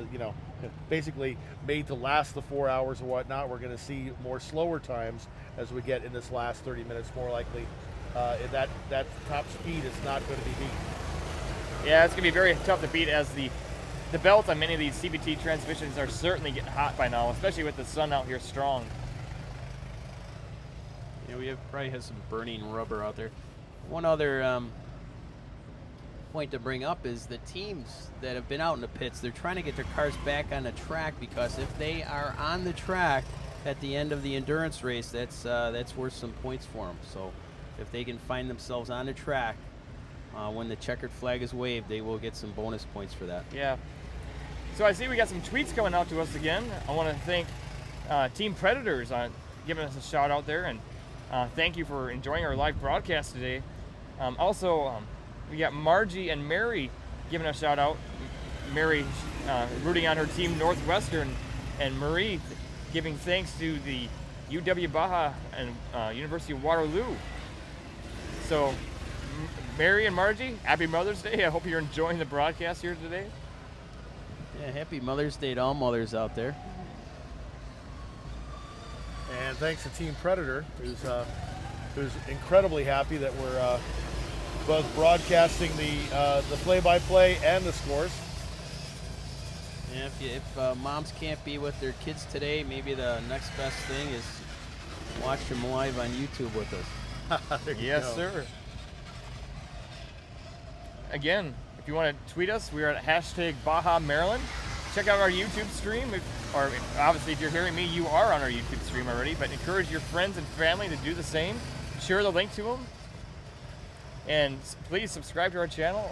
basically made to last the 4 hours or whatnot, we're going to see more slower times as we get in this last 30 minutes, more likely. That top speed is not going to be beat. Yeah, it's going to be very tough to beat as the belts on many of these CVT transmissions are certainly getting hot by now, especially with the sun out here strong. Yeah, we probably have some burning rubber out there. One other point to bring up is the teams that have been out in the pits, they're trying to get their cars back on the track because if they are on the track, at the end of the endurance race, that's worth some points for them. So if they can find themselves on the track when the checkered flag is waved, they will get some bonus points for that. Yeah. So I see we got some tweets coming out to us again. I want to thank Team Predators on giving us a shout out there, and thank you for enjoying our live broadcast today. Also, we got Margie and Mary giving a shout out. Mary rooting on her team Northwestern, and Marie giving thanks to the UW Baja and University of Waterloo. So Mary and Margie, happy Mother's Day. I hope you're enjoying the broadcast here today. Yeah, happy Mother's Day to all mothers out there. And thanks to Team Predator, who's incredibly happy that we're both broadcasting the play-by-play and the scores. Yeah, if moms can't be with their kids today, maybe the next best thing is watch them live on YouTube with us. Yes, sir. Again, if you want to tweet us, we are at hashtag Baja Maryland. Check out our YouTube stream, or obviously if you're hearing me, you are on our YouTube stream already, but encourage your friends and family to do the same. Share the link to them. And please subscribe to our channel.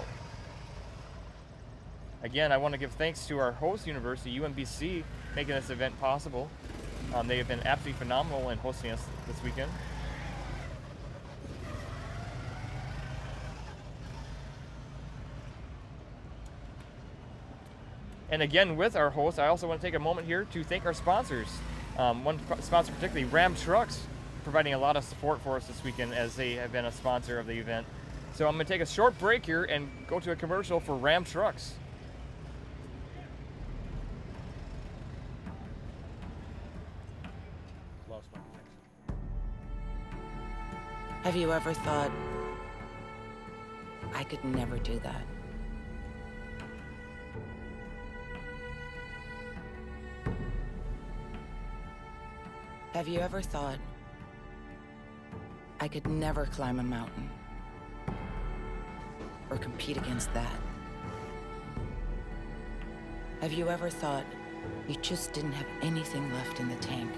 Again, I want to give thanks to our host university, UMBC, making this event possible. They have been absolutely phenomenal in hosting us this weekend. And again, with our host, I also want to take a moment here to thank our sponsors. One sponsor particularly, Ram Trucks, providing a lot of support for us this weekend as they have been a sponsor of the event. So I'm going to take a short break here and go to a commercial for Ram Trucks. Have you ever thought, I could never do that? Have you ever thought, I could never climb a mountain or compete against that? Have you ever thought you just didn't have anything left in the tank?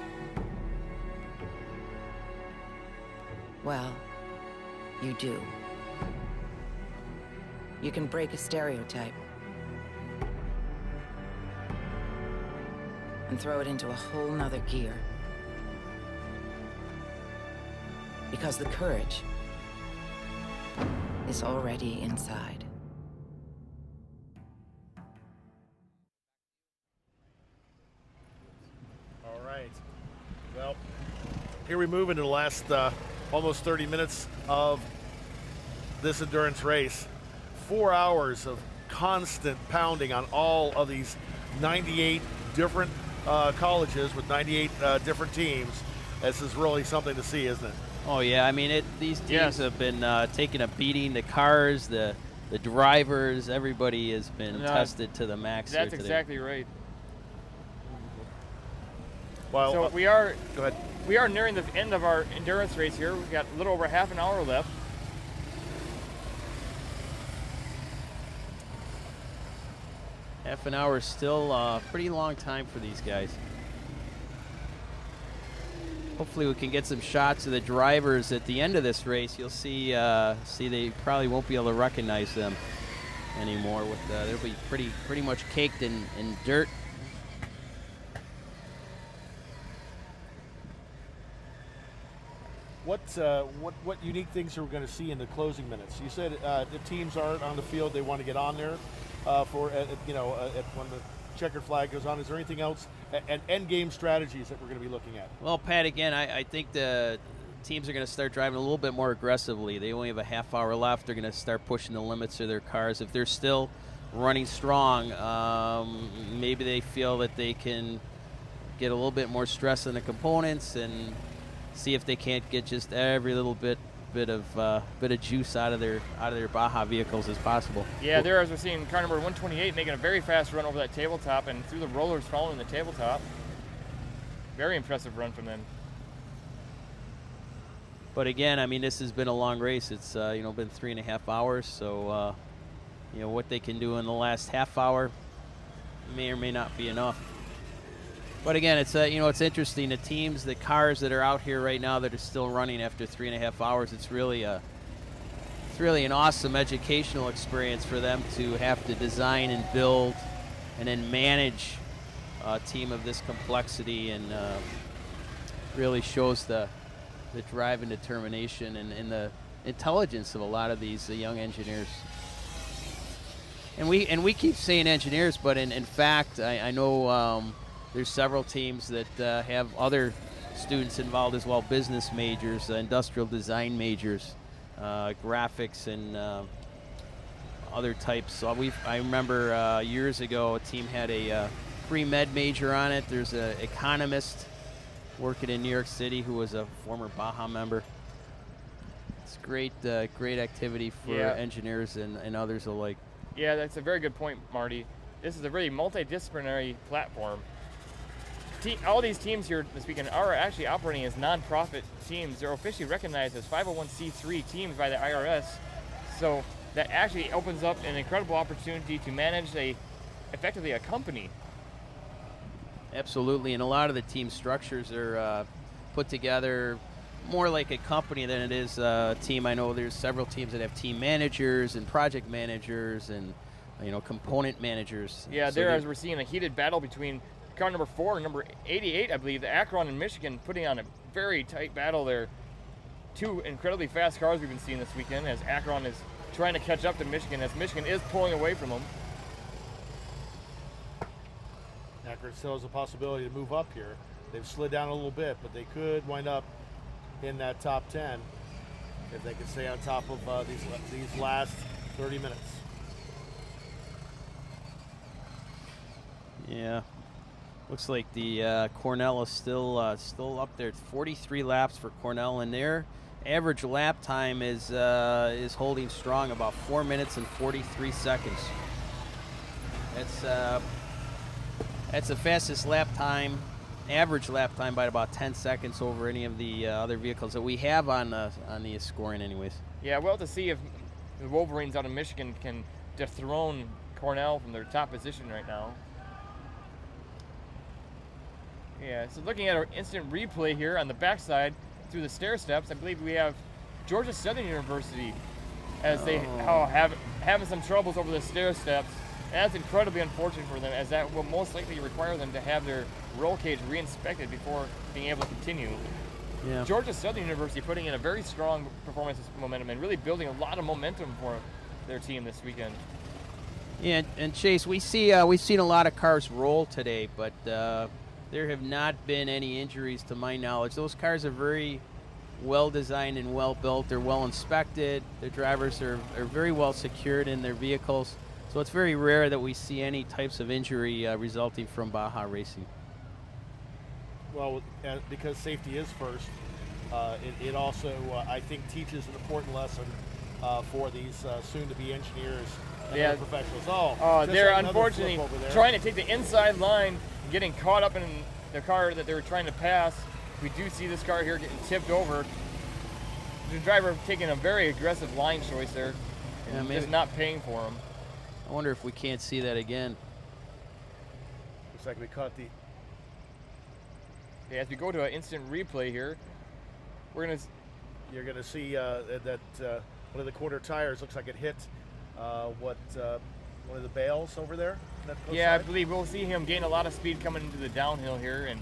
Well, you do. You can break a stereotype and throw it into a whole nother gear. Because the courage is already inside. All right. Well, here we move into the last almost 30 minutes of this endurance race. 4 hours of constant pounding on all of these 98 different colleges with 98 different teams. This is really something to see, isn't it? Oh yeah, I mean these teams have been taking a beating. The cars, the drivers, everybody has been tested to the max. That's here today. exactly right. Well, so go ahead. We are nearing the end of our endurance race here. We've got a little over half an hour left. Half an hour is still a pretty long time for these guys. Hopefully we can get some shots of the drivers at the end of this race. You'll see they probably won't be able to recognize them anymore. They'll be pretty much caked in dirt. What unique things are we going to see in the closing minutes? You said the teams aren't on the field; they want to get on there when the checkered flag goes on. Is there anything else and end game strategies that we're going to be looking at? Well, Pat, again, I think the teams are going to start driving a little bit more aggressively. They only have a half hour left. They're going to start pushing the limits of their cars. If they're still running strong, maybe they feel that they can get a little bit more stress on the components and see if they can't get just every little bit of juice out of their Baja vehicles as possible. Yeah, there as we're seeing car number 128 making a very fast run over that tabletop and through the rollers following the tabletop. Very impressive run from them. But again, I mean, this has been a long race. It's been 3.5 hours, so what they can do in the last half hour may or may not be enough. But again, it's it's interesting. The cars that are out here right now that are still running after 3.5 hours. It's really an awesome educational experience for them to have to design and build, and then manage a team of this complexity, and really shows the drive and determination and the intelligence of a lot of these young engineers. And we keep saying engineers, but in fact, I know there's several teams that have other students involved as well, business majors, industrial design majors, graphics, and other types. So I remember years ago a team had a pre-med major on it. There's an economist working in New York City who was a former Baja member. It's great activity for engineers and others alike. Yeah, that's a very good point, Marty. This is a really multidisciplinary platform. All these teams here this weekend are actually operating as nonprofit teams. They're officially recognized as 501c3 teams by the IRS. So that actually opens up an incredible opportunity to manage effectively a company. Absolutely, and a lot of the team structures are put together more like a company than it is a team. I know there's several teams that have team managers and project managers and component managers. Yeah, so as we're seeing a heated battle between car number 4 and number 88, I believe, the Akron and Michigan, putting on a very tight battle there. Two incredibly fast cars we've been seeing this weekend as Akron is trying to catch up to Michigan, as Michigan is pulling away from them. Akron still has a possibility to move up here. They've slid down a little bit, but they could wind up in that top 10 if they can stay on top of these last 30 minutes. Yeah. Looks like the Cornell is still up there. 43 laps for Cornell, and their average lap time is holding strong, about 4 minutes and 43 seconds. That's the fastest lap time, average lap time, by about 10 seconds over any of the other vehicles that we have on the scoring, anyways. Yeah, well, to see if the Wolverines out of Michigan can dethrone Cornell from their top position right now. Yeah, so looking at our instant replay here on the backside through the stair steps, I believe we have Georgia Southern University as they having some troubles over the stair steps. And that's incredibly unfortunate for them, as that will most likely require them to have their roll cage re-inspected before being able to continue. Yeah. Georgia Southern University putting in a very strong performance momentum and really building a lot of momentum for their team this weekend. Yeah, and Chase, we've seen a lot of cars roll today, but there have not been any injuries to my knowledge. Those cars are very well designed and well built. They're well inspected. Their drivers are very well secured in their vehicles. So it's very rare that we see any types of injury resulting from Baja racing. Well, because safety is first, it also, I think, teaches an important lesson for these soon-to-be engineers and professionals. They're unfortunately trying to take the inside line, getting caught up in the car that they were trying to pass. We do see this car here getting tipped over. The driver taking a very aggressive line choice there, and just not paying for him. I wonder if we can't see that again. Looks like we caught the... Yeah, as we go to an instant replay here, you're gonna see that one of the quarter tires looks like it hit one of the bales over there. Yeah, I believe we'll see him gain a lot of speed coming into the downhill here, and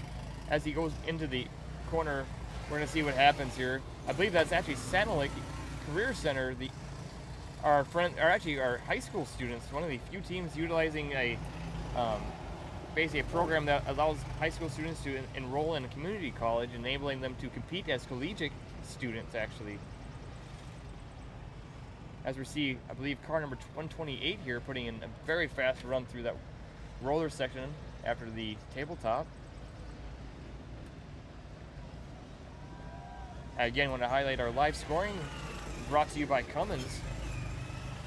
as he goes into the corner, we're gonna see what happens here. I believe that's actually Sand Lake Career Center. Our high school students, one of the few teams utilizing basically a program that allows high school students to enroll in a community college, enabling them to compete as collegiate students, actually. As we see, I believe car number 128 here putting in a very fast run through that roller section after the tabletop. Again, want to highlight our live scoring brought to you by Cummins.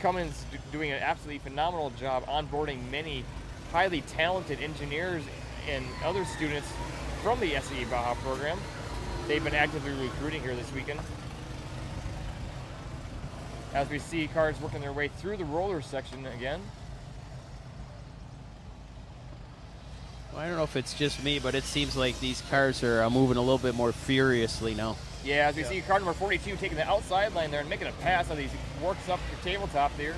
Cummins doing an absolutely phenomenal job onboarding many highly talented engineers and other students from the SAE Baja program. They've been actively recruiting here this weekend. As we see cars working their way through the roller section again. Well, I don't know if it's just me, but it seems like these cars are moving a little bit more furiously now. Yeah, as we see car number 42 taking the outside line there and making a pass as he works up the tabletop there.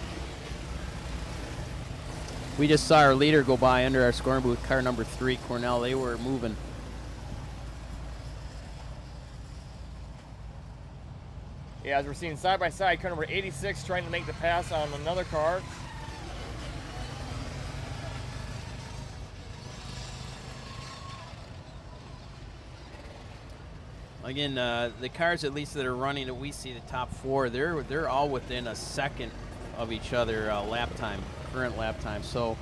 We just saw our leader go by under our scoring booth, car number 3, Cornell. They were moving. Yeah, as we're seeing side by side, car number 86 trying to make the pass on another car. Again, the cars at least that are running that we see, the top 4, they're all within a second of each other lap time, current lap time. So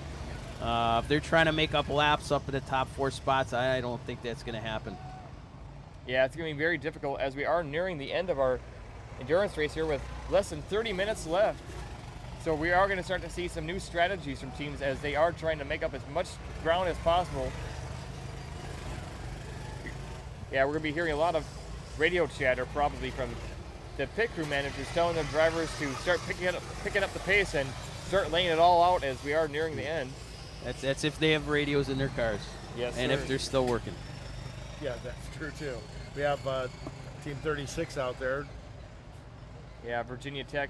if they're trying to make up laps up at the top 4 spots, I don't think that's going to happen. Yeah, it's going to be very difficult as we are nearing the end of our endurance race here with less than 30 minutes left. So we are going to start to see some new strategies from teams as they are trying to make up as much ground as possible. Yeah, we're going to be hearing a lot of radio chatter probably from the pit crew managers telling their drivers to start picking up the pace and start laying it all out as we are nearing the end. That's if they have radios in their cars. Yes, and sir. if they're still working. Yeah, that's true too. We have Team 36 out there. Yeah, Virginia Tech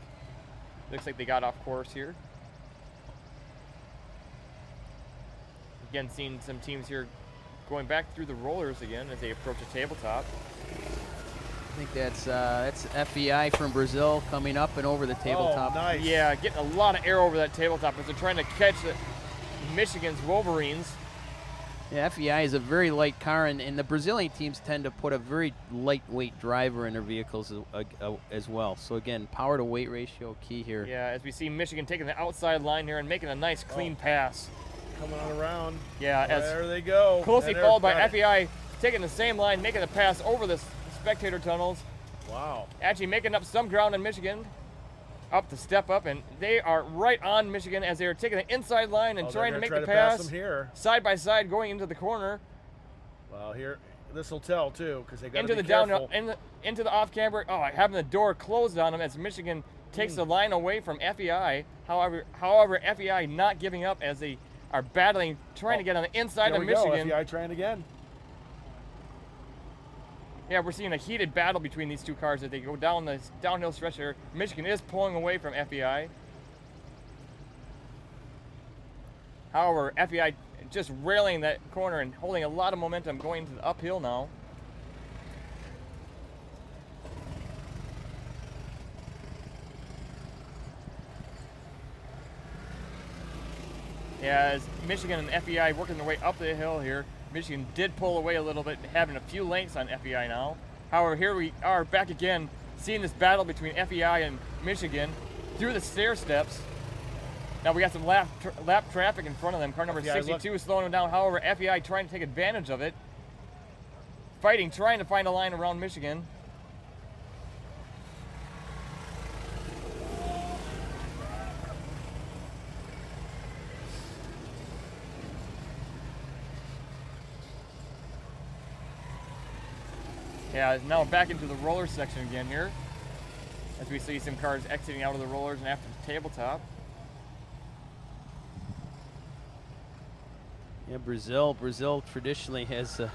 looks like they got off course here. Again, seeing some teams here going back through the rollers again as they approach the tabletop. I think that's FEI from Brazil coming up and over the tabletop. Oh, nice. Yeah, getting a lot of air over that tabletop as they're trying to catch the Michigan's Wolverines. Yeah, FEI is a very light car, and the Brazilian teams tend to put a very lightweight driver in their vehicles as well. So again, power to weight ratio key here. Yeah, as we see Michigan taking the outside line here and making a nice clean pass. Coming on around. Yeah, there they go. Closely And followed by got it. FEI taking the same line, making the pass over the spectator tunnels. Wow. Actually making up some ground in Michigan. Up to step up, and they are right on Michigan as they are taking the inside line and trying to make the pass. Them here. Side by side going into the corner. Well, here, this will tell too, because they got into to the be downhill, careful. into the off camber. Oh, having the door closed on them as Michigan takes the line away from FEI. However, FEI not giving up as they are battling, trying to get on the inside There of we go, Michigan. FEI trying again. Yeah, we're seeing a heated battle between these two cars as they go down this downhill stretch here. Michigan is pulling away from FEI. However, FEI just railing that corner and holding a lot of momentum going to the uphill now. Yeah, as Michigan and FEI working their way up the hill here. Michigan did pull away a little bit, having a few lengths on FEI now. However, here we are back again, seeing this battle between FEI and Michigan through the stair steps. Now we got some lap traffic in front of them. Car number 62 is slowing them down. However, FEI trying to take advantage of it. Fighting, trying to find a line around Michigan. Yeah, now back into the roller section again here, as we see some cars exiting out of the rollers and after the tabletop. Yeah, Brazil traditionally has a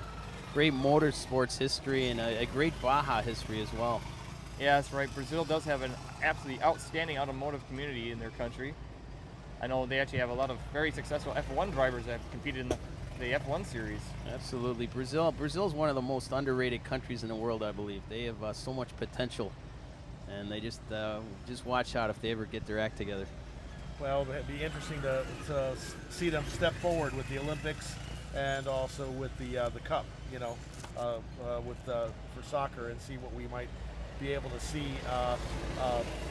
great motorsports history and a great Baja history as well. Yeah, that's right. Brazil does have an absolutely outstanding automotive community in their country. I know they actually have a lot of very successful F1 drivers that have competed in the F1 series. Absolutely. Brazil's one of the most underrated countries in the world, I believe. They have so much potential, and they just watch out if they ever get their act together. Well, it'd be interesting to see them step forward with the Olympics and also with the Cup, you know, for soccer, and see what we might be able to see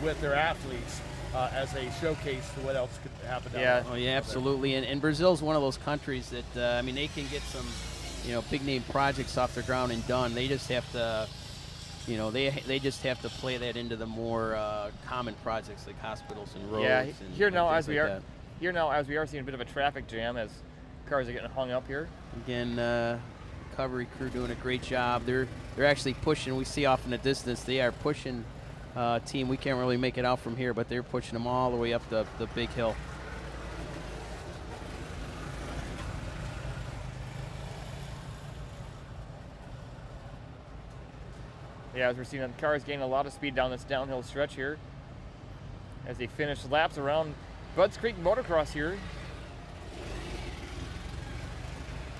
with their athletes as a showcase to what else could happen down there. Oh, yeah, absolutely. And Brazil's one of those countries that, I mean, they can get some, big name projects off the ground and done. They just have to, they just have to play that into the more common projects like hospitals and roads. Yeah, and here now things as we like are that. here now as we are seeing a bit of a traffic jam as cars are getting hung up here. Again, recovery crew doing a great job. They're actually pushing. We see off in the distance they are pushing. Team, we can't really make it out from here, but they're pushing them all the way up the big hill. Yeah, as we're seeing the cars gain a lot of speed down this downhill stretch here as they finish laps around Budds Creek Motocross here.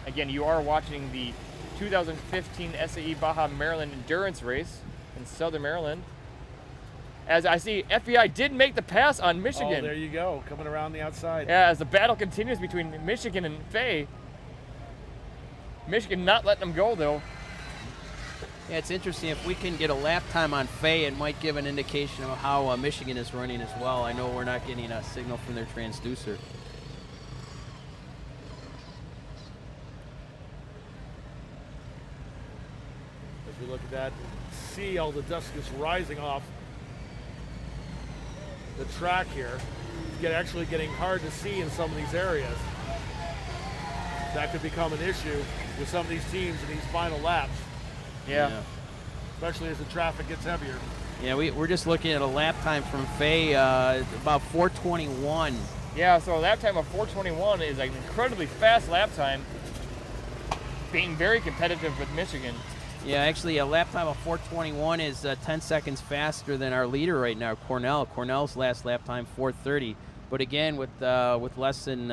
Again, you are watching the 2015 SAE Baja Maryland endurance race in Southern Maryland. As I see, FBI did make the pass on Michigan. Oh, there you go, coming around the outside. Yeah, as the battle continues between Michigan and Fay. Michigan not letting them go, though. Yeah, it's interesting. If we can get a lap time on Fay, it might give an indication of how Michigan is running as well. I know we're not getting a signal from their transducer. As we look at that, see all the dust is rising off the track here. It's actually getting hard to see in some of these areas. That could become an issue with some of these teams in these final laps. Yeah. Especially as the traffic gets heavier. Yeah, we're just looking at a lap time from Fay, about 4:21. Yeah, so a lap time of 4:21 is an incredibly fast lap time, being very competitive with Michigan. Yeah, actually, a lap time of 4:21 is 10 seconds faster than our leader right now, Cornell. Cornell's last lap time 4:30, but again, with less than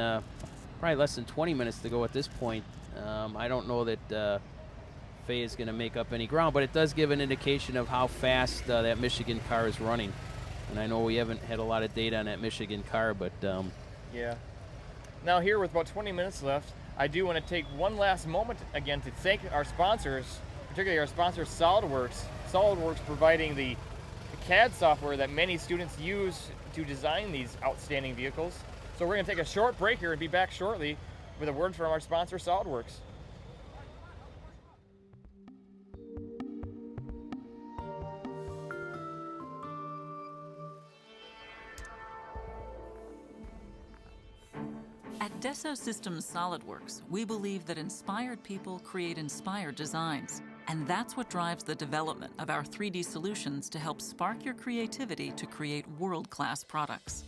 probably less than 20 minutes to go at this point, I don't know that Fay is going to make up any ground, but it does give an indication of how fast that Michigan car is running. And I know we haven't had a lot of data on that Michigan car, but yeah. Now here with about 20 minutes left, I do want to take one last moment again to thank our sponsors, particularly our sponsor SolidWorks. SolidWorks providing the CAD software that many students use to design these outstanding vehicles. So we're going to take a short break here and be back shortly with a word from our sponsor SolidWorks. At Dassault Systems SolidWorks, we believe that inspired people create inspired designs. And that's what drives the development of our 3D solutions to help spark your creativity to create world-class products.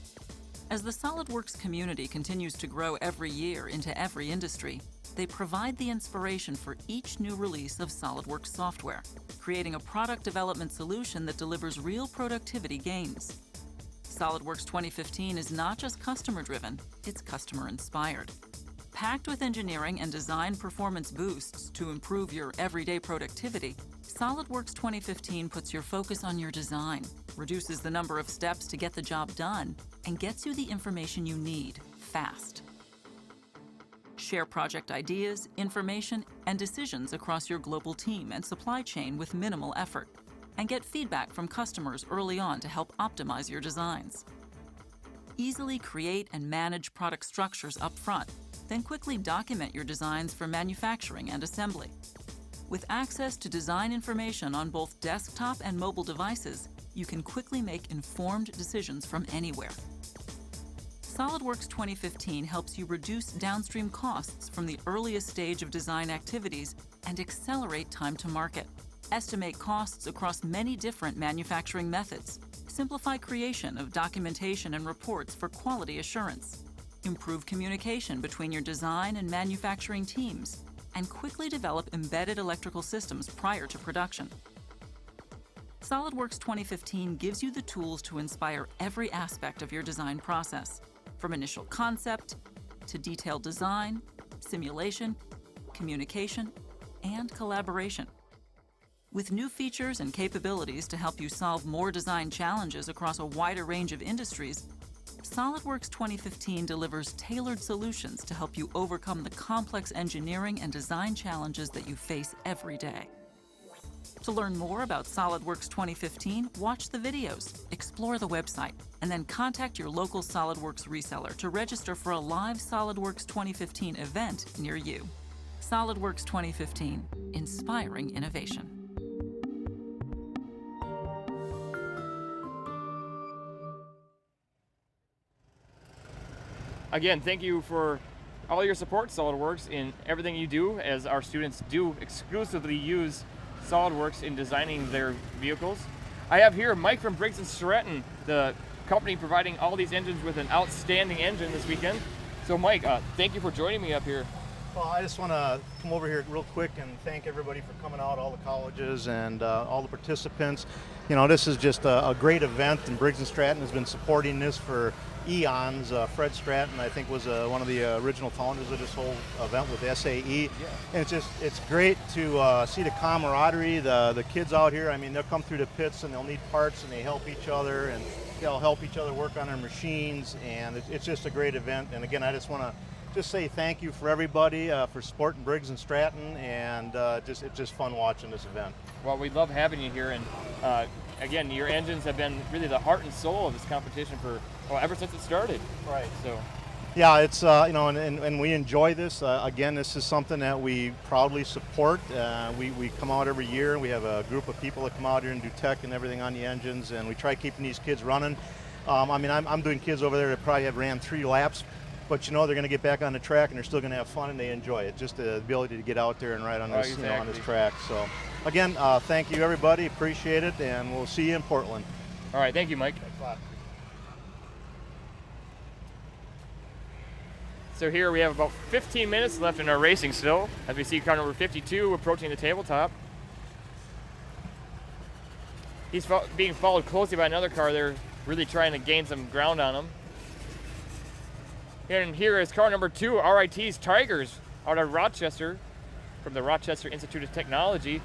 As the SolidWorks community continues to grow every year into every industry, they provide the inspiration for each new release of SolidWorks software, creating a product development solution that delivers real productivity gains. SolidWorks 2015 is not just customer-driven, it's customer-inspired. Packed with engineering and design performance boosts to improve your everyday productivity, SolidWorks 2015 puts your focus on your design, reduces the number of steps to get the job done, and gets you the information you need fast. Share project ideas, information, and decisions across your global team and supply chain with minimal effort, and get feedback from customers early on to help optimize your designs. Easily create and manage product structures up front, then quickly document your designs for manufacturing and assembly. With access to design information on both desktop and mobile devices, you can quickly make informed decisions from anywhere. SolidWorks 2015 helps you reduce downstream costs from the earliest stage of design activities and accelerate time to market. Estimate costs across many different manufacturing methods. Simplify creation of documentation and reports for quality assurance. Improve communication between your design and manufacturing teams, and quickly develop embedded electrical systems prior to production. SolidWorks 2015 gives you the tools to inspire every aspect of your design process, from initial concept to detailed design, simulation, communication, and collaboration. With new features and capabilities to help you solve more design challenges across a wider range of industries, SolidWorks 2015 delivers tailored solutions to help you overcome the complex engineering and design challenges that you face every day. To learn more about SolidWorks 2015, watch the videos, explore the website, and then contact your local SolidWorks reseller to register for a live SolidWorks 2015 event near you. SolidWorks 2015, inspiring innovation. Again, thank you for all your support, SolidWorks, in everything you do, as our students do exclusively use SolidWorks in designing their vehicles. I have here Mike from Briggs & Stratton, the company providing all these engines with an outstanding engine this weekend. So Mike, thank you for joining me up here. Well, I just want to come over here real quick and thank everybody for coming out, all the colleges and all the participants. You know, this is just a great event, and Briggs & Stratton has been supporting this for eons. Fred Stratton, I think, was one of the original founders of this whole event with SAE. And it's great to see the camaraderie, the kids out here. I mean, they'll come through the pits and they'll need parts, and they help each other, and they'll help each other work on their machines, and it's just a great event. And again, I just want to just say thank you for everybody for supporting Briggs & Stratton, and it's just fun watching this event. Well, we love having you here, and again, your engines have been really the heart and soul of this competition ever since it started. Right. So. Yeah, it's you know, and we enjoy this. Again, this is something that we proudly support. We come out every year. We have a group of people that come out here and do tech and everything on the engines, and we try keeping these kids running. I mean, I'm doing kids over there that probably have ran 3 laps. But you know, they're going to get back on the track and they're still going to have fun, and they enjoy it. Just the ability to get out there and ride on this, exactly. on this track. So, again, thank you everybody. Appreciate it, and we'll see you in Portland. All right, thank you, Mike. Thanks a lot. So here we have about 15 minutes left in our racing still, as we see car number 52 approaching the tabletop. He's being followed closely by another car. They're really trying to gain some ground on him. And here is car number 2, RIT's Tigers, out of Rochester, from the Rochester Institute of Technology.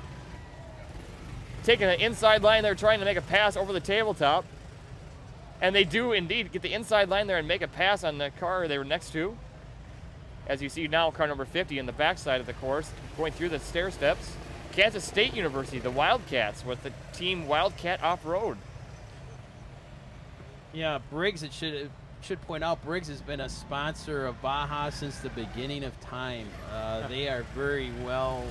Taking an inside line, they're trying to make a pass over the tabletop. And they do indeed get the inside line there and make a pass on the car they were next to. As you see now, car number 50 in the backside of the course, going through the stair steps. Kansas State University, the Wildcats, with the team Wildcat Off-Road. Yeah, Briggs, should point out, Briggs has been a sponsor of Baja since the beginning of time. They are very well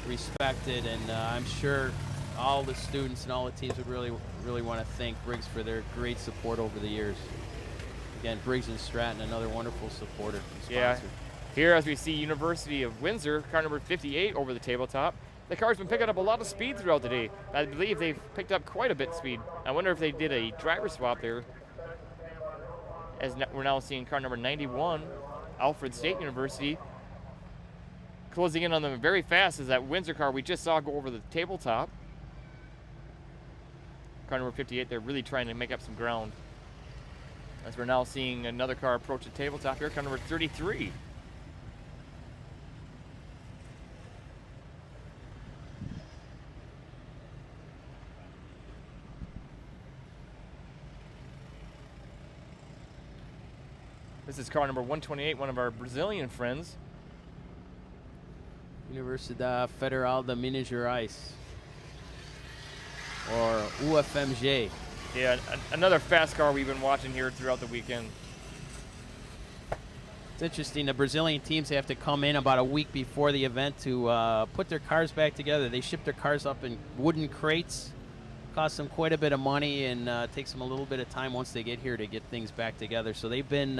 respected, and I'm sure all the students and all the teams would really want to thank Briggs for their great support over the years. Again, Briggs & Stratton, another wonderful supporter and sponsor. Yeah. Here, as we see University of Windsor, car number 58 over the tabletop. The car's been picking up a lot of speed throughout the day. I believe they've picked up quite a bit of speed. I wonder if they did a driver swap there. As we're now seeing car number 91, Alfred State University, closing in on them very fast as that Windsor car we just saw go over the tabletop. Car number 58, they're really trying to make up some ground. As we're now seeing another car approach the tabletop here, car number 33. This is car number 128, one of our Brazilian friends. Universidade Federal de Minas Gerais, or UFMG. Yeah, another fast car we've been watching here throughout the weekend. It's interesting, the Brazilian teams have to come in about a week before the event to put their cars back together. They ship their cars up in wooden crates. Costs them quite a bit of money, and takes them a little bit of time once they get here to get things back together. So they've been,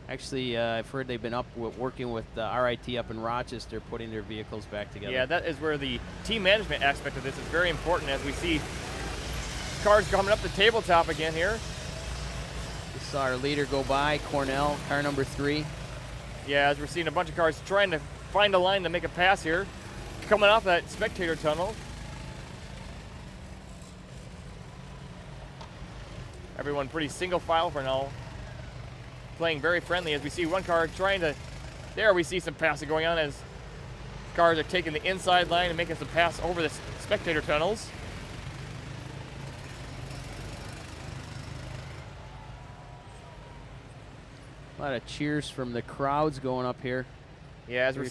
actually, I've heard they've been working with RIT up in Rochester, putting their vehicles back together. Yeah, that is where the team management aspect of this is very important, as we see cars coming up the tabletop again here. We saw our leader go by, Cornell, car number 3. Yeah, as we're seeing a bunch of cars trying to find a line to make a pass here, coming off that spectator tunnel. Everyone pretty single file for now, playing very friendly as we see one car trying to, there we see some passing going on as cars are taking the inside line and making some pass over the spectator tunnels. A lot of cheers from the crowds going up here. Yeah, as we're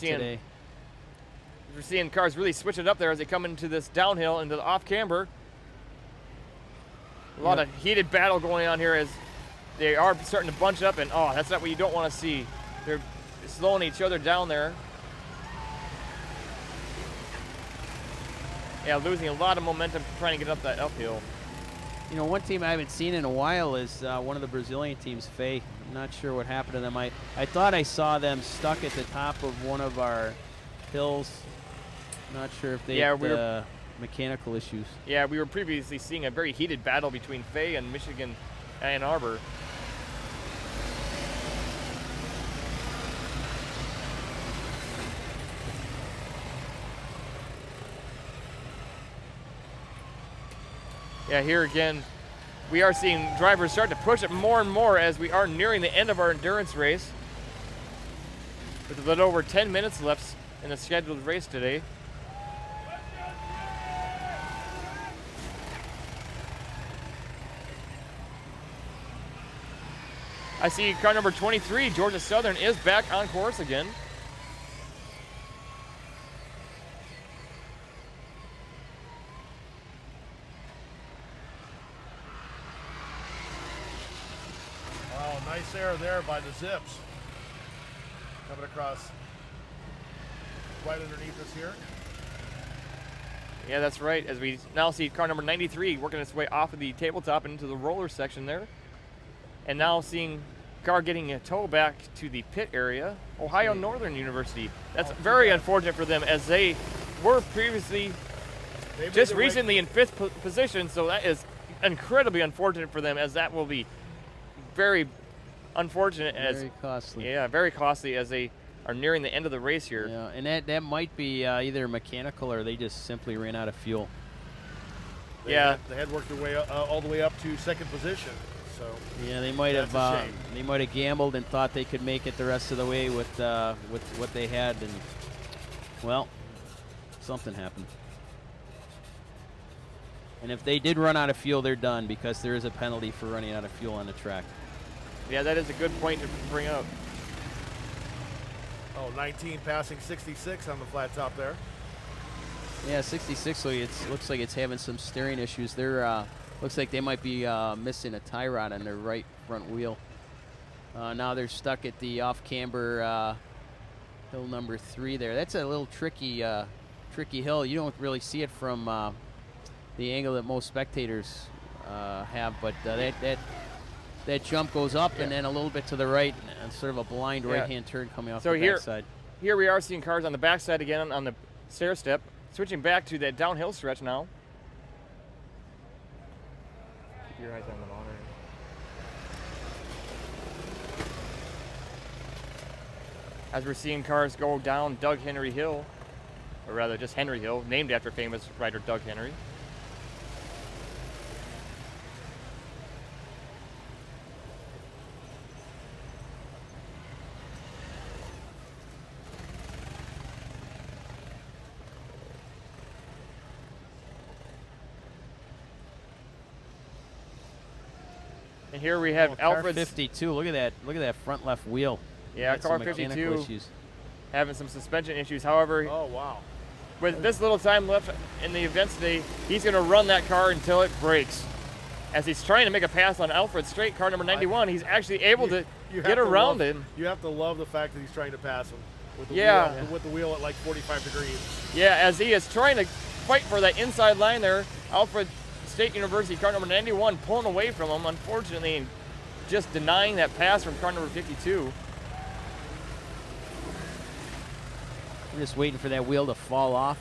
seeing cars really switch it up there as they come into this downhill into the off camber. A lot of heated battle going on here as they are starting to bunch up, and oh, that's not what you don't want to see. They're slowing each other down there. Yeah, losing a lot of momentum trying to get up that uphill. You know, one team I haven't seen in a while is one of the Brazilian teams, Fey. I'm not sure what happened to them. I thought I saw them stuck at the top of one of our hills. Not sure if they had mechanical issues. Yeah, we were previously seeing a very heated battle between Fay and Michigan Ann Arbor. Yeah, here again, we are seeing drivers start to push it more and more as we are nearing the end of our endurance race. With a little over 10 minutes left in the scheduled race today. I see car number 23, Georgia Southern, is back on course again. Oh, nice air there by the Zips. Coming across right underneath us here. Yeah, that's right, as we now see car number 93 working its way off of the tabletop into the roller section there. And now seeing car getting a tow back to the pit area, Ohio Northern University. That's very unfortunate for them, as they were previously just recently in 5th position, so that is incredibly unfortunate for them, as that will be very unfortunate. Very costly. Yeah, very costly as they are nearing the end of the race here. Yeah, and that might be either mechanical or they just simply ran out of fuel. They had worked their way all the way up to 2nd position. So yeah, they might have gambled and thought they could make it the rest of the way with what they had, and well, something happened. And if they did run out of fuel, they're done, because there is a penalty for running out of fuel on the track. Yeah, that is a good point to bring up. Oh, 19 passing 66 on the flat top there. Yeah, 66. So it looks like it's having some steering issues. They're looks like they might be missing a tie rod on their right front wheel. Now they're stuck at the off-camber hill number 3 there. That's a little tricky hill. You don't really see it from the angle that most spectators have, but that jump goes up and then a little bit to the right, and sort of a blind right-hand turn coming off the backside. Here we are seeing cars on the backside again on the stair step, switching back to that downhill stretch now. Keep your eyes on the monitor. As we're seeing cars go down Doug Henry Hill, or rather just Henry Hill, named after famous writer Doug Henry. And here we have Alfred's 52. Look at that. Look at that front left wheel. Yeah, car 52 having some suspension issues. However, oh wow, with this little time left in the event today, he's going to run that car until it breaks. As he's trying to make a pass on Alfred Straight, car number 91, he's actually able to get around him. You have to love the fact that he's trying to pass him with the wheel, with the wheel at like 45 degrees. Yeah, as he is trying to fight for that inside line there, Alfred State University, car number 91, pulling away from him, unfortunately, and just denying that pass from car number 52. I'm just waiting for that wheel to fall off.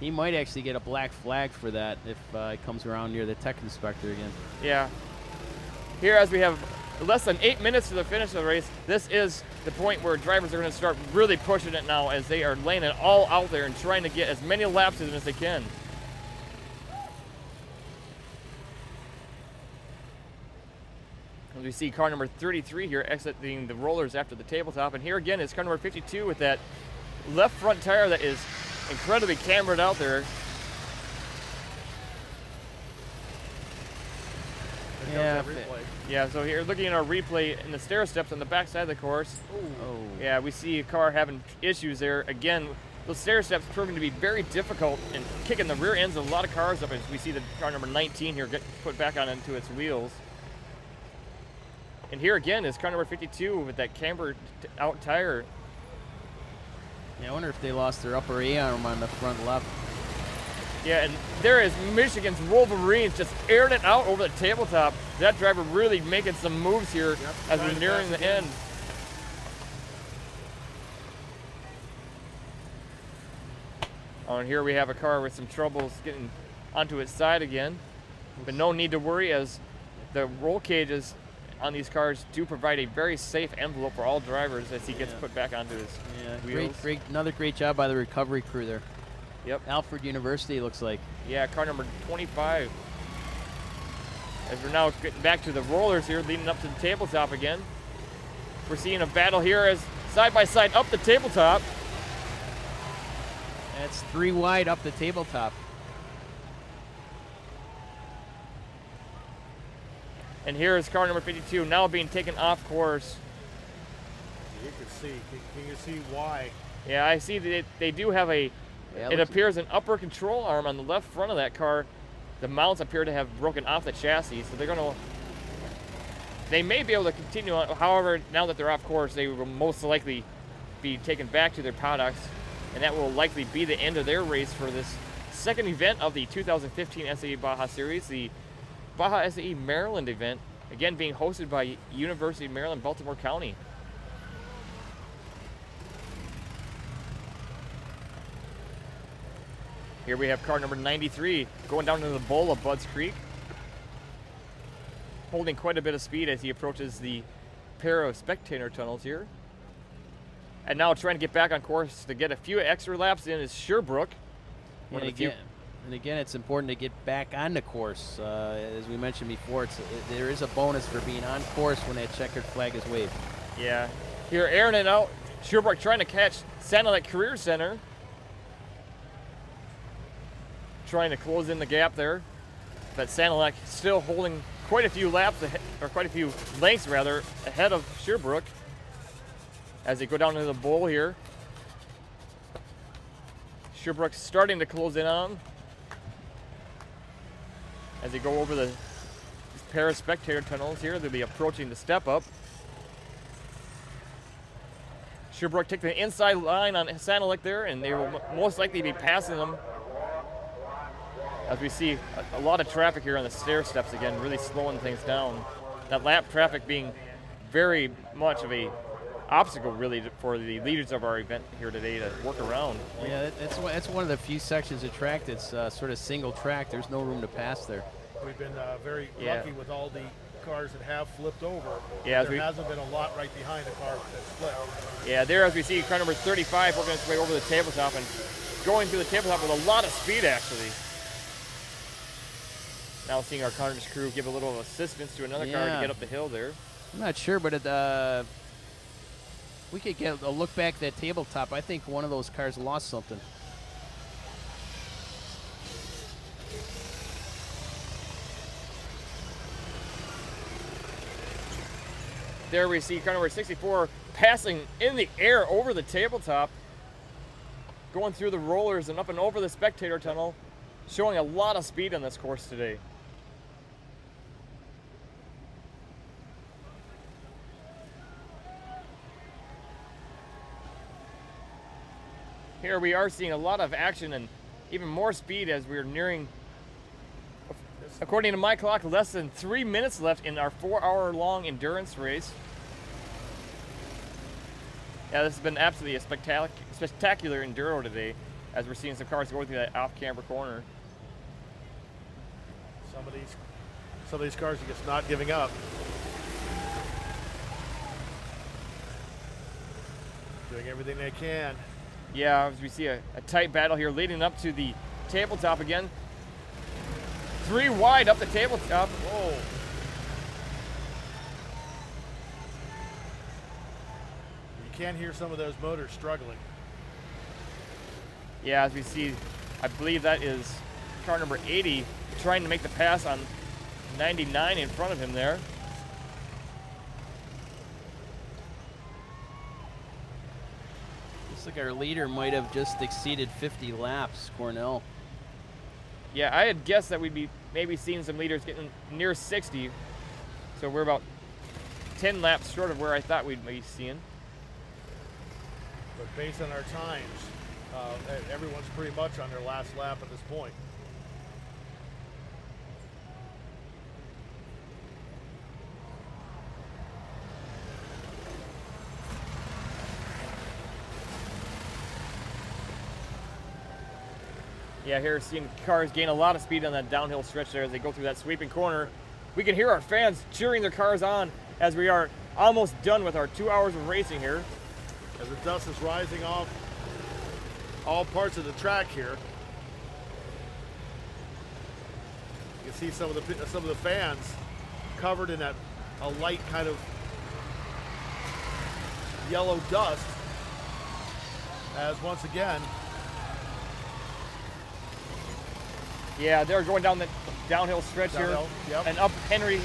He might actually get a black flag for that if it comes around near the tech inspector again. Yeah. Here, as we have less than 8 minutes to the finish of the race, this is the point where drivers are going to start really pushing it now, as they are laying it all out there and trying to get as many laps in as they can. As we see car number 33 here exiting the rollers after the tabletop, and here again is car number 52 with that left front tire that is incredibly cambered out there. Yeah, so here looking at our replay in the stair steps on the back side of the course. Oh. Yeah, we see a car having issues there. Again, those stair steps proving to be very difficult and kicking the rear ends of a lot of cars up, as we see the car number 19 here get put back on into its wheels. And here again is car number 52 with that cambered out tire. Yeah, I wonder if they lost their upper A-arm on the front left. Yeah, and there is Michigan's Wolverines just airing it out over the tabletop. That driver really making some moves here as we're nearing the end. Oh, and here we have a car with some troubles getting onto its side again. But no need to worry, as the roll cages on these cars do provide a very safe envelope for all drivers as he gets put back onto his wheels. Another great job by the recovery crew there. Yep. Alfred University looks like. Yeah, car number 25. As we're now getting back to the rollers here, leading up to the tabletop again. We're seeing a battle here as side by side up the tabletop. That's 3 wide up the tabletop. And here is car number 52 now being taken off course. You can see. Can you see why? Yeah, I see that they do have a, it appears an upper control arm on the left front of that car. The mounts appear to have broken off the chassis, so they may be able to continue on. However, now that they're off course, they will most likely be taken back to their paddocks, and that will likely be the end of their race for this second event of the 2015 SAE Baja Series, the Baja SAE Maryland event, again being hosted by University of Maryland, Baltimore County. Here we have car number 93 going down into the bowl of Budds Creek, holding quite a bit of speed as he approaches the pair of spectator tunnels here. And now trying to get back on course to get a few extra laps in is Sherbrooke. And again, it's important to get back on the course. As we mentioned before, there is a bonus for being on course when that checkered flag is waved. Yeah. Here, airing it out. Sherbrooke trying to catch Santa Lake Career Center. Trying to close in the gap there. But Sanilac still holding quite a few laps ahead, or quite a few lengths rather, ahead of Sherbrooke as they go down into the bowl here. Sherbrooke's starting to close in on them as they go over the pair of spectator tunnels here. They'll be approaching the step up. Sherbrooke take the inside line on Sanilac there, and they will most likely be passing them. As we see a lot of traffic here on the stair steps again, really slowing things down. That lap traffic being very much of a obstacle really for the leaders of our event here today to work around. Yeah, that's one of the few sections of track that's sort of single track. There's no room to pass there. We've been very lucky with all the cars that have flipped over. Yeah, there hasn't been a lot right behind the car that's flipped. Yeah, there as we see car number 35 working its way over the tabletop and going through the tabletop with a lot of speed actually. Now seeing our Connors crew give a little assistance to another car to get up the hill there. I'm not sure, but we could get a look back at that tabletop. I think one of those cars lost something. There we see car number 64 passing in the air over the tabletop, going through the rollers and up and over the spectator tunnel, showing a lot of speed on this course today. Here we are seeing a lot of action and even more speed as we're nearing, according to my clock, less than 3 minutes left in our 4-hour-long endurance race. Yeah, this has been absolutely a spectacular enduro today as we're seeing some cars going through that off-camber corner. Some of these cars are just not giving up. Doing everything they can. Yeah, as we see a tight battle here leading up to the tabletop again. 3 wide up the tabletop. Whoa. You can hear some of those motors struggling. Yeah, as we see, I believe that is car number 80 trying to make the pass on 99 in front of him there. Looks like our leader might have just exceeded 50 laps, Cornell. Yeah, I had guessed that we'd be maybe seeing some leaders getting near 60. So we're about 10 laps short of where I thought we'd be seeing. But based on our times, everyone's pretty much on their last lap at this point. Yeah, here seeing cars gain a lot of speed on that downhill stretch there as they go through that sweeping corner. We can hear our fans cheering their cars on as we are almost done with our 2 hours of racing here. As the dust is rising off all parts of the track here, see some of the fans covered in a light kind of yellow dust, as once again. Yeah, they're going down the downhill stretch here, yep. and up Henry,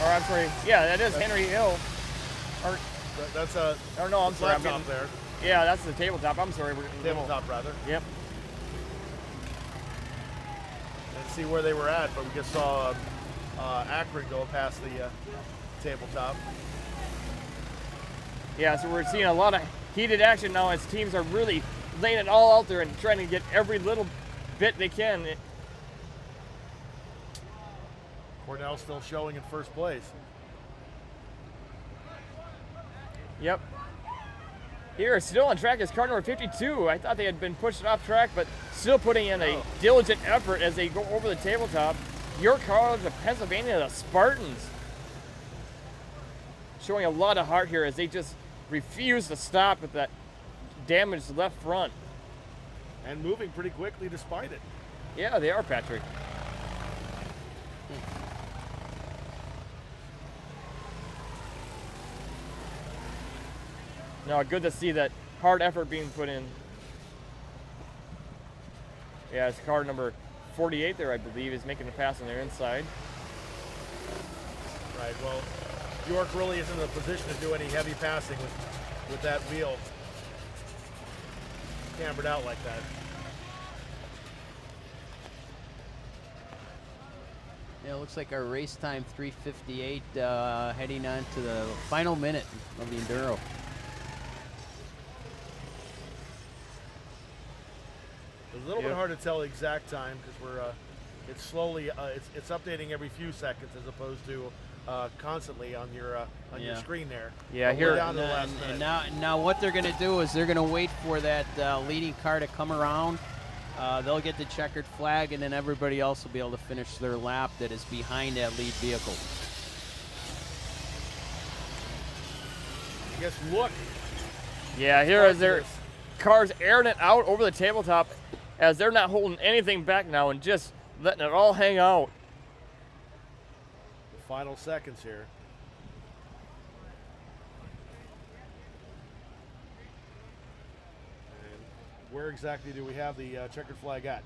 or I'm sorry, yeah, that is Henry Hill. Or that's a. Or no, I'm sorry, I'm getting there. Yeah, that's the tabletop. I'm sorry, tabletop rather. Yep. And see where they were at, but we just saw Akron go past the tabletop. Yeah, so we're seeing a lot of heated action now as teams are really laying it all out there and trying to get every little bit they can. Cornell still showing in first place. Yep. Here, still on track is car number 52. I thought they had been pushed off track, but still putting in a diligent effort as they go over the tabletop. York College of Pennsylvania, the Spartans, showing a lot of heart here as they just refuse to stop with that damaged left front. And moving pretty quickly despite it. Yeah, they are, Patrick. No, good to see that hard effort being put in. Yeah, it's car number 48 there, I believe, is making a pass on their inside. Right, well, York really isn't in a position to do any heavy passing with that wheel cambered out like that. Yeah, it looks like our race time 3:58, heading on to the final minute of the enduro. It's a little bit hard to tell the exact time because it's slowly it's updating every few seconds as opposed to constantly on your screen there. Yeah, but here down to the last minute. now what they're going to do is they're going to wait for that leading car to come around. They'll get the checkered flag, and then everybody else will be able to finish their lap that is behind that lead vehicle. I guess look. Yeah, here as their cars airing it out over the tabletop as they're not holding anything back now and just letting it all hang out. The final seconds here. And where exactly do we have the checkered flag at?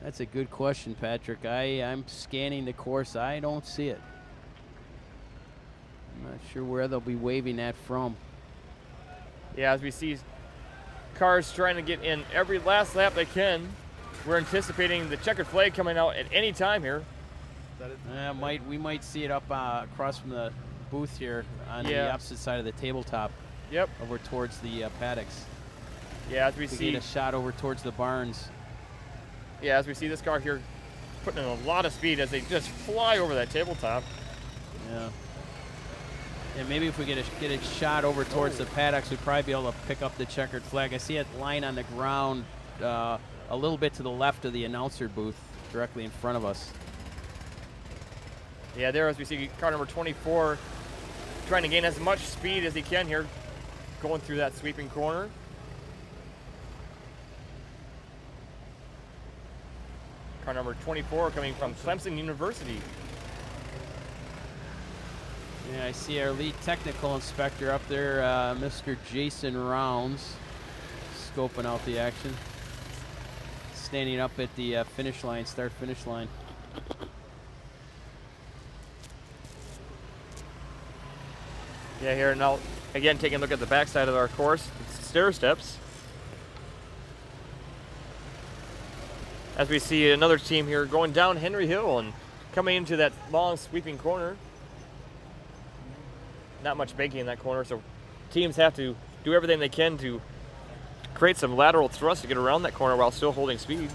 That's a good question, Patrick. I'm scanning the course. I don't see it. I'm not sure where they'll be waving that from. Yeah, as we see cars trying to get in every last lap they can. We're anticipating the checkered flag coming out at any time here. We might see it up across from the booth here on the opposite side of the tabletop. Yep. Over towards the paddocks. Yeah, as we see get a shot over towards the barns. Yeah, as we see this car here putting in a lot of speed as they just fly over that tabletop. Yeah. And maybe if we get a shot over towards the paddocks, we'd probably be able to pick up the checkered flag. I see it lying on the ground a little bit to the left of the announcer booth, directly in front of us. Yeah, there as we see car number 24 trying to gain as much speed as he can here, going through that sweeping corner. Car number 24 coming from Clemson University. Yeah, I see our lead technical inspector up there, Mr. Jason Rounds, scoping out the action. Standing up at the finish line, start-finish line. Yeah, here now, again, taking a look at the backside of our course, it's stair steps. As we see another team here going down Henry Hill and coming into that long sweeping corner. Not much banking in that corner, so teams have to do everything they can to create some lateral thrust to get around that corner while still holding speed.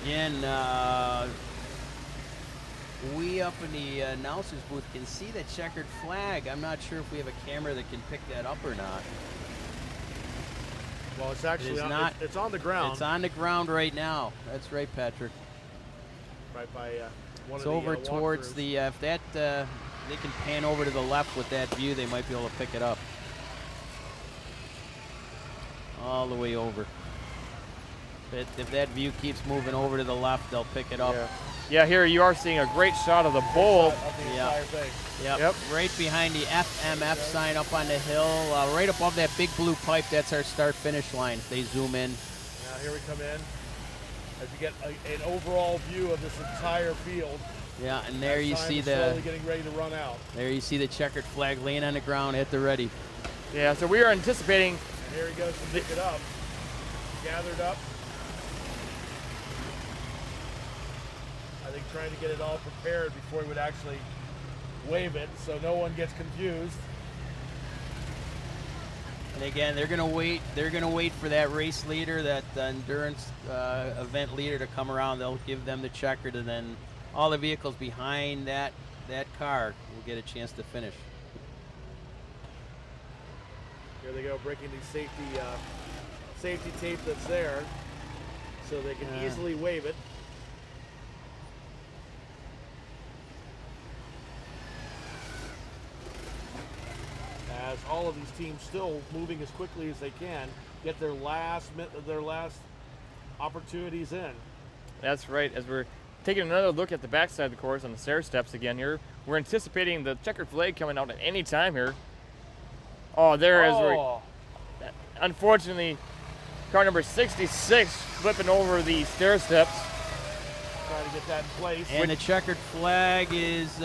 Again, we up in the announcer's booth can see the checkered flag. I'm not sure if we have a camera that can pick that up or not. Well, it's actually it's on the ground. It's on the ground right now. That's right, Patrick. Right by one it's of the over towards the, if that, they can pan over to the left with that view, they might be able to pick it up. all the way over. If that view keeps moving over to the left, they'll pick it up. Yeah, here you are seeing a great shot of the bowl. Yep. Right behind the FMF sign up on the hill, right above that big blue pipe. That's our start-finish line. They zoom in. Now here we come in as you get an overall view of this entire field. Yeah, and there you see slowly getting ready to run out. There you see the checkered flag laying on the ground at the ready. Yeah, so we are anticipating. And here he goes to pick it up. Gathered up. I think trying to get it all prepared before he would actually wave it, so no one gets confused. And again, they're gonna wait. They're gonna wait for that race leader, that endurance event leader, to come around. They'll give them the checkered, and then all the vehicles behind that car will get a chance to finish. Here they go, breaking the safety tape that's there, so they can easily wave it. As all of these teams still moving as quickly as they can, get their last opportunities in. That's right. As we're taking another look at the backside of the course on the stair steps again here, we're anticipating the checkered flag coming out at any time here. Oh, there is. Unfortunately, car number 66 flipping over the stair steps. Trying to get that in place. And the checkered flag is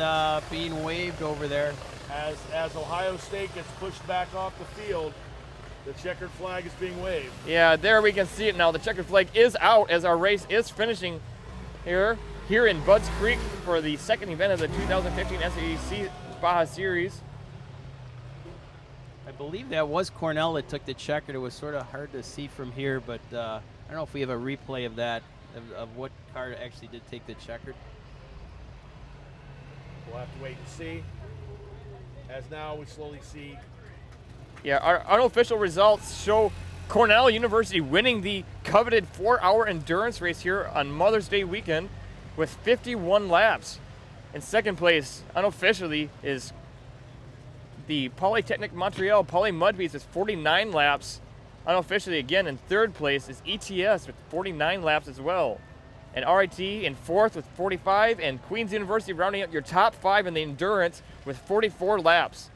being waved over there. As Ohio State gets pushed back off the field, the checkered flag is being waved. Yeah, there we can see it now. The checkered flag is out as our race is finishing here in Budds Creek for the second event of the 2015 SAE Baja Series. I believe that was Cornell that took the checkered. It was sort of hard to see from here, but I don't know if we have a replay of that, of what car actually did take the checkered. We'll have to wait and see. As now we slowly see. Yeah, our unofficial results show Cornell University winning the coveted 4-hour endurance race here on Mother's Day weekend with 51 laps. In second place, unofficially, is the Polytechnic Montreal Poly Mudbeats with 49 laps. Unofficially, again, in third place is ETS with 49 laps as well. And RIT in fourth with 45, and Queen's University rounding out your top 5 in the endurance with 44 laps.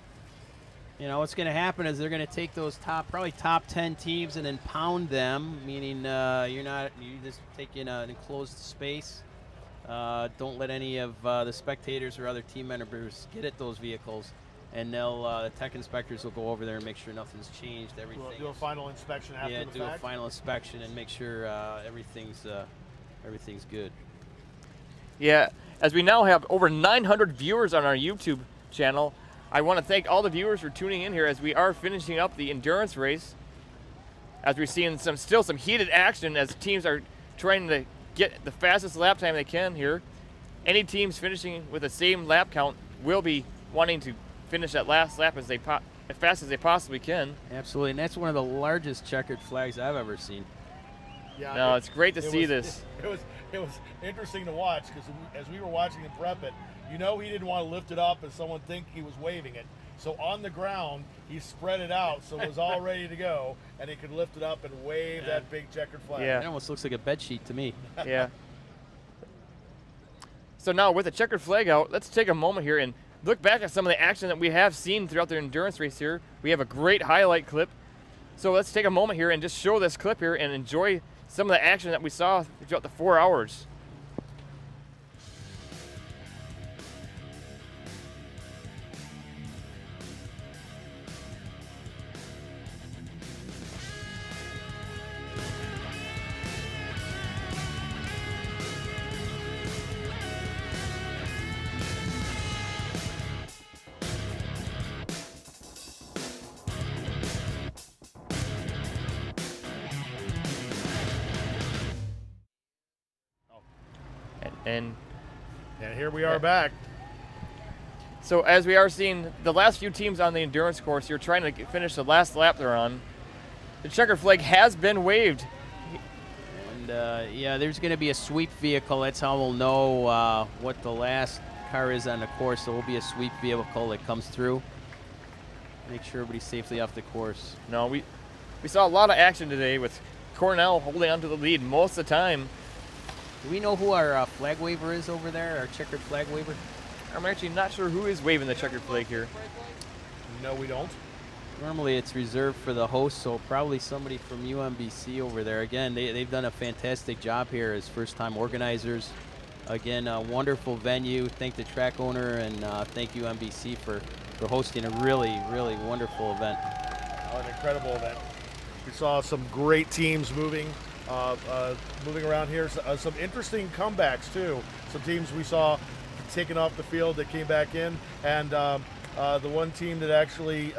You know, what's going to happen is they're going to take those probably top 10 teams and then pound them, meaning you just take in an enclosed space. Don't let any of the spectators or other team members get at those vehicles, and the tech inspectors will go over there and make sure nothing's changed. Everything. Do a final inspection after the fact? Yeah, do a final inspection and make sure everything's good. Yeah, as we now have over 900 viewers on our YouTube channel, I want to thank all the viewers for tuning in here as we are finishing up the endurance race. As we're seeing still some heated action as teams are trying to get the fastest lap time they can here. Any teams finishing with the same lap count will be wanting to finish that last lap as fast as they possibly can. Absolutely, and that's one of the largest checkered flags I've ever seen. Yeah, no, it's great to see this. It was interesting to watch because as we were watching him prep it, he didn't want to lift it up and someone think he was waving it. So on the ground, he spread it out so it was all ready to go, and he could lift it up and wave that big checkered flag. Yeah, it almost looks like a bed sheet to me. Yeah. So now with the checkered flag out, let's take a moment here and look back at some of the action that we have seen throughout the endurance race here. We have a great highlight clip. So let's take a moment here and just show this clip here and enjoy some of the action that we saw throughout the 4 hours. And here we are back. So as we are seeing the last few teams on the endurance course, you're trying to finish the last lap they're on. The checkered flag has been waved. And yeah, there's going to be a sweep vehicle. That's how we'll know what the last car is on the course. So it will be a sweep vehicle that comes through. Make sure everybody's safely off the course. No, we saw a lot of action today with Cornell holding on to the lead most of the time. Do we know who our flag waver is over there, our checkered flag waver? I'm actually not sure who is waving the checkered flag here. No, we don't. Normally it's reserved for the host, so probably somebody from UMBC over there. Again, they've done a fantastic job here as first-time organizers. Again, a wonderful venue. Thank the track owner and thank UMBC for hosting a really, really wonderful event. An incredible event. We saw some great teams moving around here. Some interesting comebacks too. Some teams we saw taken off the field that came back in, and the one team that actually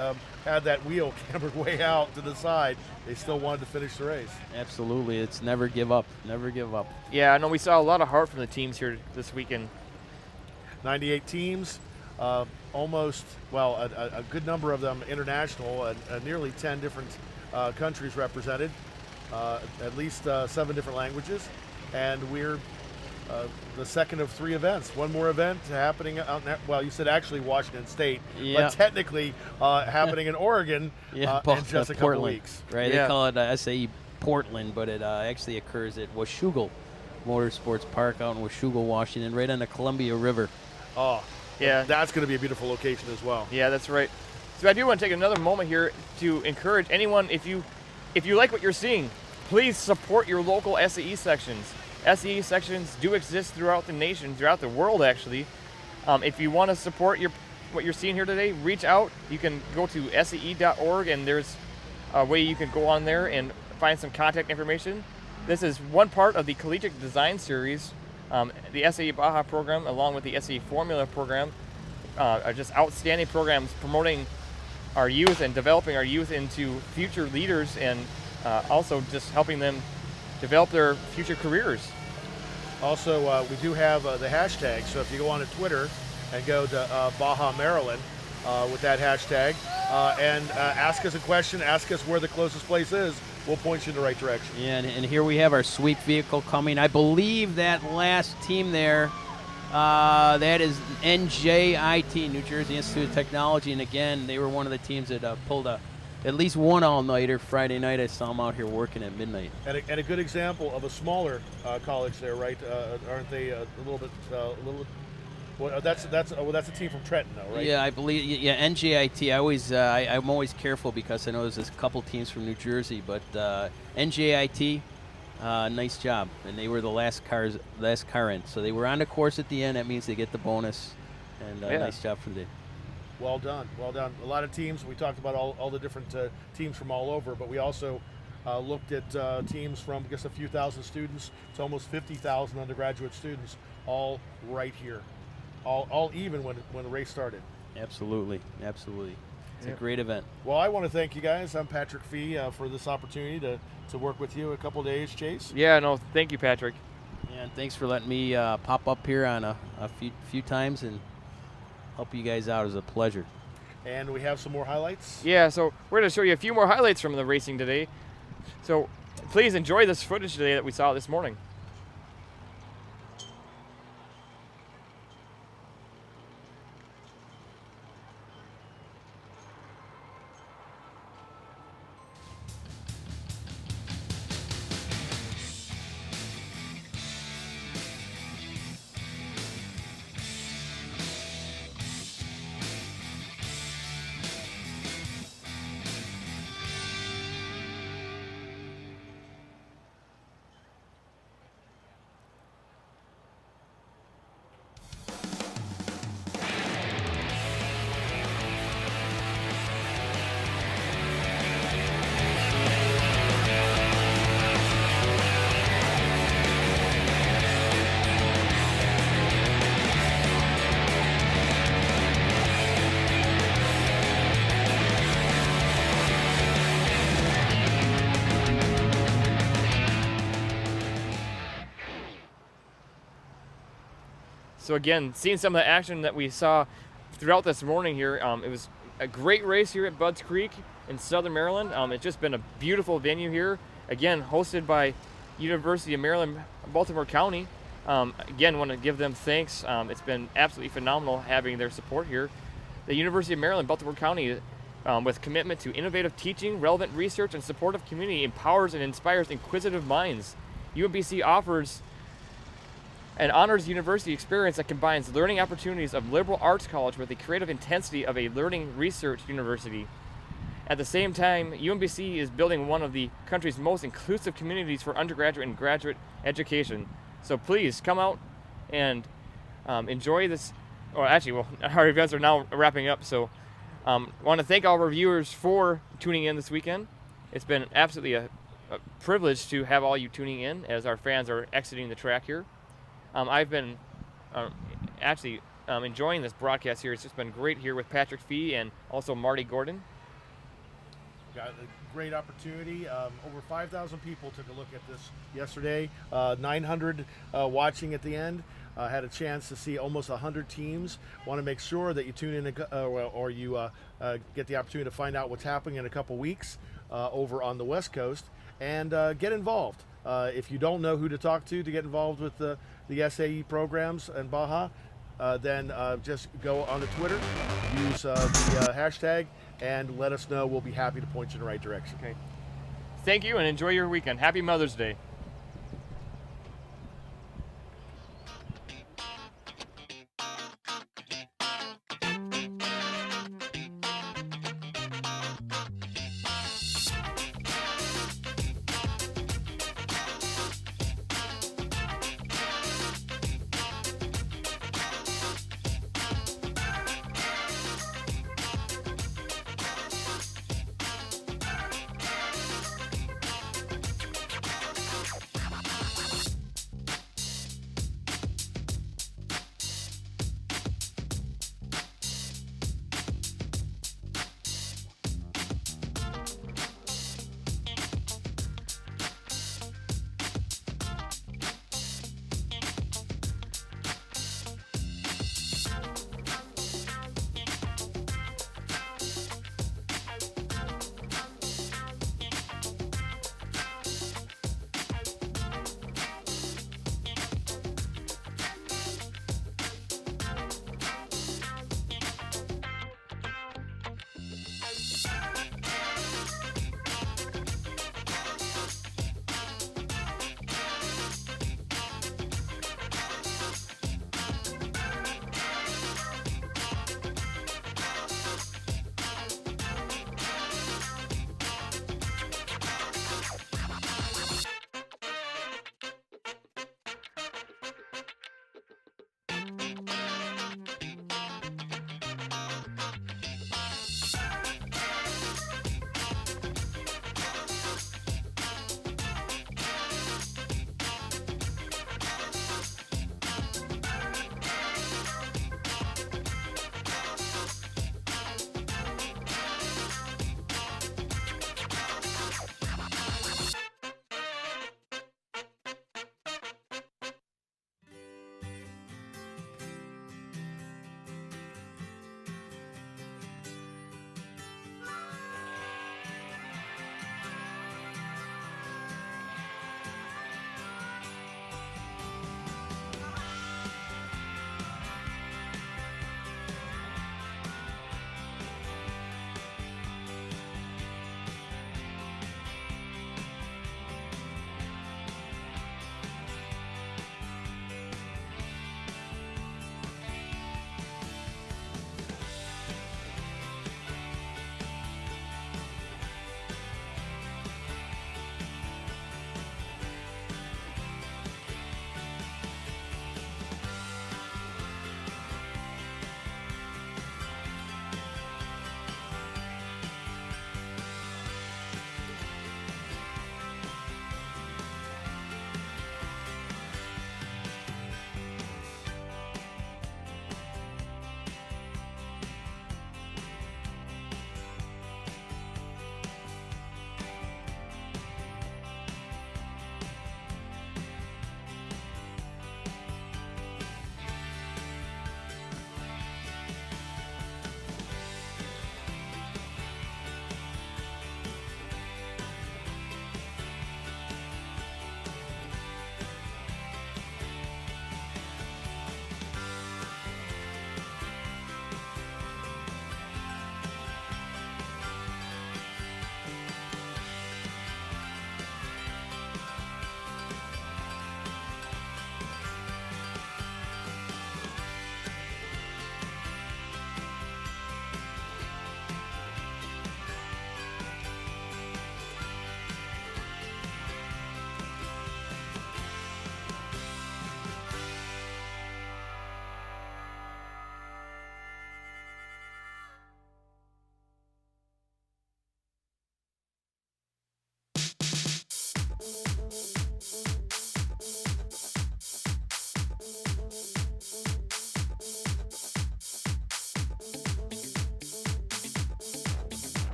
had that wheel cambered way out to the side, they still wanted to finish the race. Absolutely, it's never give up, never give up. Yeah, I know we saw a lot of heart from the teams here this weekend. 98 teams, almost, well, a good number of them international, nearly 10 different countries represented, at least 7 different languages, and we're the second of 3 events. One more event happening out in, well, you said actually Washington State, but technically happening in Oregon in just a couple weeks. Right, they call it SAE Portland, but it actually occurs at Washougal Motorsports Park out in Washougal, Washington, right on the Columbia River. Oh, yeah, that's going to be a beautiful location as well. Yeah, that's right. So I do want to take another moment here to encourage anyone, if you like what you're seeing, please support your local SAE sections. SAE sections do exist throughout the nation, throughout the world actually. If you want to support what you're seeing here today, reach out. You can go to SAE.org and there's a way you can go on there and find some contact information. This is one part of the Collegiate Design Series. The SAE Baja program along with the SAE Formula program are just outstanding programs promoting our youth and developing our youth into future leaders, and also just helping them develop their future careers. Also, we do have the hashtag, so if you go on to Twitter and go to Baja Maryland with that hashtag and ask us a question, ask us where the closest place is, we'll point you in the right direction. Yeah, and here we have our sweep vehicle coming. I believe that last team there, that is NJIT, New Jersey Institute of Technology, and again, they were one of the teams that pulled at least one all-nighter Friday night. I saw them out here working at midnight. And a good example of a smaller college there, right? Aren't they a little bit? Well, that's a team from Trenton, though, right? Yeah, I believe. Yeah, NJIT. I'm always careful because I know there's a couple teams from New Jersey, but NJIT, nice job, and they were the last car in, so they were on the course at the end. That means they get the bonus, and nice job for them. Well done, well done. A lot of teams. We talked about all the different teams from all over, but we also looked at teams from just a few thousand students to almost 50,000 undergraduate students, all right here, all even when the race started. Absolutely, absolutely. It's a great event. Well, I want to thank you guys. I'm Patrick Fee for this opportunity to work with you a couple days, Chase. Yeah, no, thank you, Patrick. Yeah, and thanks for letting me pop up here on a few times and help you guys out. It was a pleasure. And we have some more highlights? Yeah, so we're going to show you a few more highlights from the racing today. So please enjoy this footage today that we saw this morning. So again, seeing some of the action that we saw throughout this morning here, it was a great race here at Budds Creek in Southern Maryland. It's just been a beautiful venue here. Again, hosted by University of Maryland, Baltimore County. Again, want to give them thanks. It's been absolutely phenomenal having their support here. The University of Maryland, Baltimore County with commitment to innovative teaching, relevant research, and supportive community, empowers and inspires inquisitive minds. UMBC offers an honors university experience that combines learning opportunities of liberal arts college with the creative intensity of a learning research university. At the same time, UMBC is building one of the country's most inclusive communities for undergraduate and graduate education. So please come out and enjoy this. Or actually, well, our events are now wrapping up. So I want to thank all of our viewers for tuning in this weekend. It's been absolutely a privilege to have all you tuning in as our fans are exiting the track here. I've been actually enjoying this broadcast here. It's just been great here with Patrick Fee and also Marty Gordon. Got a great opportunity. Over 5,000 people took a look at this yesterday. 900 watching at the end. Had a chance to see almost 100 teams. Want to make sure that you tune in or you get the opportunity to find out what's happening in a couple weeks over on the West Coast and get involved. If you don't know who to talk to get involved with the SAE programs in Baja, then just go on the Twitter, use the hashtag, and let us know. We'll be happy to point you in the right direction. Okay. Thank you and enjoy your weekend. Happy Mother's Day.